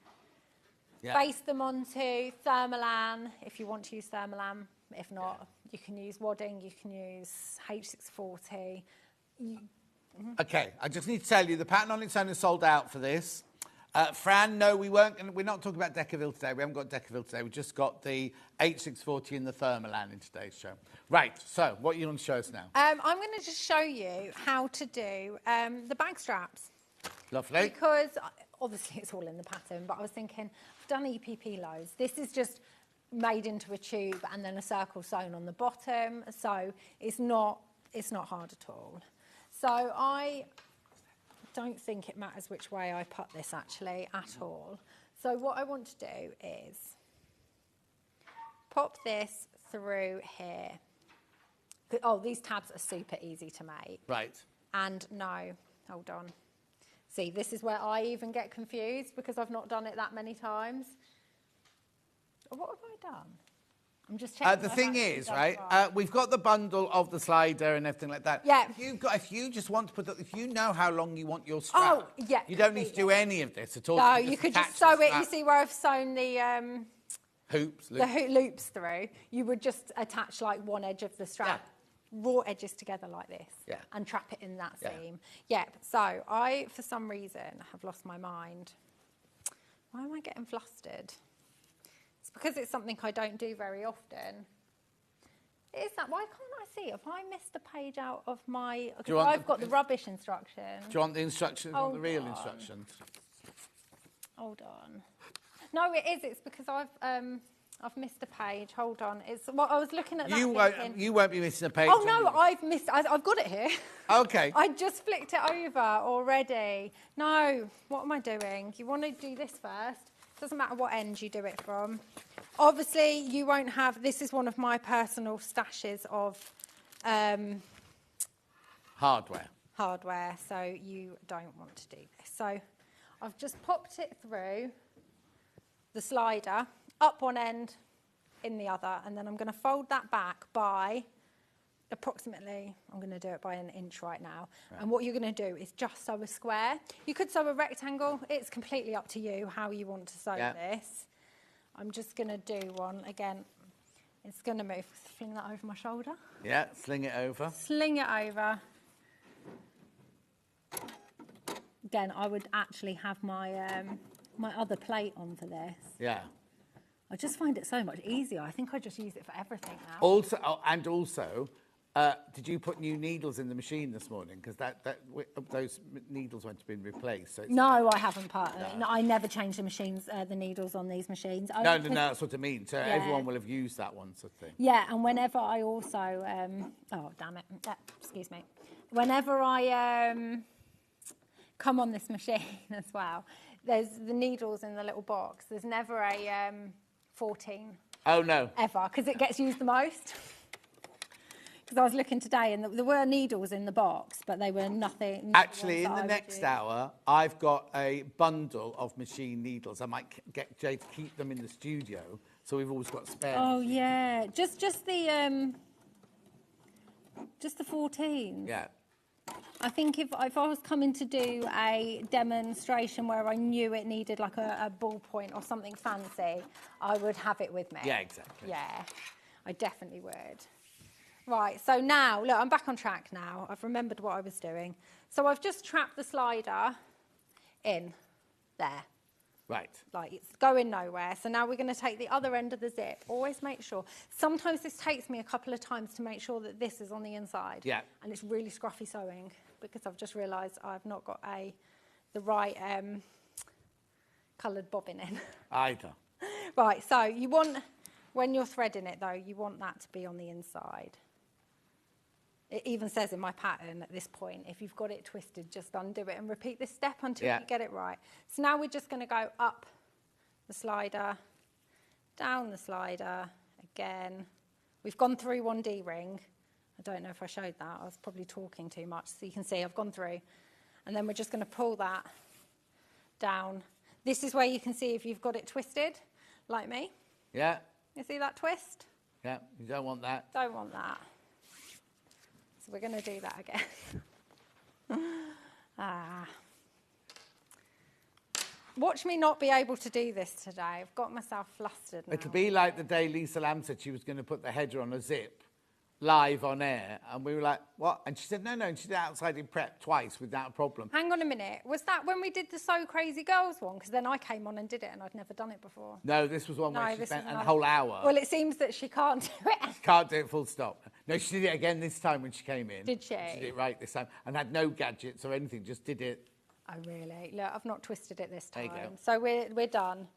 Yeah. Base them onto Thermolan if you want to use Thermolan. If not, you can use wadding, you can use H640. Okay, I just need to tell you, the pattern on its own is sold out for this. Fran, no, we're not talking about Decaville today. We haven't got Decaville today. We've just got the H640 and the Thermolan in today's show. Right, so what are you going to show us now? I'm going to just show you how to do the bag straps. Lovely. Because obviously it's all in the pattern, but I was thinking, I've done EPP loads. This is just made into a tube and then a circle sewn on the bottom, so it's not hard at all. So I don't think it matters which way I put this actually at all. So what I want to do is pop this through here. Oh, these tabs are super easy to make. Right. And no, hold on. See, this is where I even get confused because I've not done it that many times. What have I done? I'm just checking. The thing is, right, we've got the bundle of the slider and everything like that. Yeah. If you just want to put, if you know how long you want your strap, oh, yeah, you don't need to do any of this at all. No, you could just sew it. You see where I've sewn the loops loops through. You would just attach like one edge of the strap, raw edges together like this, and trap it in that seam. Yeah. So I, for some reason, have lost my mind. Why am I getting flustered? It's because it's something I don't do very often. Is that, why can't I see? Have I missed a page out of my, because I've got the rubbish instructions. Do you want the instructions or the real instructions? Hold on. No, it is. It's because I've missed a page. Hold on. It's what I was looking at. You won't be missing a page. Oh no, I've got it here. Okay. I just flicked it over already. No, what am I doing? You want to do this first? Doesn't matter what end you do it from. Obviously, you won't have, this is one of my personal stashes of hardware, so you don't want to do this. So I've just popped it through the slider, up one end, in the other, and then I'm going to fold that back by approximately, I'm going to do it by an inch right now. Right. And what you're going to do is just sew a square. You could sew a rectangle. It's completely up to you how you want to sew this. I'm just going to do one. Again, it's going to move. Fling that over my shoulder. Yeah, sling it over. Sling it over. Again, I would actually have my my other plate on for this. Yeah. I just find it so much easier. I think I just use it for everything now. Also, did you put new needles in the machine this morning? Because those needles won't have been replaced. So no, I haven't put. No, I never change the machines, the needles on these machines. No, that's what I mean. So everyone will have used that one sort of thing. Yeah, and whenever I also, oh damn it, excuse me. Whenever I come on this machine as well, there's the needles in the little box. There's never a 14. Oh no. Ever, because it gets used the most. Because I was looking today and there were needles in the box, but they were nothing. Actually, in the next hour, I've got a bundle of machine needles. I might get Jay to keep them in the studio, so we've always got spare. Oh yeah, just the 14. Yeah. I think if I was coming to do a demonstration where I knew it needed like a ballpoint or something fancy, I would have it with me. Yeah, exactly. Yeah, I definitely would. Right, so now, look, I'm back on track now. I've remembered what I was doing. So I've just trapped the slider in there. Right. Like, it's going nowhere. So now we're going to take the other end of the zip. Always make sure. Sometimes this takes me a couple of times to make sure that this is on the inside. Yeah. And it's really scruffy sewing because I've just realised I've not got the right coloured bobbin in. Either. Right, so you want, when you're threading it though, you want that to be on the inside. It even says in my pattern at this point, if you've got it twisted, just undo it and repeat this step until you get it right. So now we're just going to go up the slider, down the slider, again. We've gone through one D-ring. I don't know if I showed that. I was probably talking too much. So you can see I've gone through. And then we're just going to pull that down. This is where you can see if you've got it twisted, like me. Yeah. You see that twist? Yeah, you don't want that. Don't want that. So we're going to do that again. Watch me not be able to do this today. I've got myself flustered now. It'll be like the day Lisa Lamb said she was going to put the header on a zip live on air. And we were like, what? And she said, no. And she did it outside in prep twice without a problem. Hang on a minute. Was that when we did the So Crazy Girls one? Because then I came on and did it and I'd never done it before. No, this was one where she spent a whole hour. Well, it seems that she can't do it. She can't do it full stop. No, she did it again this time when she came in. Did she? She did it right this time and had no gadgets or anything, just did it. Oh, really? Look, I've not twisted it this time. There you go. So we're done.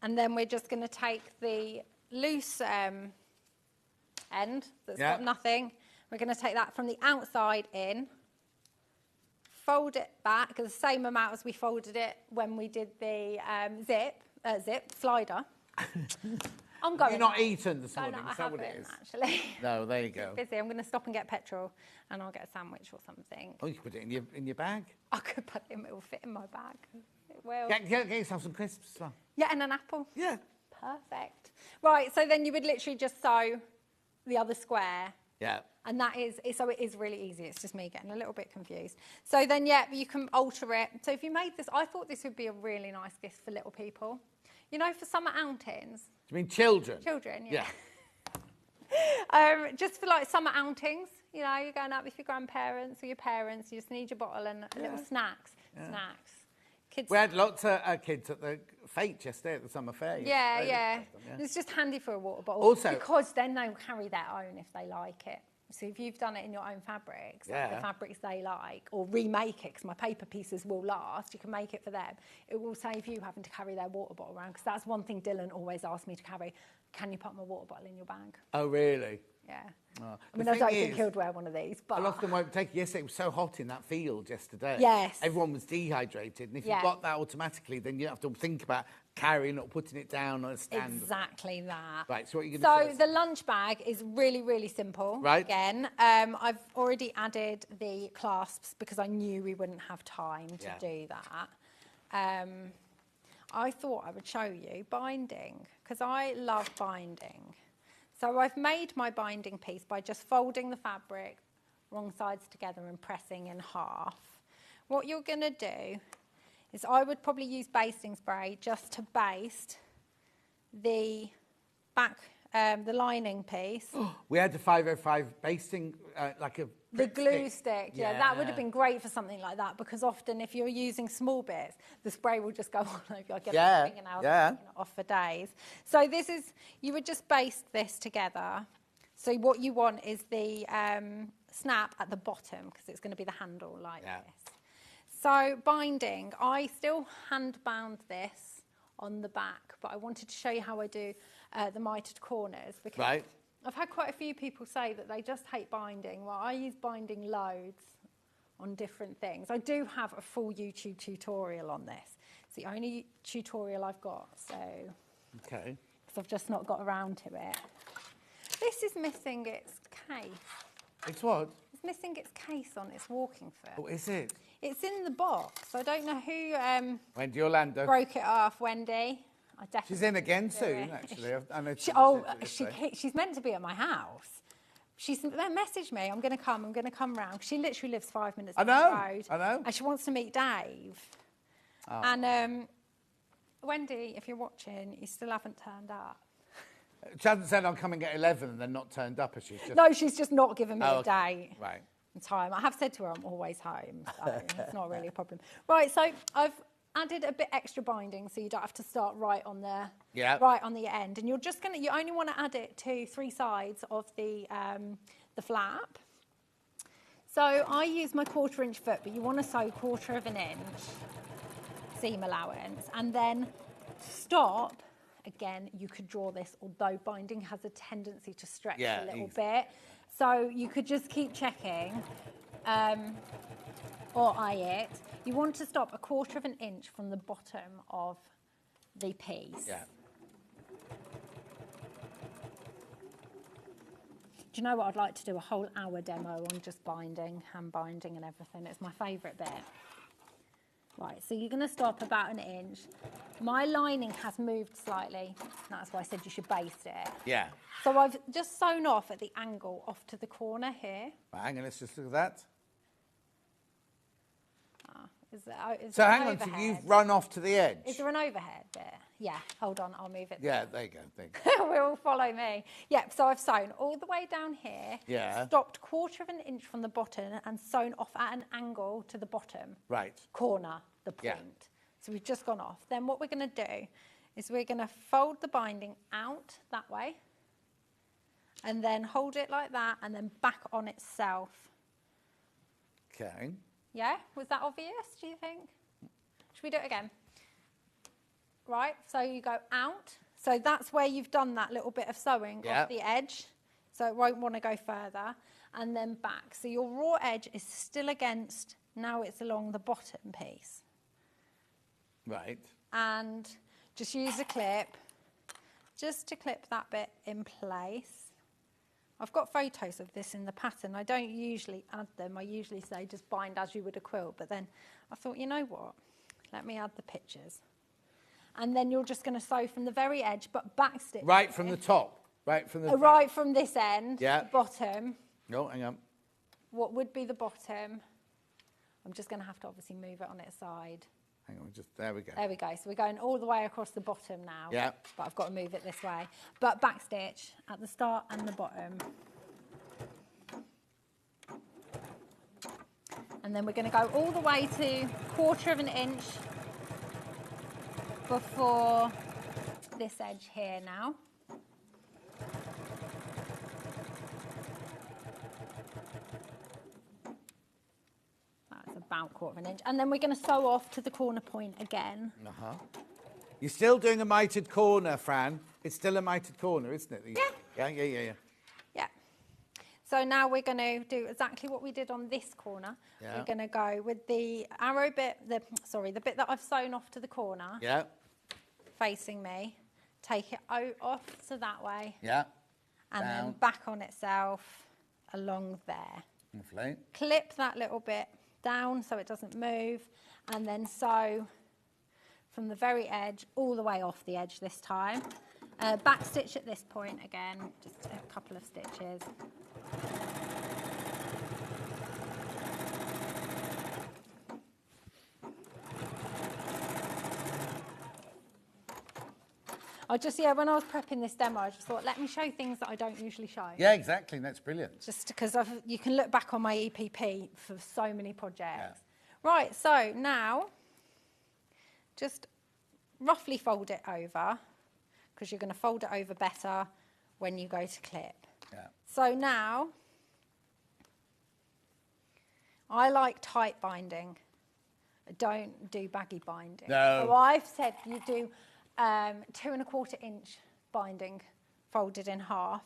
And then we're just going to take the loose end that's got nothing. We're going to take that from the outside in, fold it back the same amount as we folded it when we did the zip slider. I'm going. You're not eating this morning, No, is that what it is? Actually. No, there you go. Busy. I'm going to stop and get petrol, and I'll get a sandwich or something. Oh, you can put it in your bag. I could put it in. It will fit in my bag. It will. Get yourself some crisps as well. Yeah, and an apple. Yeah. Perfect. Right. So then you would literally just sew the other square. Yeah. And that is, so it is really easy. It's just me getting a little bit confused. So then, yeah, you can alter it. So if you made this, I thought this would be a really nice gift for little people. You know, for summer outings. Do you mean children? Children, yeah. Just for like summer outings, you know, you're going out with your grandparents or your parents, you just need your bottle and little snacks. Yeah. Snacks. Kids. We had lots of kids at the fete yesterday at the summer fair. Yeah. It's just handy for a water bottle. Also, because then they'll carry their own if they like it. So if you've done it in your own fabrics, like the fabrics they like, or remake it, because my paper pieces will last, you can make it for them. It will save you having to carry their water bottle around, because that's one thing Dylan always asked me to carry. Can you put my water bottle in your bag? Oh, really? Yeah. Oh. I mean, I don't think he would wear one of these, but... A lot of them won't take it. Yesterday, it was so hot in that field yesterday. Yes. Everyone was dehydrated, and if you've got that automatically, then you don't have to think about carrying or putting it down on a stand. Exactly that. Right, so what are you going to So the lunch bag is really, really simple. Right. Again, I've already added the clasps because I knew we wouldn't have time to do that. I thought I would show you binding because I love binding. So I've made my binding piece by just folding the fabric wrong sides together and pressing in half. What you're going to do is I would probably use basting spray just to baste the back, the lining piece. We had the 505 basting, like a The prick glue stick, yeah, that would have Yeah. been great for something like that because often if you're using small bits, the spray will just go all over. I get Yeah, the fingernails yeah. off for days. So this is, you would just baste this together. So what you want is the snap at the bottom because it's going to be the handle like this. So binding, I still hand bound this on the back, but I wanted to show you how I do the mitered corners because I've had quite a few people say that they just hate binding. Well, I use binding loads on different things. I do have a full YouTube tutorial on this. It's the only tutorial I've got, so because I've just not got around to it. This is missing its case. It's what? It's missing its case on its walking foot. Oh, is it? It's in the box. I don't know who Wendy Orlando. broke it off. Wendy. I definitely She's in again didn't do soon, it. actually. I know She's meant to be at my house. She's messaged me. I'm going to come round. She literally lives 5 minutes down the road. I know. And she wants to meet Dave. Oh. And Wendy, if you're watching, you still haven't turned up. She hasn't said I'm coming at 11 and then not turned up, has she? No, she's just not given me a date. Right. And time. I have said to her I'm always home, so it's not really a problem. Right, so I've added a bit extra binding so you don't have to start right on the end, and you only want to add it to 3 sides of the flap. So I use my 1/4 inch foot, but you want to sew 1/4 inch seam allowance, and then stop. Again, you could draw this, although binding has a tendency to stretch a little bit. So you could just keep checking or eye it. You want to stop 1/4 inch from the bottom of the piece. Yeah. Do you know what? I'd like to do a whole hour demo on just binding, hand binding and everything. It's my favourite bit. Right, so you're going to stop about 1 inch. My lining has moved slightly. That's why I said you should baste it. Yeah. So I've just sewn off at the angle off to the corner here. Right, hang on, let's just look at that. So hang on, so you've run off to the edge? Is there an overhead bit? Yeah, hold on, I'll move it. Yeah, there you go. Will follow me. Yeah, so I've sewn all the way down here. Yeah. Stopped 1/4 inch from the bottom and sewn off at an angle to the bottom. Right. Corner, the point. Yeah. So we've just gone off. Then what we're going to do is we're going to fold the binding out that way and then hold it like that and then back on itself. Okay. Yeah? Was that obvious, do you think? Should we do it again? Right, so you go out. So that's where you've done that little bit of sewing off the edge. So it won't want to go further. And then back. So your raw edge is still against, now it's along the bottom piece. Right. And just use a clip just to clip that bit in place. I've got photos of this in the pattern. I don't usually add them. I usually say just bind as you would a quilt. But then I thought, you know what? Let me add the pictures. And then you're just going to sew from the very edge, but backstitch. Right from the top. Right from the right from this end. Yeah. The bottom. No, hang on. What would be the bottom? I'm just going to have to obviously move it on its side. Hang on, there we go. There we go. So we're going all the way across the bottom now. Yeah. But I've got to move it this way. But backstitch at the start and the bottom. And then we're going to go all the way to 1/4 inch before this edge here now. That's about 1/4 inch. And then we're going to sew off to the corner point again. Uh-huh. You're still doing a mitered corner, Fran. It's still a mitered corner, isn't it? Yeah. Yeah. Yeah. So now we're going to do exactly what we did on this corner. Yeah. We're going to go with the arrow bit, the bit that I've sewn off to the corner. Yeah. facing me, take it off to that way. Yeah. And Down. then back on itself along there. Lovely. Clip that little bit down so it doesn't move, and then sew from the very edge all the way off the edge this time. Back stitch at this point again, just a couple of stitches. When I was prepping this demo, I just thought, let me show things that I don't usually show. Yeah, exactly. That's brilliant. Just because you can look back on my EPP for so many projects. Yeah. Right, so now just roughly fold it over, because you're going to fold it over better when you go to clip. Yeah. So now, I like tight binding. I don't do baggy binding. No. So I've said you do 2 1/4 inch binding folded in half.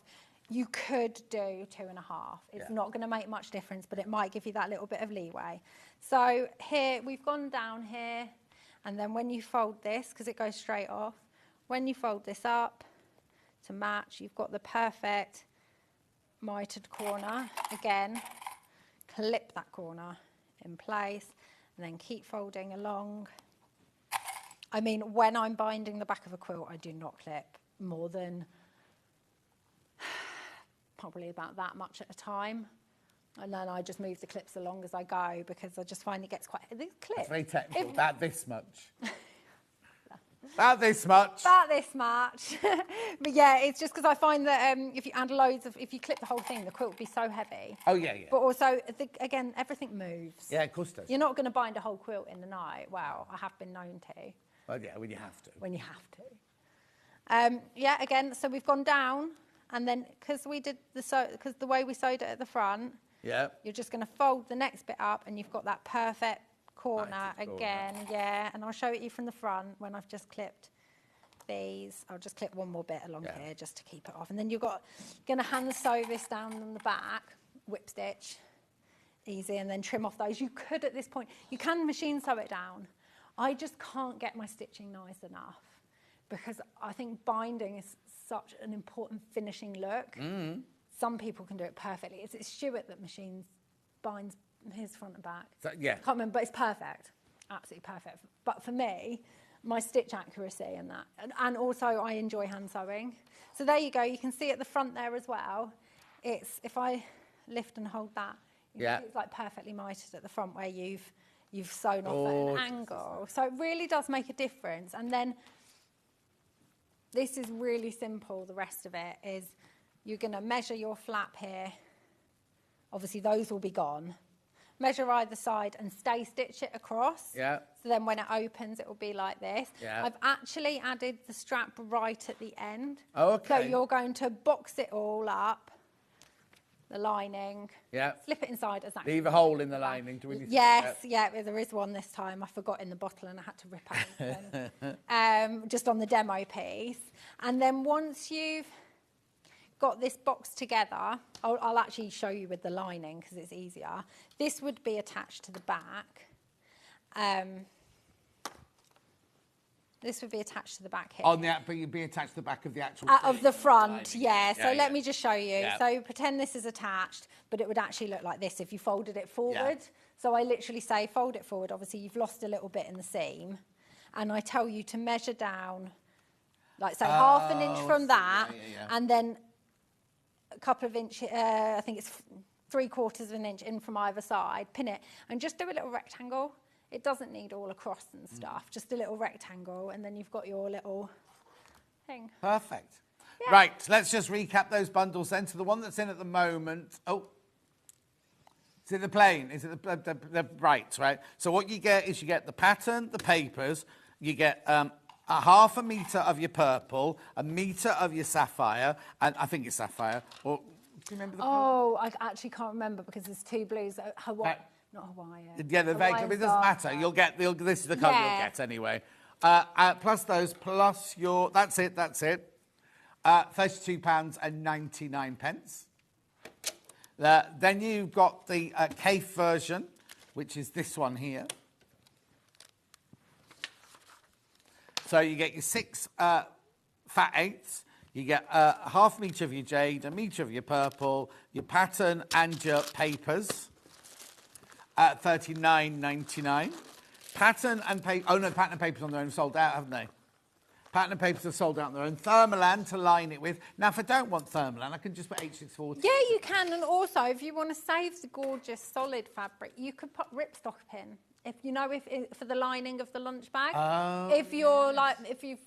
You could do 2 1/2. It's not going to make much difference, but it might give you that little bit of leeway. So here, we've gone down here, and then when you fold this, because it goes straight off, when you fold this up to match, you've got the perfect mitered corner. Again, clip that corner in place, and then keep folding along. I mean, when I'm binding the back of a quilt, I do not clip more than probably about that much at a time. And then I just move the clips along as I go, because I just find it gets quite... These clips... That's very technical. About this much. About this much. About this much. But yeah, it's just because I find that if you add loads of... If you clip the whole thing, the quilt would be so heavy. Oh, yeah, yeah. But also, again, everything moves. Yeah, of course it does. You're not going to bind a whole quilt in the night. Well, I have been known to. Well, yeah, when you have to. When you have to. Yeah, again, so we've gone down, and then because we did because the way we sewed it at the front, yeah, you're just going to fold the next bit up, and you've got that perfect corner again. Yeah, and I'll show it you from the front when I've just clipped these. I'll just clip one more bit along here just to keep it off, and then you've got going to hand sew this down on the back, whip stitch, easy, and then trim off those. You could at this point, you can machine sew it down. I just can't get my stitching nice enough, because I think binding is such an important finishing look. Mm. Some people can do it perfectly. It's Stuart that binds his front and back. So, yeah. Can't remember, but it's perfect. Absolutely perfect. But for me, my stitch accuracy and that, and also I enjoy hand sewing. So there you go. You can see at the front there as well. It's, if I lift and hold that, you can see it's like perfectly mitered at the front where you've sewn off at an angle. So it really does make a difference. And then this is really simple. The rest of it is you're going to measure your flap here. Obviously, those will be gone. Measure either side and stay stitch it across. Yeah. So then when it opens, it will be like this. Yeah. I've actually added the strap right at the end. Oh, okay. So you're going to box it all up. The lining, slip it inside as that. Leave a hole in the lining to really. Yes, there is one this time. I forgot in the bottle and I had to rip out just on the demo piece. And then once you've got this box together, I'll actually show you with the lining because it's easier. This would be attached to the back. This would be attached to the back here. But you'd be attached to the back of the actual... of the front, yeah. So let me just show you. Yeah. So pretend this is attached, but it would actually look like this if you folded it forward. Yeah. So I literally say fold it forward. Obviously, you've lost a little bit in the seam. And I tell you to measure down, like so half an inch from that, and then a couple of inches, I think it's 3/4 of an inch in from either side, pin it, and just do a little rectangle. It doesn't need all across and stuff, just a little rectangle, and then you've got your little thing. Perfect. Yeah. Right, so let's just recap those bundles then. So the one that's in at the moment, is it the plain? Is it the right? So what you get is you get the pattern, the papers, you get a 1/2 metre of your purple, 1 metre of your sapphire, and I think it's sapphire, or do you remember the colour? I actually can't remember because there's 2 blues, Hawaii. Not Hawaiian. Yeah, the vague, it doesn't matter. You'll get, this is the colour you'll get anyway. Plus those, plus your, that's it. £32.99. Then you've got the Cafe version, which is this one here. So you get your 6 fat eighths, you get a half metre of your jade, a metre of your purple, your pattern and your papers at $39.99. Pattern and paper, oh no, pattern and papers on their own sold out, haven't they? Pattern and papers are sold out on their own. Thermalan to line it with. Now, if I don't want Thermalan, I can just put H640. Yeah, you can. And also, if you want to save the gorgeous solid fabric, you could put ripstock in. If you know, for the lining of the lunch bag. Oh. If you're like, if you're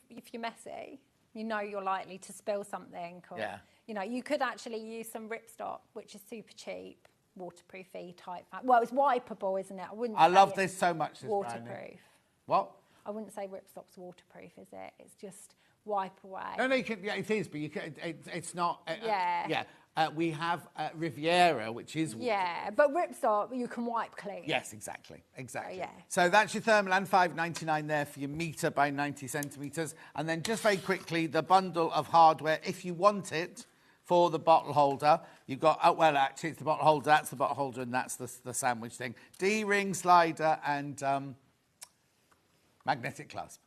messy, you know you're likely to spill something. Or, Yeah. You know, you could actually use some ripstock, which is super cheap, waterproofy type fabric. Well, it's wipeable, isn't it? I love this so much. This waterproof. brownie. What? I wouldn't say ripstock's waterproof, is it? It's just wipe away. No, you can. Yeah, it is, but you can. It's not. Yeah. We have Riviera, which is. Yeah, but ripstock you can wipe clean. Yes, exactly. Yeah. So that's your Thermalan, $5.99 there for your metre by 90 centimetres. And then just very quickly, the bundle of hardware, if you want it, for the bottle holder. You've got, oh, well, actually, it's the bottle holder, that's the bottle holder, and that's the sandwich thing. D-ring, slider, and magnetic clasp.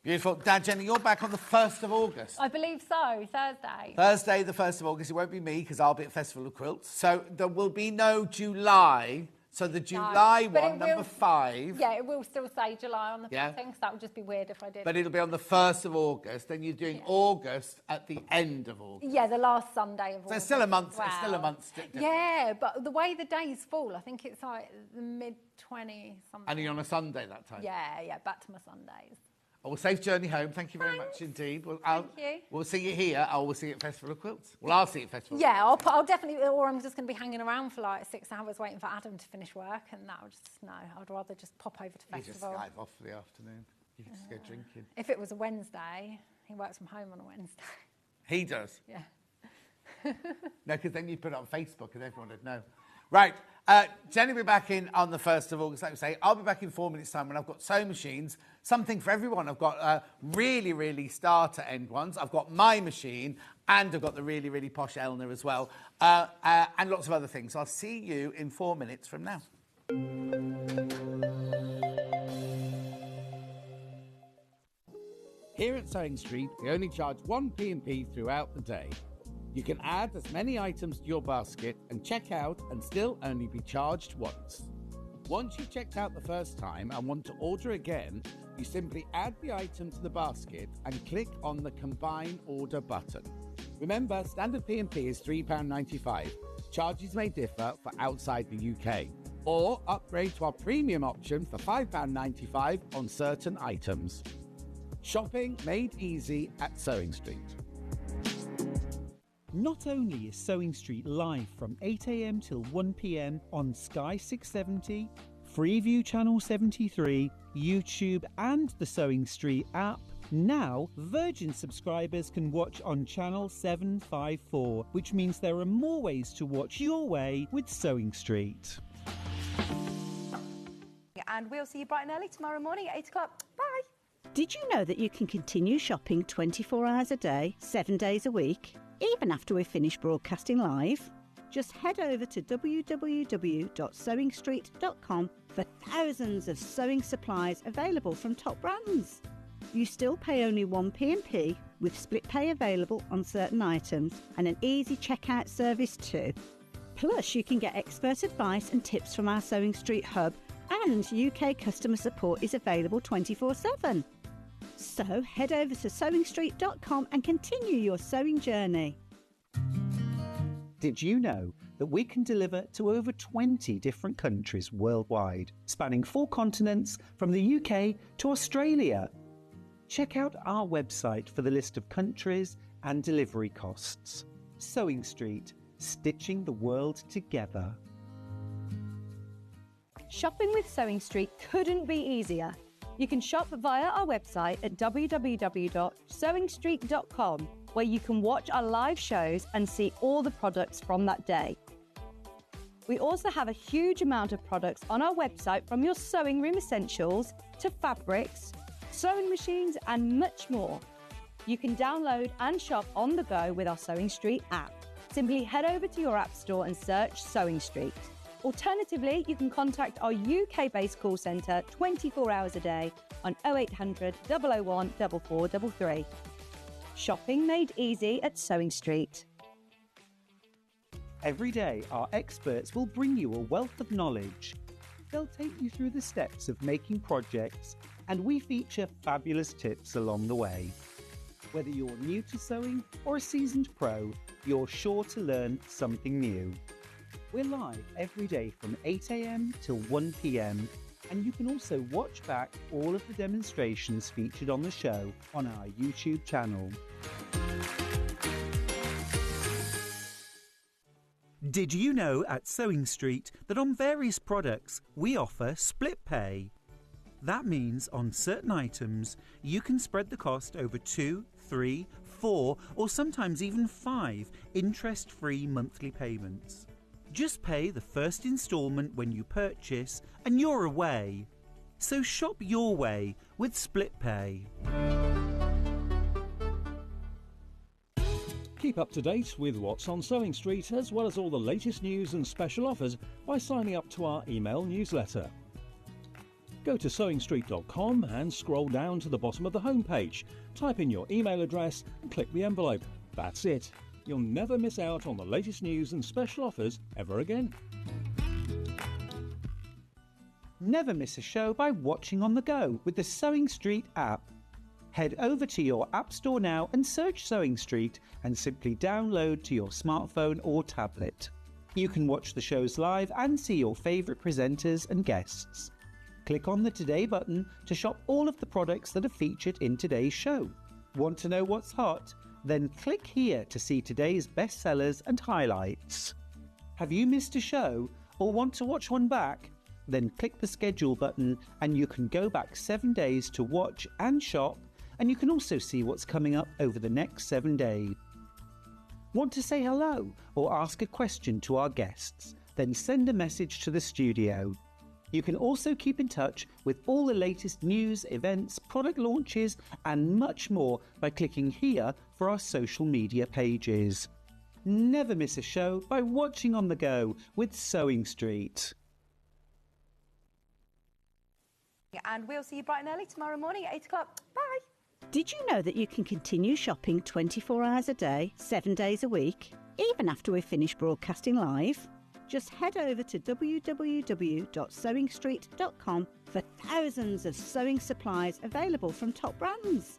Beautiful. Dad, Jenny, you're back on the 1st of August. I believe so, Thursday. Thursday, the 1st of August. It won't be me, because I'll be at Festival of Quilts. So there will be no July. So the July one, number 5. Yeah, it will still say July on the Yeah. thing, so that would just be weird if I did. But it'll be on the 1st of August. Then you're doing August at the end of August. Yeah, the last Sunday of August. So it's still a month. Wow. It's still a month. Yeah, but the way the days fall, I think it's like the mid-20 something. And you're on a Sunday that time. Yeah, back to my Sundays. Oh, well, safe journey home. Thank you very much indeed. Thank you. We'll see you here. Oh, we'll see you at Festival of Quilts. Well, I'll see you at Festival. Yeah, I'll definitely, or I'm just going to be hanging around for like 6 hours waiting for Adam to finish work, and that'll just, no, I'd rather just pop over to You just Festival. Skype off for the afternoon. You can just go drinking. If it was a Wednesday, he works from home on a Wednesday. He does? Yeah. No, because then you put it on Facebook and everyone would know. Right. Jenny will be back in on the 1st of August, like we say. I'll be back in 4 minutes' time when I've got sewing machines, something for everyone. I've got really, really starter-end ones. I've got my machine, and I've got the really, really posh Elna as well, and lots of other things. So I'll see you in 4 minutes from now. Here at Sewing Street, we only charge 1 P&P throughout the day. You can add as many items to your basket and check out and still only be charged once. Once you've checked out the first time and want to order again, you simply add the item to the basket and click on the Combine Order button. Remember, standard P&P is £3.95. Charges may differ for outside the UK. Or upgrade to our premium option for £5.95 on certain items. Shopping made easy at Sewing Street. Not only is Sewing Street live from 8 a.m. till 1 p.m. on Sky 670, Freeview Channel 73, YouTube and the Sewing Street app, now Virgin subscribers can watch on Channel 754, which means there are more ways to watch your way with Sewing Street. And we'll see you bright and early tomorrow morning at 8 o'clock. Bye. Did you know that you can continue shopping 24 hours a day, 7 days a week, even after we've finished broadcasting live? Just head over to www.sewingstreet.com for thousands of sewing supplies available from top brands. You still pay only 1 P&P with split pay available on certain items and an easy checkout service too. Plus, you can get expert advice and tips from our Sewing Street hub, and UK customer support is available 24/7. So head over to sewingstreet.com and continue your sewing journey. Did you know that we can deliver to over 20 different countries worldwide, spanning 4 continents from the UK to Australia? Check out our website for the list of countries and delivery costs. Sewing Street, stitching the world together. Shopping with Sewing Street couldn't be easier. You can shop via our website at www.sewingstreet.com, where you can watch our live shows and see all the products from that day. We also have a huge amount of products on our website, from your sewing room essentials to fabrics, sewing machines and much more. You can download and shop on the go with our Sewing Street app. Simply head over to your app store and search Sewing Street. Alternatively, you can contact our UK-based call centre 24 hours a day on 0800 001 4433. Shopping made easy at Sewing Street. Every day, our experts will bring you a wealth of knowledge. They'll take you through the steps of making projects, and we feature fabulous tips along the way. Whether you're new to sewing or a seasoned pro, you're sure to learn something new. We're live every day from 8 a.m. till 1 p.m, and you can also watch back all of the demonstrations featured on the show on our YouTube channel. Did you know at Sewing Street that on various products we offer split pay? That means on certain items you can spread the cost over 2, 3, 4 or sometimes even 5 interest-free monthly payments. Just pay the first instalment when you purchase and you're away. So shop your way with split pay. Keep up to date with what's on Sewing Street as well as all the latest news and special offers by signing up to our email newsletter. Go to sewingstreet.com and scroll down to the bottom of the homepage. Type in your email address and click the envelope. That's it. You'll never miss out on the latest news and special offers ever again. Never miss a show by watching on the go with the Sewing Street app. Head over to your App Store now and search Sewing Street and simply download to your smartphone or tablet. You can watch the shows live and see your favourite presenters and guests. Click on the Today button to shop all of the products that are featured in today's show. Want to know what's hot? Then click here to see today's bestsellers and highlights. Have you missed a show or want to watch one back? Then click the schedule button and you can go back 7 days to watch and shop, and you can also see what's coming up over the next 7 days. Want to say hello or ask a question to our guests? Then send a message to the studio. You can also keep in touch with all the latest news, events, product launches and much more by clicking here for our social media pages. Never miss a show by watching on the go with Sewing Street. And we'll see you bright and early tomorrow morning at 8 o'clock. Bye. Did you know that you can continue shopping 24 hours a day, 7 days a week, even after we've finished broadcasting live? Just head over to www.sewingstreet.com for thousands of sewing supplies available from top brands.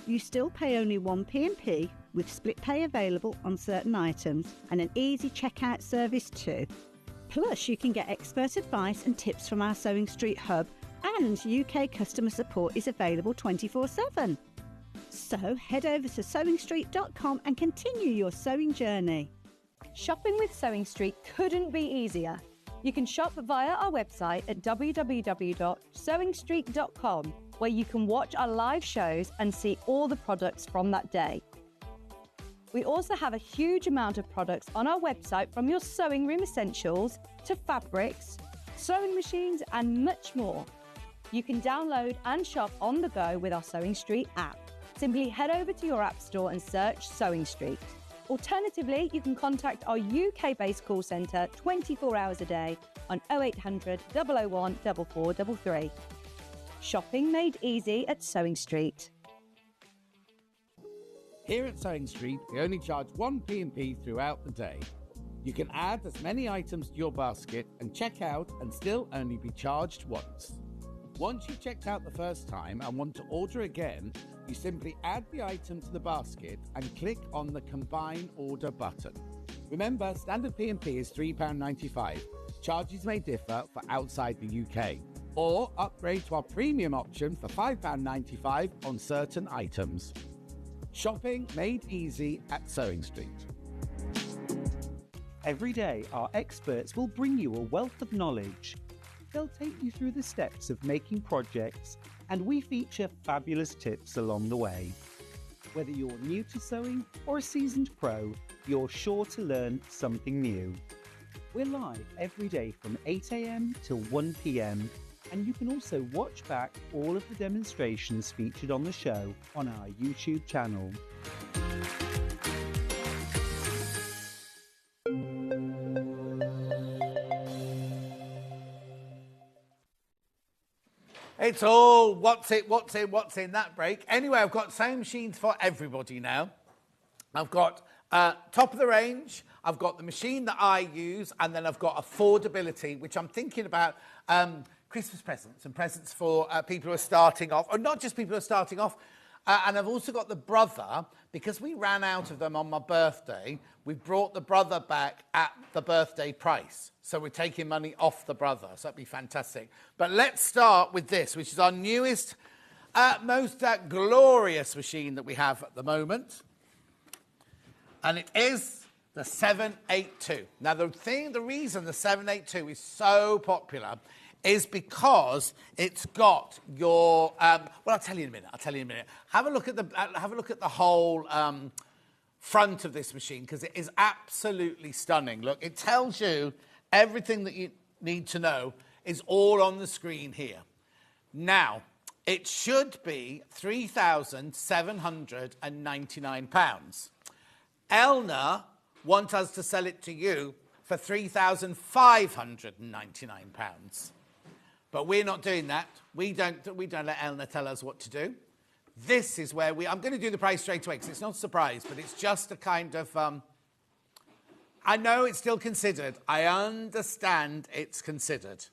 You still pay only 1 P&P with split pay available on certain items and an easy checkout service too. Plus, you can get expert advice and tips from our Sewing Street hub, and UK customer support is available 24/7. So head over to sewingstreet.com and continue your sewing journey. Shopping with Sewing Street couldn't be easier. You can shop via our website at www.sewingstreet.com, where you can watch our live shows and see all the products from that day. We also have a huge amount of products on our website, from your sewing room essentials to fabrics, sewing machines and much more. You can download and shop on the go with our Sewing Street app. Simply head over to your App Store and search Sewing Street. Alternatively, you can contact our UK-based call centre 24 hours a day on 0800 001 4433. Shopping made easy at Sewing Street. Here at Sewing Street, we only charge 1 P&P throughout the day. You can add as many items to your basket and check out and still only be charged once. Once you've checked out the first time and want to order again, you simply add the item to the basket and click on the Combine Order button. Remember, standard P&P is £3.95. Charges may differ for outside the UK. Or upgrade to our premium option for £5.95 on certain items. Shopping made easy at Sewing Street. Every day, our experts will bring you a wealth of knowledge. They'll take you through the steps of making projects, and we feature fabulous tips along the way. Whether you're new to sewing or a seasoned pro, you're sure to learn something new. We're live every day from 8 a.m. till 1 p.m, and you can also watch back all of the demonstrations featured on the show on our YouTube channel. It's all what's in that break. Anyway, I've got sewing machines for everybody now. I've got top of the range, I've got the machine that I use, and then I've got affordability, which I'm thinking about Christmas presents and presents for people who are starting off, or not just people who are starting off. And I've also got the brother, because we ran out of them on my birthday, we've brought the brother back at the birthday price. So we're taking money off the brother, so that'd be fantastic. But let's start with this, which is our newest, most glorious machine that we have at the moment. And it is the 782. Now, the reason the 782 is so popular is because it's got your. Well, I'll tell you in a minute. Have a look at the whole front of this machine, because it is absolutely stunning. Look, it tells you everything that you need to know is all on the screen here. Now, it should be £3,799. Elna want us to sell it to you for £3,599. But we're not doing that. We don't let Elna tell us what to do. This is where I'm going to do the price straight away, because it's not a surprise, but it's just a kind of... I know it's still considered. I understand it's considered,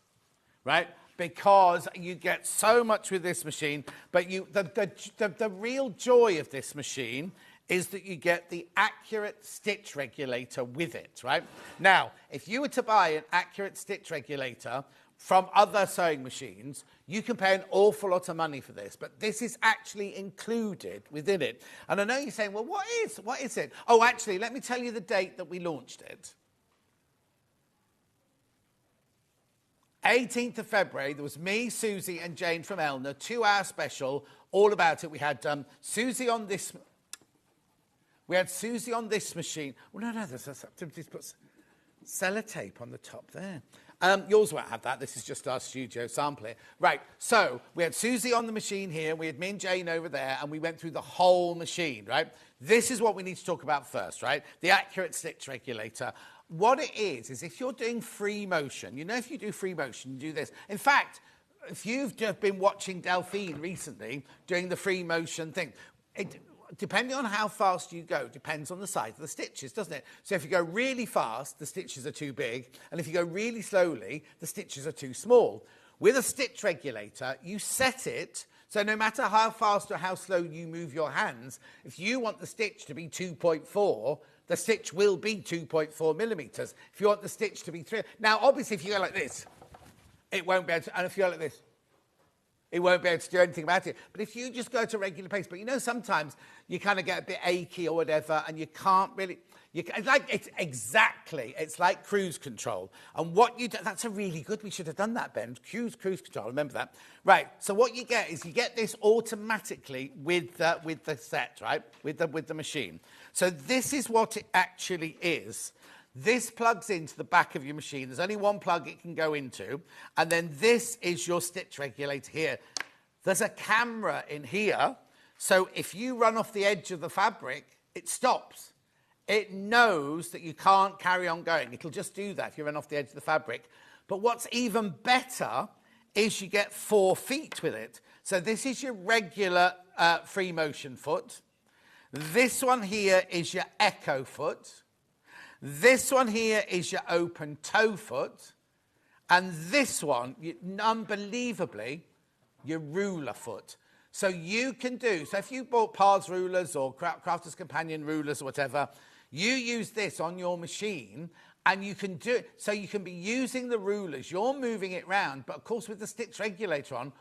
right? Because you get so much with this machine, but the real joy of this machine is that you get the accurate stitch regulator with it, right? Now, if you were to buy an accurate stitch regulator from other sewing machines, you can pay an awful lot of money for this, but this is actually included within it. And I know you're saying, well, what is it? Oh, actually, let me tell you the date that we launched it. 18th of February, there was me, Susie and Jane from Elna, 2-hour special, all about it. We had Susie on this... We had Susie on this machine. Well, no, there's somebody's put sellotape on the top there. Yours won't have that. This is just our studio sample here. Right, so we had Susie on the machine here. We had me and Jane over there, and we went through the whole machine, right? This is what we need to talk about first, right? The accurate stitch regulator. What it is if you're doing free motion, if you do free motion, you do this. In fact, if you've just been watching Delphine recently doing the free motion thing, depending on how fast you go, depends on the size of the stitches, doesn't it? So if you go really fast, the stitches are too big, and if you go really slowly, the stitches are too small. With a stitch regulator, you set it, so no matter how fast or how slow you move your hands, if you want the stitch to be 2.4, the stitch will be 2.4 millimetres. If you want the stitch to be 3... Now, obviously, if you go like this, it won't be able to... And if you go like this, it won't be able to do anything about it. But if you just go to regular pace, but sometimes you kind of get a bit achy or whatever, and you can't really... It's like cruise control. And what you do... That's a really good... We should have done that, Ben. Cruise control, remember that. Right, so what you get is you get this automatically with the set, right? With the machine. So this is what it actually is. This plugs into the back of your machine. There's only one plug it can go into. And then this is your stitch regulator here. There's a camera in here. So if you run off the edge of the fabric, it stops. It knows that you can't carry on going. It'll just do that if you run off the edge of the fabric. But what's even better is you get 4 feet with it. So this is your regular free motion foot. This one here is your echo foot. This one here is your open toe foot. And this one, unbelievably, your ruler foot. So you can do, so if you bought Pars rulers or Crafter's Companion rulers or whatever, you use this on your machine and you can do it. So you can be using the rulers, you're moving it round, but of course with the stitch regulator on,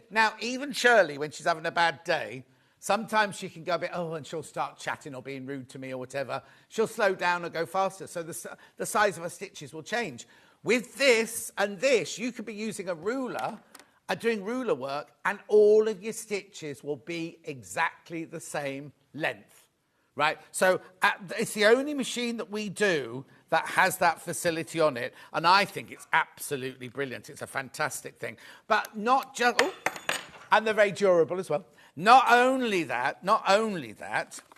now even Shirley, when she's having a bad day, sometimes she can go a bit, and she'll start chatting or being rude to me or whatever. She'll slow down or go faster. So the size of her stitches will change. With this and this, you could be using a ruler and doing ruler work, and all of your stitches will be exactly the same length, right? So it's the only machine that we do that has that facility on it. And I think it's absolutely brilliant. It's a fantastic thing. But not just... and they're very durable as well. Not only that,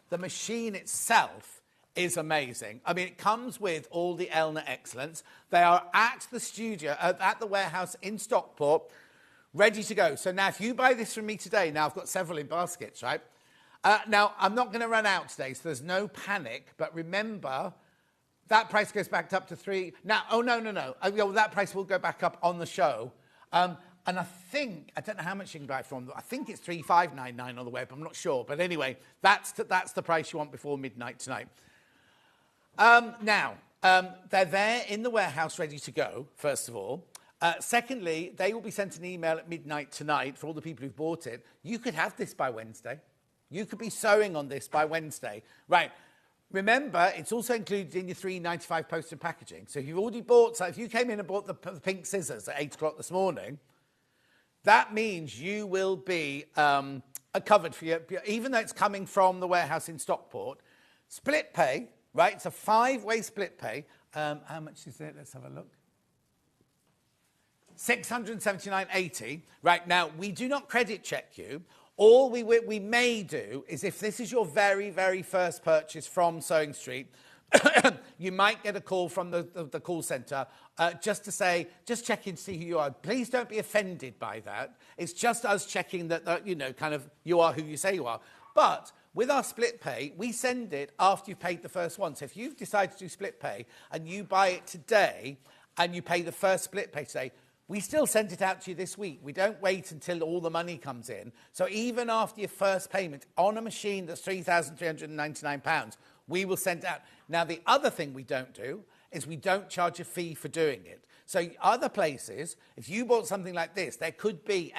the machine itself is amazing. I mean, it comes with all the Elna excellence. They are at the studio, at the warehouse in Stockport, ready to go. So now if you buy this from me today, now I've got several in baskets, right? Now, I'm not going to run out today, so there's no panic. But remember, that price goes back up to 3. Now, oh, no. Well, that price will go back up on the show. And I think, I don't know how much you can buy it from. I think it's 3,599 on the web. I'm not sure. But anyway, that's the price you want before midnight tonight. Now, they're there in the warehouse ready to go, first of all. Secondly, they will be sent an email at midnight tonight for all the people who've bought it. You could have this by Wednesday. You could be sewing on this by Wednesday. Right. Remember, it's also included in your $3.95 postage packaging. So if you've already bought, so if you came in and bought the pink scissors at 8 o'clock this morning, that means you will be covered for your, even though it's coming from the warehouse in Stockport. Split pay, right? It's a 5-way split pay. How much is it? Let's have a look. $679.80. Right, now, we do not credit check you. All we may do is if this is your very, very first purchase from Sewing Street, you might get a call from the call centre just to say, just check in to see who you are. Please don't be offended by that. It's just us checking that, you know, kind of you are who you say you are. But with our split pay, we send it after you've paid the first one. So if you've decided to do split pay and you buy it today and you pay the first split pay today, we still send it out to you this week. We don't wait until all the money comes in. So even after your first payment on a machine that's £3,399, we will send it out. Now, the other thing we don't do is we don't charge a fee for doing it. So other places, if you bought something like this, there could be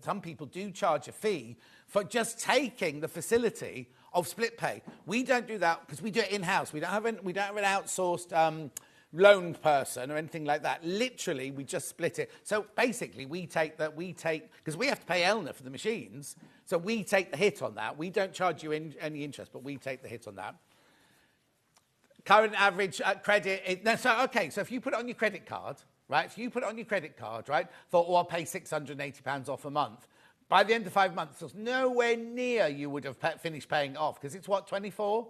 some people do charge a fee for just taking the facility of split pay. We don't do that because we do it in-house. We don't have an outsourced loan person or anything like that. Literally, we just split it. So basically, because we have to pay Elna for the machines, so we take the hit on that. We don't charge you any interest, but we take the hit on that. Current average credit, so if you put it on your credit card, right, thought, I'll pay £680 off a month. By the end of 5 months, there's nowhere near you would have finished paying it off, because it's what, 24?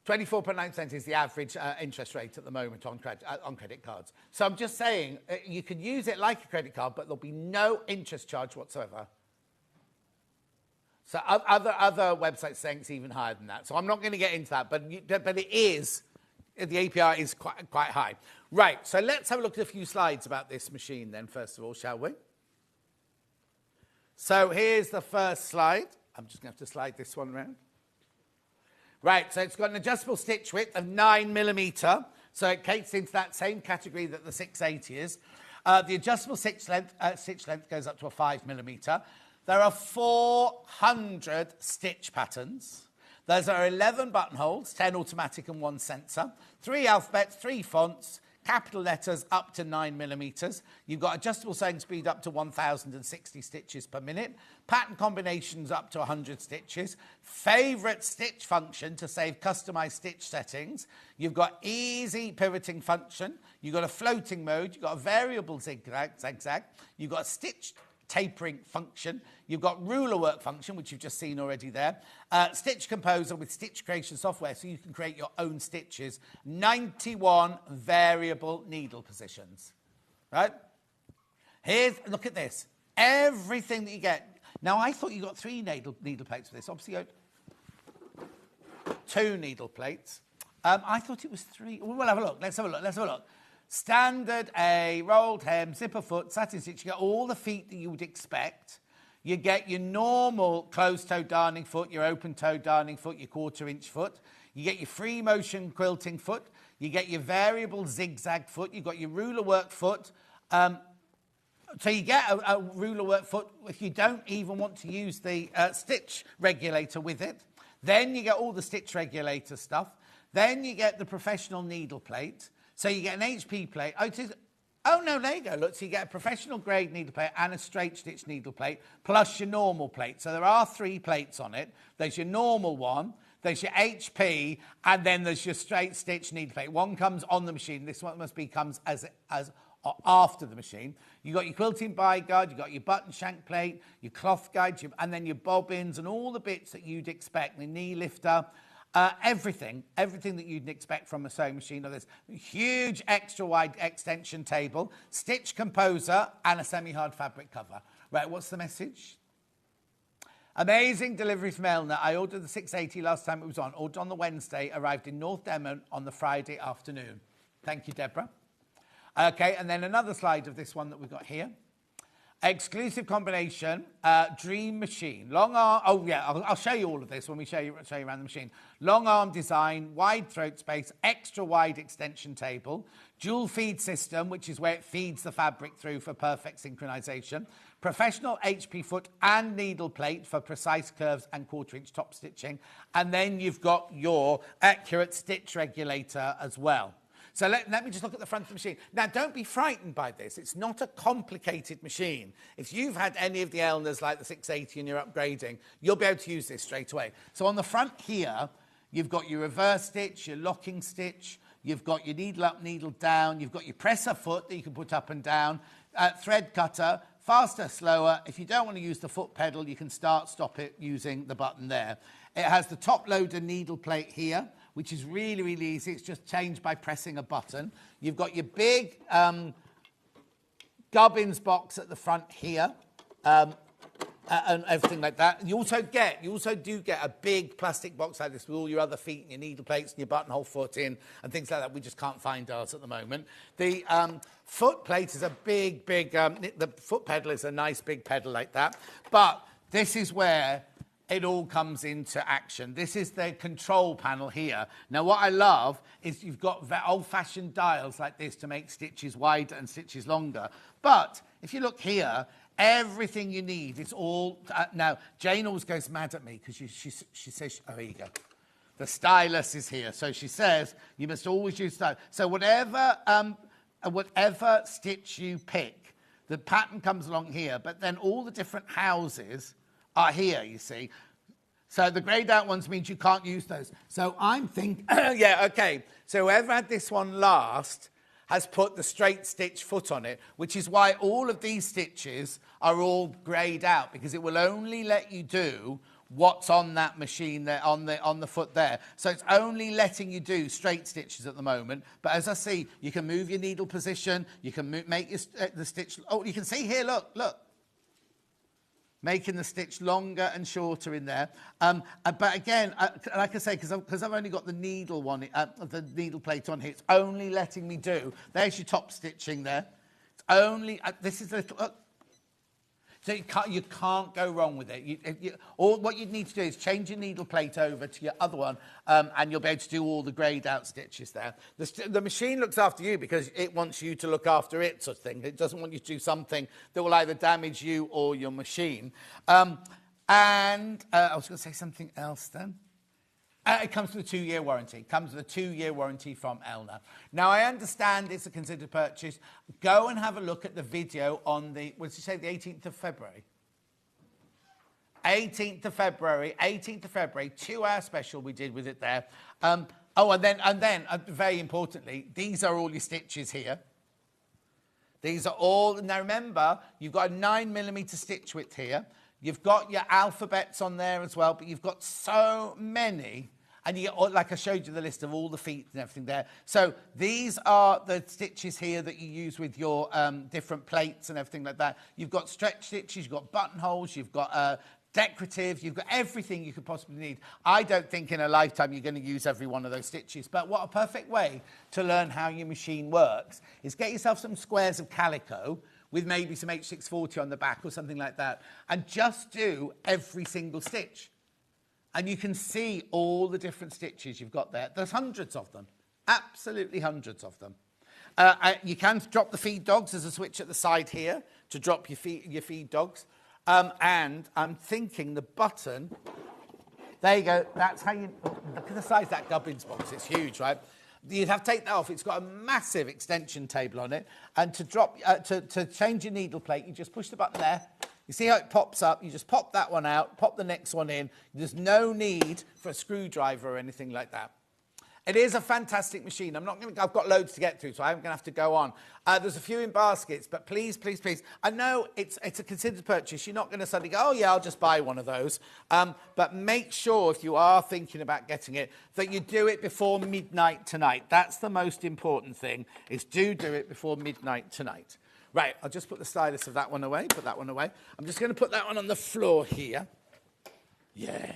24.9% is the average interest rate at the moment on credit cards. So I'm just saying, you can use it like a credit card, but there'll be no interest charge whatsoever. So other websites saying it's even higher than that. So I'm not going to get into that, but it is, the APR is quite high. Right, so let's have a look at a few slides about this machine then, first of all, shall we? So here's the first slide. I'm just going to have to slide this one around. Right, so it's got an adjustable stitch width of 9mm, so it caters into that same category that the 680 is. The adjustable stitch length goes up to a 5mm. There are 400 stitch patterns. Those are 11 buttonholes, 10 automatic and 1 sensor, 3 alphabets, 3 fonts, capital letters up to 9mm. You've got adjustable sewing speed up to 1,060 stitches per minute. Pattern combinations up to 100 stitches. Favourite stitch function to save customised stitch settings. You've got easy pivoting function. You've got a floating mode. You've got a variable zigzag. You've got a stitch tapering function. You've got ruler work function, which you've just seen already there. Stitch Composer with stitch creation software, so you can create your own stitches. 91 variable needle positions. Right? Look at this. Everything that you get. Now, I thought you got 3 needle plates for this. Obviously, you got 2 needle plates. I thought it was 3. We'll have a look. Let's have a look. Standard A, rolled hem, zipper foot, satin stitch. You get all the feet that you would expect. You get your normal closed-toe darning foot, your open-toe darning foot, your quarter-inch foot. You get your free motion quilting foot. You get your variable zigzag foot. You've got your ruler work foot. So you get a ruler work foot if you don't even want to use the stitch regulator with it. Then you get all the stitch regulator stuff. Then you get the professional needle plate. So you get an HP plate. Oh, no, there you go. Look, so you get a professional grade needle plate and a straight stitch needle plate, plus your normal plate. So there are 3 plates on it. There's your normal one, there's your HP, and then there's your straight stitch needle plate. One comes on the machine. This one comes as after the machine. You've got your quilting by guide, you've got your button shank plate, your cloth guide, and then your bobbins and all the bits that you'd expect, the knee lifter. Everything that you'd expect from a sewing machine. There's a huge extra wide extension table, stitch composer, and a semi-hard fabric cover. Right, what's the message? Amazing delivery from Elna. I ordered the 680 last time it was on. Ordered on the Wednesday, arrived in North Devon on the Friday afternoon. Thank you, Deborah. Okay, and then another slide of this one that we've got here. Exclusive combination, dream machine. Long arm, oh yeah, I'll show you all of this when we show you around the machine. Long arm design, wide throat space, extra wide extension table, dual feed system, which is where it feeds the fabric through for perfect synchronization, professional HP foot and needle plate for precise curves and 1/4 inch top stitching, and then you've got your accurate stitch regulator as well. So let me just look at the front of the machine. Now, don't be frightened by this. It's not a complicated machine. If you've had any of the Elnas like the 680 and you're upgrading, you'll be able to use this straight away. So on the front here, you've got your reverse stitch, your locking stitch, you've got your needle up, needle down, you've got your presser foot that you can put up and down, thread cutter, faster, slower. If you don't want to use the foot pedal, you can stop it using the button there. It has the top loader needle plate here, which is really, really easy. It's just changed by pressing a button. You've got your big gubbins box at the front here, and everything like that. You also do get a big plastic box like this with all your other feet and your needle plates and your buttonhole foot in and things like that. We just can't find ours at the moment. The foot plate is a big, the foot pedal is a nice big pedal like that. But this is where it all comes into action. This is the control panel here. Now, what I love is you've got old-fashioned dials like this to make stitches wider and stitches longer. But if you look here, everything you need is all... now, Jane always goes mad at me because she says... Oh, here you go. The stylus is here. So she says you must always use stylus. So whatever stitch you pick, the pattern comes along here, but then all the different houses are here, you see. So the greyed out ones means you can't use those. So I'm thinking, yeah, okay. So whoever had this one last has put the straight stitch foot on it, which is why all of these stitches are all greyed out, because it will only let you do what's on that machine there, on the foot there. So it's only letting you do straight stitches at the moment. But as I see, you can move your needle position, you can make the stitch. Oh, you can see here, look. Making the stitch longer and shorter in there. But again, like I say, because I've only got the needle the needle plate on here, it's only letting me do. There's your top stitching there. It's only, this is a little, look. So you can't go wrong with it. All what you need to do is change your needle plate over to your other one, and you'll be able to do all the greyed out stitches there. The machine looks after you because it wants you to look after it, sort of thing. It doesn't want you to do something that will either damage you or your machine. I was going to say something else then. It comes with a 2-year warranty. It comes with a 2-year warranty from Elna. Now, I understand it's a considered purchase. Go and have a look at the video on the, what did you say, the 18th of February? 18th of February, 2-hour special we did with it there. And then, very importantly, these are all your stitches here. These are all, now remember, you've got a 9mm stitch width here. You've got your alphabets on there as well, but you've got so many. And you get, like I showed you the list of all the feet and everything there. So these are the stitches here that you use with your different plates and everything like that. You've got stretch stitches, you've got buttonholes, you've got decorative, you've got everything you could possibly need. I don't think in a lifetime you're going to use every one of those stitches. But what a perfect way to learn how your machine works is get yourself some squares of calico with maybe some H640 on the back or something like that, and just do every single stitch. And you can see all the different stitches you've got there. There's hundreds of them, absolutely hundreds of them. You can drop the feed dogs. There's a switch at the side here to drop your feed dogs. And I'm thinking the button, there you go, that's how you, look at the size of that gubbins box, it's huge, right? You'd have to take that off. It's got a massive extension table on it. And to drop, to change your needle plate, you just push the button there. You see how it pops up? You just pop that one out, pop the next one in. There's no need for a screwdriver or anything like that. It is a fantastic machine. I've got loads to get through, so I'm going to have to go on. There's a few in baskets, but please, please, please. I know it's a considered purchase. You're not going to suddenly go, oh, yeah, I'll just buy one of those. But make sure, if you are thinking about getting it, that you do it before midnight tonight. That's the most important thing, is do it before midnight tonight. Right, I'll just put the stylus of that one away, put that one away. I'm just going to put that one on the floor here. Yeah.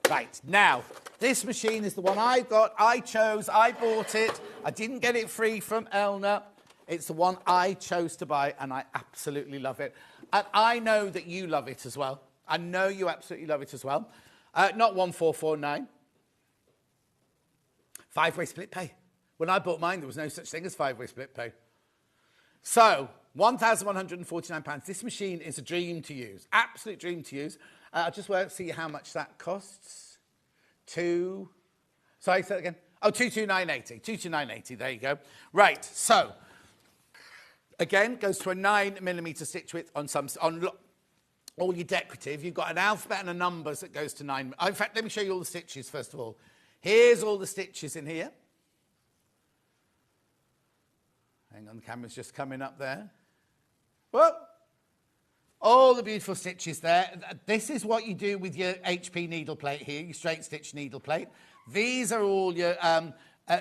Right, now, this machine is the one I got, I chose, I bought it. I didn't get it free from Elna. It's the one I chose to buy, and I absolutely love it. And I know that you love it as well. I know you absolutely love it as well. Not 1449. 5-way split pay. When I bought mine, there was no such thing as 5-way split pay. So, £1,149. This machine is a dream to use. Absolute dream to use. I'll just see how much that costs. Sorry, say that again. Oh, 22980. 22980, there you go. Right, so, again, goes to a 9mm stitch width on all your decorative. You've got an alphabet and a numbers that goes to 9. In fact, let me show you all the stitches first of all. Here's all the stitches in here. Hang on, the camera's just coming up there. Whoa! All the beautiful stitches there. This is what you do with your HP needle plate here, your straight stitch needle plate. These are all your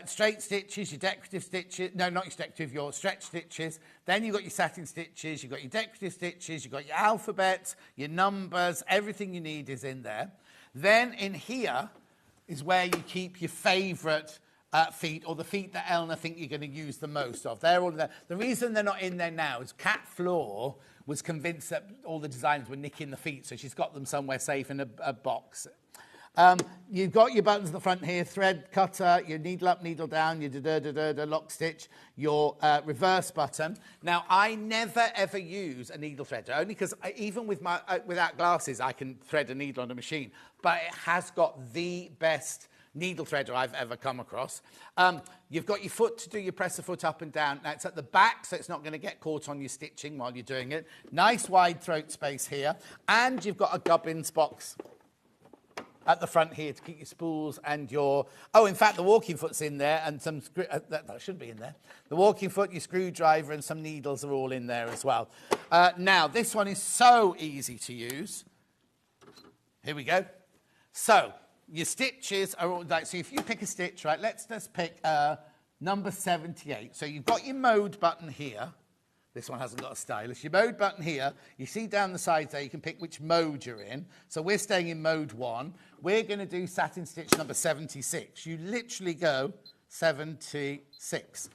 straight stitches, your decorative stitches. No, not your decorative, your stretch stitches. Then you've got your satin stitches, you've got your decorative stitches, you've got your alphabets, your numbers, everything you need is in there. Then in here is where you keep your favourite feet, or the feet that Elna think you're going to use the most of. They're all there. The reason they're not in there now is Cat Floor was convinced that all the designers were nicking the feet, so she's got them somewhere safe in a box. You've got your buttons at the front here, thread cutter, your needle up, needle down, your lock stitch, your reverse button. Now, I never ever use a needle threader, only because even with without glasses, I can thread a needle on a machine, but it has got the best needle threader I've ever come across. You've got your foot to do your presser foot up and down. Now, it's at the back, so it's not going to get caught on your stitching while you're doing it. Nice wide throat space here. And you've got a gubbins box at the front here to keep your spools and your... Oh, in fact, the walking foot's in there, and some... that should be in there. The walking foot, your screwdriver, and some needles are all in there as well. Now, this one is so easy to use. Here we go. So... your stitches are all like, so if you pick a stitch, right, let's just pick number 78. So you've got your mode button here. This one hasn't got a stylus. Your mode button here, you see down the sides there, you can pick which mode you're in. So we're staying in mode 1. We're going to do satin stitch number 76. You literally go 76.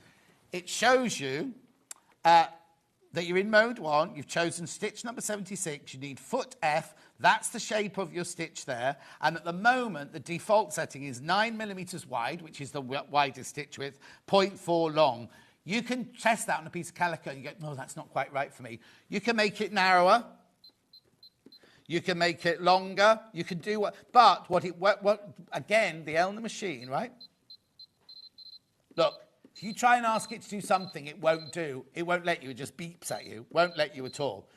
It shows you that you're in mode 1. You've chosen stitch number 76. You need foot F. That's the shape of your stitch there. And at the moment, the default setting is 9mm wide, which is the widest stitch width, 0.4 long. You can test that on a piece of calico and you go, no, that's not quite right for me. You can make it narrower. You can make it longer. You can do but again, the Elna machine, right? Look, if you try and ask it to do something it won't do, it won't let you. It just beeps at you. Won't let you at all.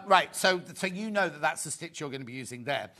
Right, so you know that that's the stitch you're going to be using there.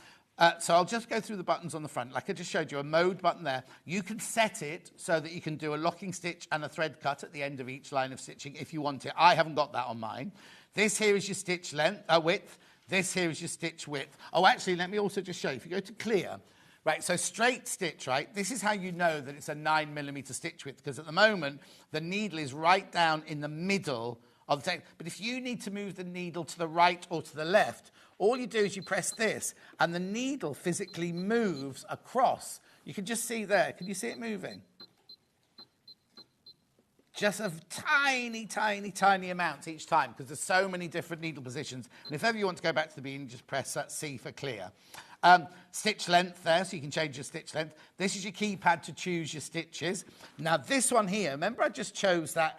So I'll just go through the buttons on the front. Like I just showed you, a mode button there. You can set it so that you can do a locking stitch and a thread cut at the end of each line of stitching if you want it. I haven't got that on mine. This here is your stitch width. This here is your stitch width. Oh, actually, let me also just show you. If you go to clear, right, so straight stitch, right, this is how you know that it's a 9mm stitch width, because at the moment, the needle is right down in the middle of the text. But if you need to move the needle to the right or to the left, all you do is you press this, and the needle physically moves across. You can just see there. Can you see it moving? Just a tiny, tiny, tiny amount each time, because there's so many different needle positions. And if ever you want to go back to the beginning, just press that C for clear. Stitch length there, so you can change your stitch length. This is your keypad to choose your stitches. Now, this one here, remember I just chose that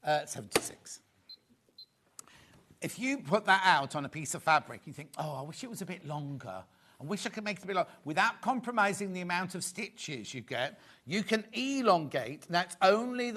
76. If you put that out on a piece of fabric, you think, oh, I wish it was a bit longer. I wish I could make it a bit longer. Without compromising the amount of stitches you get, you can elongate. Now, it's only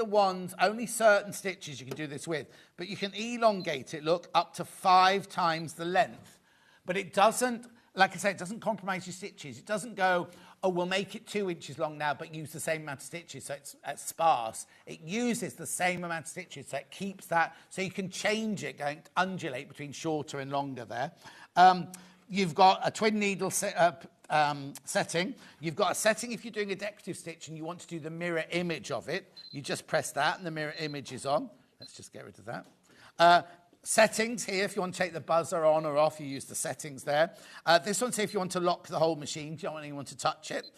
only certain stitches you can do this with, but you can elongate it, look, up to 5 times the length. But it doesn't, like I said, it doesn't compromise your stitches. It doesn't go, oh, we'll make it 2 inches long now, but use the same amount of stitches, so it's sparse. It uses the same amount of stitches, so it keeps that, so you can change it, going to undulate between shorter and longer there. You've got a twin needle setting. You've got a setting if you're doing a decorative stitch and you want to do the mirror image of it. You just press that and the mirror image is on. Let's just get rid of that. Settings here, if you want to take the buzzer on or off, you use the settings there. This one's here if you want to lock the whole machine, you don't want anyone to touch it.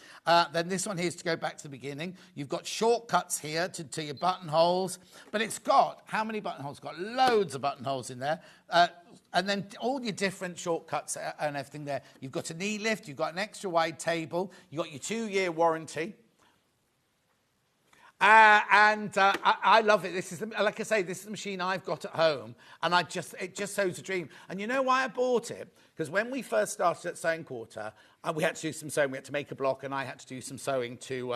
Then this one here is to go back to the beginning. You've got shortcuts here to your buttonholes, but it's got, how many buttonholes? It's got loads of buttonholes in there. And then all your different shortcuts and everything there. You've got a knee lift, you've got an extra wide table, you've got your 2-year warranty. I love it. This is, like I say, this is the machine I've got at home, and it just sews a dream. And you know why I bought it? Because when we first started at Sewing Quarter, we had to do some sewing. We had to make a block, and I had to do some sewing to.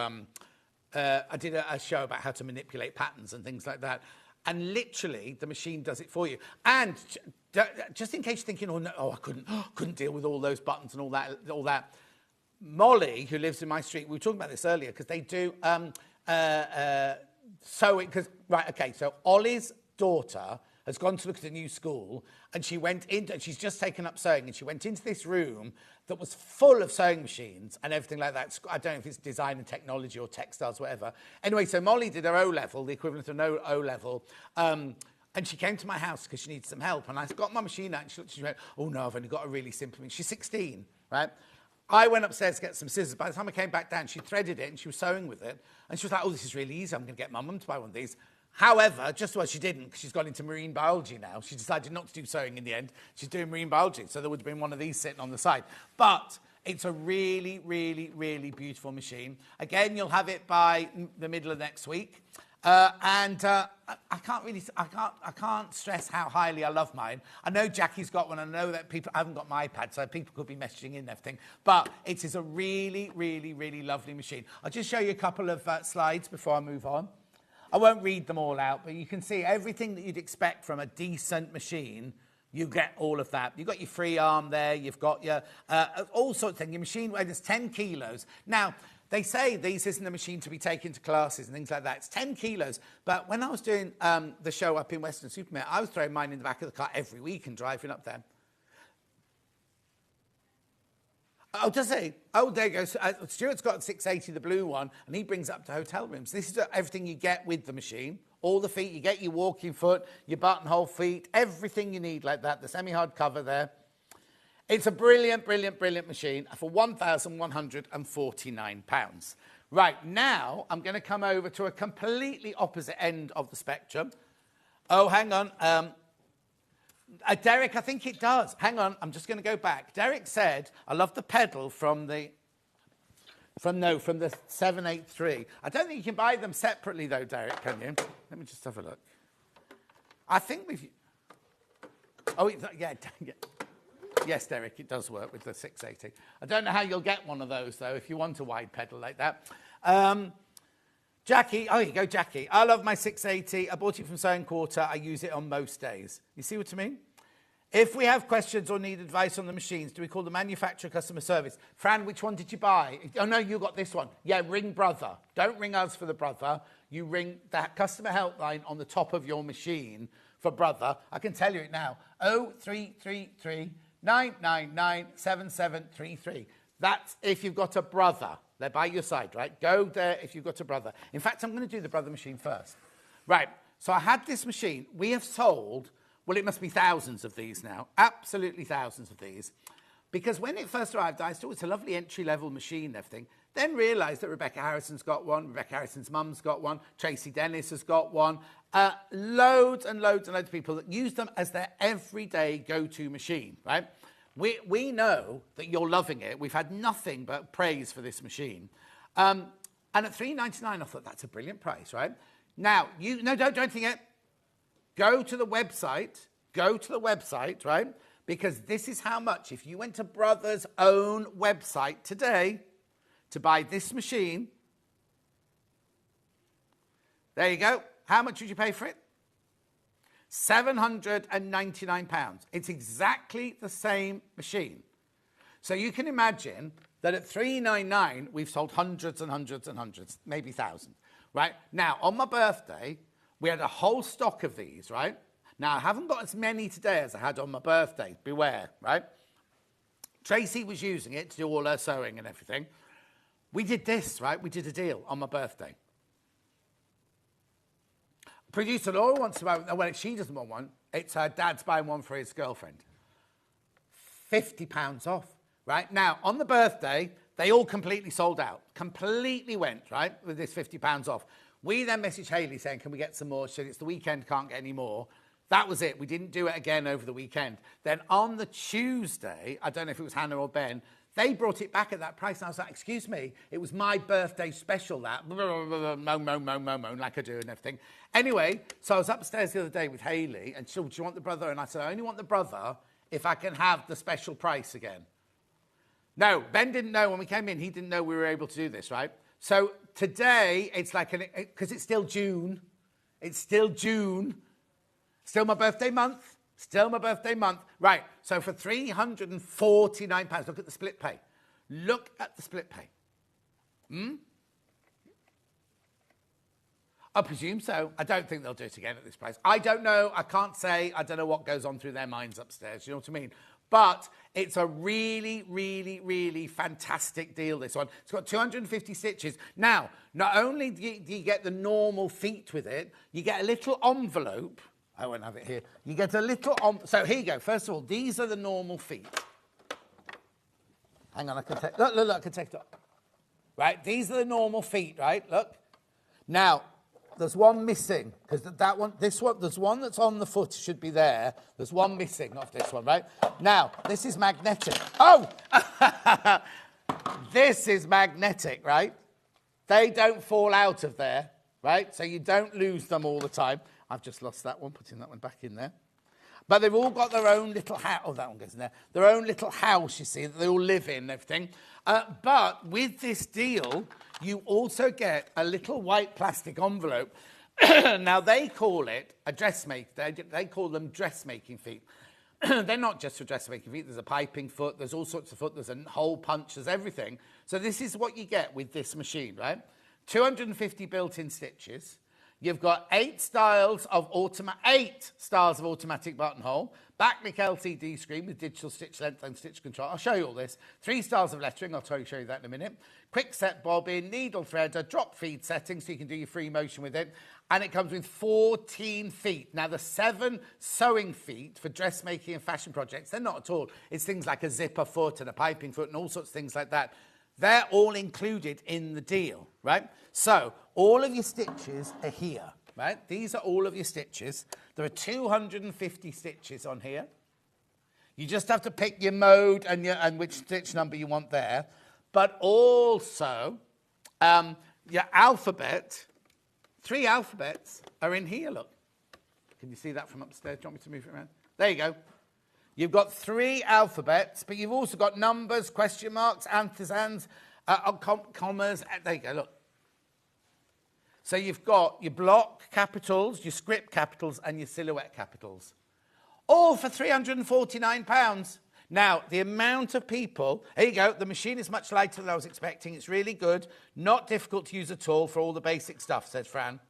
I did a show about how to manipulate patterns and things like that. And literally, the machine does it for you. And just in case you're thinking, oh no, I couldn't deal with all those buttons and all that. Molly, who lives in my street, we were talking about this earlier because they do. Sewing, because, right, okay, so Ollie's daughter has gone to look at a new school, and she went in, and she's just taken up sewing, and she went into this room that was full of sewing machines and everything like that. I don't know if it's design and technology or textiles, whatever. Anyway, so Molly did her O-level, the equivalent of an O-level, and she came to my house because she needed some help, and I got my machine out, and she went, oh no, I've only got a really simple machine. She's 16, right? I went upstairs to get some scissors. By the time I came back down, she threaded it and she was sewing with it. And she was like, oh, this is really easy. I'm going to get my mum to buy one of these. However, just what she didn't, because she's gone into marine biology now. She decided not to do sewing in the end. She's doing marine biology. So there would have been one of these sitting on the side. But it's a really, really, really beautiful machine. Again, you'll have it by the middle of next week. I can't stress how highly I love mine. I know Jackie's got one. I know that I haven't got my iPad, so people could be messaging in and everything. But it is a really, really, really lovely machine. I'll just show you a couple of slides before I move on. I won't read them all out, but you can see everything that you'd expect from a decent machine. You get all of that. You've got your free arm there. You've got your all sorts of things. Your machine weighs 10 kilos. Now, they say this isn't a machine to be taken to classes and things like that. It's 10 kilos. But when I was doing the show up in Weston-super-Mare, I was throwing mine in the back of the car every week and driving up there. Oh, does he? Oh, there you go. So, Stuart's got 680, the blue one, and he brings up to hotel rooms. This is everything you get with the machine. All the feet. You get your walking foot, your buttonhole feet, everything you need like that. The semi-hard cover there. It's a brilliant, brilliant, brilliant machine for £1,149. Right, now I'm going to come over to a completely opposite end of the spectrum. Oh, hang on. Derek, I think it does. Hang on, I'm just going to go back. Derek said, I love the pedal from the 783. I don't think you can buy them separately, though, Derek, can you? Let me just have a look. I think we've... Oh, yeah. Yes, Derek, it does work with the 680. I don't know how you'll get one of those, though, if you want a wide pedal like that. Jackie, oh, here you go, Jackie. I love my 680. I bought it from Sewing Quarter. I use it on most days. You see what I mean? If we have questions or need advice on the machines, do we call the manufacturer customer service? Fran, which one did you buy? Oh, no, you got this one. Yeah, ring Brother. Don't ring us for the Brother. You ring that customer helpline on the top of your machine for Brother. I can tell you it now. 0333 999 7733. That's if you've got a Brother. They're by your side, right? Go there if you've got a Brother. In fact, I'm going to do the Brother machine first. Right, so I had this machine. We have sold, well, it must be thousands of these now. Absolutely thousands of these. Because when it first arrived, I thought it's a lovely entry-level machine and everything. Then realised that Rebecca Harrison's got one. Rebecca Harrison's mum's got one. Tracy Dennis has got one. Loads and loads and loads of people that use them as their everyday go-to machine, right? We know that you're loving it. We've had nothing but praise for this machine. And at $3.99, I thought that's a brilliant price, right? Now, don't do anything yet. Go to the website, right? Because this is how much, if you went to Brother's own website today to buy this machine, there you go. How much would you pay for it? £799. It's exactly the same machine. So you can imagine that at £3.99, we've sold hundreds and hundreds and hundreds, maybe thousands, right? Now, on my birthday, we had a whole stock of these, right? Now, I haven't got as many today as I had on my birthday. Beware, right? Tracy was using it to do all her sewing and everything. We did this, right? We did a deal on my birthday. Producer Laura wants to buy one. Well, she doesn't want one. It's her dad's buying one for his girlfriend. £50 off, right? Now, on the birthday, they all completely sold out. Completely went, right, with this £50 off. We then messaged Hayley saying, can we get some more? She said, it's the weekend, can't get any more. That was it. We didn't do it again over the weekend. Then on the Tuesday, I don't know if it was Hannah or Ben, they brought it back at that price. And I was like, excuse me, it was my birthday special, that. Moan, like I do and everything. Anyway, so I was upstairs the other day with Hayley, and she said, do you want the brother? And I said, I only want the brother if I can have the special price again. No, Ben didn't know when we came in. He didn't know we were able to do this, right? So today, it's like, because it's still June. It's still June. Still my birthday month. Still my birthday month. Right, so for £349, look at the split pay. Look at the split pay. I presume so. I don't think they'll do it again at this price. I don't know. I can't say. I don't know what goes on through their minds upstairs. You know what I mean? But it's a really, really, really fantastic deal, this one. It's got 250 stitches. Now, not only do you get the normal feet with it, you get a little envelope. I won't have it here. You get a little... So here you go. First of all, these are the normal feet. Hang on, I can take... Look, I can take it up. Right, these are the normal feet, right? Look. Now, there's one missing, because that one, this one, there's one that's on the foot, should be there. There's one missing off this one, right? Now, this is magnetic. Oh! This is magnetic, right? They don't fall out of there, right? So you don't lose them all the time. I've just lost that one, putting that one back in there. But they've all got their own little house. Oh, that one goes in there. Their own little house, you see, that they all live in and everything. But with this deal, you also get a little white plastic envelope. Now, they call it a dressmaker. They call them dressmaking feet. They're not just for dressmaking feet. There's a piping foot. There's all sorts of foot. There's a hole punch. There's everything. So this is what you get with this machine, right? 250 built-in stitches. You've got 8 styles of automatic buttonhole, backlick LCD screen with digital stitch length and stitch control. I'll show you all this. 3 styles of lettering. I'll show you that in a minute. Quick set bobbin, needle threader, drop feed setting so you can do your free motion with it. And it comes with 14 feet. Now, the 7 sewing feet for dressmaking and fashion projects, they're not at all. It's things like a zipper foot and a piping foot and all sorts of things like that. They're all included in the deal, right? So all of your stitches are here, right? These are all of your stitches. There are 250 stitches on here. You just have to pick your mode and which stitch number you want there. But also your alphabet, 3 alphabets are in here, look. Can you see that from upstairs? Do you want me to move it around? There you go. You've got 3 alphabets, but you've also got numbers, question marks, ampersand's, commas. There you go, look. So you've got your block capitals, your script capitals, and your silhouette capitals. All for £349. Now, the amount of people... Here you go. The machine is much lighter than I was expecting. It's really good. Not difficult to use at all for all the basic stuff, said Fran.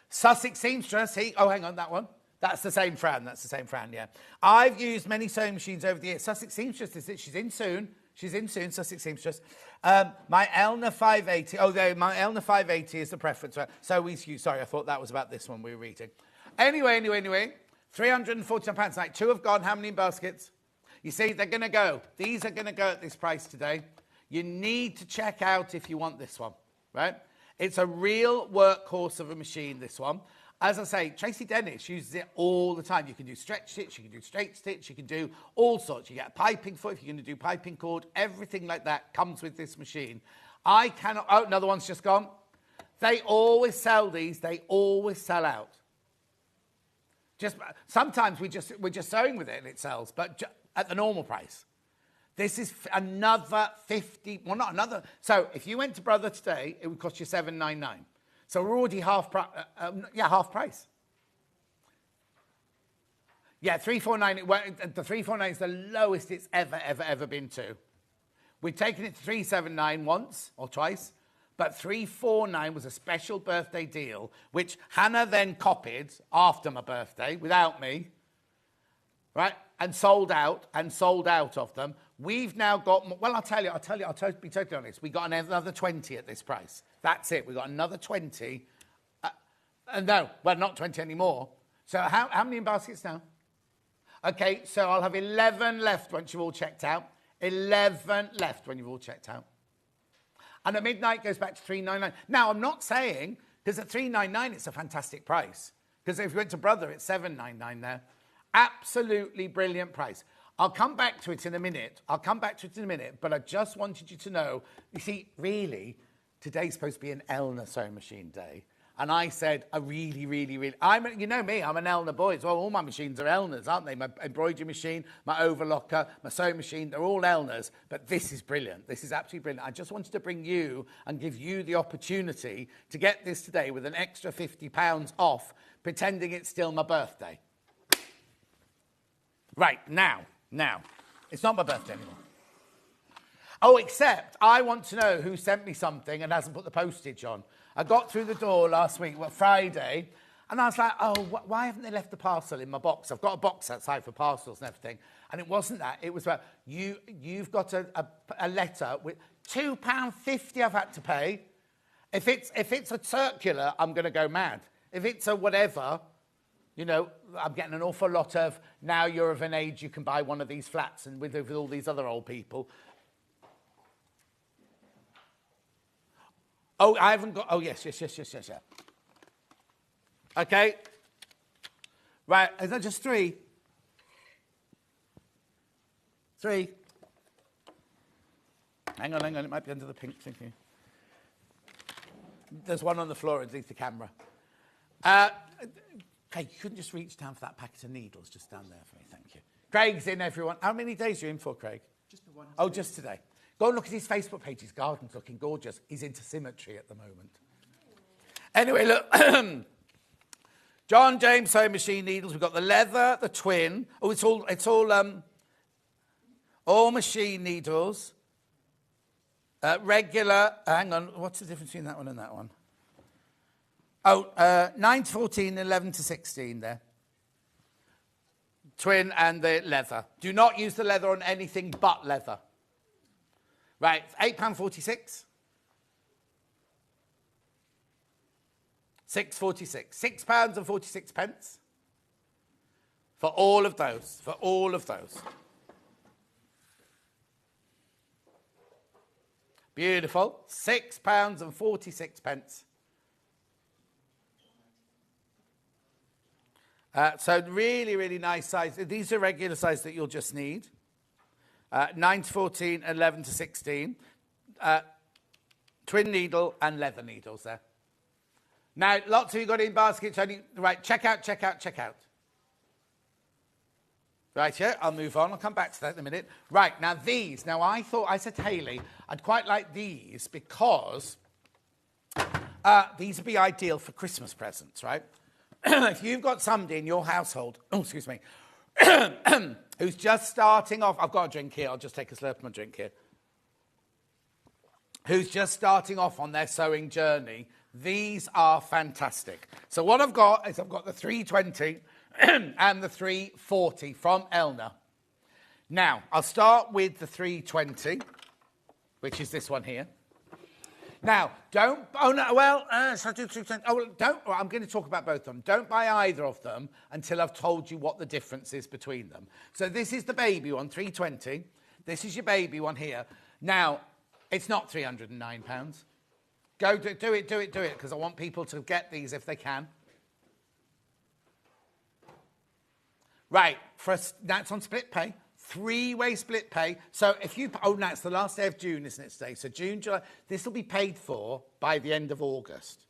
Sussex Seamstress. Oh, hang on, that one. That's the same Fran. That's the same Fran, yeah. I've used many sewing machines over the years. Sussex Seamstress is it. She's in soon. She's in soon, Sussex Seamstress. My Elna 580. Oh, there, my Elna 580 is the preference. So we use... Sorry, I thought that was about this one we were reading. Anyway. £349. Like 2 have gone. How many in baskets? You see, they're going to go. These are going to go at this price today. You need to check out if you want this one, right? It's a real workhorse of a machine, this one. As I say, Tracy Dennis uses it all the time. You can do stretch stitch, you can do straight stitch, you can do all sorts. You get a piping foot if you're going to do piping cord. Everything like that comes with this machine. I cannot... Oh, another one's just gone. They always sell these. They always sell out. Sometimes we're just sewing with it and it sells, but at the normal price. This is another 50... Well, not another... So if you went to Brother today, it would cost you $7.99. So we're already half price. Yeah, $349. The $349 is the lowest it's ever been to. We've taken it to 379 once or twice, but 349 was a special birthday deal, which Hannah then copied after my birthday without me, right? And sold out of them. We've now got, well, I'll be totally honest. We got another 20 at this price. That's it. We got another 20. No, well, not 20 anymore. So how many in baskets now? Okay, so I'll have 11 left once you've all checked out. 11 left when you've all checked out. And at midnight goes back to $3.99. Now, I'm not saying, because at $3.99 it's a fantastic price. Because if you went to Brother, it's $7.99 there. Absolutely brilliant price. I'll come back to it in a minute. But I just wanted you to know, you see, really, today's supposed to be an Elna sewing machine day. And I said, you know me, I'm an Elna boy. Well, all my machines are Elnas, aren't they? My embroidery machine, my overlocker, my sewing machine, they're all Elnas. But this is brilliant. This is absolutely brilliant. I just wanted to bring you and give you the opportunity to get this today with an extra £50 off, pretending it's still my birthday. Right, now, it's not my birthday anymore. Oh, except I want to know who sent me something and hasn't put the postage on. I got through the door last week, Friday, and I was like, oh, why haven't they left the parcel in my box? I've got a box outside for parcels and everything. And it wasn't that. It was about, you've got a letter with £2.50 I've had to pay. If it's a circular, I'm going to go mad. If it's a whatever, you know, I'm getting an awful lot of, now you're of an age you can buy one of these flats and with all these other old people. Oh, I haven't got... Oh, yes. Okay. Right, is that just 3? 3. Hang on, it might be under the pink thing here. There's one on the floor underneath the camera. Craig, you couldn't just reach down for that packet of needles just down there for me, thank you. Craig's in, everyone. How many days are you in for, Craig? Just the one. Oh, just today. Go and look at his Facebook page. His garden's looking gorgeous. He's into symmetry at the moment. Anyway, look. John James sewing machine needles. We've got the leather, the twin. Oh, it's all machine needles. Regular. Hang on. What's the difference between that one and that one? Oh, 9 to 14, 11 to 16 there. Twin and the leather. Do not use the leather on anything but leather. Right, £8.46. £6.46. £6.46 for all of those. Beautiful. £6.46. So really, really nice size. These are regular size that you'll just need. 9 to 14, 11 to 16. Twin needle and leather needles there. Now, lots of you got in baskets. Right, check out. Right, here, I'll move on. I'll come back to that in a minute. Right, now these. Now, I said to Hayley, I'd quite like these because these would be ideal for Christmas presents, right? If you've got somebody in your household, who's just starting off, I've got a drink here, I'll just take a slurp of my drink here, who's just starting off on their sewing journey, these are fantastic. So what I've got is I've got the 320 and the 340 from Elna. Now, I'll start with the 320, which is this one here. Now, don't, oh no, well, so I do 220. Oh, well, don't, well, I'm going to talk about both of them. Don't buy either of them until I've told you what the difference is between them. So this is the baby one, 320. This is your baby one here. Now, it's not £309. Go do it, because I want people to get these if they can. Right, that's on split pay. 3-way split pay. So if you, oh, no, it's the last day of June, isn't it, today? So June, July, this will be paid for by the end of August.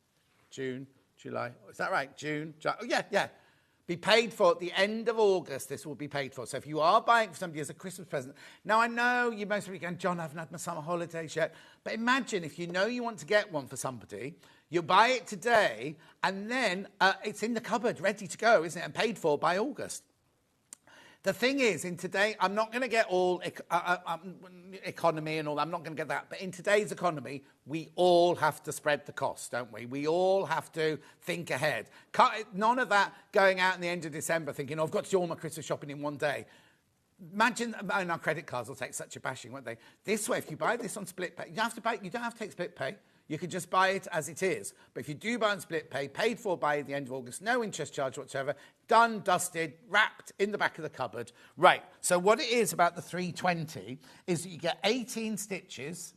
June, July, is that right? June, July, oh, yeah. Be paid for at the end of August, this will be paid for. So if you are buying for somebody as a Christmas present, now I know you most of you going, John, I haven't had my summer holidays yet. But imagine if you know you want to get one for somebody, you buy it today, and then it's in the cupboard, ready to go, isn't it? And paid for by August. The thing is, in today, I'm not going to get all economy and all that. I'm not going to get that. But in today's economy, we all have to spread the cost, don't we? We all have to think ahead. None of that going out in the end of December thinking, oh, I've got to do all my Christmas shopping in one day. Imagine, and our credit cards will take such a bashing, won't they? This way, if you buy this on split pay, you don't have to take split pay. You can just buy it as it is. But if you do buy on split pay, paid for by the end of August, no interest charge whatsoever, done, dusted, wrapped in the back of the cupboard. Right, so what it is about the 320 is that you get 18 stitches,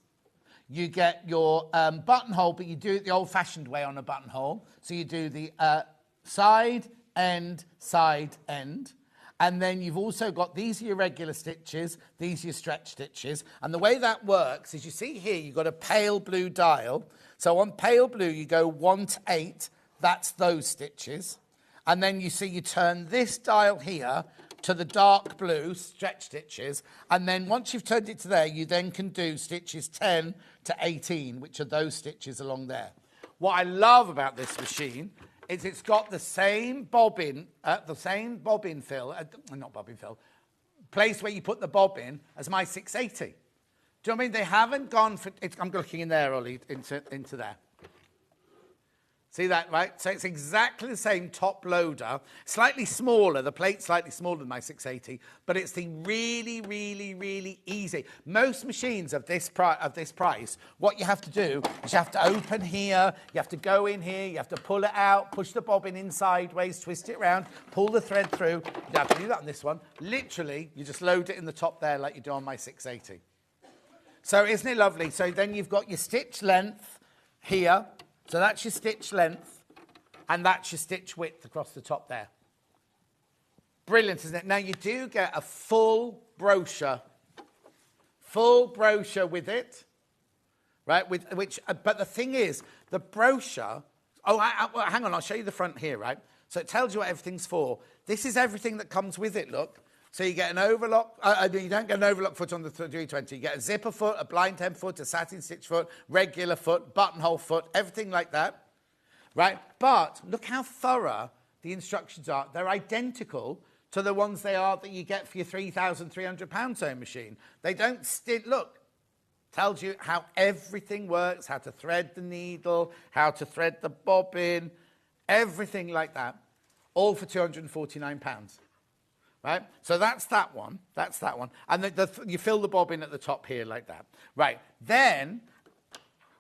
you get your buttonhole, but you do it the old-fashioned way on a buttonhole. So you do the side, end, and then you've also got, these are your regular stitches, these are your stretch stitches. And the way that works is, you see here, you've got a pale blue dial. So on pale blue, you go 1 to 8, that's those stitches. And then you see you turn this dial here to the dark blue stretch stitches. And then once you've turned it to there, you then can do stitches 10 to 18, which are those stitches along there. What I love about this machine is it's got the same bobbin fill, not bobbin fill, place where you put the bobbin as my 680. Do you know what I mean? They haven't gone for, I'm looking in there, Ollie, into there. See that, right? So it's exactly the same top loader, slightly smaller, the plate's slightly smaller than my 680, but it's the really, really, really easy. Most machines of this price, what you have to do is you have to open here, you have to go in here, you have to pull it out, push the bobbin in sideways, twist it around, pull the thread through. You don't have to do that on this one. Literally, you just load it in the top there like you do on my 680. So isn't it lovely? So then you've got your stitch length here. So that's your stitch length, and that's your stitch width across the top there. Brilliant, isn't it? Now, you do get a full brochure with it, right? But the thing is, the brochure, hang on, I'll show you the front here, right? So it tells you what everything's for. This is everything that comes with it, look. So you get an overlock, you don't get an overlock foot on the 320, you get a zipper foot, a blind hem foot, a satin stitch foot, regular foot, buttonhole foot, everything like that, right? But look how thorough the instructions are. They're identical to the ones that you get for your £3,300 sewing machine. They don't look, tells you how everything works, how to thread the needle, how to thread the bobbin, everything like that, all for £249. Right? So that's that one. That's that one. And you fill the bobbin at the top here like that. Right. Then,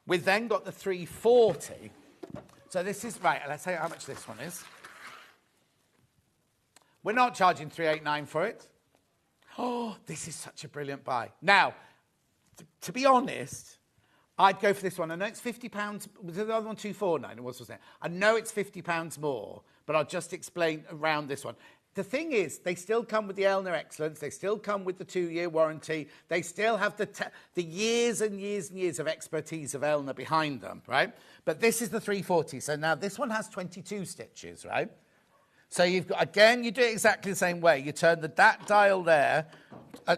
we've then got the 340. So this is, right, let's say how much this one is. We're not charging $389 for it. Oh, this is such a brilliant buy. Now, to be honest, I'd go for this one. I know it's £50. Was the other one $249? It wasn't it? I know it's £50 more, but I'll just explain around this one. The thing is, they still come with the Elner Excellence. They still come with the 2-year warranty. They still have the years and years and years of expertise of Elner behind them, right? But this is the 340. So now this one has 22 stitches, right? So you've got, again, you do it exactly the same way. You turn that dial there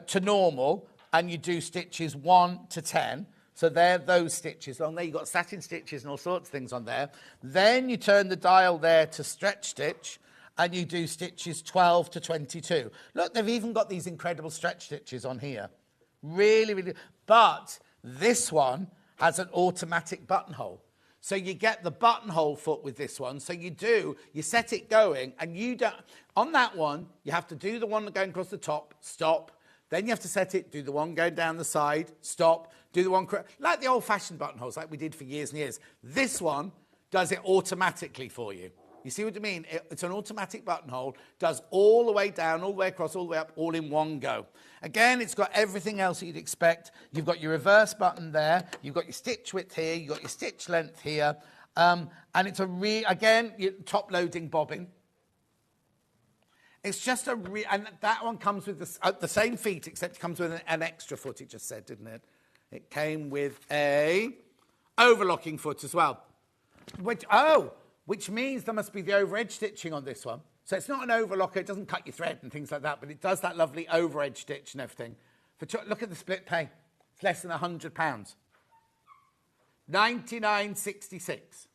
to normal, and you do stitches 1 to 10. So they're those stitches. On there, you've got satin stitches and all sorts of things on there. Then you turn the dial there to stretch stitch, and you do stitches 12 to 22. Look, they've even got these incredible stretch stitches on here. Really, really. But this one has an automatic buttonhole. So you get the buttonhole foot with this one. So you set it going, and you don't, on that one, you have to do the one going across the top, stop. Then you have to set it, do the one going down the side, stop, do the one, like the old-fashioned buttonholes, like we did for years and years. This one does it automatically for you. You see what I mean? It's an automatic buttonhole, does all the way down, all the way across, all the way up, all in one go. Again, it's got everything else that you'd expect. You've got your reverse button there. You've got your stitch width here. You've got your stitch length here. And it's again, your top-loading bobbin. It's just and that one comes with the same feet, except it comes with an extra foot, it just said, didn't it? It came with a overlocking foot as well. Which means there must be the over-edge stitching on this one. So it's not an overlocker, it doesn't cut your thread and things like that, but it does that lovely over-edge stitch and everything. Look at the split pay. It's less than £100. $99.66.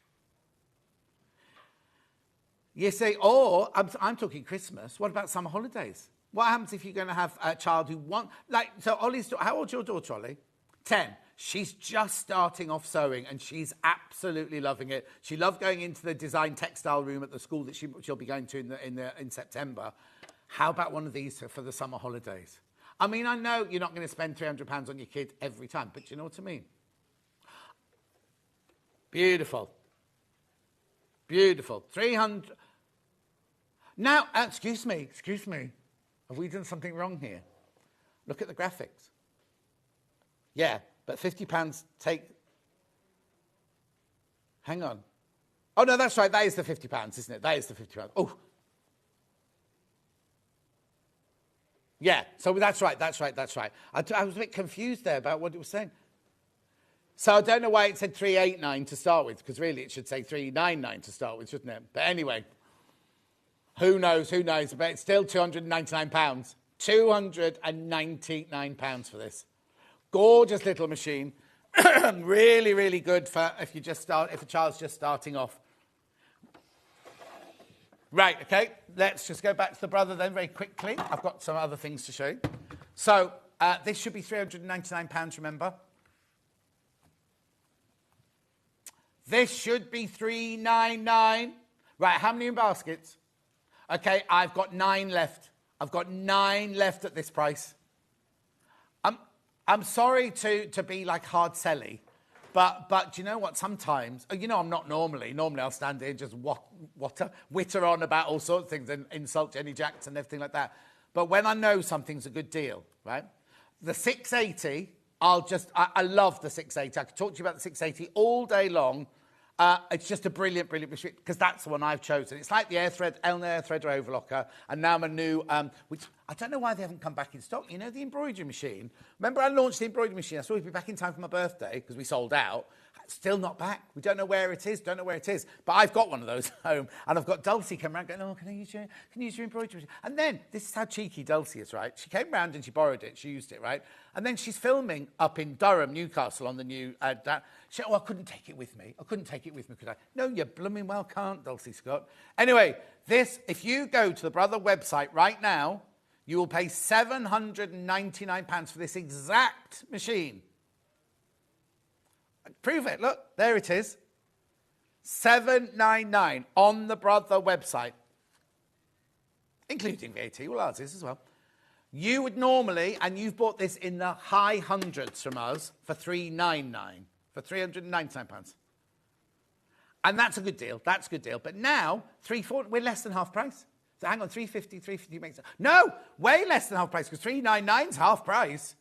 You say, I'm talking Christmas. What about summer holidays? What happens if you're going to have a child who so Ollie's, how old's your daughter, Ollie? 10. She's just starting off sewing and she's absolutely loving it. She loved going into the design textile room at the school that she'll be going to in September. How about one of these for the summer holidays? I mean, I know you're not going to spend £300 on your kid every time, but you know what I mean? Beautiful. Beautiful. 300. Now, excuse me. Have we done something wrong here? Look at the graphics. Yeah, but £50 Hang on. Oh, no, that's right. That is the £50, isn't it? That is the £50. Oh. Yeah, so that's right. I was a bit confused there about what it was saying. So I don't know why it said 389 to start with, because really it should say 399 to start with, shouldn't it? But anyway, who knows? But it's still £299. £299 for this. Gorgeous little machine. Really, really good for if a child's just starting off. Right, okay, let's just go back to the brother then very quickly. I've got some other things to show you. So this should be £399, remember? This should be $399. Right, how many in baskets? Okay, I've got 9 left. I've got 9 left at this price. I'm sorry to be like hard selly, but do you know what? Sometimes, you know, I'm not normally. Normally I'll stand here and just witter on about all sorts of things and insult Jenny Jackson and everything like that. But when I know something's a good deal, right? The 680, I love the 680. I could talk to you about the 680 all day long. It's just a brilliant machine, because that's the one I've chosen. It's like the air threader overlocker, and now my new, which I don't know why they haven't come back in stock. You know, the embroidery machine. Remember I launched the embroidery machine? I thought it'd be back in time for my birthday, because we sold out. Still not back. We don't know where it is. But I've got one of those at home, and I've got Dulcie come around going, oh, can I use your embroidery machine? And then, this is how cheeky Dulcie is, right? She came round and she borrowed it. She used it, right? And then she's filming up in Durham, Newcastle, on the new... she said, I couldn't take it with me. Could I? No, you blooming well can't, Dulcie Scott. Anyway, if you go to the Brother website right now, you will pay £799 for this exact machine. Prove it. Look, there it is. $799 on the Brother website, including VAT. Well, ours is as well. You would normally, and you've bought this in the high hundreds from us for $399, for £399. And that's a good deal. But now, we're less than half price. So hang on, $350 makes it. No, way less than half price, because $399 is half price.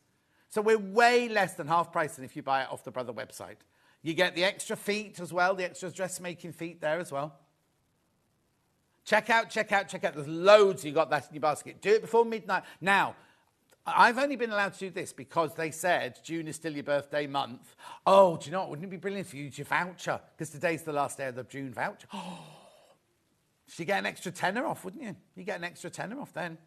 So we're way less than half price than if you buy it off the Brother website. You get the extra feet as well, the extra dressmaking feet there as well. Check out. There's loads you got that in your basket. Do it before midnight. Now, I've only been allowed to do this because they said June is still your birthday month. Oh, do you know what? Wouldn't it be brilliant if you use your voucher? Because today's the last day of the June voucher. Oh, so you get an extra tenner off, wouldn't you? You get an extra tenner off then.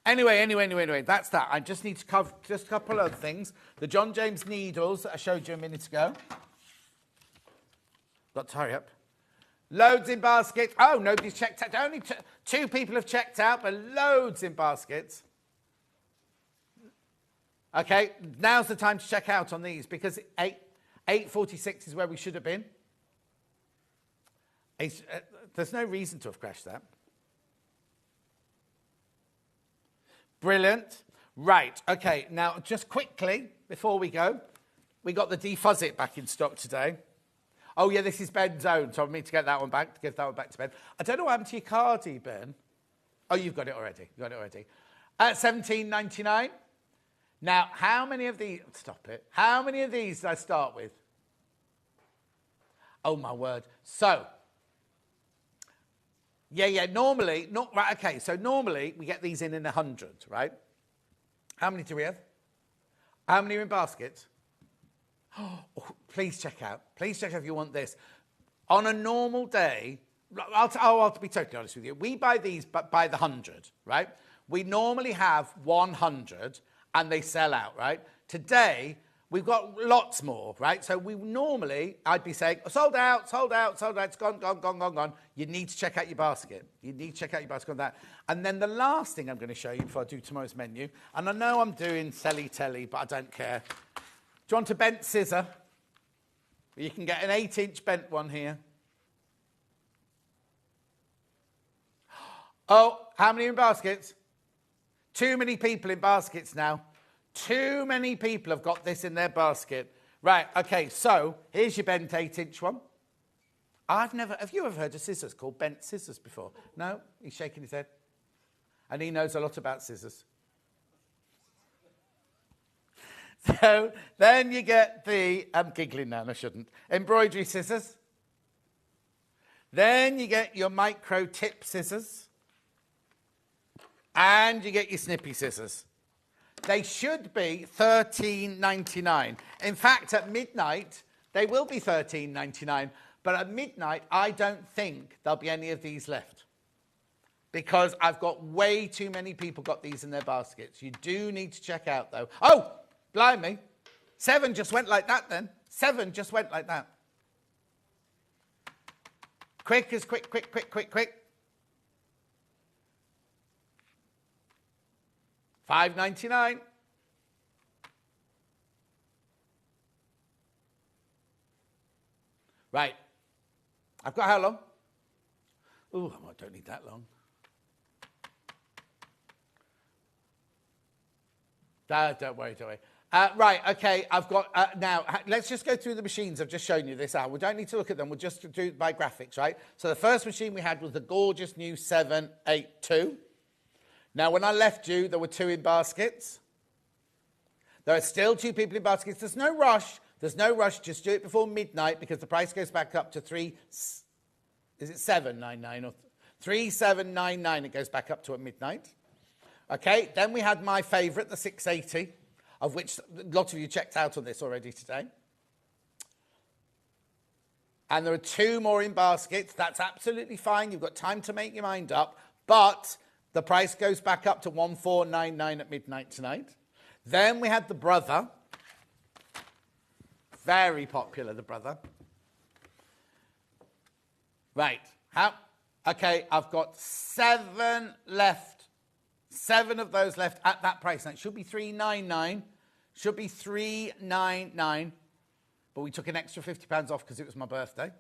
Anyway, that's that. I just need to cover just a couple of things. The John James needles that I showed you a minute ago. Got to hurry up. Loads in baskets. Oh, nobody's checked out. Only 2 people have checked out, but loads in baskets. Okay, now's the time to check out on these, because 846 is where we should have been. There's no reason to have crashed that. Brilliant. Right, okay, now just quickly, before we go, we got the defuzz it back in stock today. Oh, yeah, this is Ben's own, so I need to get that one back, to give that one back to Ben. I don't know what happened to your cardi, Ben. Oh, you've got it already. $17.99. Now, how many of these... Stop it. How many of these did I start with? Oh, my word. So... Yeah, normally... Right, okay, so normally we get these in 100, right? How many do we have? How many are in baskets? Oh, please check out. Please check out if you want this. On a normal day... I'll be totally honest with you. We buy these by the 100, right? We normally have 100... and they sell out, right? Today, We've got lots more, right? So I'd be saying, sold out, it's gone. You need to check out your basket. You need to check out your basket on that. And then the last thing I'm going to show you before I do tomorrow's menu, and I know I'm doing telly, but I don't care. Do you want a bent scissor? You can get an 8-inch bent one here. Oh, how many in baskets? Too many people in baskets now. Too many people have got this in their basket. Right, okay, so here's your bent 8-inch one. Have you ever heard of scissors called bent scissors before? No? He's shaking his head. And he knows a lot about scissors. So then you get I'm giggling now, and I shouldn't. Embroidery scissors. Then you get your micro tip scissors. And you get your snippy scissors. They should be $13.99. In fact, at midnight, they will be $13.99. But at midnight, I don't think there'll be any of these left. Because I've got way too many people got these in their baskets. You do need to check out, though. Oh, blimey. 7 just went like that, then. 7 just went like that. Quick. $5.99. Right. I've got how long? Oh, I don't need that long. Don't worry. Right, okay, I've got, now, let's just go through the machines I've just shown you this hour. We don't need to look at them, we'll just do it by graphics, right? So the first machine we had was the gorgeous new 782. Now, when I left you, there were 2 in baskets. There are still 2 people in baskets. There's no rush. Just do it before midnight because the price goes back up to $7.99 or $3,799. It goes back up to at midnight. Okay, then we had my favourite, the 680, of which a lot of you checked out on this already today. And there are 2 more in baskets. That's absolutely fine. You've got time to make your mind up. But the price goes back up to $1,499 at midnight tonight. Then we had the Brother. Very popular, the Brother. Right. Okay, I've got 7 left. 7 of those left at that price. Now, it should be $399. But we took an extra £50 off because it was my birthday.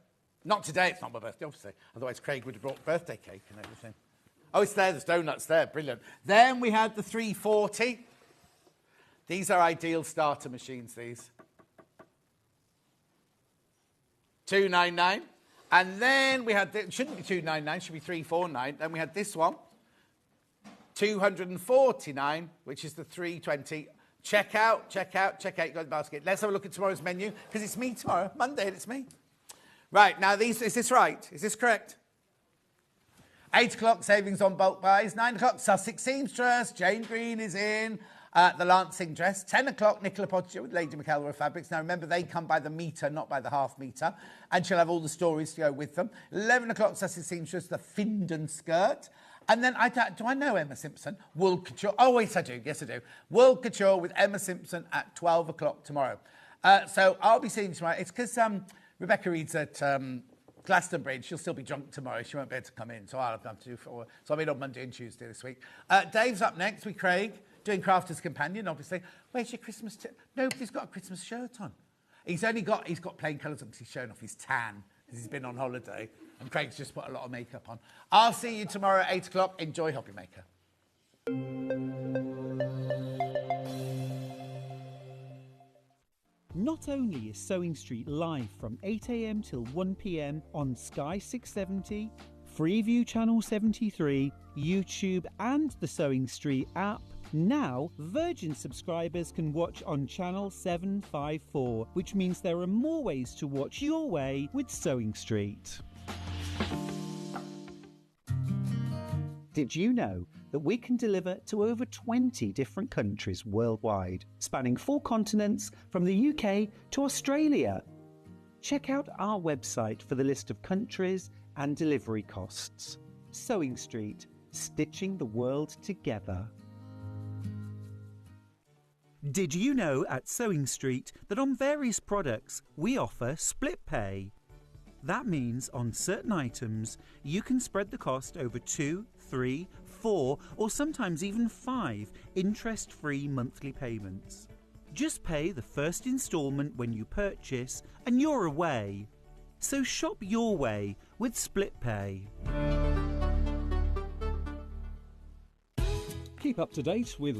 Not today, it's not my birthday, obviously. Otherwise, Craig would have brought birthday cake and everything. Oh, it's there. There's donuts there. Brilliant. Then we had the 340. These are ideal starter machines, these. $299. And then we had, it shouldn't be $299, it should be $349. Then we had this one, $249, which is the 320. Check out, you got the basket. Let's have a look at tomorrow's menu, because it's me tomorrow, Monday, and it's me. Right, now is this right? Is this correct? 8 o'clock, savings on bulk buys. 9 o'clock, Sussex seamstress. Jane Green is in. The Lancing dress. 10 o'clock, Nicola Pottinger with Lady McElroy fabrics. Now remember, they come by the metre, not by the half metre. And she'll have all the stories to go with them. 11 o'clock, Sussex seamstress, the Findon skirt. And then, do I know Emma Simpson? Wool Couture. Oh, yes, I do. Yes, I do. Wool Couture with Emma Simpson at 12 o'clock tomorrow. So I'll be seeing you tomorrow. It's because Rebecca Reed's at Glastonbury, and she'll still be drunk tomorrow. She won't be able to come in, so I'll have to do so I'll be in on Monday and Tuesday this week. Dave's up next with Craig, doing Crafter's Companion, obviously. Where's your Christmas... Nobody's got a Christmas shirt on. He's got plain colours on because he's showing off his tan, because he's been on holiday, and Craig's just put a lot of makeup on. I'll see you tomorrow at 8 o'clock. Enjoy Hobby Maker. Not only is Sewing Street live from 8 a.m. till 1 p.m. on Sky 670, Freeview Channel 73, YouTube and the Sewing Street app, now Virgin subscribers can watch on Channel 754, which means there are more ways to watch your way with Sewing Street. Did you know that we can deliver to over 20 different countries worldwide, spanning 4 continents from the UK to Australia? Check out our website for the list of countries and delivery costs. Sewing Street, stitching the world together. Did you know at Sewing Street that on various products we offer split pay? That means on certain items you can spread the cost over 2, 3, 4 or sometimes even 5 interest-free monthly payments. Just pay the first instalment when you purchase and you're away. So shop your way with split pay. Keep up to date with